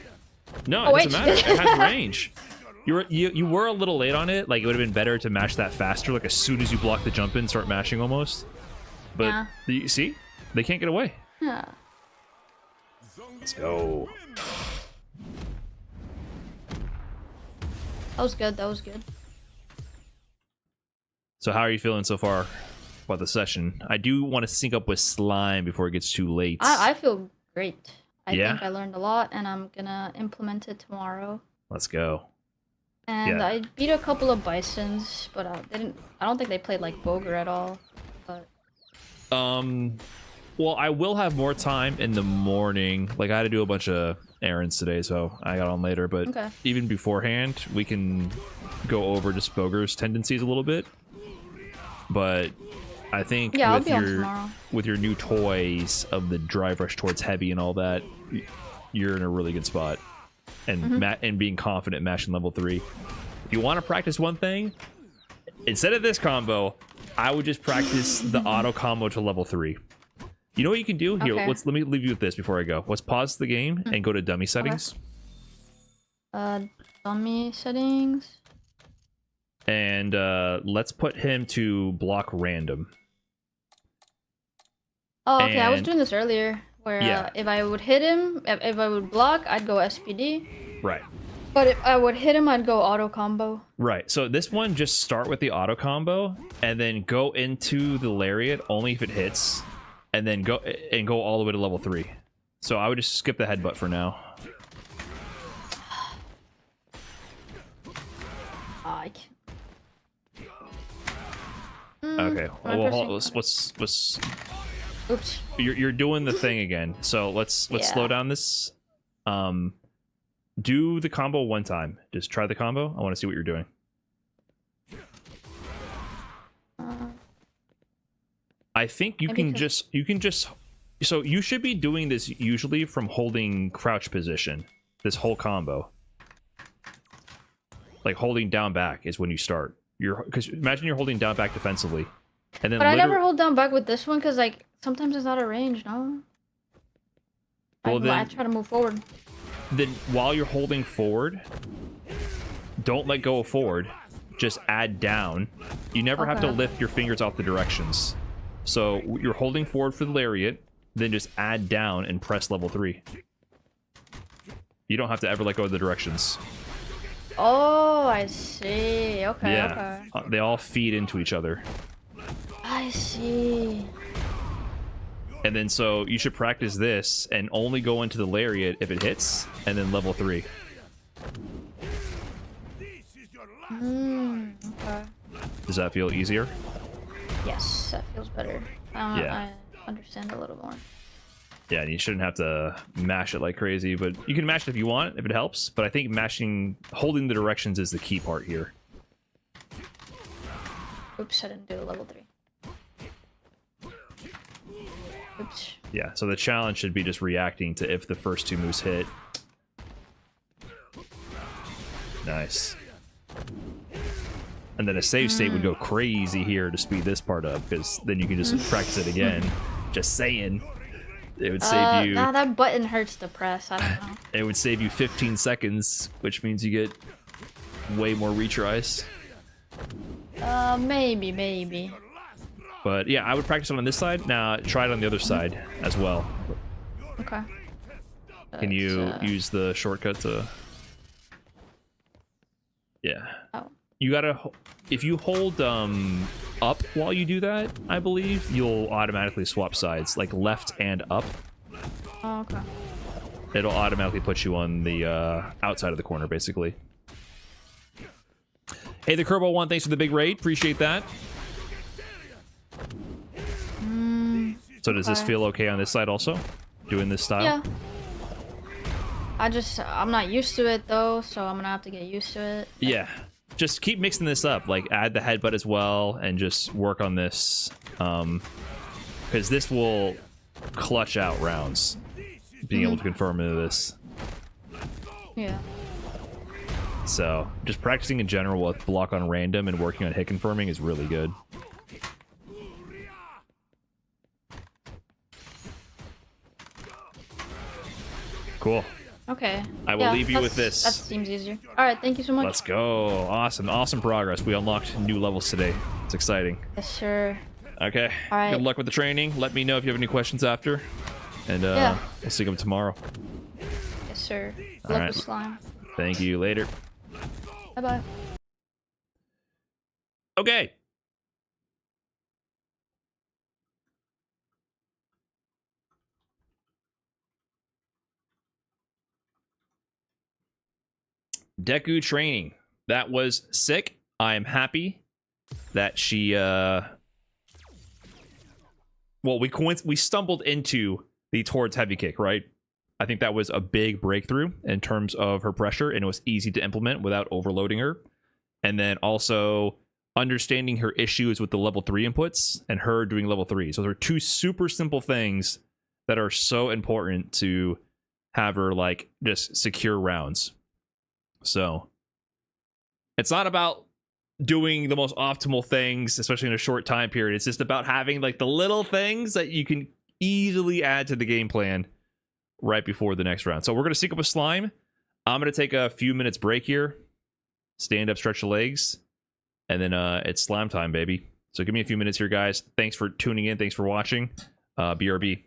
No, Oh, it wait, doesn't she matter. did. It has range. You were a little late on it. Like, it would have been better to mash that faster, like as soon as you block the jump in, start mashing almost. But Yeah. you see, they can't get away. Yeah. Let's go. That was good. That was good. So how are you feeling so far about the session? I do want to sync up with Slime before it gets too late. I feel great. I Yeah? think I learned a lot, and I'm gonna implement it tomorrow. Let's go. And Yeah. I beat a couple of bisons, but I don't think they played like Boger at all. But Well, I will have more time in the morning. Like, I had to do a bunch of errands today, so I got on later. But Okay. even beforehand, we can go over just Boger's tendencies a little bit. But I think yeah, I'll with be on your tomorrow. with your new toys of the drive rush towards heavy and all that, you're in a really good spot. And and being confident mashing level 3. If you want to practice one thing, instead of this combo, I would just practice the auto combo to level 3. You know what you can do? Here, Okay. let me leave you with this before I go. Let's pause the game and go to dummy settings. Dummy settings. And let's put him to block random. Oh, okay. I was And- doing this earlier, where Yeah. if I would hit him, if I would block, I'd go SPD. Right. But if I would hit him, I'd go auto combo. Right. So this one, just start with the auto combo and then go into the lariat only if it hits, and then go all the way to level 3. So I would just skip the headbutt for now. I can't. Okay. am I Well, pressing- let's Oops. you're doing the thing again. So let's Yeah. slow down this. Do the combo one time. Just try the combo. I want to see what you're doing. I think you Maybe can 'cause- just so you should be doing this usually from holding crouch position. This whole combo. Like holding down back is when you start. Because imagine you're holding down back defensively. And then But I never hold down back with this one because like sometimes it's out of range. No. Well, I then- try to move forward. Then while you're holding forward, don't let go of forward. Just add down. You never have to Okay. lift your fingers off the directions. So you're holding forward for the lariat, then just add down and press level 3. You don't have to ever let go of the directions. Oh, I see. Okay. Yeah. Okay. They all feed into each other. I see. And then so you should practice this and only go into the lariat if it hits, and then level 3. Okay. Does that feel easier? Yes, that feels better. Yeah. I understand a little more. Yeah, and you shouldn't have to mash it like crazy, but you can mash it if you want, if it helps. But I think holding the directions is the key part here. Oops, I didn't do a level 3. Oops. Yeah, so the challenge should be just reacting to if the first 2 moves hit. Nice. And then a save state would go crazy here to speed this part up, because then you can just practice it again. Just saying. It would save you. Nah, that button hurts to press. I don't know. It would save you 15 seconds, which means you get way more retries. Maybe. But yeah, I would practice it on this side. Now try it on the other side as well. Okay. Can you Let's, use the shortcut to? Yeah. Oh. You gotta. If you hold up while you do that, I believe you'll automatically swap sides, like left and up. Oh, okay. It'll automatically put you on the outside of the corner, basically. Hey, the Kerbo one, thanks for the big raid. Appreciate that. So does this okay. feel okay on this side also? Doing this style? Yeah. I'm not used to it though, so I'm gonna have to get used to it. Yeah. Just keep mixing this up. Like, add the headbutt as well, and just work on this. Because this will clutch out rounds. Being able to confirm into this. Yeah. So, just practicing in general with block on random and working on hit confirming is really good. Cool. Okay. I will leave you with that's- this. That seems easier. All right. Thank you so much. Let's go. Awesome progress. We unlocked new levels today. It's exciting. Yes, sir. Okay. All right. Good luck with the training. Let me know if you have any questions after. And Yeah. we'll see you tomorrow. Yes, sir. Good All luck right. with slime. Thank you. Later. Bye bye. Okay. Deku training. That was sick. I am happy that she well, we stumbled into the towards heavy kick, right? I think that was a big breakthrough in terms of her pressure, and it was easy to implement without overloading her. And then also understanding her issues with the level 3 inputs and her doing level 3. So there are two super simple things that are so important to have her like just secure rounds. So it's not about doing the most optimal things, especially in a short time period. It's just about having like the little things that you can easily add to the game plan right before the next round. So we're going to sync up with Slime. I'm going to take a few minutes break here. Stand up, stretch the legs. And then it's Slime time, baby. So give me a few minutes here, guys. Thanks for tuning in. Thanks for watching. BRB.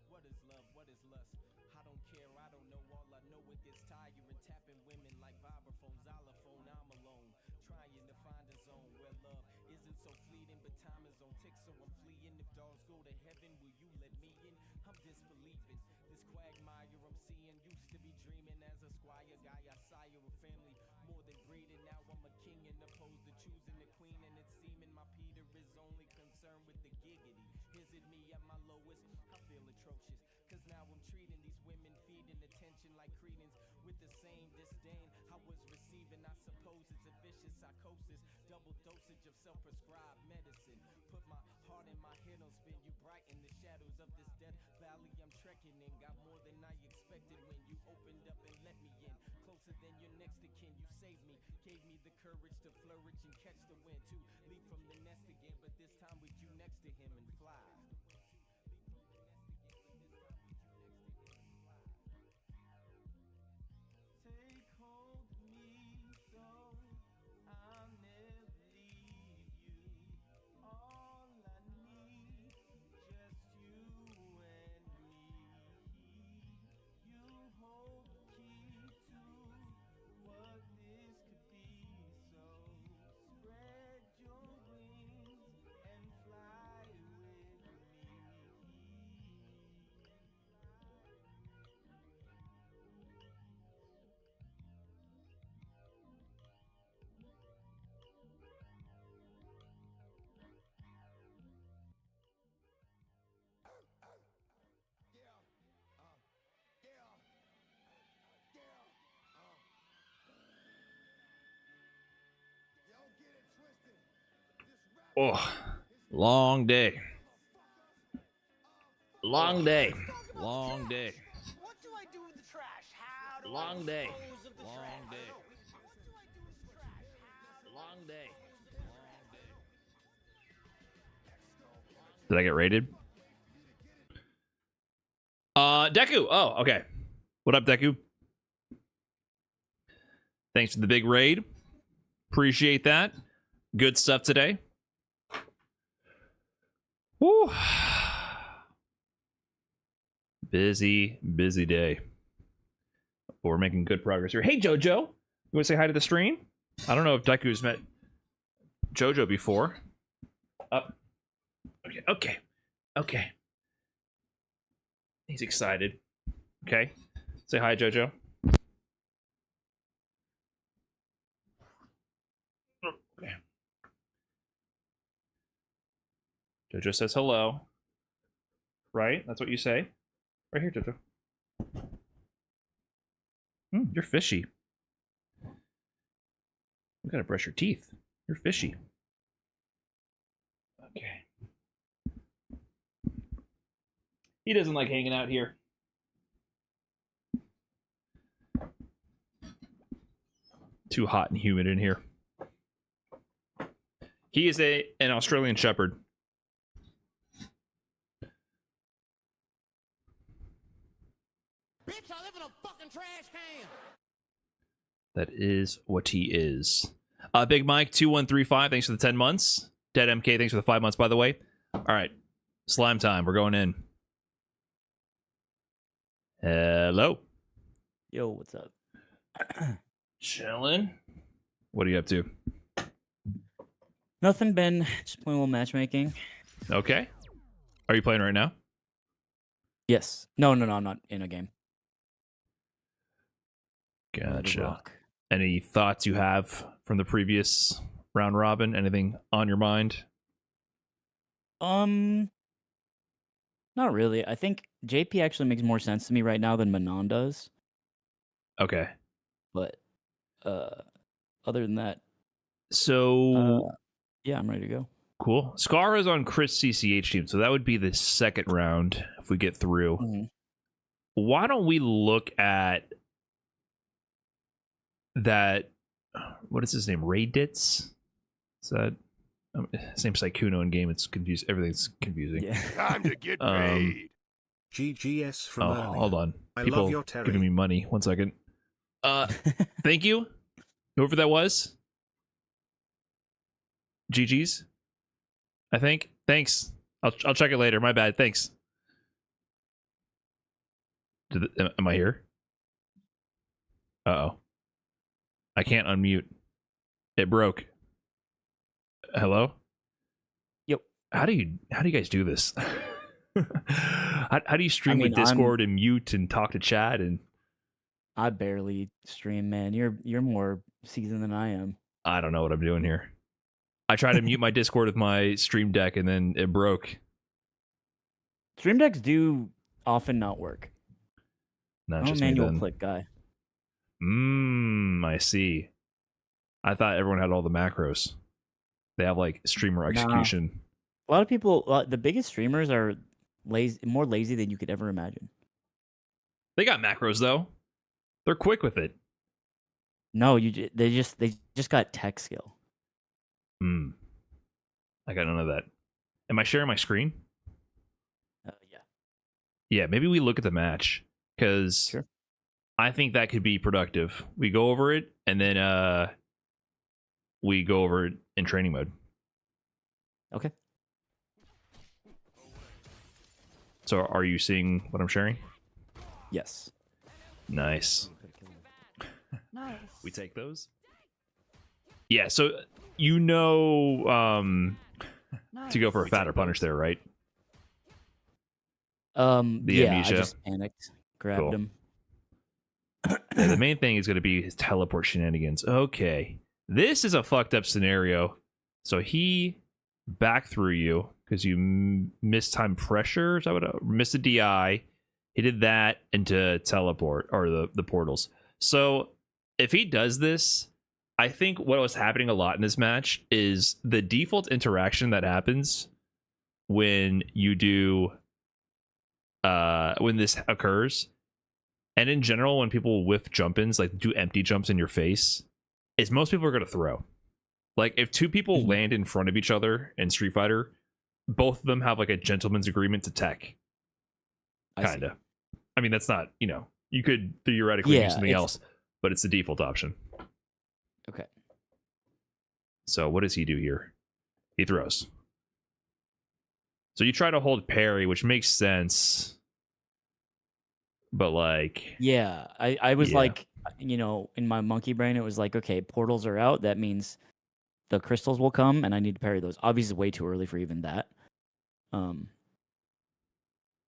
What is love? What is lust? I don't care, I don't know. All I know it gets tired and tapping women like vibraphones, xylophone. I'm alone, trying to find a zone where love isn't so fleeting, but time is on tick, so I'm fleeing. If dogs go to heaven, will you let me in? I'm disbelieving. This quagmire I'm seeing used to be dreaming as a squire guy. I sire a family more than breeding. Now I'm a king and opposed to choosing the queen, and it's seeming my Peter is only concerned with the giggity. Is it me at my lowest? I feel atrocious, cause now I'm treating these women, feeding attention like credence with the same disdain I was receiving. I suppose it's a vicious psychosis, double dosage of self-prescribed medicine. Put my heart and my head on spin. You brighten the shadows of this death valley I'm trekking in. Got more than I expected when you opened up and let me in. Closer than your next of kin, you saved me, gave me the courage to flourish and catch the wind. To leap from the nest again, but this time with you next to him and fly. Take hold me so Oh, long day. Long day. Long day. What do I do with the trash? How do Long day. dispose of the Long trash? day. What do I do with the trash? Long day. Did I get raided? Deku. Oh, okay. What up, Deku? Thanks for the big raid. Appreciate that. Good stuff today. Woo. Busy day. But we're making good progress here. Hey, Jojo. You want to say hi to the stream? I don't know if Deku's met Jojo before. Up. Okay. He's excited. Okay. Say hi, Jojo. Okay. Jojo says hello. Right? That's what you say? Right here, Jojo. You're fishy. You gotta brush your teeth. You're fishy. Okay. He doesn't like hanging out here. Too hot and humid in here. He is an Australian Shepherd. Bitch, I live in a fucking trash can. That is what he is. Big Mike 2135, thanks for the 10 months. Dead MK, thanks for the 5 months, by the way. All right, slime time. We're going in. Hello. Yo, what's up? Chilling. What are you up to? Nothing, Ben. Just playing a little matchmaking. Okay. Are you playing right now? Yes. No, I'm not in a game. The Gotcha. Rock. Any thoughts you have from the previous round robin? Anything on your mind? Not really. I think JP actually makes more sense to me right now than Manon does. Okay. But other than that, So yeah, I'm ready to go. cool. Scar is on Chris CCH team, so that would be the second round if we get through. Mhm. Why don't we look at that? What is his name? Rayditz? Is that his name's like Kuno in game? It's confused. Everything's confusing. Yeah. Time to get paid. GGS from Oh, earlier. hold on. I People love your Terry. giving me money. 1 second. Thank you. Whoever that was. GG's. I think. Thanks. I'll check it later. My bad. Thanks. Am I here? Uh-oh. I can't unmute. It broke. Hello? Yep. How do you guys do this? how do you stream with mean, Discord and mute and talk to chat and I barely stream, man. You're more seasoned than I am. I don't know what I'm doing here. I tried to mute my Discord with my Stream Deck and then it broke. Stream decks do often not work. Not I'm a just me manual then. click guy. I see. I thought everyone had all the macros. They have like streamer Nah. execution. A lot of people, the biggest streamers are more lazy than you could ever imagine. They got macros though. They're quick with it. No, they just got tech skill. I got none of that. Am I sharing my screen? Yeah. Yeah, maybe we look at the match because Sure. I think that could be productive. We go over it and then we go over it in training mode. Okay. So are you seeing what I'm sharing? Yes. Nice. Nice. We take those? Yeah, so you know Nice. to go for a fatter punish there, right? The Yeah, amnesia. I just panicked, grabbed Cool. him. Yeah, the main thing is going to be his teleport shenanigans. Okay. This is a fucked up scenario. So he back through you because you missed time pressure. Is that what missed a DI? He did that into teleport or the portals. So if he does this, I think what was happening a lot in this match is the default interaction that happens when you do when this occurs, and in general when people whiff jump-ins, like do empty jumps in your face, is most people are going to throw. Like if two people land in front of each other in Street Fighter, both of them have like a gentleman's agreement to tech. Kind of. I mean, that's not, you could theoretically do something else, but it's the default option. Okay. So what does he do here? He throws. So you try to hold parry, which makes sense. But like... Yeah, I was Yeah. like, in my monkey brain, it was like, okay, portals are out. That means the crystals will come, and I need to parry those. Obviously, way too early for even that. But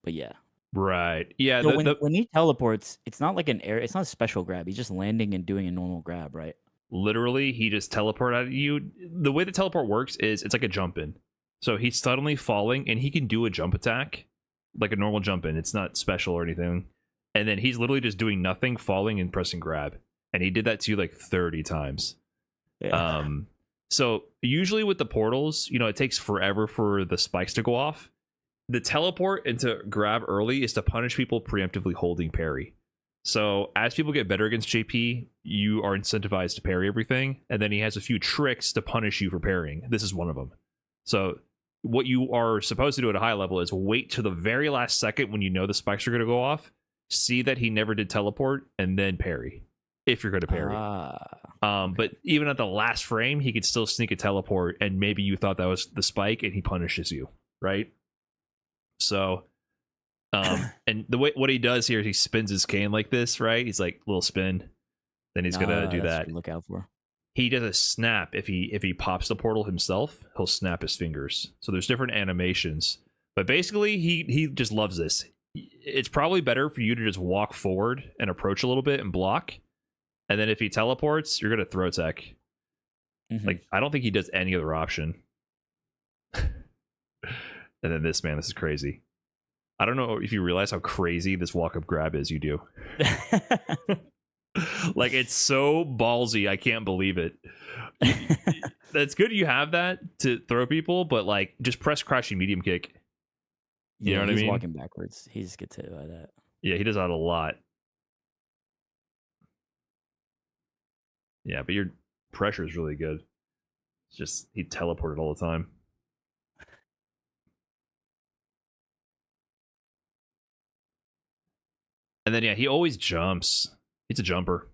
yeah. Right. Yeah. So when he teleports, it's not like an air. It's not a special grab. He's just landing and doing a normal grab, right? Literally, he just teleport at you. The way the teleport works is it's like a jump in. So he's suddenly falling, and he can do a jump attack, like a normal jump in. It's not special or anything. And then he's literally just doing nothing, falling and pressing grab. And he did that to you like 30 times. Yeah. So usually with the portals, it takes forever for the spikes to go off. The teleport and to grab early is to punish people preemptively holding parry. So as people get better against JP, you are incentivized to parry everything. And then he has a few tricks to punish you for parrying. This is one of them. So what you are supposed to do at a high level is wait to the very last second when you know the spikes are going to go off, see that he never did teleport, and then parry, if you're going to parry. But even at the last frame, he could still sneak a teleport, and maybe you thought that was the spike, and he punishes you, right? So, and what he does here is he spins his cane like this, right? He's like, little spin. Then he's going to do that's that. what to look out for. He does a snap. If he pops the portal himself, he'll snap his fingers. So there's different animations. But basically, he just loves this. It's probably better for you to just walk forward and approach a little bit and block. And then if he teleports, you're going to throw tech. Mhm. Like, I don't think he does any other option. And then this is crazy. I don't know if you realize how crazy this walk-up grab is, you do. Like, it's so ballsy, I can't believe it. That's good you have that to throw people, but like, just press crouching medium kick. You know what I mean? He's walking backwards. He just gets hit by that. Yeah, he does that a lot. Yeah, but your pressure is really good. It's just, he teleported all the time. And then, yeah, he always jumps. He's a jumper.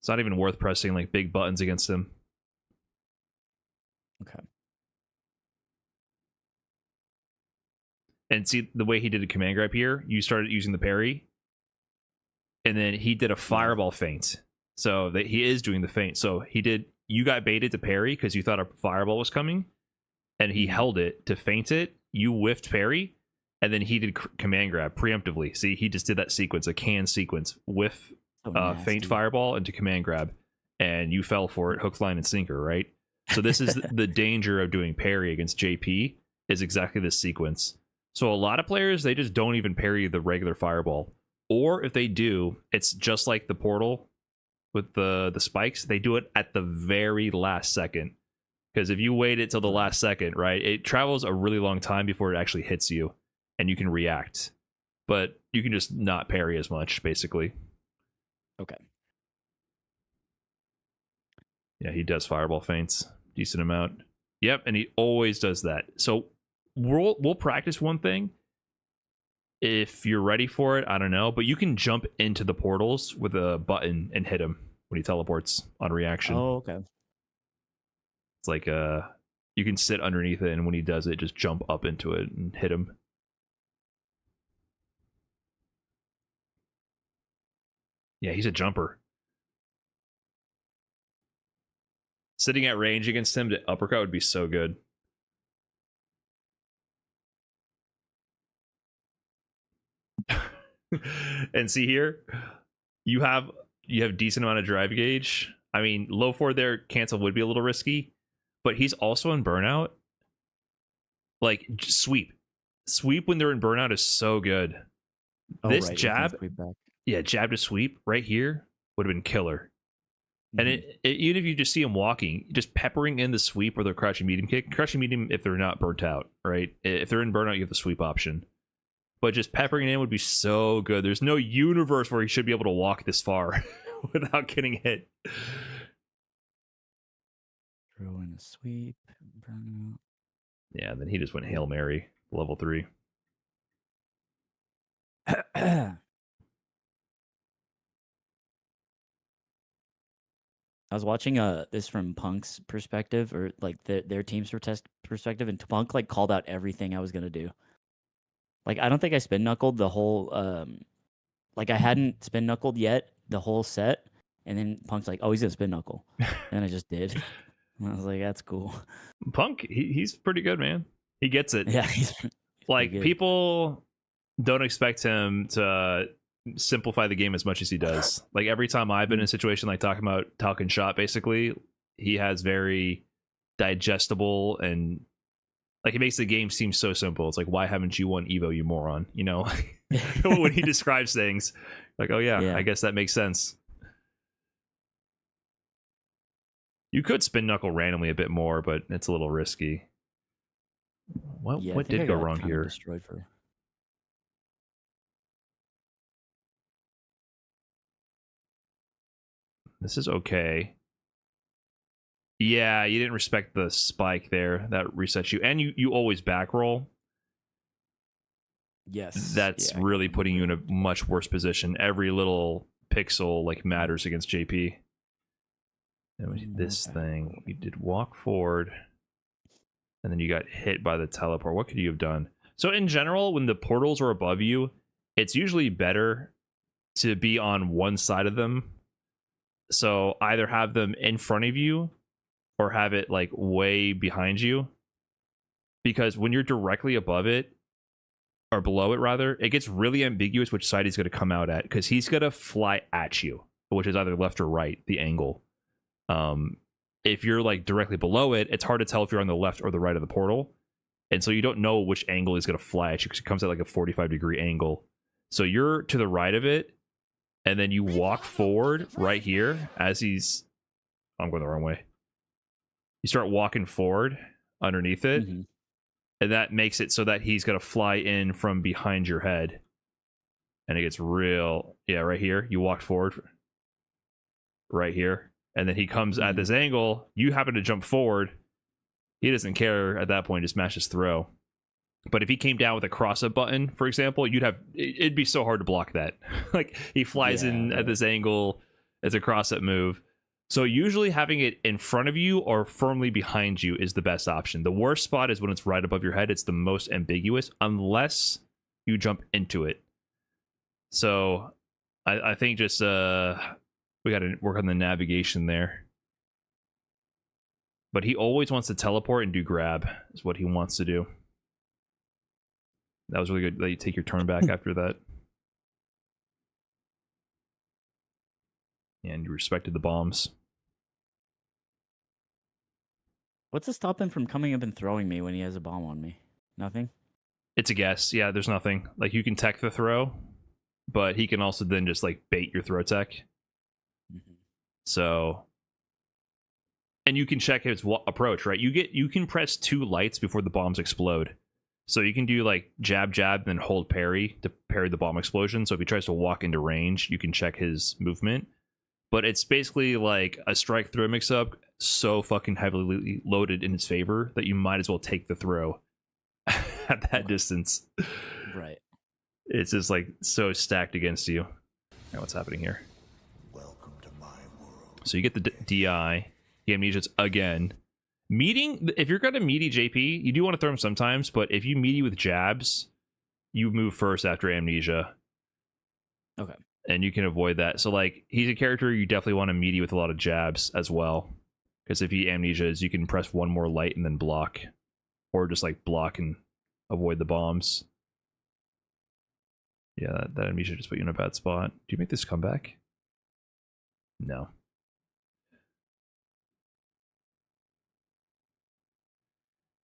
It's not even worth pressing like big buttons against him. Okay. And see, the way he did a command grab here, you started using the parry, and then he did a fireball feint. So that he is doing the feint. So you got baited to parry because you thought a fireball was coming, and he held it to feint it. You whiffed parry, and then he did command grab preemptively. See, he just did that sequence, a can sequence, whiff, feint fireball into command grab, and you fell for it, hook, line, and sinker, right? So this is the danger of doing parry against JP, is exactly this sequence. So a lot of players, they just don't even parry the regular fireball. Or if they do, it's just like the portal with the spikes. They do it at the very last second. Because if you wait it till the last second, right, it travels a really long time before it actually hits you. And you can react. But you can just not parry as much, basically. Okay. Yeah, he does fireball feints. Decent amount. Yep, and he always does that. So we'll practice one thing. If you're ready for it, I don't know. But you can jump into the portals with a button and hit him when he teleports on reaction. Oh, okay. It's like you can sit underneath it, and when he does it, just jump up into it and hit him. Yeah, he's a jumper. Sitting at range against him to uppercut would be so good. And see here, you have decent amount of drive gauge. I mean, low forward there, cancel would be a little risky, but he's also in burnout. Like, sweep when they're in burnout is so good. Oh, This right, you can jab, sweep back. yeah, jab to sweep right here. would have been killer. And Mhm. even if you just see him walking, just peppering in the sweep or the crouching medium kick. Crouching medium if they're not burnt out, right? If they're in burnout, you have the sweep option. But just peppering it in would be so good. There's no universe where he should be able to walk this far without getting hit. Throw in a sweep. Burn Yeah, and then he just went Hail Mary, level 3. out. I was watching this from Punk's perspective, or like their team's perspective, and Punk like called out everything I was gonna do. Like I don't think I spin knuckled the whole like I hadn't spin knuckled yet the whole set, and then Punk's like, "Oh, he's gonna spin knuckle," and I just did. And I was like, "That's cool." Punk, he's pretty good, man. He gets it. Yeah, he's Like, good. people don't expect him to simplify the game as much as he does. Like, every time I've been in a situation like talking shot, basically, he has very digestible and like it makes the game seem so simple. It's like, why haven't you won Evo, you moron? You know, when he describes things, like, oh yeah, I guess that makes sense. You could spin knuckle randomly a bit more, but it's a little risky. What Yeah, I what think I did go got wrong kinda here? Destroyed for. This is okay. Yeah, you didn't respect the spike there. That resets you. And you always back roll. Yes, That's yeah, I really got putting you in a moved. much worse position. Every little pixel like matters against JP. And we did this back thing. You did walk forward. And then you got hit by the teleport. What could you have done? So in general, when the portals are above you, it's usually better to be on one side of them. So either have them in front of you or have it like way behind you, because when you're directly above it or below it rather, it gets really ambiguous which side he's going to come out at, because he's going to fly at you, which is either left or right, the angle. If you're like directly below it, it's hard to tell if you're on the left or the right of the portal, and so you don't know which angle he's going to fly at you, because it comes at like a 45-degree angle. So you're to the right of it, and then you walk forward right here as he's... I'm going the wrong way. You start walking forward underneath it, Mhm. and that makes it so that he's going to fly in from behind your head. And it gets real... Yeah, right here. You walk forward right here, and then he comes at this angle. You happen to jump forward. He doesn't care at that point, just mashes throw. But if he came down with a cross-up button, for example, it'd be so hard to block that. Like, he flies in at this angle as a cross-up move. So usually having it in front of you or firmly behind you is the best option. The worst spot is when it's right above your head. It's the most ambiguous unless you jump into it. So I think just we got to work on the navigation there. But he always wants to teleport and do grab is what he wants to do. That was really good that you take your turn back after that. And you respected the bombs. What's to stop him from coming up and throwing me when he has a bomb on me? Nothing? It's a guess. Yeah, there's nothing. Like, you can tech the throw, but he can also then just like bait your throw tech. Mhm. So, and you can check his approach, right? You can press 2 lights before the bombs explode. So you can do like jab, jab, then hold parry to parry the bomb explosion. So if he tries to walk into range, you can check his movement. But it's basically like a strike throw mix up, so fucking heavily loaded in his favor that you might as well take the throw at that distance. Right. It's just like so stacked against you. All right, what's happening here? Welcome to my world. So you get the DI, the amnesias again. Meeting, if you're going to meaty JP, you do want to throw him sometimes, but if you meaty with jabs, you move first after amnesia. Okay. And you can avoid that. So, like, he's a character you definitely want to meaty with a lot of jabs as well. Because if he amnesias, you can press 1 more light and then block. Or just, like, block and avoid the bombs. Yeah, that amnesia just put you in a bad spot. Do you make this comeback? No.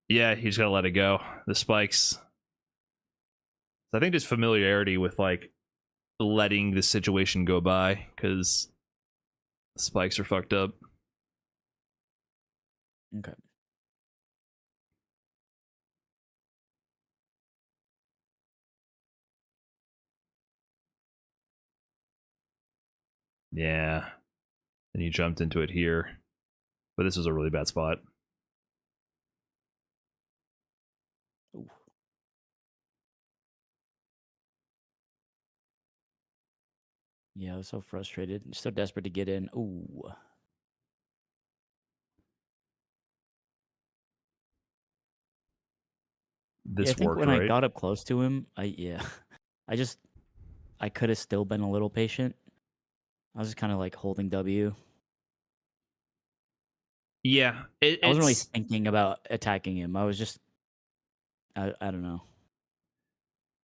Yeah, he's got to let it go. The spikes. I think just familiarity with, like, letting the situation go by, because Spikes are fucked up. Okay. Yeah. And you jumped into it here. But this was a really bad spot. Ooh. Yeah, I was so frustrated. So desperate to get in. Ooh. Yeah, I This think worked, when I right? got up close to him, I could have still been a little patient. I was just kind of like holding W. Yeah. I wasn't really It's thinking about attacking him. I was just, I don't know.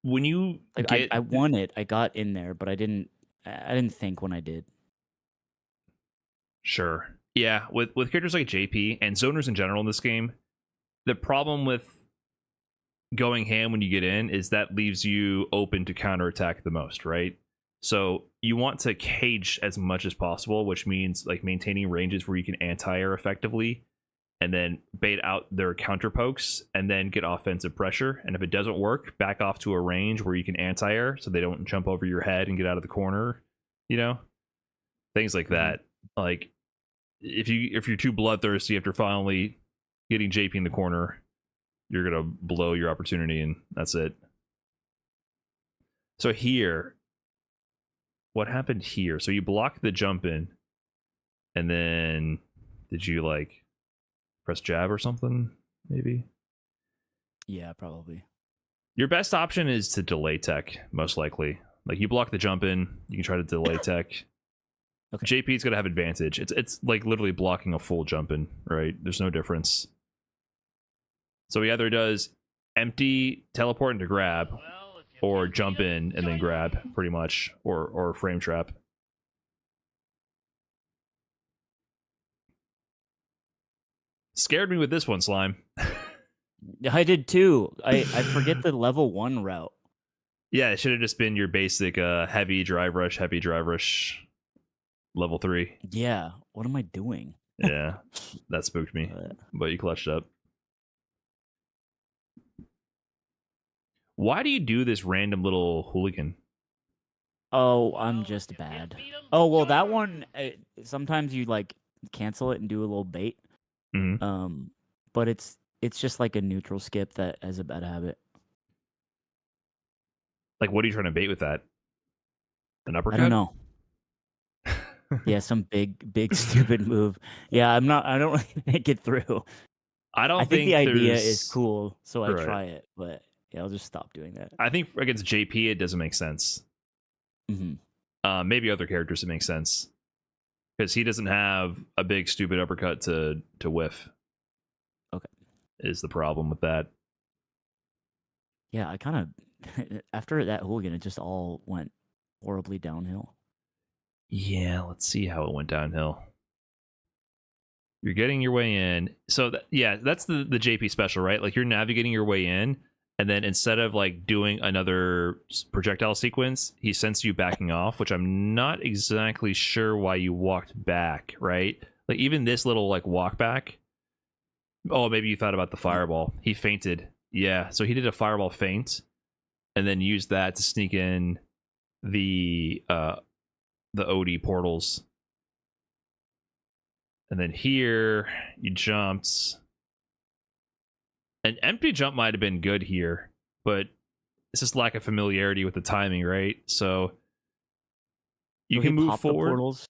when you Like get I won it. I got in there, but I didn't think when I did. sure. Yeah, with characters like JP and zoners in general in this game, the problem with going ham when you get in is that leaves you open to counterattack the most, right? So you want to cage as much as possible, which means like maintaining ranges where you can anti-air effectively and then bait out their counter pokes and then get offensive pressure. And if it doesn't work, back off to a range where you can anti-air so they don't jump over your head and get out of the corner, you know? Things like that. Like if you're too bloodthirsty after finally getting JP in the corner, you're gonna blow your opportunity and that's it. So here, what happened here? So you blocked the jump in, and then did you like press jab or something? Maybe. Yeah, probably. Your best option is to delay tech, most likely. Like you block the jump in, you can try to delay tech. Okay. JP's gonna have advantage. It's like literally blocking a full jump in, right? There's no difference. So he either does empty, teleport into grab, or jump in and then grab, pretty much, or frame trap. Scared me with this one, Slime. I did too. I forget the level 1 route. Yeah, it should have just been your basic heavy drive rush, level 3. Yeah. What am I doing? Yeah, that spooked me, Uh, but you clutched up. Why do you do this random little hooligan? Oh, I'm just bad. Oh, well, that one, sometimes you like cancel it and do a little bait. Mm-hmm. But it's just like a neutral skip that has a bad habit. Like, what are you trying to bait with that? An uppercut? I don't know. Yeah, some big stupid move. Yeah, I don't really think it through. I don't I think the idea is there's- cool, so I Right. try it, but yeah, I'll just stop doing that. I think against JP, it doesn't make sense. hmm Maybe other characters it makes sense because he doesn't have a big stupid uppercut to whiff. Okay. Is the problem with that? Yeah, I kind of after that hooligan, it just all went horribly downhill. Yeah, let's see how it went downhill. You're getting your way in. So that's the JP special, right? Like you're navigating your way in, and then instead of like doing another projectile sequence, he sends you backing off, which I'm not exactly sure why you walked back, right? Like even this little like walk back. Oh, maybe you thought about the fireball. He feinted. Yeah, so he did a fireball feint, and then used that to sneak in the OD portals. And then here, you jumped. An empty jump might have been good here, but it's just lack of familiarity with the timing, right? So you So can he move popped the forward. portals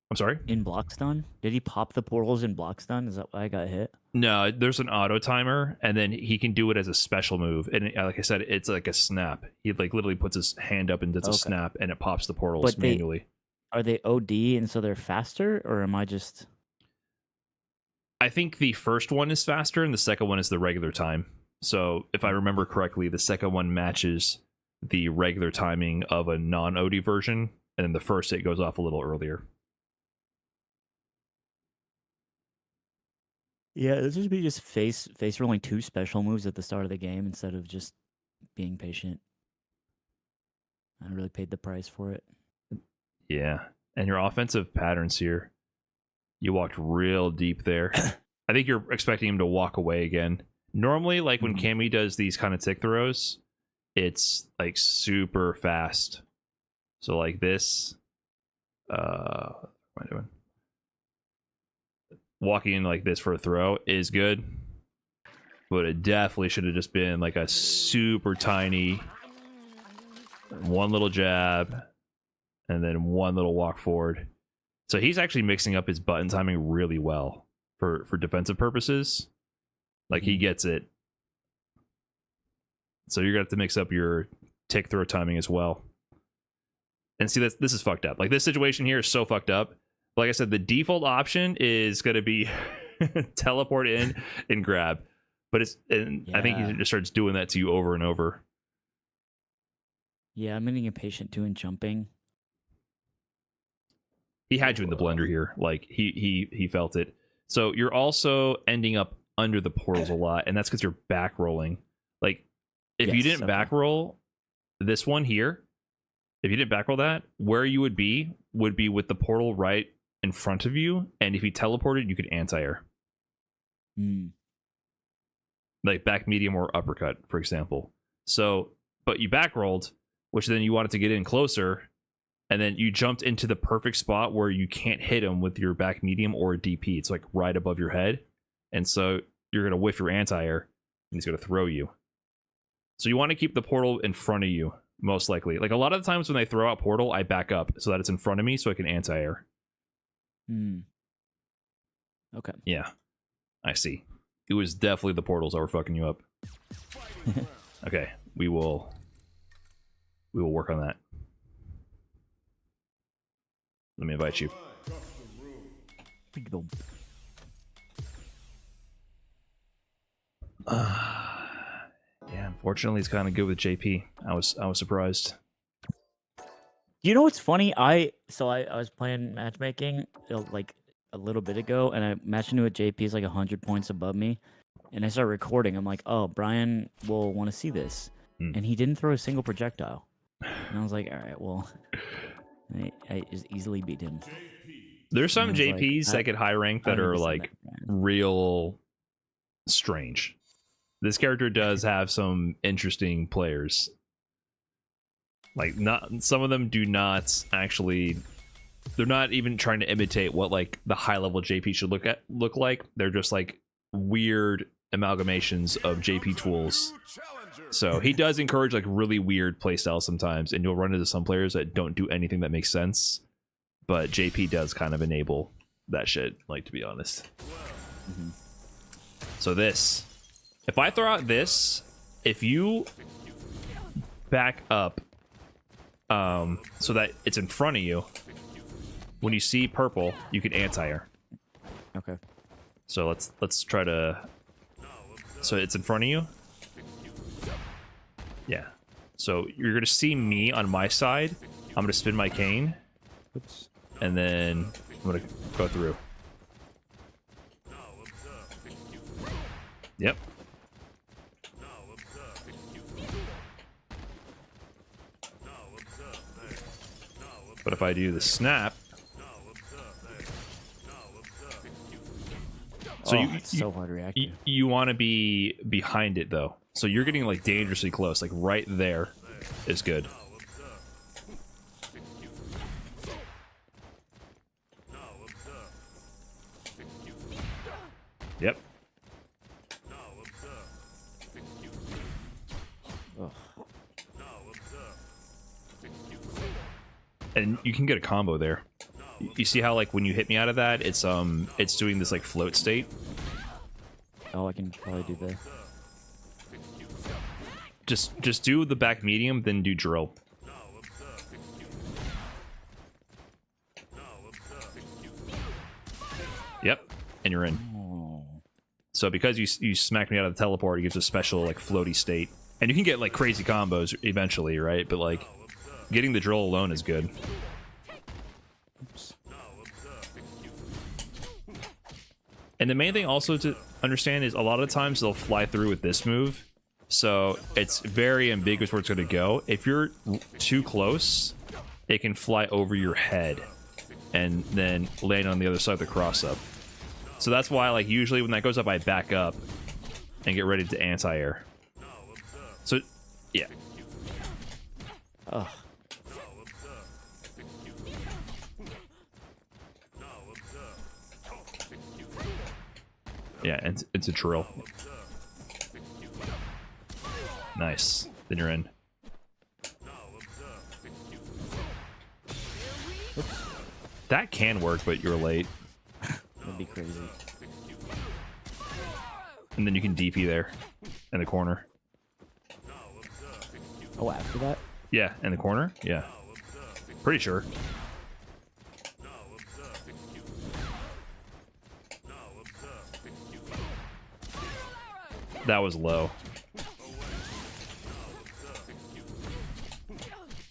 I'm sorry? in block stun. Did he pop the portals in block stun? Is that why I got hit? No, there's an auto timer, and then he can do it as a special move. And like I said, it's like a snap. He like literally puts his hand up and does a Okay. snap, and it pops the portals But manually. Are they OD and so they're faster, or am I just? I think the first one is faster, and the second one is the regular time. So if I remember correctly, the second one matches the regular timing of a non-OD version, and then the first it goes off a little earlier. Yeah, this would be just face rolling 2 special moves at the start of the game instead of just being patient. I really paid the price for it. Yeah. And your offensive patterns here, you walked real deep there. I think you're expecting him to walk away again. Normally, like when Cammy does these kind of tick throws, it's like super fast. So like this, what am I doing? Walking in like this for a throw is good, but it definitely should have just been like a super tiny one little jab and then one little walk forward. So he's actually mixing up his button timing really well for defensive purposes. Like he gets it. So you're gonna have to mix up your tick throw timing as well. And see, this is fucked up. Like this situation here is so fucked up. Like I said, the default option is gonna be teleport in and grab. But I think he just starts doing that to you over and over. Yeah, I'm getting impatient too and jumping. He had you in the blender here. Like he felt it. So you're also ending up under the portals a lot, and that's because you're back rolling. Like if you didn't back roll this one here, if you didn't back roll that, where you would be with the portal right in front of you, and if you teleported, you could anti-air. Like back medium or uppercut, for example. So, but you back rolled, which then you wanted to get in closer, and then you jumped into the perfect spot where you can't hit him with your back medium or a DP. It's like right above your head. And so you're going to whiff your anti-air, and he's going to throw you. So you want to keep the portal in front of you, most likely. Like a lot of the times when they throw out portal, I back up so that it's in front of me so I can anti-air. Okay. Yeah, I see. It was definitely the portals that were fucking you up. Okay, we will work on that. Let me invite you. Yeah, unfortunately, it's kind of good with JP. I was surprised. You know what's funny? I was playing matchmaking like a little bit ago, and I matched into a JP is like 100 points above me, and I started recording. I'm like, oh, Brian will want to see this, and he didn't throw a single projectile, and I was like, all right, well, I just easily beat him. There's some JPs like, that get high rank that are like real strange. This character does have some interesting players. Like not some of them do not actually. They're not even trying to imitate what like the high level JP should look like. They're just like weird amalgamations of JP tools. So he does encourage like really weird playstyles sometimes, and you'll run into some players that don't do anything that makes sense. But JP does kind of enable that shit, like, to be honest. So this, if I throw out this, if you back up so that it's in front of you, when you see purple, you can anti-air. Okay. So let's try to. So it's in front of you. Yeah. So you're gonna see me on my side. I'm gonna spin my cane. Oops. And then I'm gonna go through. Yep. But if I do the snap, so it's so hard to react to. you want to be behind it though, so you're getting like dangerously close. Like right there is good. Yep. Ugh. And you can get a combo there. You see how like when you hit me out of that, it's doing this like float state. Oh, I can probably do that. Just do the back medium, then do drill. Yep, and you're in. So because you smacked me out of the teleport, it gives a special like floaty state, and you can get like crazy combos eventually, right? But like getting the drill alone is good. Oops. And the main thing also to understand is a lot of times they'll fly through with this move, so it's very ambiguous where it's going to go. If you're too close, it can fly over your head. and then land on the other side of the cross up. So that's why, like, usually when that goes up, I back up and get ready to anti-air. So, yeah. Ugh. Yeah, and it's a drill. Nice. Then you're in. That can work, but you're late. That'd be crazy. And then you can DP there in the corner. Oh, after that? Yeah, in the corner? Yeah. Pretty sure. That was low.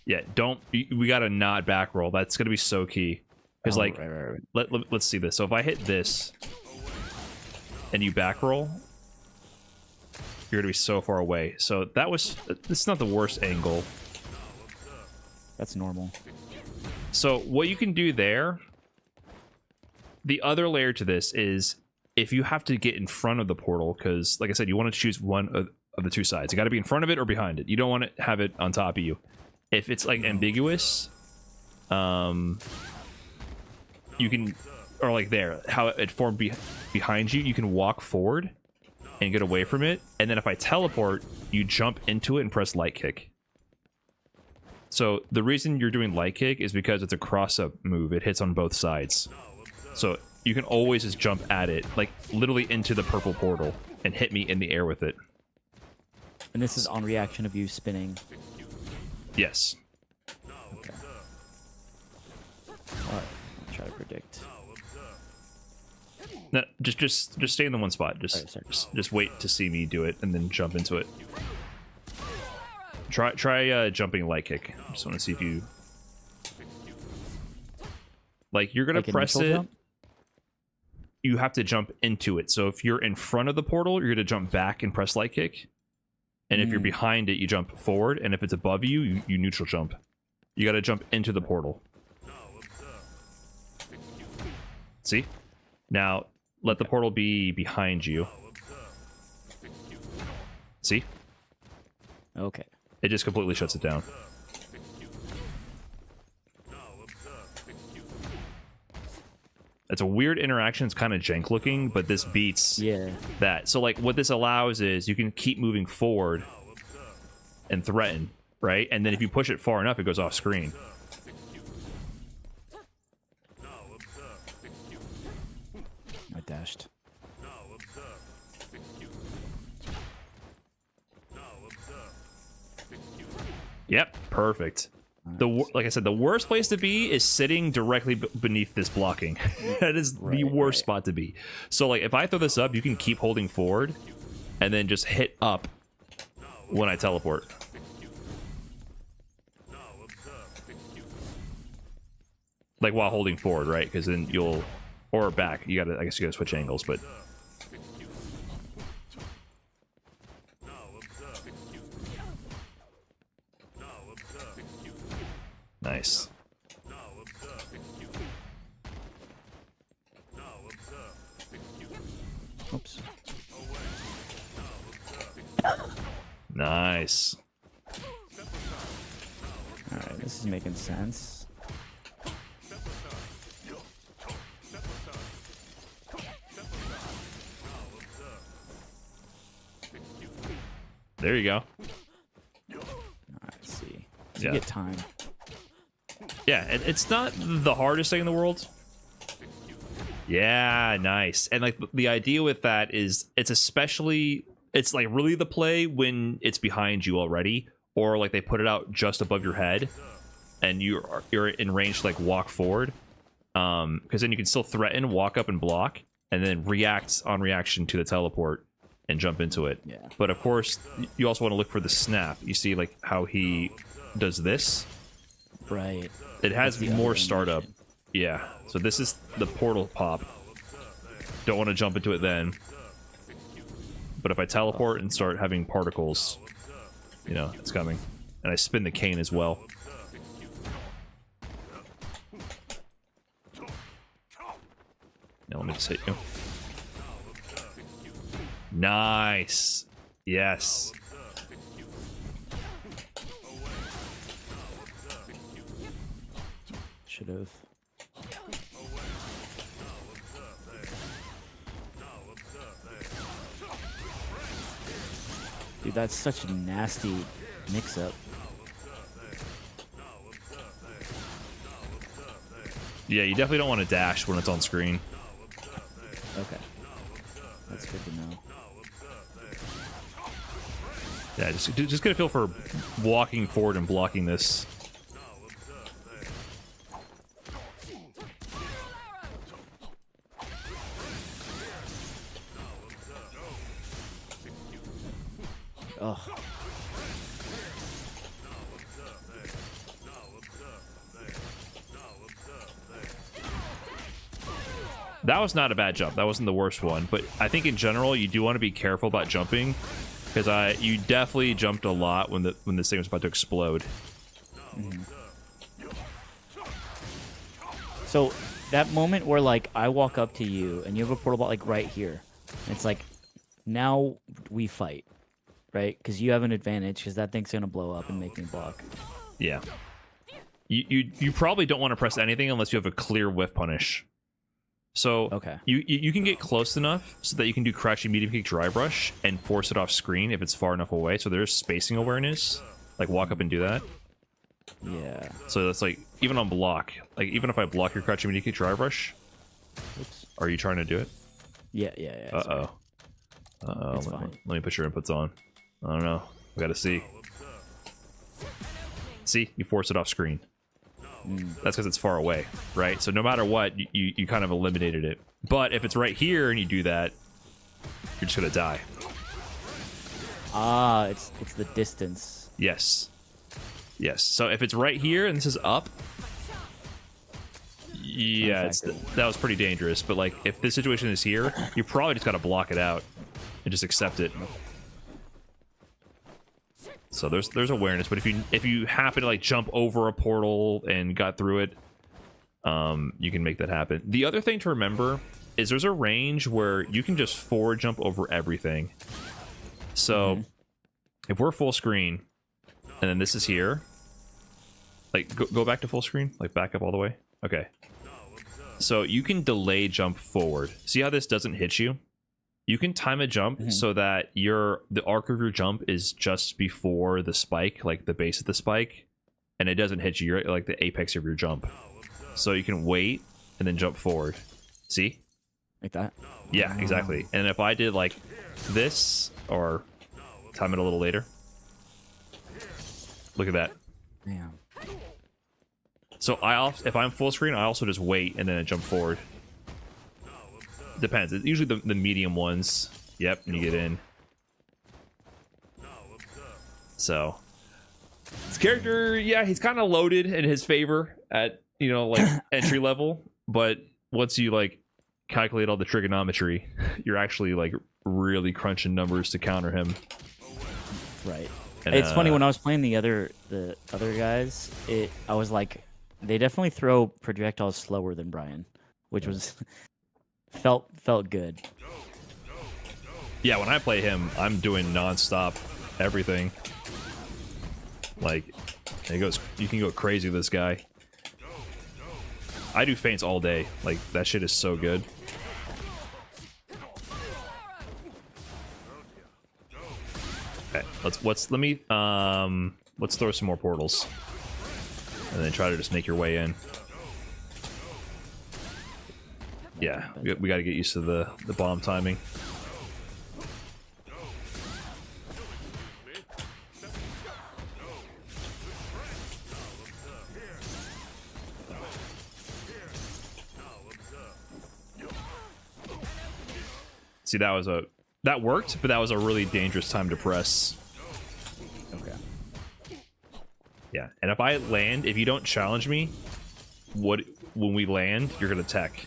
Yeah, don't... We gotta not back roll. That's gonna be so key. Because, Oh, like, right. let's see this. So if I hit this, and you back roll, you're gonna be so far away. So that was... It's not the worst angle. That's normal. So what you can do there... The other layer to this is... If you have to get in front of the portal, because, like I said, you want to choose one of the two sides. You got to be in front of it or behind it. You don't want to have it on top of you. If it's, like, ambiguous, you can... Or, like, there, how it formed behind you, you can walk forward and get away from it. And then if I teleport, you jump into it and press light kick. So the reason you're doing light kick is because it's a cross-up move. It hits on both sides. So... You can always just jump at it, like literally into the purple portal, and hit me in the air with it. And this is on reaction of you spinning. Yes. Okay. Alright, I'll try to predict. No, just stay in the one spot. Sorry. Just wait to see me do it, and then jump into it. Try jumping light kick. Just want to see if you like. You're gonna Like a press neutral it. jump? You have to jump into it. So if you're in front of the portal, you're going to jump back and press light kick. And if you're behind it, you jump forward. And if it's above you, you neutral jump. You got to jump into the portal. See? Now, let the portal be behind you. See? Okay. It just completely shuts it down. It's a weird interaction. It's kind of jank looking, but this beats that. So, like, what this allows is you can keep moving forward and threaten, right? And then if you push it far enough, it goes off screen. I dashed. Yep, perfect. Like I said, the worst place to be is sitting directly beneath this blocking. That is the worst spot to be. So, like, if I throw this up, you can keep holding forward and then just hit up when I teleport. Like, while holding forward, right? Because then you'll... Or back. You gotta... I guess you gotta switch angles, but... Nice. Oops. Nice. Alright, this is making sense. There you go. Alright, let's see. So Yeah. you get time. Yeah, and it's not the hardest thing in the world. Yeah, nice. And like the idea with that is it's like really the play when it's behind you already, or like they put it out just above your head and you're in range to like walk forward. Because then you can still threaten, walk up and block, and then react on reaction to the teleport and jump into it. Yeah. But of course, you also want to look for the snap. You see like how he does this? Right. It has That's the more other startup. animation. Yeah. So this is the portal pop. Don't want to jump into it then. But if I teleport and start having particles, you know, it's coming. And I spin the cane as well. let me just hit you. Nice. Yes. Should have. Dude, that's such a nasty mix-up. Yeah, you definitely don't want to dash when it's on screen. Okay. That's good to know. Yeah, just get a feel for walking forward and blocking this. Ugh. That was not a bad jump. That wasn't the worst one. But I think in general, you do want to be careful about jumping, because you definitely jumped a lot when this thing was about to explode. Mm. So that moment where like I walk up to you and you have a portal bot like right here, and it's like now we fight, right? Because you have an advantage because that thing's gonna blow up and make me block. Yeah. You probably don't want to press anything unless you have a clear whiff punish. So Okay. you can get close enough so that you can do crouching medium kick dry brush and force it off screen if it's far enough away. So there's spacing awareness. Like walk up and do that. Yeah. So that's like even on block. Like even if I block your crouching medium kick dry brush, Oops. are you trying to do it? Yeah. Uh-oh. Uh-oh. It's fine. Let me put your inputs on. I don't know. We gotta see. See? You force it off screen. That's because it's far away, right? So no matter what, you kind of eliminated it. But if it's right here and you do that, you're just gonna die. Ah, it's the distance. Yes. Yes. So if it's right here and this is up, yeah, that was pretty dangerous. But like, if this situation is here, you probably just gotta block it out and just accept it. So there's awareness, but if you happen to like jump over a portal and got through it, you can make that happen. The other thing to remember is there's a range where you can just forward jump over everything. So if we're full screen and then this is here, like go back to full screen, like back up all the way. Okay. So you can delay jump forward. See how this doesn't hit you? You can time a jump so that the arc of your jump is just before the spike, like the base of the spike, and it doesn't hit you. You're at, like the apex of your jump. So you can wait and then jump forward. See? Like that? Yeah, exactly. And if I did like this or time it a little later, look at that. Damn. So if I'm full screen, I also just wait and then I jump forward. Depends. It's usually the medium ones. Yep, and you get in. So this character, yeah, he's kind of loaded in his favor at like entry level, but once you like calculate all the trigonometry, you're actually like really crunching numbers to counter him. Right. And, it's funny, when I was playing the other guys, I was like, they definitely throw projectiles slower than Brian, which was felt good. Yeah, when I play him, I'm doing non-stop everything. Like, you can go crazy with this guy. I do feints all day. Like, that shit is so good. Okay, let's throw some more portals. And then try to just make your way in. Yeah, we got to get used to the bomb timing. See, that worked, but that was a really dangerous time to press. Okay. Yeah, and if I land, if you don't challenge me, when we land, you're gonna tech.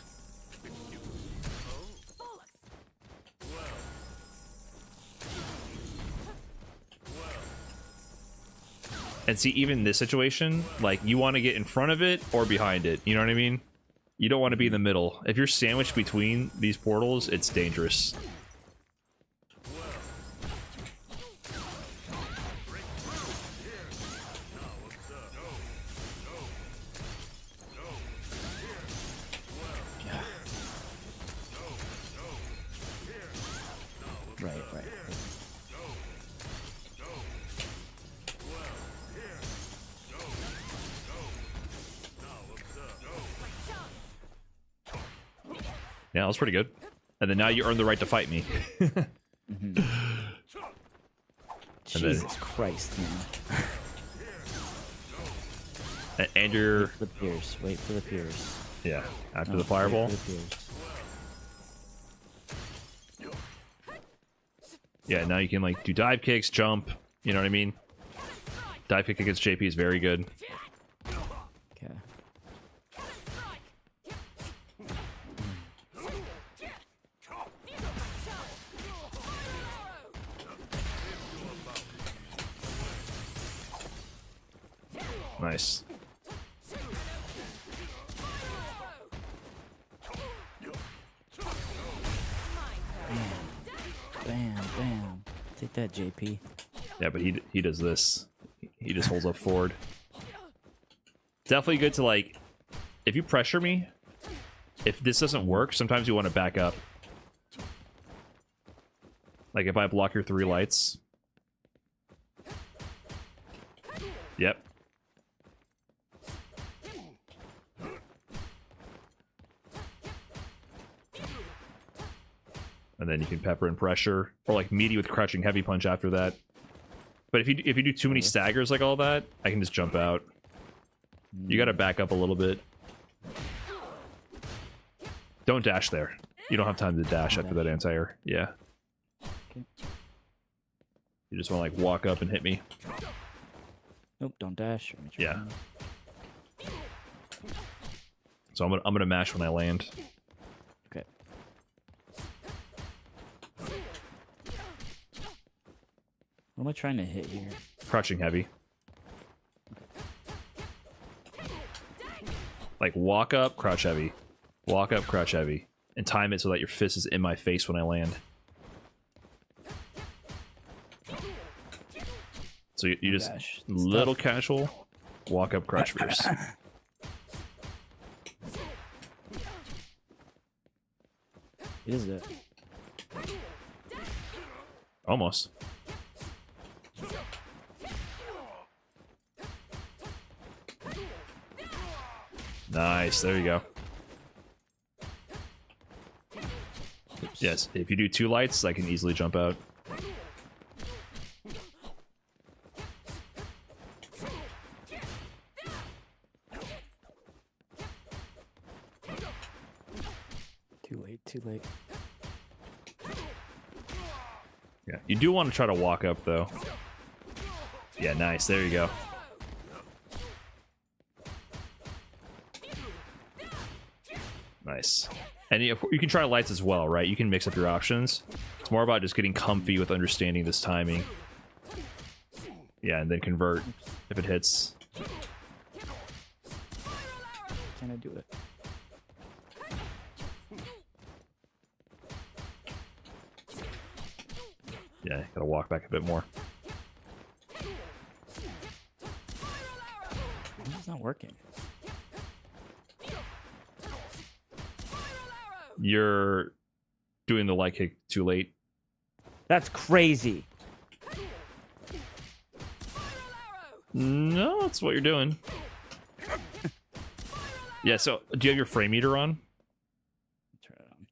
And see, even this situation, like, you want to get in front of it or behind it. You know what I mean? You don't want to be in the middle. If you're sandwiched between these portals, it's dangerous. Right, right. Yeah, that was pretty good. And then now you earn the right to fight me. Mhm. And then- Jesus Christ, man. And you're... Wait for the Pierce. Wait for the Pierce. Yeah, after No, the fireball. Wait for the Pierce. Yeah, now you can like do dive kicks, jump. You know what I mean? Dive kick against JP is very good. Okay. Nice. Bam, bam. Take that, JP. Yeah, but he does this. He just holds up forward. Definitely good to like, if you pressure me, if this doesn't work, sometimes you want to back up. Like if I block your 3 lights. Yep. And then you can pepper and pressure, or like meaty with crouching heavy punch after that. But if you do too many staggers like all that, I can just jump out. You got to back up a little bit. Don't dash there. You don't have time to dash after that anti-air. Yeah. Okay. You just want to like walk up and hit me. Nope, don't dash. Let me try Yeah. that. So I'm gonna mash when I land. Okay. What am I trying to hit here? Crouching heavy. Like walk up, crouch heavy. Walk up, crouch heavy. And time it so that your fist is in my face when I land. So you just Dash. little casual, walk up, crouch first. Is it? Almost. Nice, there you go. Yes, if you do 2 lights, I can easily jump out. Too late, too late. Yeah, you do want to try to walk up though. Yeah, nice, there you go. Nice. And you can try lights as well, right? You can mix up your options. It's more about just getting comfy with understanding this timing. Yeah, and then convert if it hits. Can I do it? Yeah, gotta walk back a bit more. It's not working. You're doing the light kick too late. That's crazy. No, that's what you're doing. Yeah, so do you have your frame meter on? Turn it on.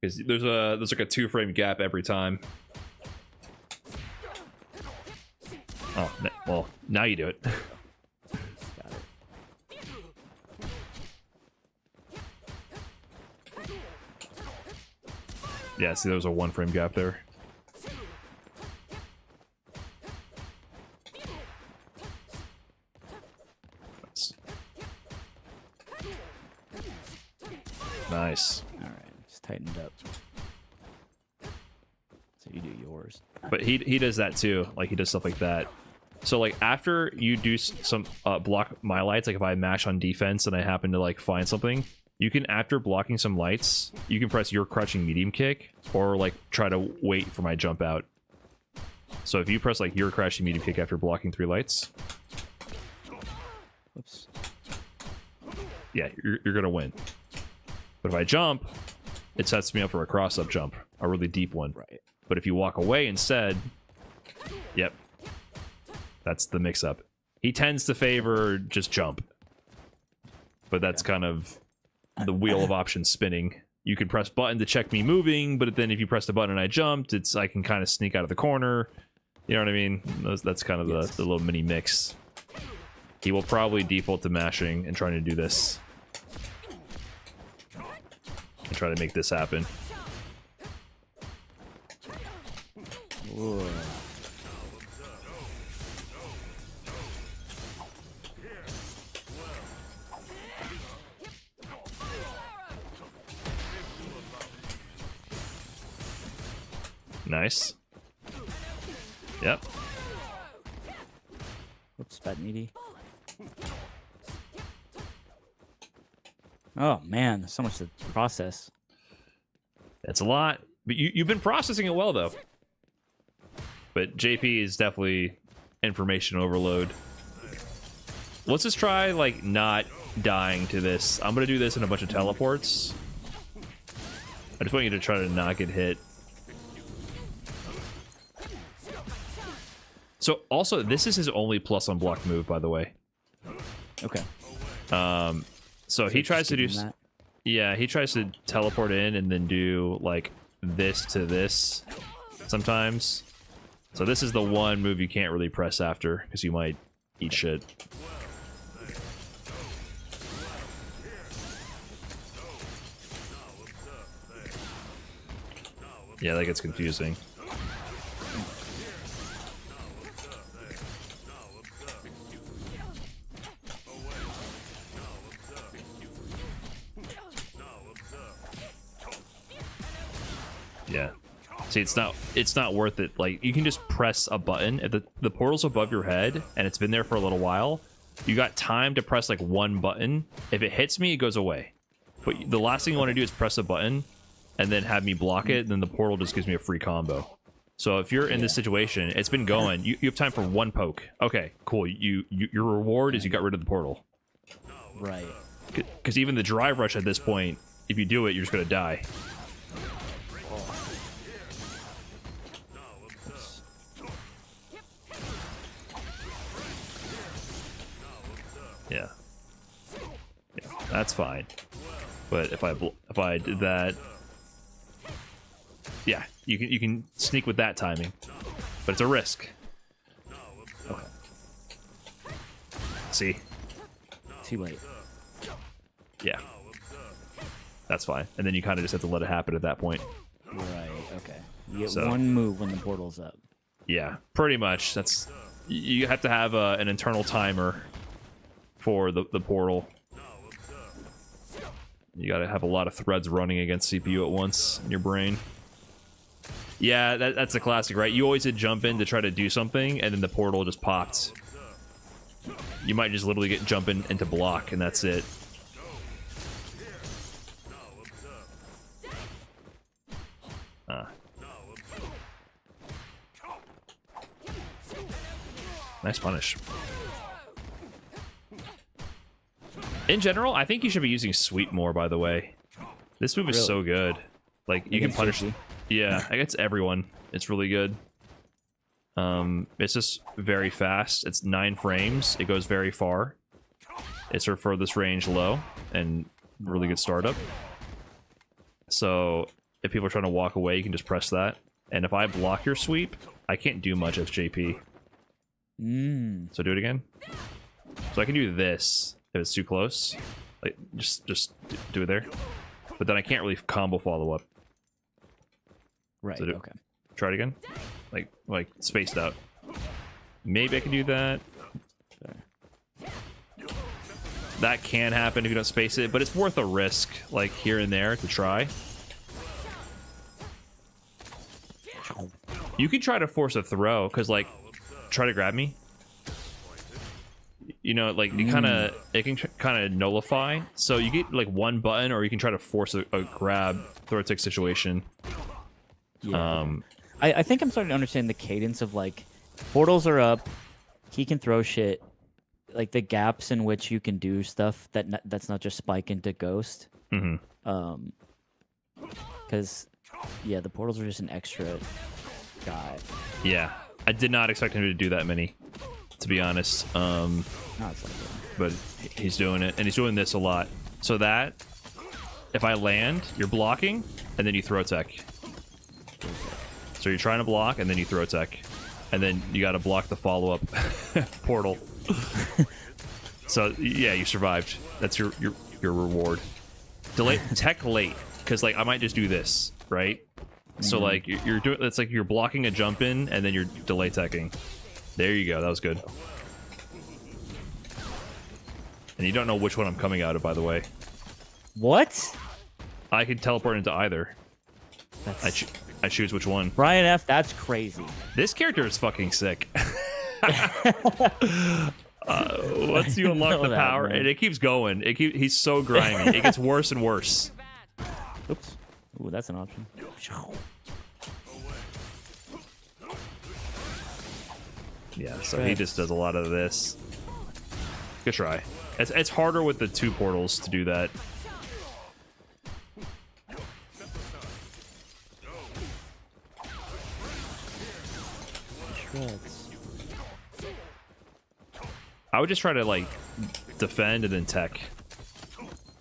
Because there's like a 2-frame gap every time. Oh, well, now you do it. Got it. Yeah, see, there was a 1-frame gap there. Nice. All right, just tightened up. So you do yours. But he does that too. Like he does stuff like that. So like after you do some block my lights, like if I mash on defense and I happen to like find something, you can, after blocking some lights, you can press your crouching medium kick or like try to wait for my jump out. So if you press like your crouching medium kick after blocking 3 lights, Whoops. yeah, you're gonna win. But if I jump, it sets me up for a cross-up jump, a really deep one. Right. But if you walk away instead, yep, that's the mix-up. He tends to favor just jump, but that's kind of the wheel of options spinning. You can press button to check me moving, but then if you press the button and I jumped, I can kind of sneak out of the corner. You know what I mean? That's kind of the little mini mix. He will probably default to mashing and trying to do this. And try to make this happen. Whoa. Nice. Yep. Whoops, bad needy. Oh man, there's so much to process. That's a lot. But you've been processing it well, though. But JP is definitely information overload. Let's just try, like, not dying to this. I'm going to do this in a bunch of teleports. I just want you to try to not get hit. So, also, this is his only plus on block move, by the way. Okay. So he tries to do... that. Yeah, he tries to teleport in and then do, like, this to this sometimes. So this is the one move you can't really press after, because you might eat shit. Yeah, that gets confusing. Yeah. See, it's not worth it. Like, you can just press a button. If the portal's above your head and it's been there for a little while, you got time to press like one button. If it hits me, it goes away. But the last thing you want to do is press a button and then have me block it, and then the portal just gives me a free combo. So if you're in this situation, it's been going, you have time for one poke. Okay, cool. Your reward is you got rid of the portal. Right. Because even the drive rush at this point, if you do it, you're just gonna die. Yeah, that's fine. But if I did that, yeah, you can sneak with that timing, but it's a risk. Okay. See? Too late. Yeah, that's fine. And then you kind of just have to let it happen at that point. Right. Okay. You get So- one move when the portal's up. Yeah, pretty much. That's, you have to have an internal timer for the portal. You gotta have a lot of threads running against CPU at once in your brain. Yeah, that's a classic, right? You always hit jump in to try to do something, and then the portal just popped. You might just literally get jump in into block, and that's it. Nice punish. In general, I think you should be using sweep more, by the way. This move is Really? so good. Like, you can Against punish... JP? Yeah, against everyone. It's really good. It's just very fast. It's 9 frames. It goes very far. It's her furthest range low, and really good startup. So, if people are trying to walk away, you can just press that. And if I block your sweep, I can't do much as JP. So do it again. So I can do this if it's too close. Like, just do it there. But then I can't really combo follow up. Right. So Okay. Try it again. Like spaced out. Maybe I can do that. That can happen if you don't space it, but it's worth a risk, like here and there, to try. You could try to force a throw, because like, try to grab me. You know, like you it can kind of nullify. So you get like one button, or you can try to force a grab, throw tick situation. Yeah. I think I'm starting to understand the cadence of like portals are up, he can throw shit, like the gaps in which you can do stuff that's not just spike into ghost. Because yeah, the portals are just an extra guy. Yeah, I did not expect him to do that many, to be honest. No, it's like that. But he's doing it, and he's doing this a lot. So that if I land, you're blocking, and then you throw tech. So you're trying to block, and then you throw tech, and then you got to block the follow-up portal. So yeah, you survived. That's your reward. Delay tech late, because like I might just do this, right? So like you're doing, it's like you're blocking a jump in, and then you're delay teching. There you go. That was good. And you don't know which one I'm coming out of, by the way. What? I could teleport into either. That's... I choose which one. Brian F, that's crazy. This character is fucking sick. Once you unlock the power, and it keeps going. He's so grimy. It gets worse and worse. Oops. Ooh, that's an option. Yeah, so he just does a lot of this. Good try. It's harder with the two portals to do that. I would just try to like defend and then tech.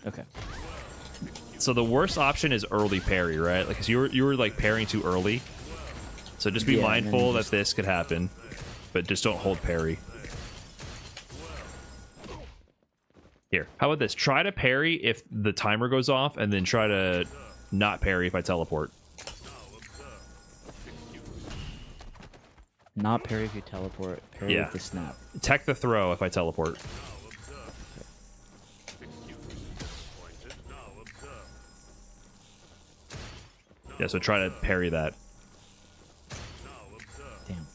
Okay. So the worst option is early parry, right? Like, 'cause you were like parrying too early. So just be mindful that this could happen, but just don't hold parry. Here, how about this? Try to parry if the timer goes off, and then try to not parry if I teleport. Not parry if you teleport. Parry with the snap. Tech the throw if I teleport. Yeah, so try to parry that. Damn.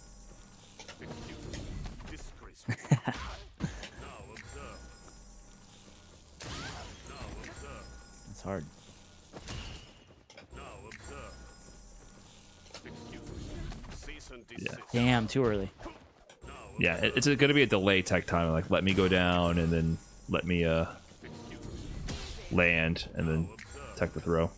That's hard. Yeah. Damn, too early. Yeah, it's going to be a delay tech time. Like, let me go down, and then let me land, and then tech the throw.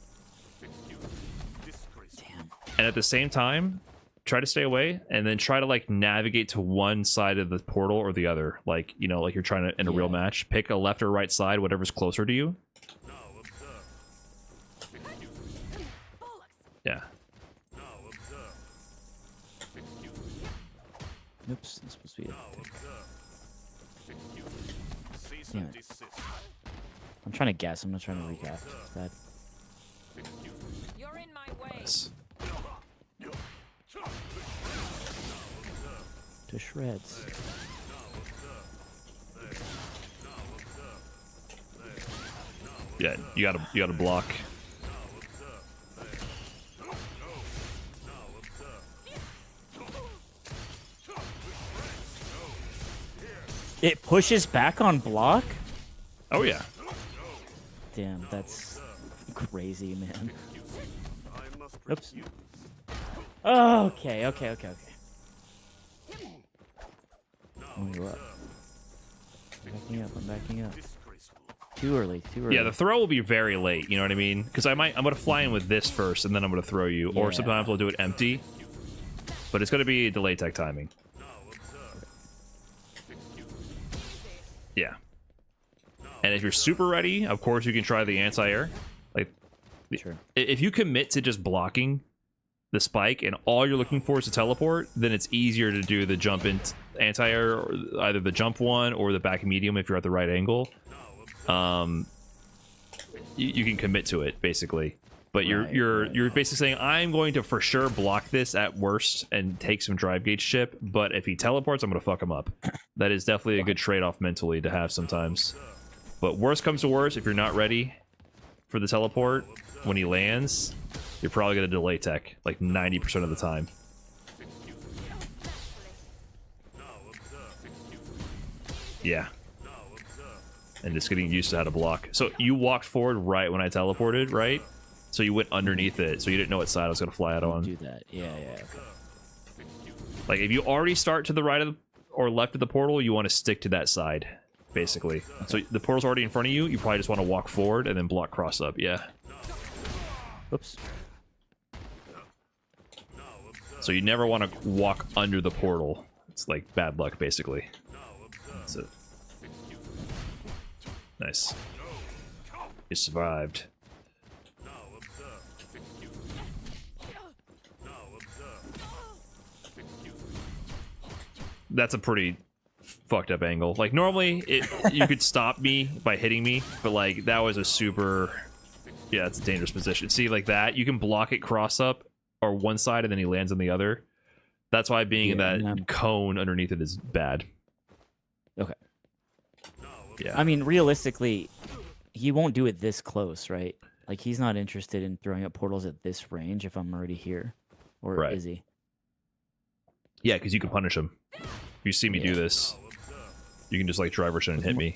Damn. And at the same time, try to stay away, and then try to like navigate to one side of the portal or the other. Like, you know, like you're trying to in a real match. Pick a left or right side, whatever's closer to you. Yeah. Oops, it's supposed to be a tick. Damn it. I'm trying to guess. I'm not trying to recap. It's bad. You're in my way. Nice. To shreds. Yeah, you gotta block. It pushes back on block? Oh yeah. Damn, that's crazy, man. Oops. Oh, okay. I'm backing up. Too early. Yeah, the throw will be very late, you know what I mean? Because I'm gonna fly in with this first, and then I'm gonna throw you. Or sometimes we'll do it empty. But it's gonna be delay tech timing. Yeah. And if you're super ready, of course you can try the anti-air. Like, Sure. if you commit to just blocking the spike and all you're looking for is to teleport, then it's easier to do the jump in anti-air, or either the jump one or the back medium if you're at the right angle. You can commit to it basically, but you're basically saying, I'm going to for sure block this at worst and take some drive gauge chip, but if he teleports, I'm gonna fuck him up. That is definitely a good trade-off mentally to have sometimes. But worst comes to worst, if you're not ready for the teleport when he lands, you're probably gonna delay tech like 90% of the time. Yeah, and just getting used to how to block. So you walked forward right when I teleported, right? So you went underneath it, so you didn't know what side I was going to fly out on. Do that. Yeah, okay. Like, if you already start to the right of the, or left of the portal, you want to stick to that side, basically. So the portal's already in front of you, you probably just want to walk forward and then block cross up, yeah. Oops. So you never want to walk under the portal. It's like bad luck, basically. That's it. Nice. You survived. That's a pretty fucked up angle. Like, normally you could stop me by hitting me, but like that was a super, yeah, it's a dangerous position. See, like that, you can block it cross up or one side and then he lands on the other. That's why being in that cone underneath it is bad. Okay. Yeah. I mean, realistically, he won't do it this close, right? Like, he's not interested in throwing up portals at this range if I'm already here. Or is he? Yeah, because you can punish him. If you see me do this, you can just like drive rush in and hit me.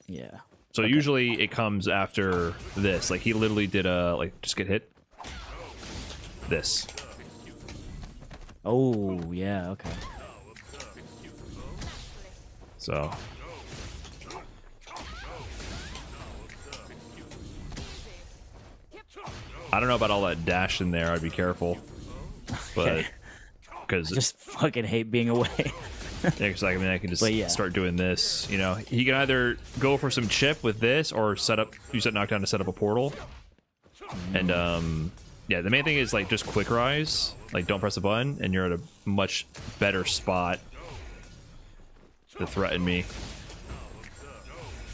Yeah. So usually it comes after this. Like, he literally did a, like, just get hit. This. Oh, yeah, okay. So. I don't know about all that dash in there. I'd be careful. But, because I just fucking hate being away. yeah, because I mean, I can just start doing this. You know, he can either go for some chip with this or set up, use that knockdown to set up a portal. And yeah, the main thing is like just quick rise. Like, don't press a button, and you're at a much better spot to threaten me.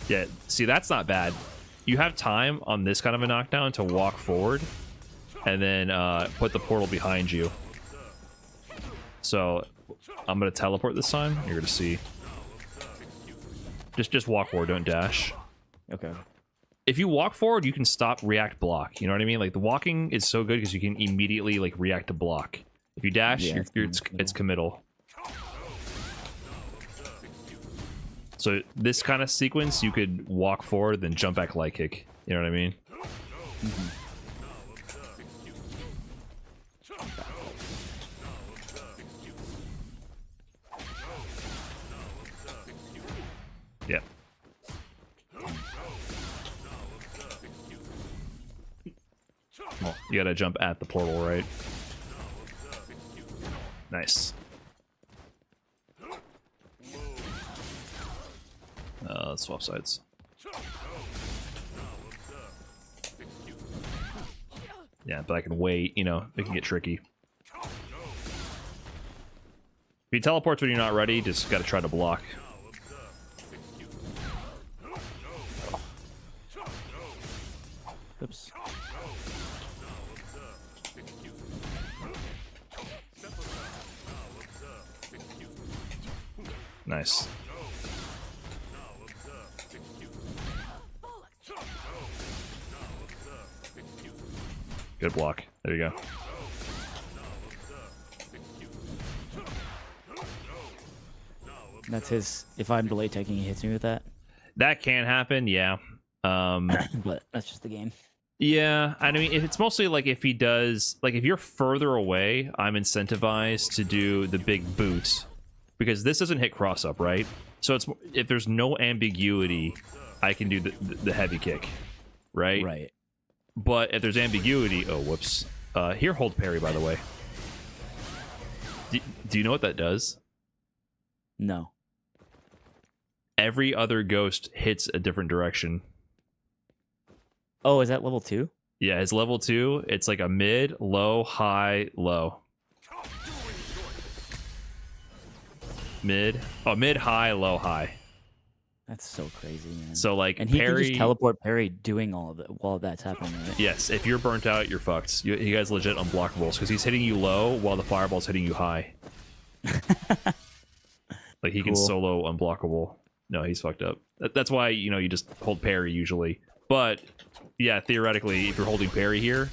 Yeah, see, that's not bad. You have time on this kind of a knockdown to walk forward, and then put the portal behind you. So I'm gonna teleport this time. You're gonna see. Just walk forward, don't dash. Okay. If you walk forward, you can stop, react, block. You know what I mean? Like, the walking is so good because you can immediately like react to block. If you dash, it's committal. So this kind of sequence, you could walk forward, then jump back, light kick. You know what I mean? Yeah. Well, you gotta jump at the portal, right? Nice. Let's swap sides. Yeah, but I can wait, you know, it can get tricky. If he teleports when you're not ready, just gotta try to block. Oops. Nice. Good block. There you go. That's his. If I'm delay taking, he hits me with that. That can happen, yeah. But that's just the game. Yeah, I mean, it's mostly like if he does, like if you're further away, I'm incentivized to do the big boot because this doesn't hit cross up, right? So it's if there's no ambiguity, I can do the heavy kick, right? Right. But if there's ambiguity, oh whoops. Here, hold parry, by the way. Do you know what that does? No. Every other ghost hits a different direction. Oh, is that level 2? Yeah, his level 2, it's like a mid, low, high, low. Mid. Oh, mid, high, low, high. That's so crazy, man. So like, and he parry, can just teleport parry doing all of it while that's happening, right? Yes, if you're burnt out, you're fucked. You guys legit unblockables because he's hitting you low while the fireball's hitting you high. Like he can solo unblockable. No, he's fucked up. That's why, you know, you just hold parry usually. But yeah, theoretically, if you're holding parry here,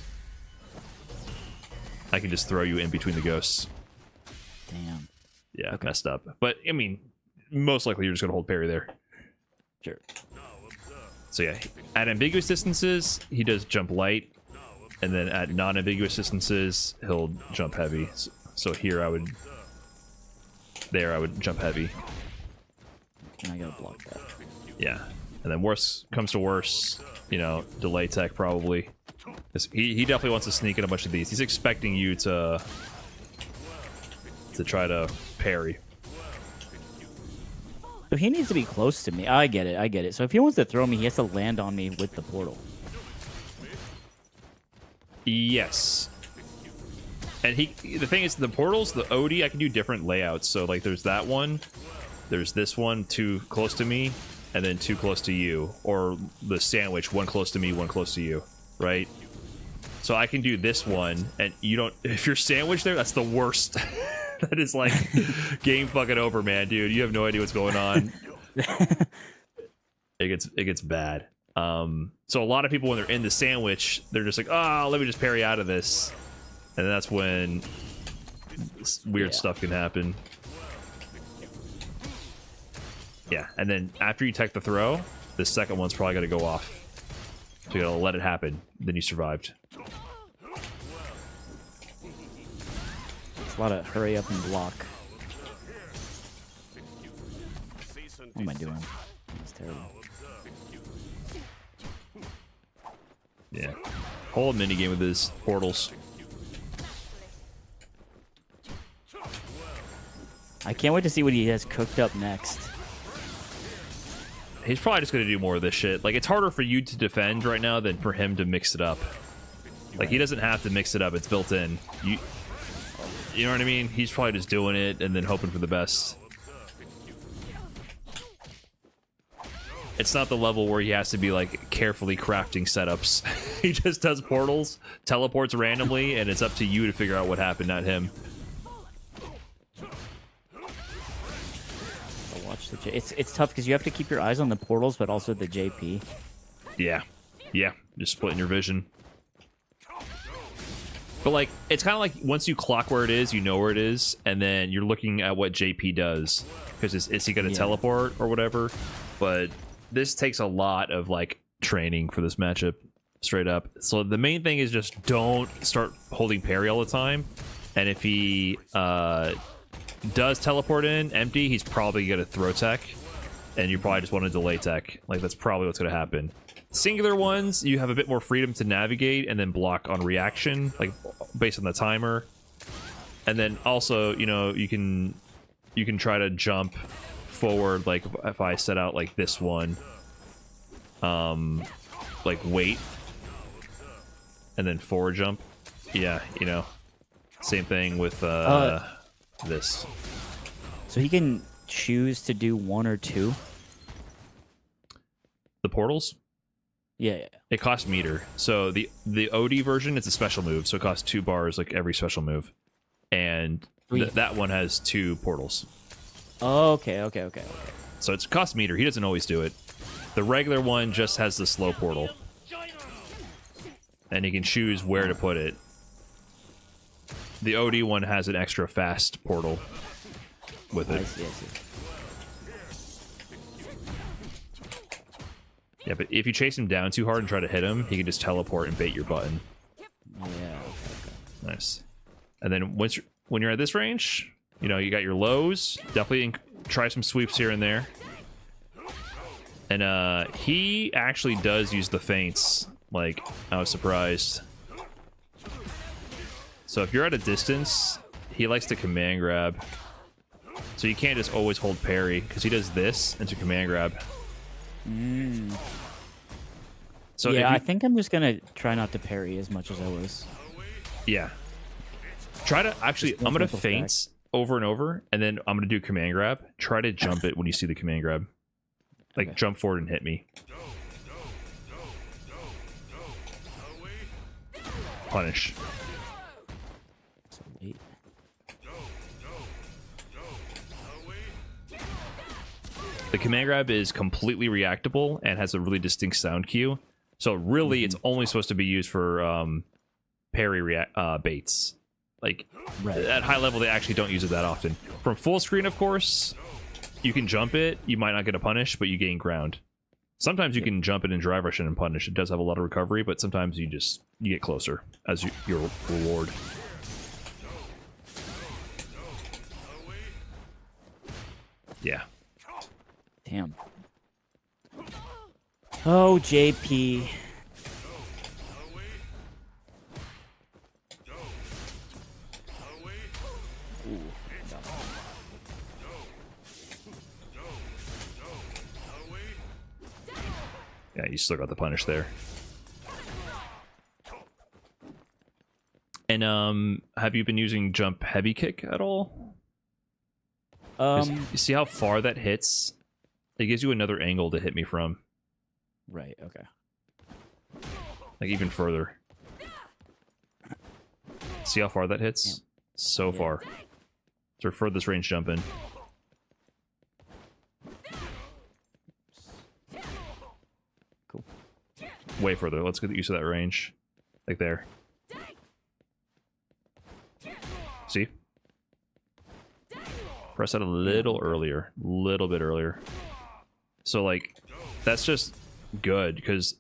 I can just throw you in between the ghosts. Damn. Yeah, messed up. But I mean, most likely you're just gonna hold parry there. Sure. So yeah, at ambiguous distances, he does jump light, and then at non-ambiguous distances, he'll jump heavy. So here I would jump heavy. And I gotta block that. Yeah, and then worst comes to worst, you know, delay tech probably. 'Cause he definitely wants to sneak in a bunch of these. He's expecting you to try to parry. So he needs to be close to me. I get it. So if he wants to throw me, he has to land on me with the portal. Yes. And the thing is, the portals, the OD, I can do different layouts. So like there's that one, there's this one too close to me, and then too close to you. Or the sandwich, one close to me, one close to you, right? So I can do this one, and you don't, if you're sandwiched there, that's the worst. That is like game fucking over, man, dude. You have no idea what's going on. It gets bad. So a lot of people, when they're in the sandwich, they're just like, oh, let me just parry out of this, and that's when weird stuff can happen. Yeah, and then after you tech the throw, the second one's probably gonna go off. So you gotta let it happen. Then you survived. A lot of hurry up and block. What am I doing? It's terrible. Yeah. Whole minigame with his portals. I can't wait to see what he has cooked up next. He's probably just gonna do more of this shit. Like, it's harder for you to defend right now than for him to mix it up. Like, he doesn't have to mix it up. It's built in. You know what I mean? He's probably just doing it and then hoping for the best. It's not the level where he has to be like carefully crafting setups. He just does portals, teleports randomly, and it's up to you to figure out what happened, not him. I'll watch the it's tough because you have to keep your eyes on the portals, but also the JP. Yeah. Yeah. Just splitting your vision. But like, it's kind of like once you clock where it is, you know where it is, and then you're looking at what JP does, because is he going to teleport or whatever? But this takes a lot of like training for this matchup, straight up. So the main thing is just don't start holding parry all the time, and if he does teleport in empty, he's probably going to throw tech, and you probably just want to delay tech. Like, that's probably what's going to happen. Singular ones, you have a bit more freedom to navigate and then block on reaction, like based on the timer. And then also, you know, you can try to jump forward, like if I set out like this one, like wait, and then forward jump. Yeah, you know, same thing with this. So he can choose to do one or two. The portals. Yeah. It costs meter. So the OD version, it's a special move, so it costs 2 bars like every special move. And that one has 2 portals. Oh, okay. So it's cost meter. He doesn't always do it. The regular one just has the slow portal. And he can choose where to put it. The OD one has an extra fast portal with it. I see. Yeah, but if you chase him down too hard and try to hit him, he can just teleport and bait your button. Yeah. Okay. Nice. And then when you're at this range, you know, you got your lows. Definitely try some sweeps here and there. And he actually does use the feints. Like, I was surprised. So if you're at a distance, he likes to command grab. So you can't just always hold parry, because he does this into command grab. So yeah, I think I'm just gonna try not to parry as much as I was. Yeah. Try to actually. I'm gonna feint over and over, and then I'm gonna do command grab. Try to jump it when you see the command grab. Like, jump forward and hit me. Punish. So wait. The command grab is completely reactable and has a really distinct sound cue. So really, it's only supposed to be used for parry baits. Like, at high level, they actually don't use it that often. From full screen, of course, you can jump it. You might not get a punish, but you gain ground. Sometimes you can jump in and drive rush in and punish. It does have a lot of recovery, but sometimes you get closer as your reward. Yeah. Damn. Oh, JP. Ooh, Yeah, you still got the punish there. And have you been using jump heavy kick at all? You see how far that hits? It gives you another angle to hit me from. Right, okay. Like even further. See how far that hits? So far. It's our furthest range jump in. Cool. Way further. Let's get used to that range. Like there. See? Press that a little earlier. Little bit earlier. So like, that's just good because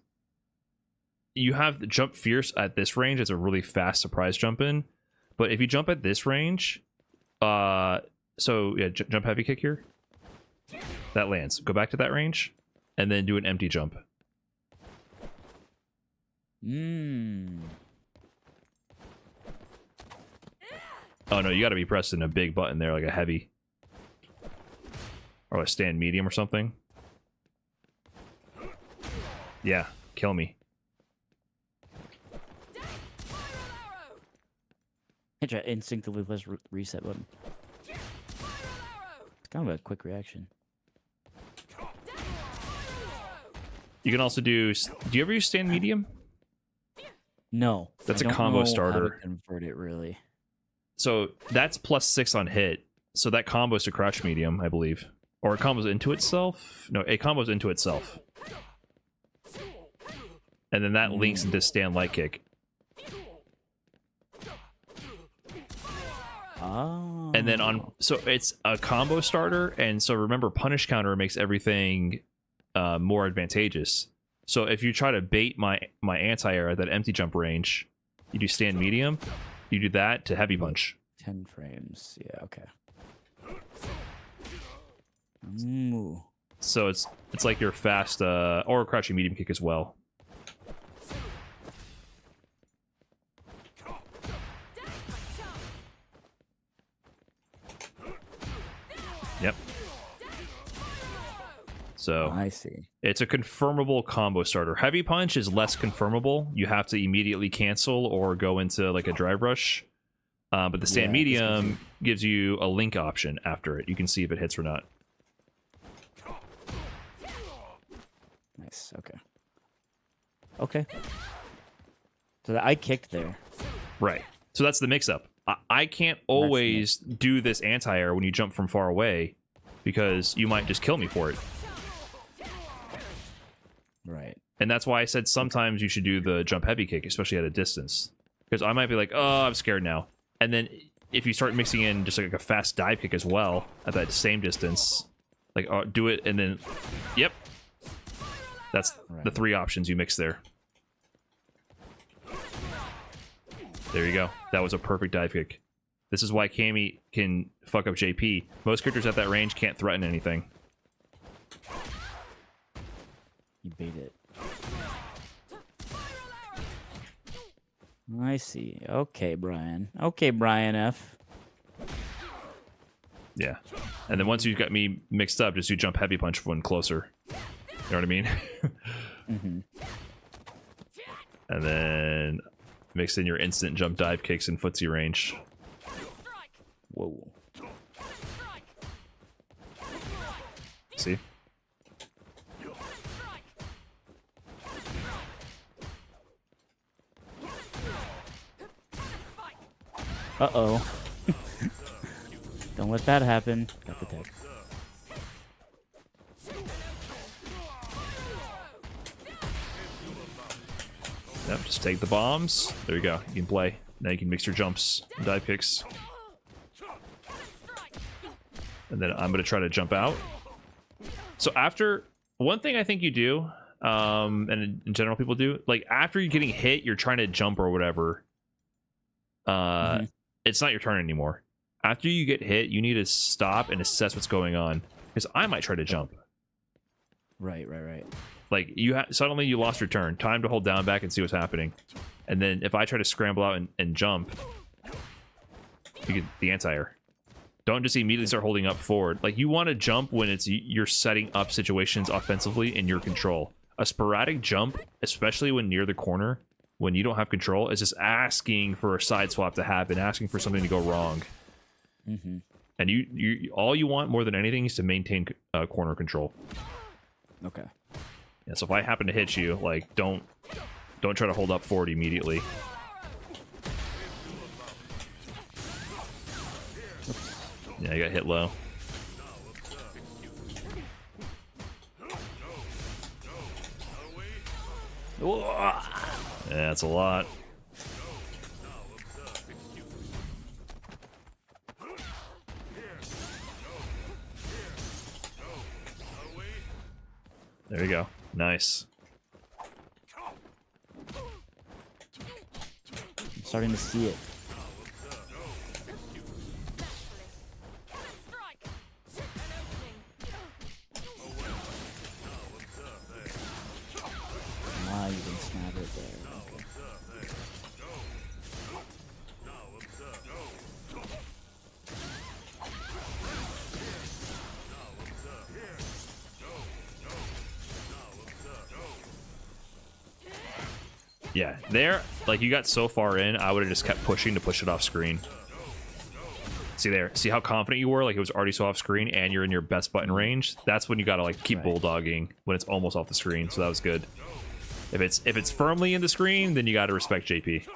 you have the jump fierce at this range. It's a really fast surprise jump in. But if you jump at this range, so yeah, jump heavy kick here. That lands. Go back to that range and then do an empty jump. Oh no, you got to be pressing a big button there, like a heavy. Or a stand medium or something. Yeah, kill me. I try instinctively press reset button. It's kind of a quick reaction. You can also do you ever use stand medium? No. That's I a don't combo know starter. How to convert it really. So that's +6 on hit. So that combos to crouch medium, I believe. Or it combos into itself? No, it combos into itself. And then that links into stand light kick. Oh. And then on, so it's a combo starter, and so remember, punish counter makes everything more advantageous. So if you try to bait my anti-air at that empty jump range, you do stand medium, you do that to heavy punch. 10 frames. Yeah, okay. Ooh. So it's like your fast or crouching medium kick as well. Yep. So I see. it's a confirmable combo starter. Heavy punch is less confirmable. You have to immediately cancel or go into like a drive rush. But the stand medium gives you a link option after it. You can see if it hits or not. Nice. Okay. Okay. So I kicked there. Right. So that's the mix-up. I can't always do this anti-air when you jump from far away because you might just kill me for it. Right. And that's why I said sometimes you should do the jump heavy kick, especially at a distance. Because I might be like, oh, I'm scared now. And then if you start mixing in just like a fast dive kick as well at that same distance, like do it and then, yep. That's the 3 options you mix there. There you go. That was a perfect dive kick. This is why Cammy can fuck up JP. Most characters at that range can't threaten anything. You bait it. I see. Okay, Brian. Okay, Brian F. Yeah. And then once you've got me mixed up, just do jump heavy punch one closer. You know what I mean? Mm-hmm. And then mix in your instant jump dive kicks in footsie range. Whoa. See? Uh-oh. Don't let that happen. Got the tech. Yep, just take the bombs. There you go. You can play. Now you can mix your jumps and dive kicks. And then I'm going to try to jump out. So after one thing I think you do, and in general people do, like after you're getting hit, you're trying to jump or whatever. It's not your turn anymore. After you get hit, you need to stop and assess what's going on. Because I might try to jump. Right. Like suddenly you lost your turn. Time to hold down back and see what's happening. And then if I try to scramble out and jump, you get the anti-air. Don't just immediately start holding up forward. Like you want to jump when you're setting up situations offensively in your control. A sporadic jump, especially when near the corner, when you don't have control, is just asking for a side swap to happen, asking for something to go wrong. And you all you want more than anything is to maintain corner control. Okay. Yeah, so if I happen to hit you, like don't try to hold up forward immediately. Yeah, I got hit low. Yeah, that's a lot. There you go. Nice. I'm starting to see it. Ah, you can snap it there. Okay. Yeah, there, like you got so far in, I would have just kept pushing to push it off screen. See there, see how confident you were? Like it was already so off screen and you're in your best button range. That's when you gotta like keep bulldogging when it's almost off the screen. So that was good. If it's firmly in the screen, then you gotta respect JP.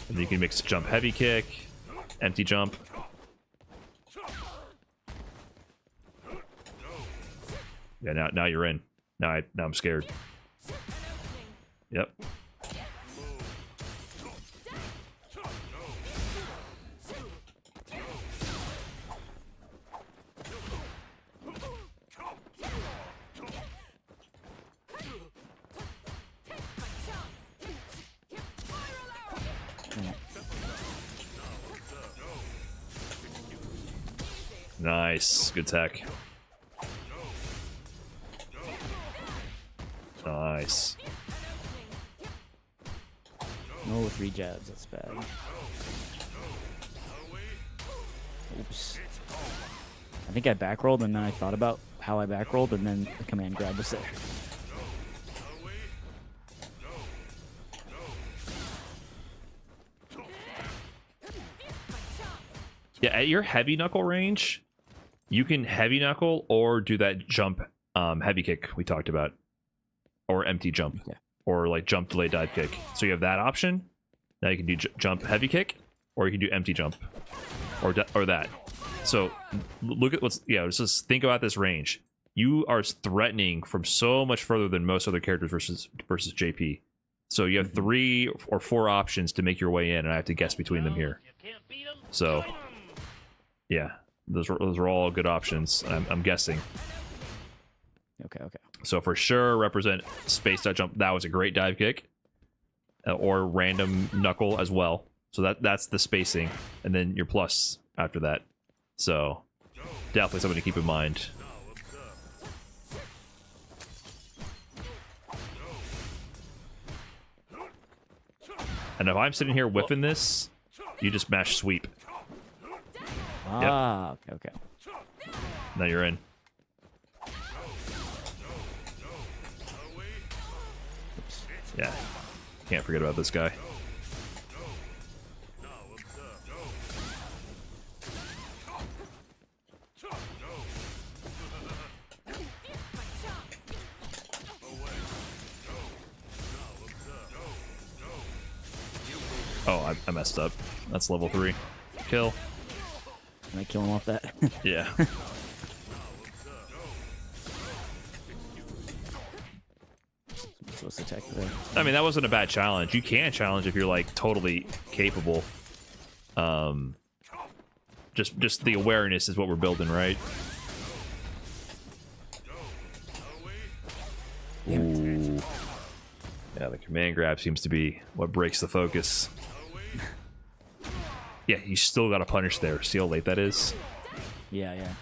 And you can mix jump heavy kick, empty jump. Yeah, now you're in. Now I'm scared. Yep. Nice. Good tech. Nice. No, 3 jabs. That's bad. Oops. I think I backrolled and then I thought about how I backrolled and then the command grab was there. Yeah, at your heavy knuckle range, you can heavy knuckle or do that jump heavy kick we talked about. Or empty jump. Okay. Or like jump delay dive kick. So you have that option. Now you can do jump heavy kick. Or you can do empty jump. Or that. So look at let's just think about this range. You are threatening from so much further than most other characters versus JP. So you have 3 or 4 options to make your way in, and I have to guess between them here. So yeah, those are all good options. I'm guessing. Okay. So for sure, represent space dot jump. That was a great dive kick, or random knuckle as well. So that's the spacing, and then your plus after that. So definitely something to keep in mind. And if I'm sitting here whiffing this, you just mash sweep. Ah, yep. Okay. Now you're in. Yeah, can't forget about this guy. Oh, I messed up. That's level 3. Kill. Can I kill him off that? Yeah. Supposed to attack there. I mean, that wasn't a bad challenge. You can challenge if you're like totally capable. Just the awareness is what we're building, right? Ooh. Yeah, the command grab seems to be what breaks the focus. Yeah, you still got to punish there. See how late that is? Yeah, yeah.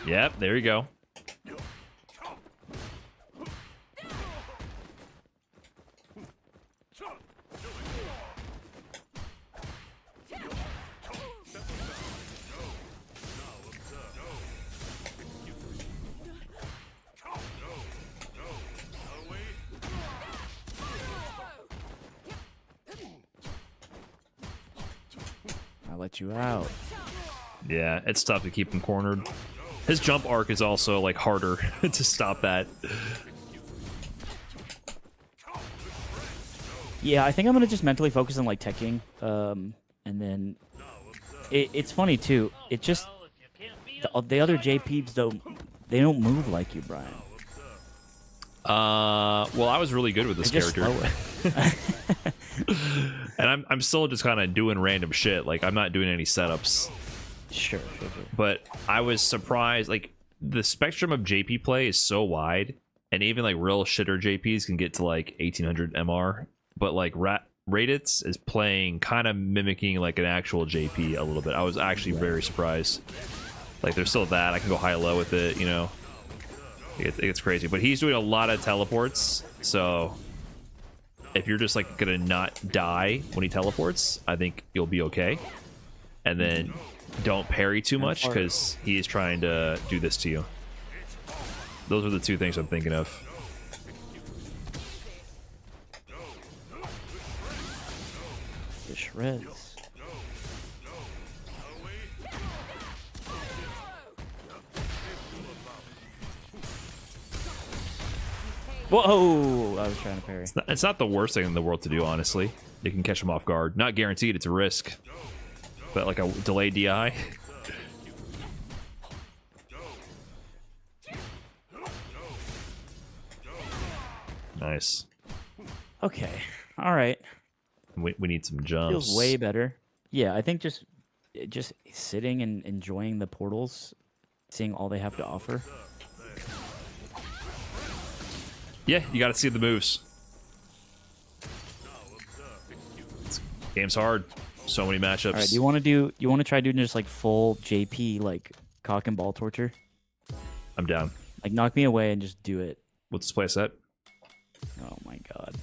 Yep, there you go. I'll let you out. Yeah, it's tough to keep him cornered. His jump arc is also like harder to stop that. Yeah, I think I'm gonna just mentally focus on like teching, and then it's funny too. It just the other JPs they don't move like you, Brian. Well, I was really good with this They're just character. slower. And I'm still just kind of doing random shit. Like, I'm not doing any setups. Sure. But I was surprised. Like, the spectrum of JP play is so wide. And even, like, real shitter JPs can get to, like, 1800 MR. But, like, Raditz is playing kind of mimicking, like, an actual JP a little bit. I was actually very surprised. Like, there's still that. I can go high-low with it, you know. It's crazy. But he's doing a lot of teleports. So if you're just like gonna not die when he teleports, I think you'll be okay. And then don't parry too much because he is trying to do this to you. Those are the two things I'm thinking of. The shreds. Whoa! I was trying to parry. It's not the worst thing in the world to do, honestly. You can catch him off guard. Not guaranteed, it's a risk. But like a delayed DI. Nice. Okay. All right. We need some jumps. Feels way better. Yeah, I think just sitting and enjoying the portals, seeing all they have to offer. Yeah, you got to see the moves. Game's hard. So many matchups. All right, you want to try doing just like full JP like cock and ball torture? I'm down. Like knock me away and just do it. What's this play set? Oh my god.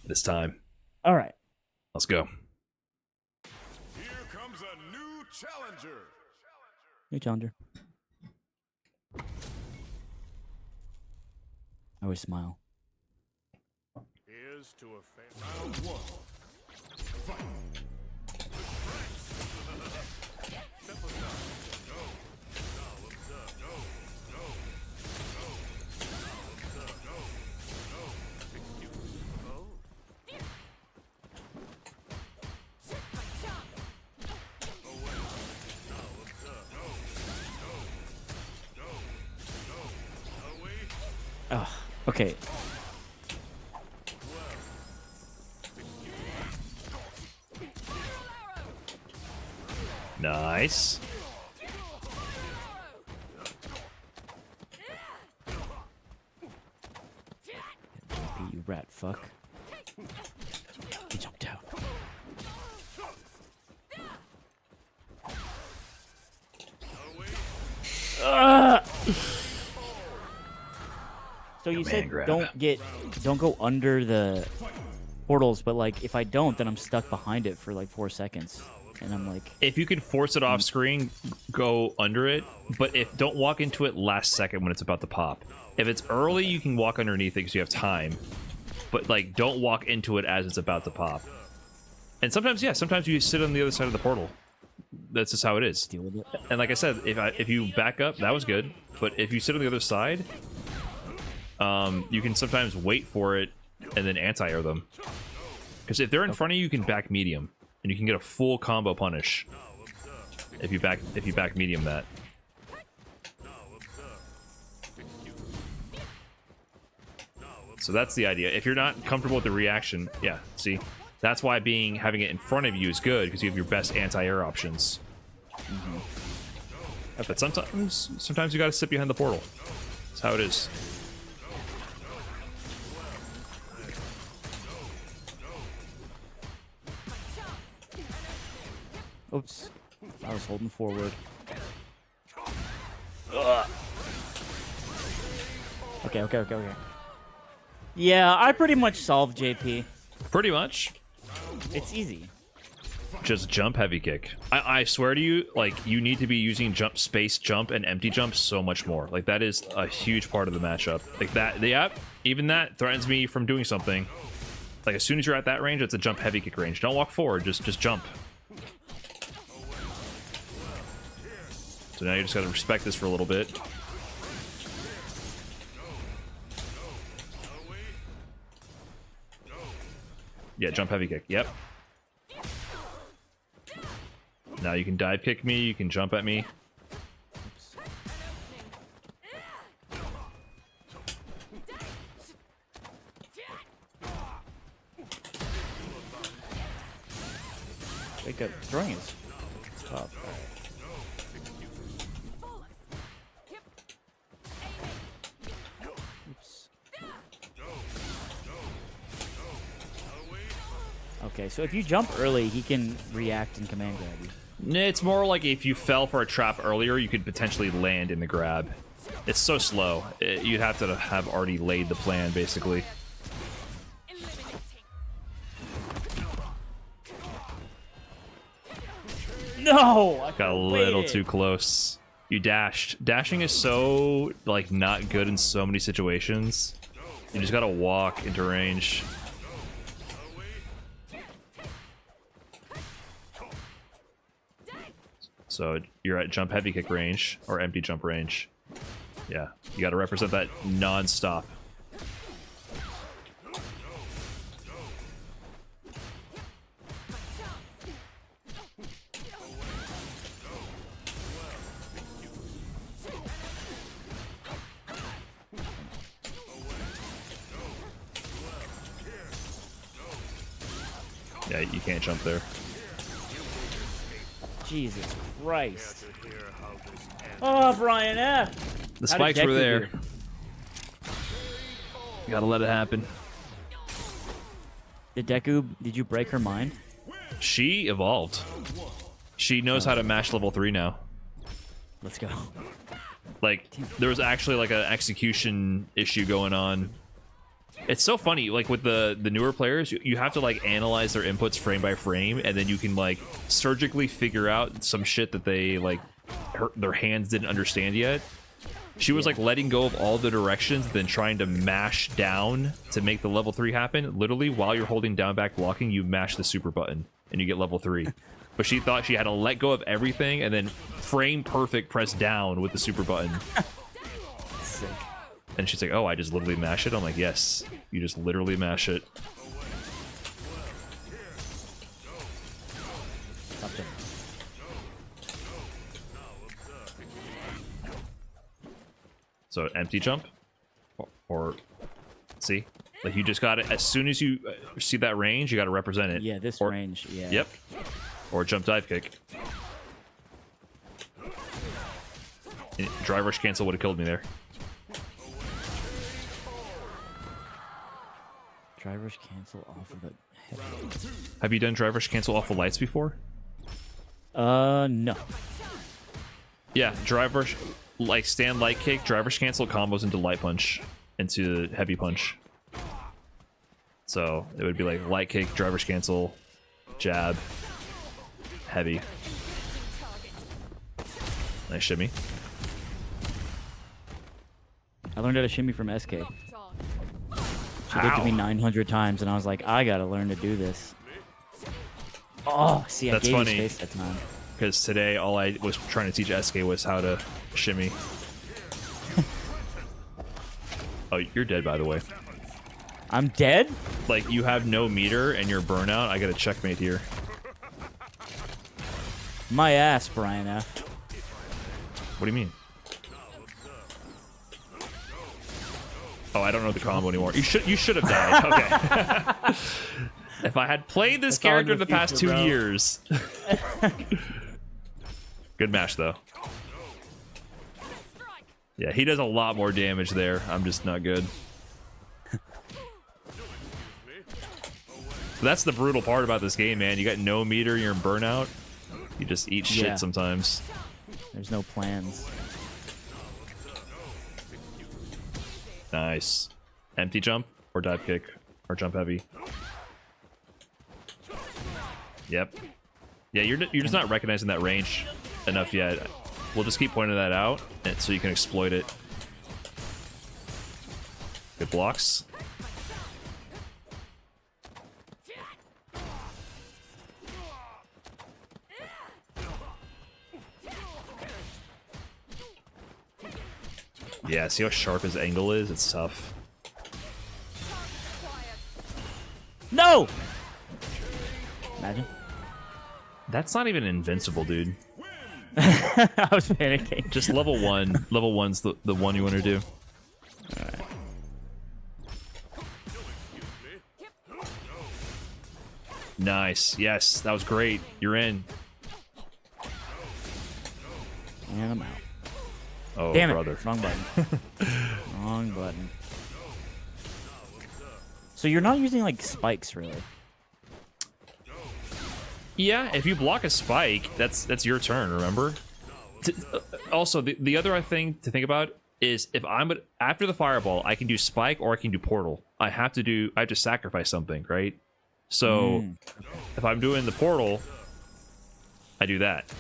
This time. All right. Let's go. Here comes a new challenger. New challenger. I always smile. Here's to a round one. Fight. Ugh. Okay. Nice. JP, you rat fuck. He jumped out. So you said grab. don't go under the portals, but like if I don't, then I'm stuck behind it for like 4 seconds, and I'm like, If you can force it off screen, go under it. But don't walk into it last second when it's about to pop. If it's early, you can walk underneath it because you have time. But like, don't walk into it as it's about to pop. And sometimes, yeah, sometimes you sit on the other side of the portal. That's just how it is. deal with it. And like I said, if you back up, that was good. But if you sit on the other side, you can sometimes wait for it and then anti-air them. Because if they're in front of you, you can back medium, and you can get a full combo punish if you back medium that. So that's the idea. If you're not comfortable with the reaction, yeah, see? That's why having it in front of you is good, because you have your best anti-air options. But sometimes you gotta sit behind the portal. That's how it is. Oops. I was holding forward. Okay. Yeah, I pretty much solved JP. Pretty much. It's easy. Just jump heavy kick. I swear to you, like, you need to be using jump, space jump, and empty jump so much more. Like, that is a huge part of the matchup. Like, even that threatens me from doing something. Like, as soon as you're at that range, it's a jump heavy kick range. Don't walk forward, just jump. So now you just gotta respect this for a little bit. Yeah, jump heavy kick. Yep. Now you can dive kick me, you can jump at me. Wake up. Throwing is tough. Oops. Okay, so if you jump early, he can react and command grab you. It's more like if you fell for a trap earlier, you could potentially land in the grab. It's so slow. You'd have to have already laid the plan, basically. No! I Got a little too close. You dashed. Dashing is so, like, not good in so many situations. You just gotta walk into range. So you're at jump heavy kick range, or empty jump range. Yeah, you gotta represent that non-stop. Yeah, you can't jump there. Jesus Christ. Oh, Brian F. The spikes were there. You gotta let it happen. Did Deku, did you break her mind? She evolved. She knows how to mash level 3 now. Let's go. Like, there was actually like an execution issue going on. It's so funny, like with the newer players, you have to like analyze their inputs frame by frame, and then you can like surgically figure out some shit that they like their hands didn't understand yet. She was like letting go of all the directions, then trying to mash down to make the level 3 happen. Literally, while you're holding down back blocking, you mash the super button and you get level 3. But she thought she had to let go of everything and then frame perfect press down with the super button. Sick. And she's like, oh, I just literally mash it? I'm like, yes, you just literally mash it. Something. So empty jump, or see, like you just got it. As soon as you see that range, you got to represent it. Yeah, this or, range. Yeah. Yep. Or jump dive kick. And drive rush cancel would have killed me there. Drivers cancel off of the heavy. Have you done drive rush cancel off of lights before? No. Yeah, drive rush, like stand light kick, drive rush cancel combos into light punch, into heavy punch. So it would be like light kick, drive rush cancel, jab, heavy. Nice shimmy. I learned how to shimmy from SK. She did it to me 900 times, and I was like, I gotta learn to do this. Oh, see, I That's gave funny. you space that time. Because today all I was trying to teach SK was how to shimmy. Oh, you're dead, by the way. I'm dead? Like, you have no meter and you're burnout. I got a checkmate here. My ass, Brian F. What do you mean? Oh, I don't know the combo anymore. You should have died. Okay. If I had played this That's all in character the the past future, 2 bro. years. Good match though. Yeah, he does a lot more damage there. I'm just not good. That's the brutal part about this game, man. You got no meter, you're in burnout. You just eat shit Yeah. sometimes. There's no plans. Nice. Empty jump or dive kick or jump heavy. Yep. Yeah, you're just not recognizing that range enough yet. We'll just keep pointing that out so you can exploit it. Good blocks. Yeah, see how sharp his angle is? It's tough. No! Imagine. That's not even invincible, dude. I was panicking. Just level 1. Level 1's the one you want to do. Alright. Nice. Yes, that was great. You're in. And I'm out. Oh, Damn it. brother. Wrong button. Wrong button. So you're not using like spikes really. Yeah, if you block a spike, that's your turn, remember? Also, the other thing to think about is if I'm after the fireball, I can do spike or I can do portal. I have to sacrifice something, right? So if I'm doing the portal, I do that.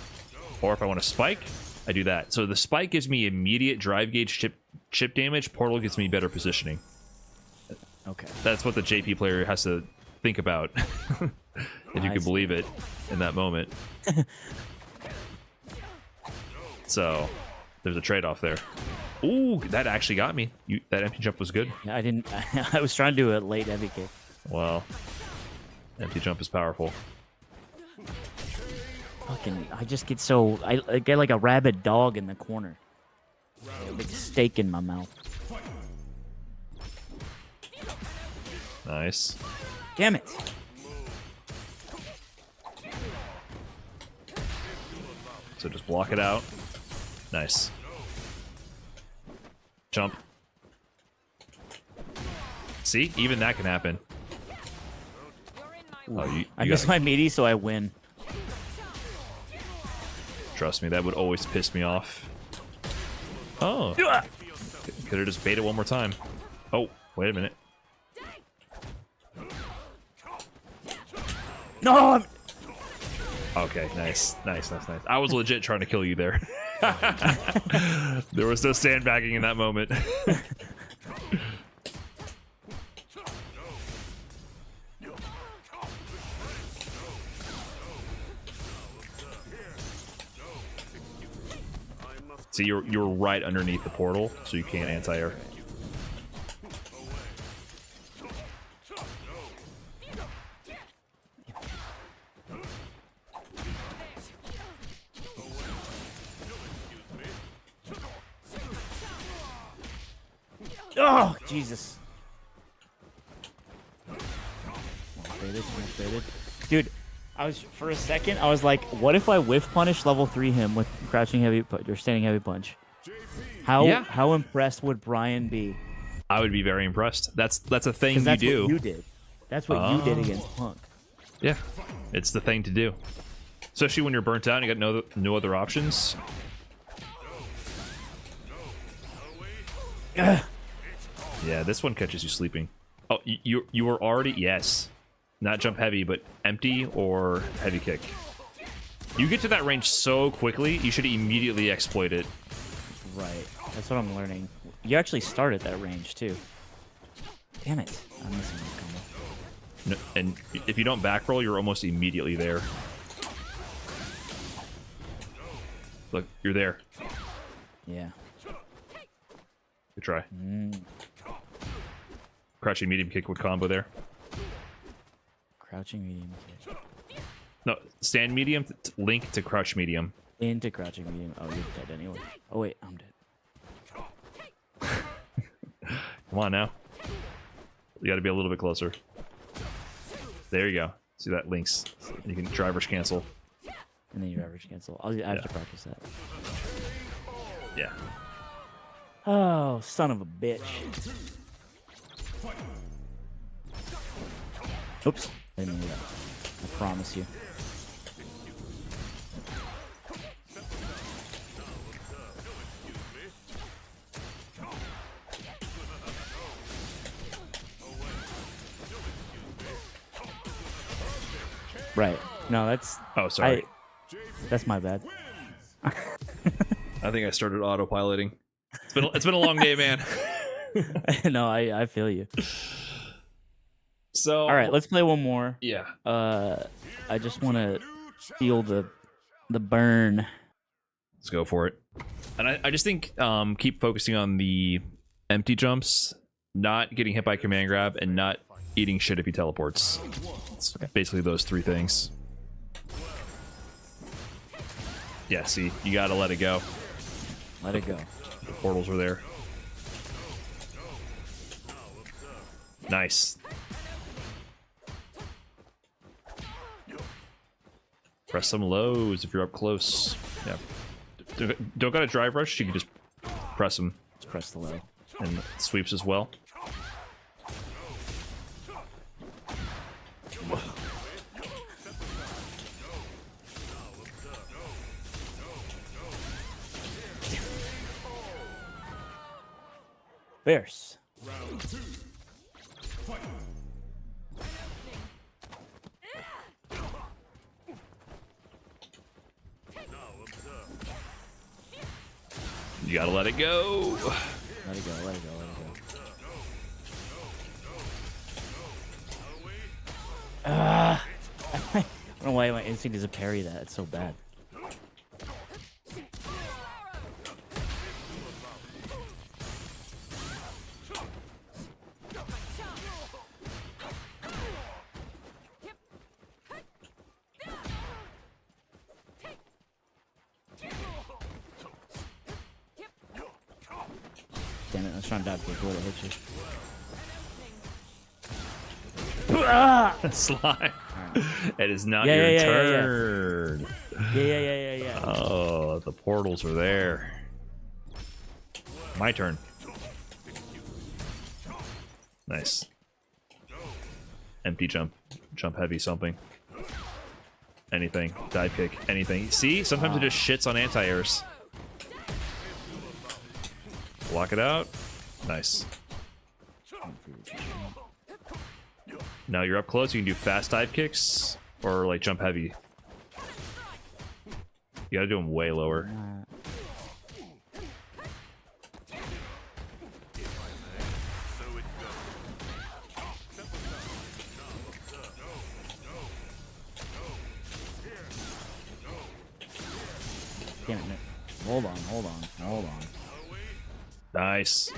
Or if I want to spike, I do that. So the spike gives me immediate drive gauge chip damage, portal gives me better positioning. Okay. That's what the JP player has to think about. If you I can see. believe it in that moment. So there's a trade-off there. Ooh, that actually got me. That empty jump was good. Yeah, I didn't. I was trying to do a late heavy kick. Well, empty jump is powerful. Fucking, I just get so I get like a rabid dog in the corner. A big steak in my mouth. Nice. Damn it! So just block it out. Nice. Jump. See, even that can happen. Oh, you I missed gotta- my meaty, so I win. Trust me, that would always piss me off. Oh. Could have just baited one more time. Oh, wait a minute. No! I'm- Okay, nice. I was legit trying to kill you there. There was no sandbagging in that moment. See, you're right underneath the portal, so you can't anti-air. Oh, Jesus. Almost faded. Dude, for a second, I was like, what if I whiff punish level 3 him with crouching heavy punch or standing heavy punch? Yeah. How impressed would Brian be? I would be very impressed. That's a thing Because you that's do. what you did. That's what you did against Punk. Yeah, it's the thing to do. Especially when you're burnt out and you got no other options. Yeah, this one catches you sleeping. Oh, you were already... Yes. Not jump heavy, but empty or heavy kick. You get to that range so quickly, you should immediately exploit it. Right. That's what I'm learning. You actually start at that range, too. Damn it. I'm missing that combo. No, and if you don't back roll, you're almost immediately there. Look, you're there. Yeah. Good try. Mm. Crouching medium kick would combo there. Crouching medium kick. No, stand medium, link to crouch medium. Into crouching medium. Oh, you're dead anyway. Oh, wait. I'm dead. Come on now. You got to be a little bit closer. There you go. See that links. You can driver's cancel. And then you average cancel. I have to practice that. Yeah. Oh, son of a bitch. Oops. I didn't do that. I promise you. Right. No, that's... Oh, sorry. That's my bad. I think I started autopiloting. It's been a long day, man. No, I feel you. So all right, let's play one more. Yeah. I just want to feel the burn. Let's go for it. And I just think keep focusing on the empty jumps, not getting hit by command grab, and not eating shit if he teleports. It's basically those three things. Yeah, see, you gotta let it go. Let it go. The portals are there. Nice. Press some lows if you're up close. Yeah. Don't got a drive rush, you can just press them. Just press the low. And sweeps as well. Bears. You gotta let it go. Let it go, let it go, let it go. I don't know why my instinct is to parry that. It's so bad. Damn it, I was trying to dive before it hit you. Slime. It is not Yeah, your yeah, yeah, turn. Yeah. Oh, the portals are there. My turn. Nice. Empty jump. Jump heavy something. Anything. Dive kick. Anything. See? Sometimes it just shits on anti-airs. Block it out. Nice. Now you're up close, you can do fast dive kicks or like jump heavy. You gotta do them way lower. Damn it. Hold on. Nice.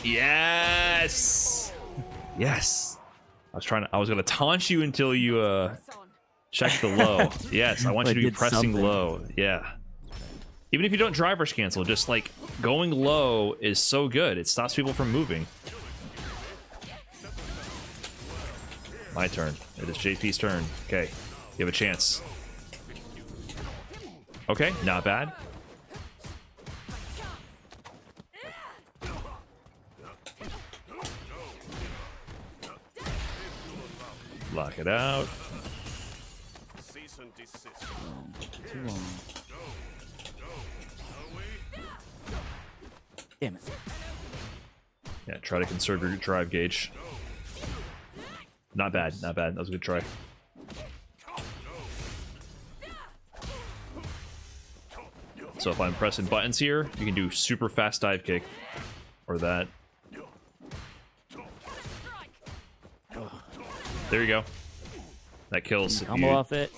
Yes. Yes. I was gonna taunt you until you check the low. Yes, I want you to be pressing low. Yeah. Even if you don't drive rush cancel, just like going low is so good. It stops people from moving. My turn. It is JP's turn. Okay. You have a chance. Okay, not bad. Lock it out. Too long. Damn it. Yeah, try to conserve your drive gauge. Not bad, not bad. That was a good try. So if I'm pressing buttons here, you can do super fast dive kick. Or that. There you go. That kills. Combo off it.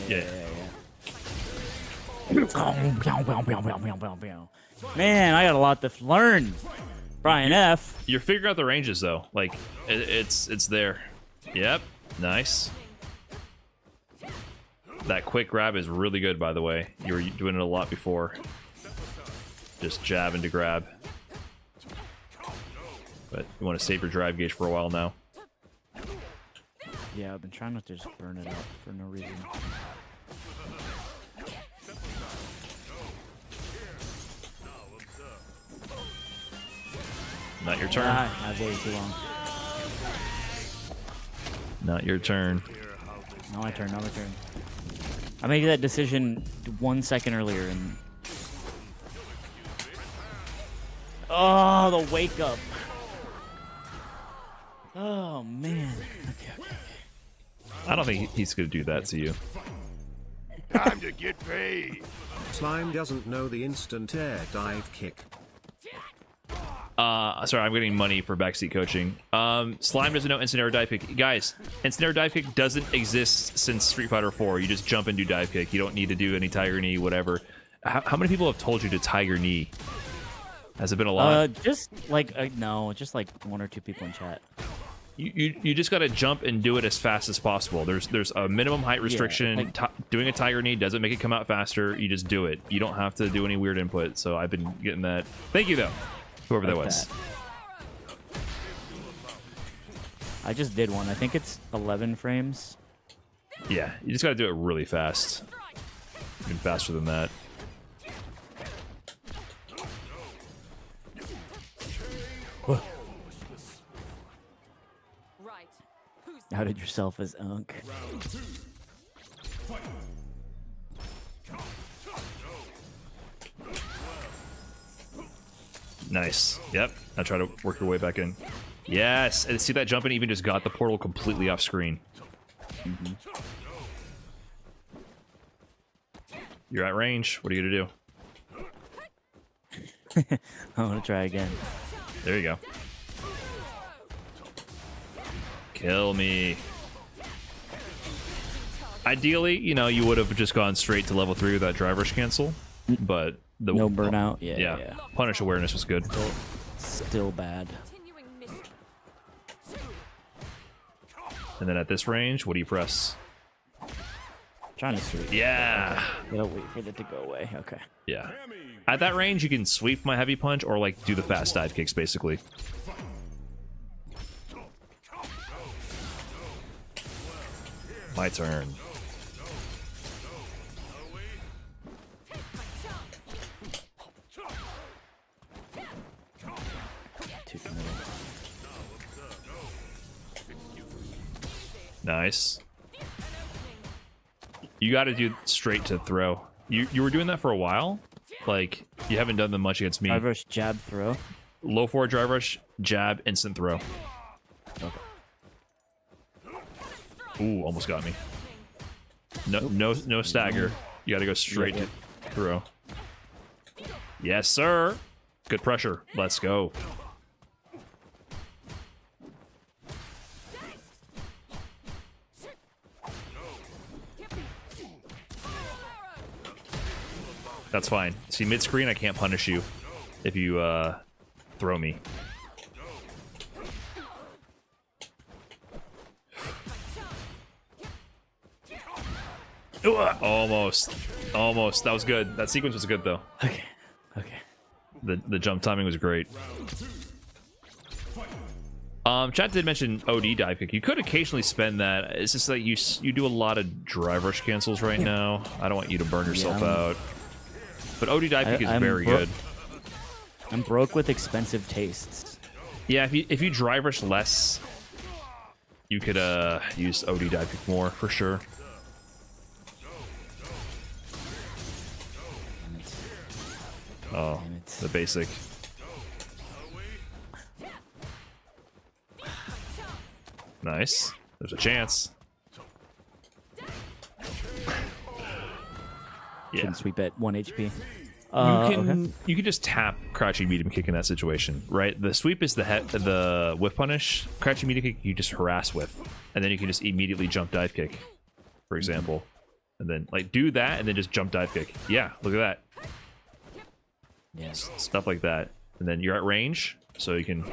Yeah. Man, I got a lot to learn. Brian F. You're figuring out the ranges though. Like it's there. Yep. Nice. That quick grab is really good, by the way. You were doing it a lot before. Just jab into grab. But you want to save your drive gauge for a while now. Yeah, I've been trying not to just burn it out for no reason. Not your turn. Ah, I waited too long. Not your turn. Not my turn, not my turn. I made that decision 1 second earlier and... Oh, the wake up. Oh, man. Okay. I don't think he's going to do that to you. Time to get paid. Slime doesn't know the instant air dive kick. Sorry, I'm getting money for backseat coaching. Slime doesn't know instant air dive kick. Guys, instant air dive kick doesn't exist since Street Fighter 4. You just jump and do dive kick. You don't need to do any tiger knee, whatever. How many people have told you to tiger knee? Has it been a lot? Just like, no, just like 1 or 2 people in chat. You just gotta jump and do it as fast as possible. There's a minimum height restriction. like- Doing a tiger knee doesn't make it come out faster. You just do it. You don't have to do any weird input. So I've been getting that. Thank you though, whoever that Like was. that. I just did one. I think it's 11 frames. Yeah, you just gotta do it really fast. Even faster than that. Outed yourself as Unk. Nice. Yep. Now try to work your way back in. Yes. And see that jumping even just got the portal completely off screen. You're at range. What are you gonna do? I'm gonna try again. There you go. Kill me. Ideally, you know, you would have just gone straight to level 3 with that driver's cancel, but the No burnout. Yeah, yeah, yeah. punish awareness was good. Still bad. And then at this range, what do you press? Trying to sweep. Yeah. Gotta wait for it to go away. Okay. Yeah. At that range, you can sweep my heavy punch or like do the fast dive kicks, basically. My turn. Too committed. Nice. You got to do straight to throw. You were doing that for a while? Like, you haven't done them much against me. Drive rush, jab, throw. Low forward drive rush, jab, instant throw. Okay. Ooh, almost got me. No stagger. You got to go straight to throw. Yes, sir. Good pressure. Let's go. That's fine. See, mid-screen, I can't punish you if you throw me. Ooh, almost. Almost. That was good. That sequence was good, though. Okay. Okay. The jump timing was great. Chat did mention OD dive kick. You could occasionally spend that. It's just like you do a lot of drive rush cancels right now. I don't want you to burn yourself out. But OD dive kick is very good. I'm broke with expensive tastes. Yeah, if you drive rush less, you could use OD dive kick more for sure. Oh, the basic. Nice. There's a chance. Yeah. Can sweep at 1 HP. You can just tap crouching medium kick in that situation, right? The sweep is the whiff punish. Crouching medium kick you just harass with, and then you can just immediately jump dive kick, for example, and then like do that and then just jump dive kick. Yeah, look at that. Yes. Stuff like that, and then you're at range, so you can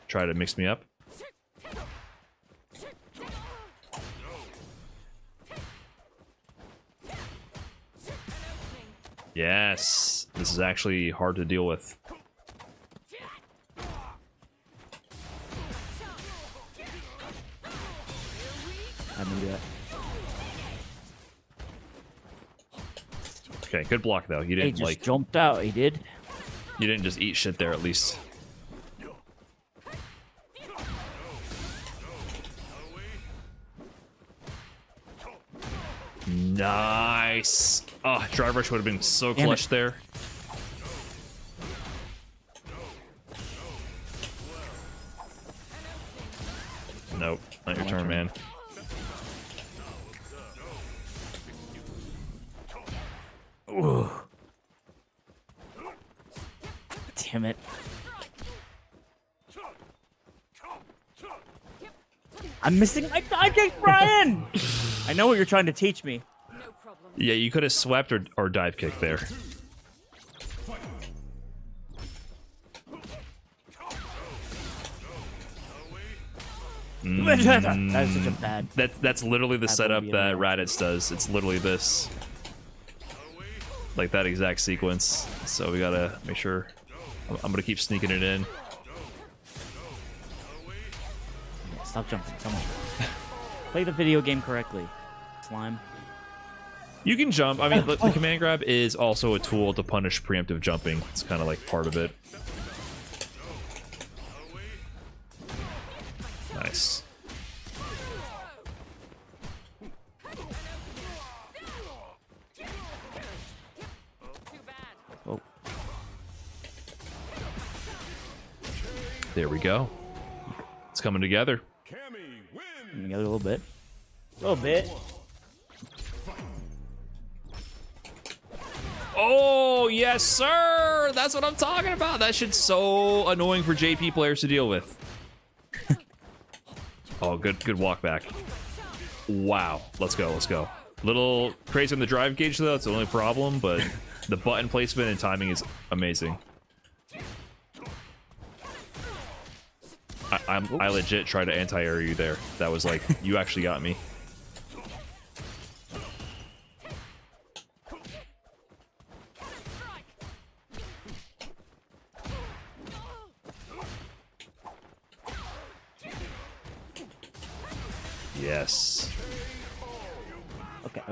try to mix me up. Yes. This is actually hard to deal with. I can do that. Okay, good block though. You He didn't just like jumped out. He did. you didn't just eat shit there at least. Nice. Oh, drive rush would have been so Damn it. clutch there. Nope, not your turn, man. Ooh. Damn it. I'm missing my dive kick, Brian! I know what you're trying to teach me. Yeah, you could have swept or dive kicked there. That is such a bad. That's literally the That setup would be that a- Raditz does. It's literally this. Like that exact sequence. So we gotta make sure. I'm gonna keep sneaking it in. Stop jumping. Come on. Play the video game correctly. Slime. You can jump. I mean, the command grab is also a tool to punish preemptive jumping. It's kind of like part of it. Nice. Oh. There we go. It's coming together. Come together a little bit. A little bit. Oh, yes, sir. That's what I'm talking about. That shit's so annoying for JP players to deal with. Oh, good walk back. Wow. Let's go, let's go. Little crazy on the drive gauge, though. That's the only problem, but the button placement and timing is amazing. I legit tried to anti-air you there. That was like, you actually got me. Yes. Okay.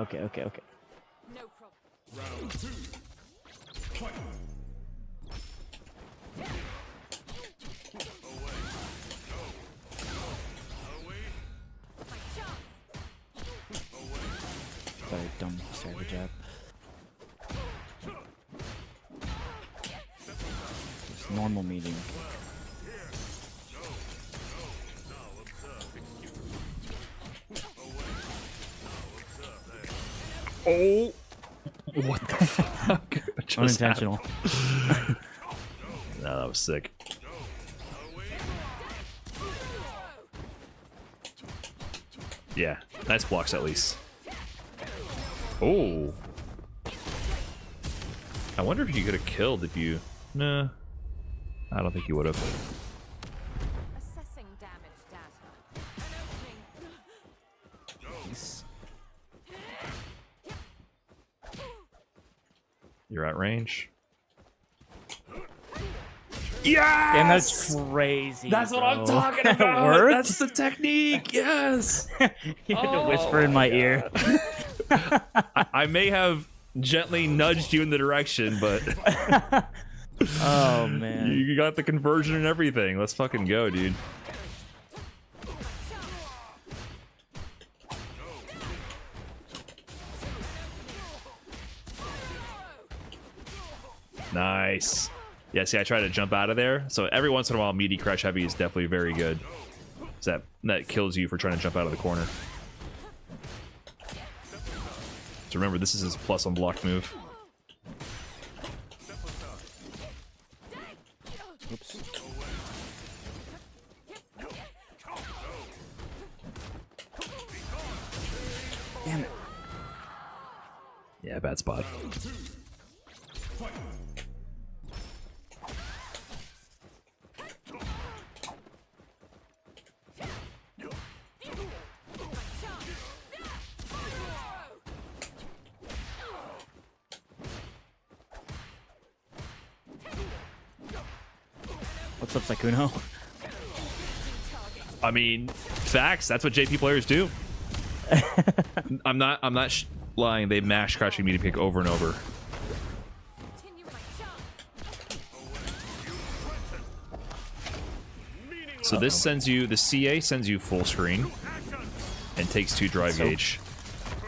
Sorry, dumb savage app. Just normal meeting. Oh! What the fuck? Just Unintentional. happened. No, that was sick. Yeah, nice blocks at least. Oh. I wonder if you could have killed if you... Nah. I don't think you would have. Assessing damage data. Nice. You're at range. Yeah! Damn, that's crazy. That's what I'm bro. talking That about! worked? That's the technique! Yes! You had to whisper in my ear. I may have gently nudged you in the direction, but Oh man. you got the conversion and everything. Let's fucking go, dude. Nice. Yeah, see, I try to jump out of there. So every once in a while, meaty crash heavy is definitely very good. So that kills you for trying to jump out of the corner. So remember, this is his plus on block move. Oops. Damn it. Yeah, bad spot. What's up, Sakuno? I mean, facts. That's what JP players do. I'm not lying. They mash crouching medium kick over and over. Continue my charge. So this sends you, the CA sends you full screen and takes 2 drive gauge.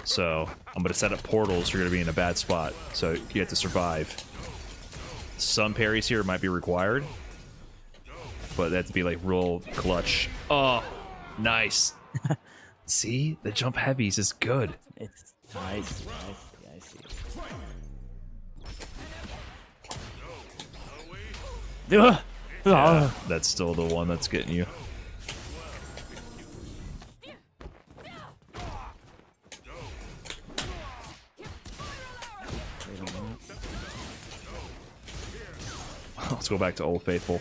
So I'm going to set up portals. You're going to be in a bad spot. So you have to survive. Some parries here might be required, but they have to be like real clutch. Oh, nice. See, the jump heavies is good. It's nice. I see. Yeah, that's still the one that's getting you. Let's go back to Old Faithful.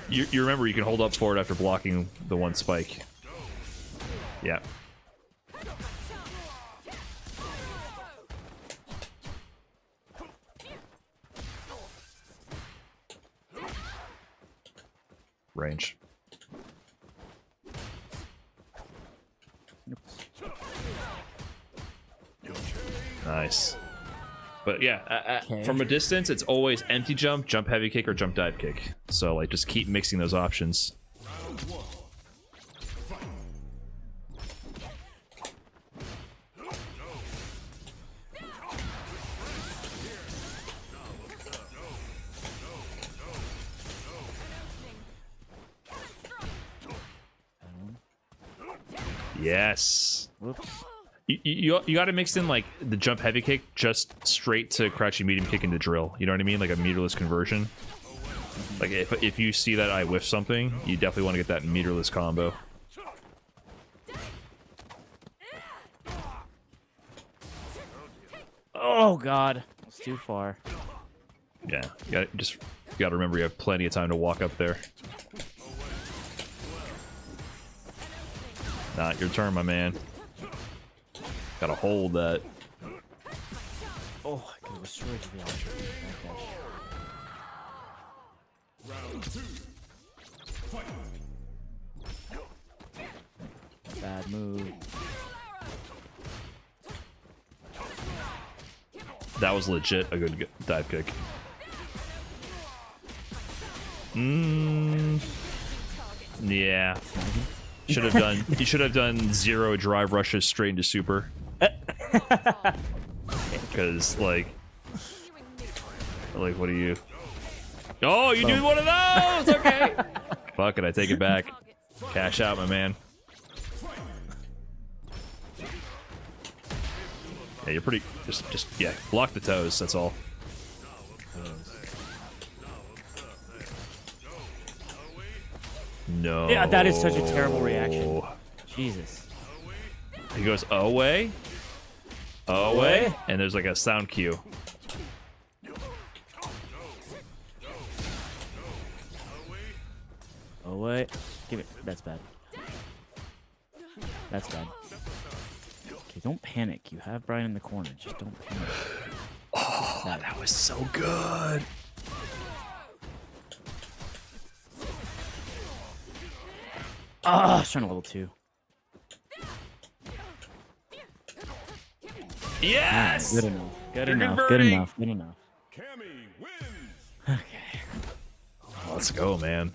You remember you can hold up forward after blocking the one spike. Yeah. Range. Nice. But yeah, from a distance, it's always empty jump, jump heavy kick, or jump dive kick. So like, just keep mixing those options. Yes. Whoops. You got to mix in like the jump heavy kick just straight to crouching medium kick into drill. You know what I mean? Like a meterless conversion. Like if you see that I whiff something, you definitely want to get that meterless combo. Oh god, it's too far. Yeah, you got to remember you have plenty of time to walk up there. Not your turn, my man. Gotta hold that. Oh, I could have destroyed the option. Bad move. That was legit a good dive kick. Yeah. Should have done. You should have done 0 drive rushes straight into super. Because like what do you? Oh, you do one of those? Okay. Fuck it, I take it back. Cash out, my man. Yeah, you're pretty. Just yeah, block the toes. That's all. No. Yeah, that is such a terrible reaction. Jesus. He goes away, away, and there's like a sound cue. Away. Give it. That's bad. That's bad. Okay, don't panic. You have Brian in the corner. Just don't panic. Oh, that was so good. Ah, I was trying to level 2. Yes. Good enough. Good You're enough. Good converting. enough. Good enough. Cammy wins. Okay. Let's go, man.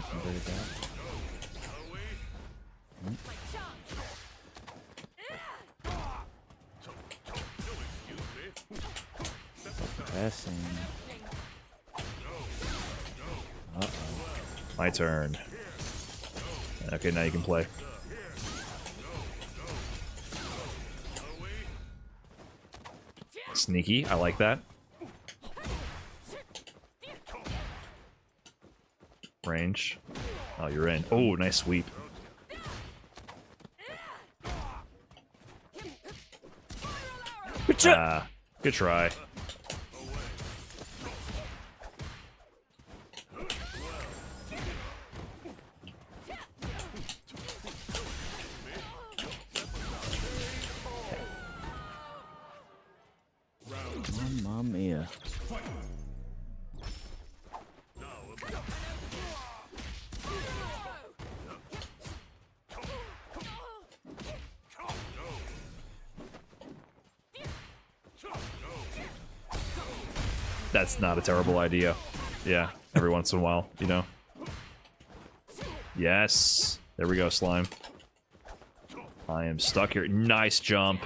Converted that. Pressing. Uh-oh. My turn. Okay, now you can play. Sneaky, I like that. Range. Oh, you're in. Oh, nice sweep. Good try. Mamma mia. That's not a terrible idea. Yeah, every once in a while, you know. Yes. There we go, slime. I am stuck here. Nice jump.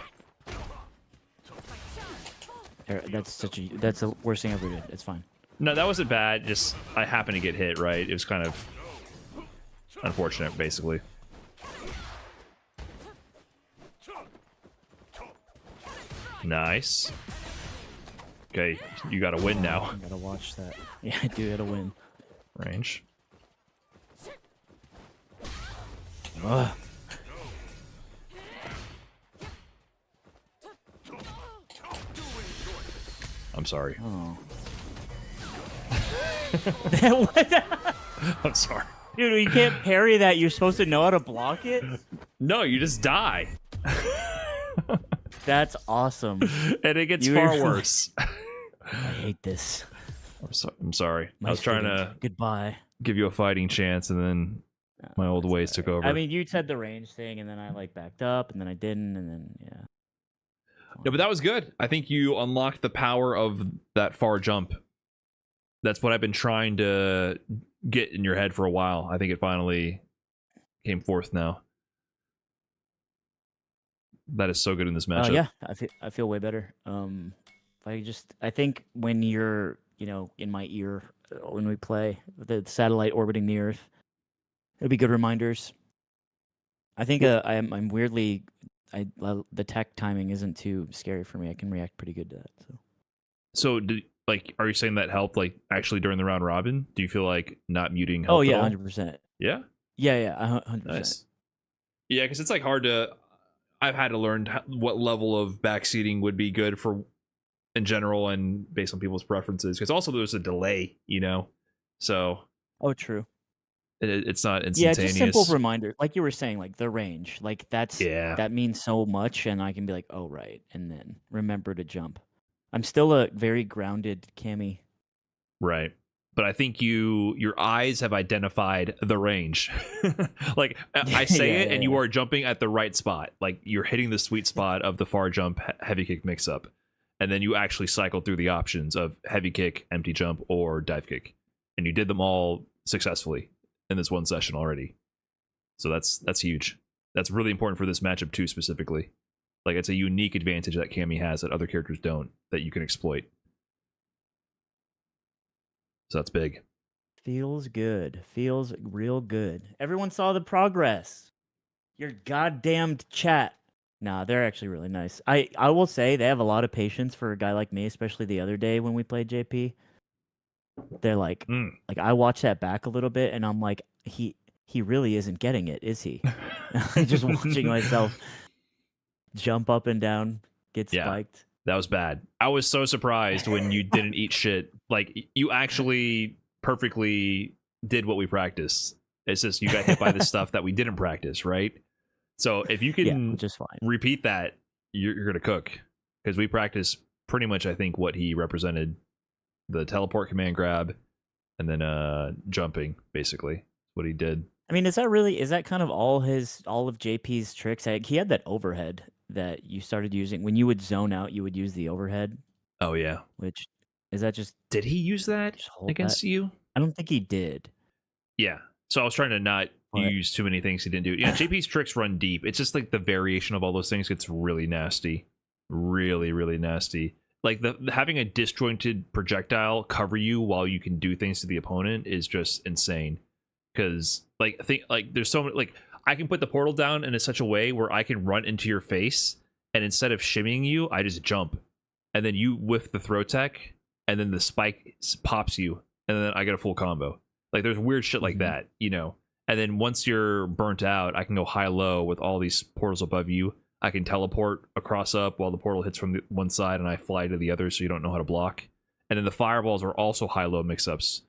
That's the worst thing I ever did. It's fine. No, that wasn't bad. Just I happened to get hit, right? It was kind of unfortunate, basically. Nice. Okay, you got to win now. I gotta watch that. Yeah, I do gotta win. Range. Ugh. I'm sorry. Oh. I'm sorry. Dude, you can't parry that. You're supposed to know how to block it? No, you just die. That's awesome. And it gets You far were- worse. I hate this. I'm sorry. My I was trying feelings. to Goodbye. give you a fighting chance, and then my old That's ways all took right. over. I mean, you said the range thing, and then I like backed up, and then I didn't, and then yeah. No, but that was good. I think you unlocked the power of that far jump. That's what I've been trying to get in your head for a while. I think it finally came forth now. That is so good in this matchup. Yeah, I feel way better. I think when you're, in my ear when we play the satellite orbiting the Earth, it'll be good reminders. I think I'm weirdly, the tech timing isn't too scary for me. I can react pretty good to that. So Are you saying that helped, like, actually during the round robin? Do you feel like not muting helped? oh yeah, at all? 100%. Yeah. Yeah, 100%. Nice. Yeah, because it's like hard to. I've had to learn what level of backseating would be good for, in general, and based on people's preferences. Because also there's a delay, so Oh, true. it's not Yeah, instantaneous. just simple reminder, like you were saying, like the range, like Yeah. that means so much, and I can be like, oh right, and then remember to jump. I'm still a very grounded Cammy. Right. But I think your eyes have identified the range. Like, I say it, and you are jumping at the right spot. Like, you're hitting the sweet spot of the far jump, heavy kick mix up. And then you actually cycle through the options of heavy kick, empty jump, or dive kick. And you did them all successfully in this one session already. So that's huge. That's really important for this matchup too, specifically. Like, it's a unique advantage that Cammy has that other characters don't, that you can exploit. So that's big. Feels good. Feels real good. Everyone saw the progress. Your goddamn chat. Nah, they're actually really nice. I will say they have a lot of patience for a guy like me, especially the other day when we played JP. They're like, I watched that back a little bit, and I'm like, he really isn't getting it, is he? Just watching myself jump up and down, get spiked. That was bad. I was so surprised when you didn't eat shit. Like, you actually perfectly did what we practiced. It's just you got hit by the stuff that we didn't practice, right? So if you can which is fine. repeat that, you're going to cook. Because we practiced pretty much, I think, what he represented. The teleport command grab, and then jumping, basically. What he did. I mean, is that kind of all of JP's tricks? He had that overhead that you started using when you would zone out. You would use the overhead. Oh yeah. Which is that just? Did he use that against you? I don't think he did. Yeah. So I was trying to not use too many things he didn't do. Yeah, JP's tricks run deep. It's just like the variation of all those things gets really nasty, really, really nasty. Like having a disjointed projectile cover you while you can do things to the opponent is just insane. Because there's so many, like, I can put the portal down in such a way where I can run into your face, and instead of shimmying you, I just jump, and then you whiff the throw tech, and then the spike pops you, and then I get a full combo. Like, there's weird shit like that, And then once you're burnt out, I can go high-low with all these portals above you. I can teleport across up while the portal hits from the one side, and I fly to the other, so you don't know how to block. And then the fireballs are also high-low mix-ups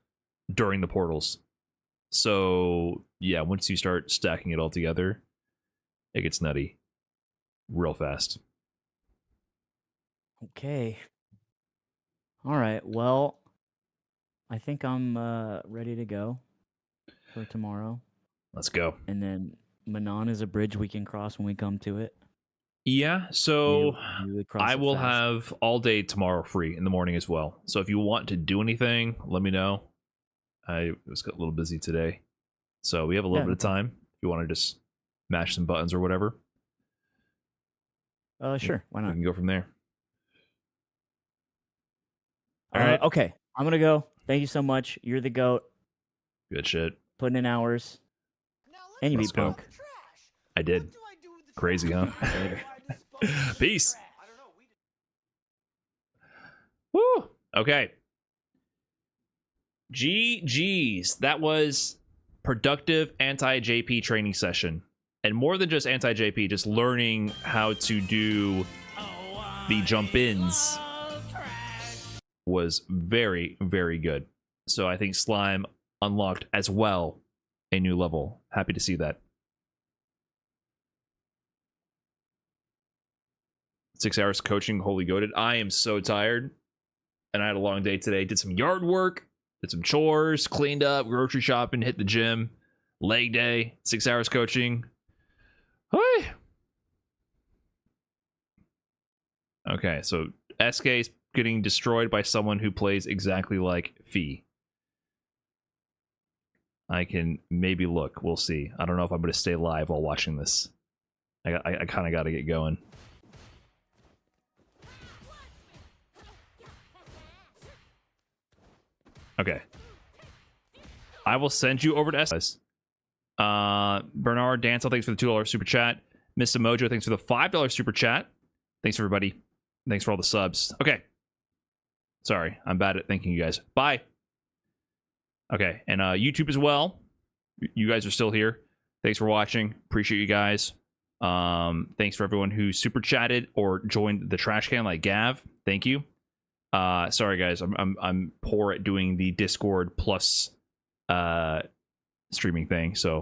during the portals. So, yeah, once you start stacking it all together, it gets nutty real fast. Okay. All right. Well, I think I'm ready to go for tomorrow. Let's go. And then Manon is a bridge we can cross when we come to it. Yeah, so We would cross I it will fast. have all day tomorrow free in the morning as well. So if you want to do anything, let me know. I was a little busy today. So we have a little bit of time if you want to just mash some buttons or whatever. Sure. Why We not? can go from there. All right. Okay. I'm going to go. Thank you so much. You're the GOAT. Good shit. Putting in hours. And you Let's beat go. Punk. I did. Crazy, huh? Later. Peace. Woo. Okay. GG's. That was productive anti-JP training session. And more than just anti-JP, just learning how to do the jump-ins was very, very good. So I think Slime unlocked as well a new level. Happy to see that. 6 hours coaching, holy goated. I am so tired. And I had a long day today. Did some yard work, did some chores, cleaned up, grocery shopping, hit the gym, leg day, 6 hours coaching. Hi. Okay, so SK is getting destroyed by someone who plays exactly like Fee. I can maybe look. We'll see. I don't know if I'm going to stay live while watching this. I kind of got to get going. Okay. I will send you over to S. Bernard Dancel, thanks for the $2 super chat. Miss Mojo, thanks for the $5 super chat. Thanks, everybody. Thanks for all the subs. Okay. Sorry, I'm bad at thanking you guys. Bye. Okay, and YouTube as well. You guys are still here. Thanks for watching. Appreciate you guys. Thanks for everyone who super chatted or joined the trash can like Gav. Thank you. Sorry guys, I'm poor at doing the Discord plus streaming thing, so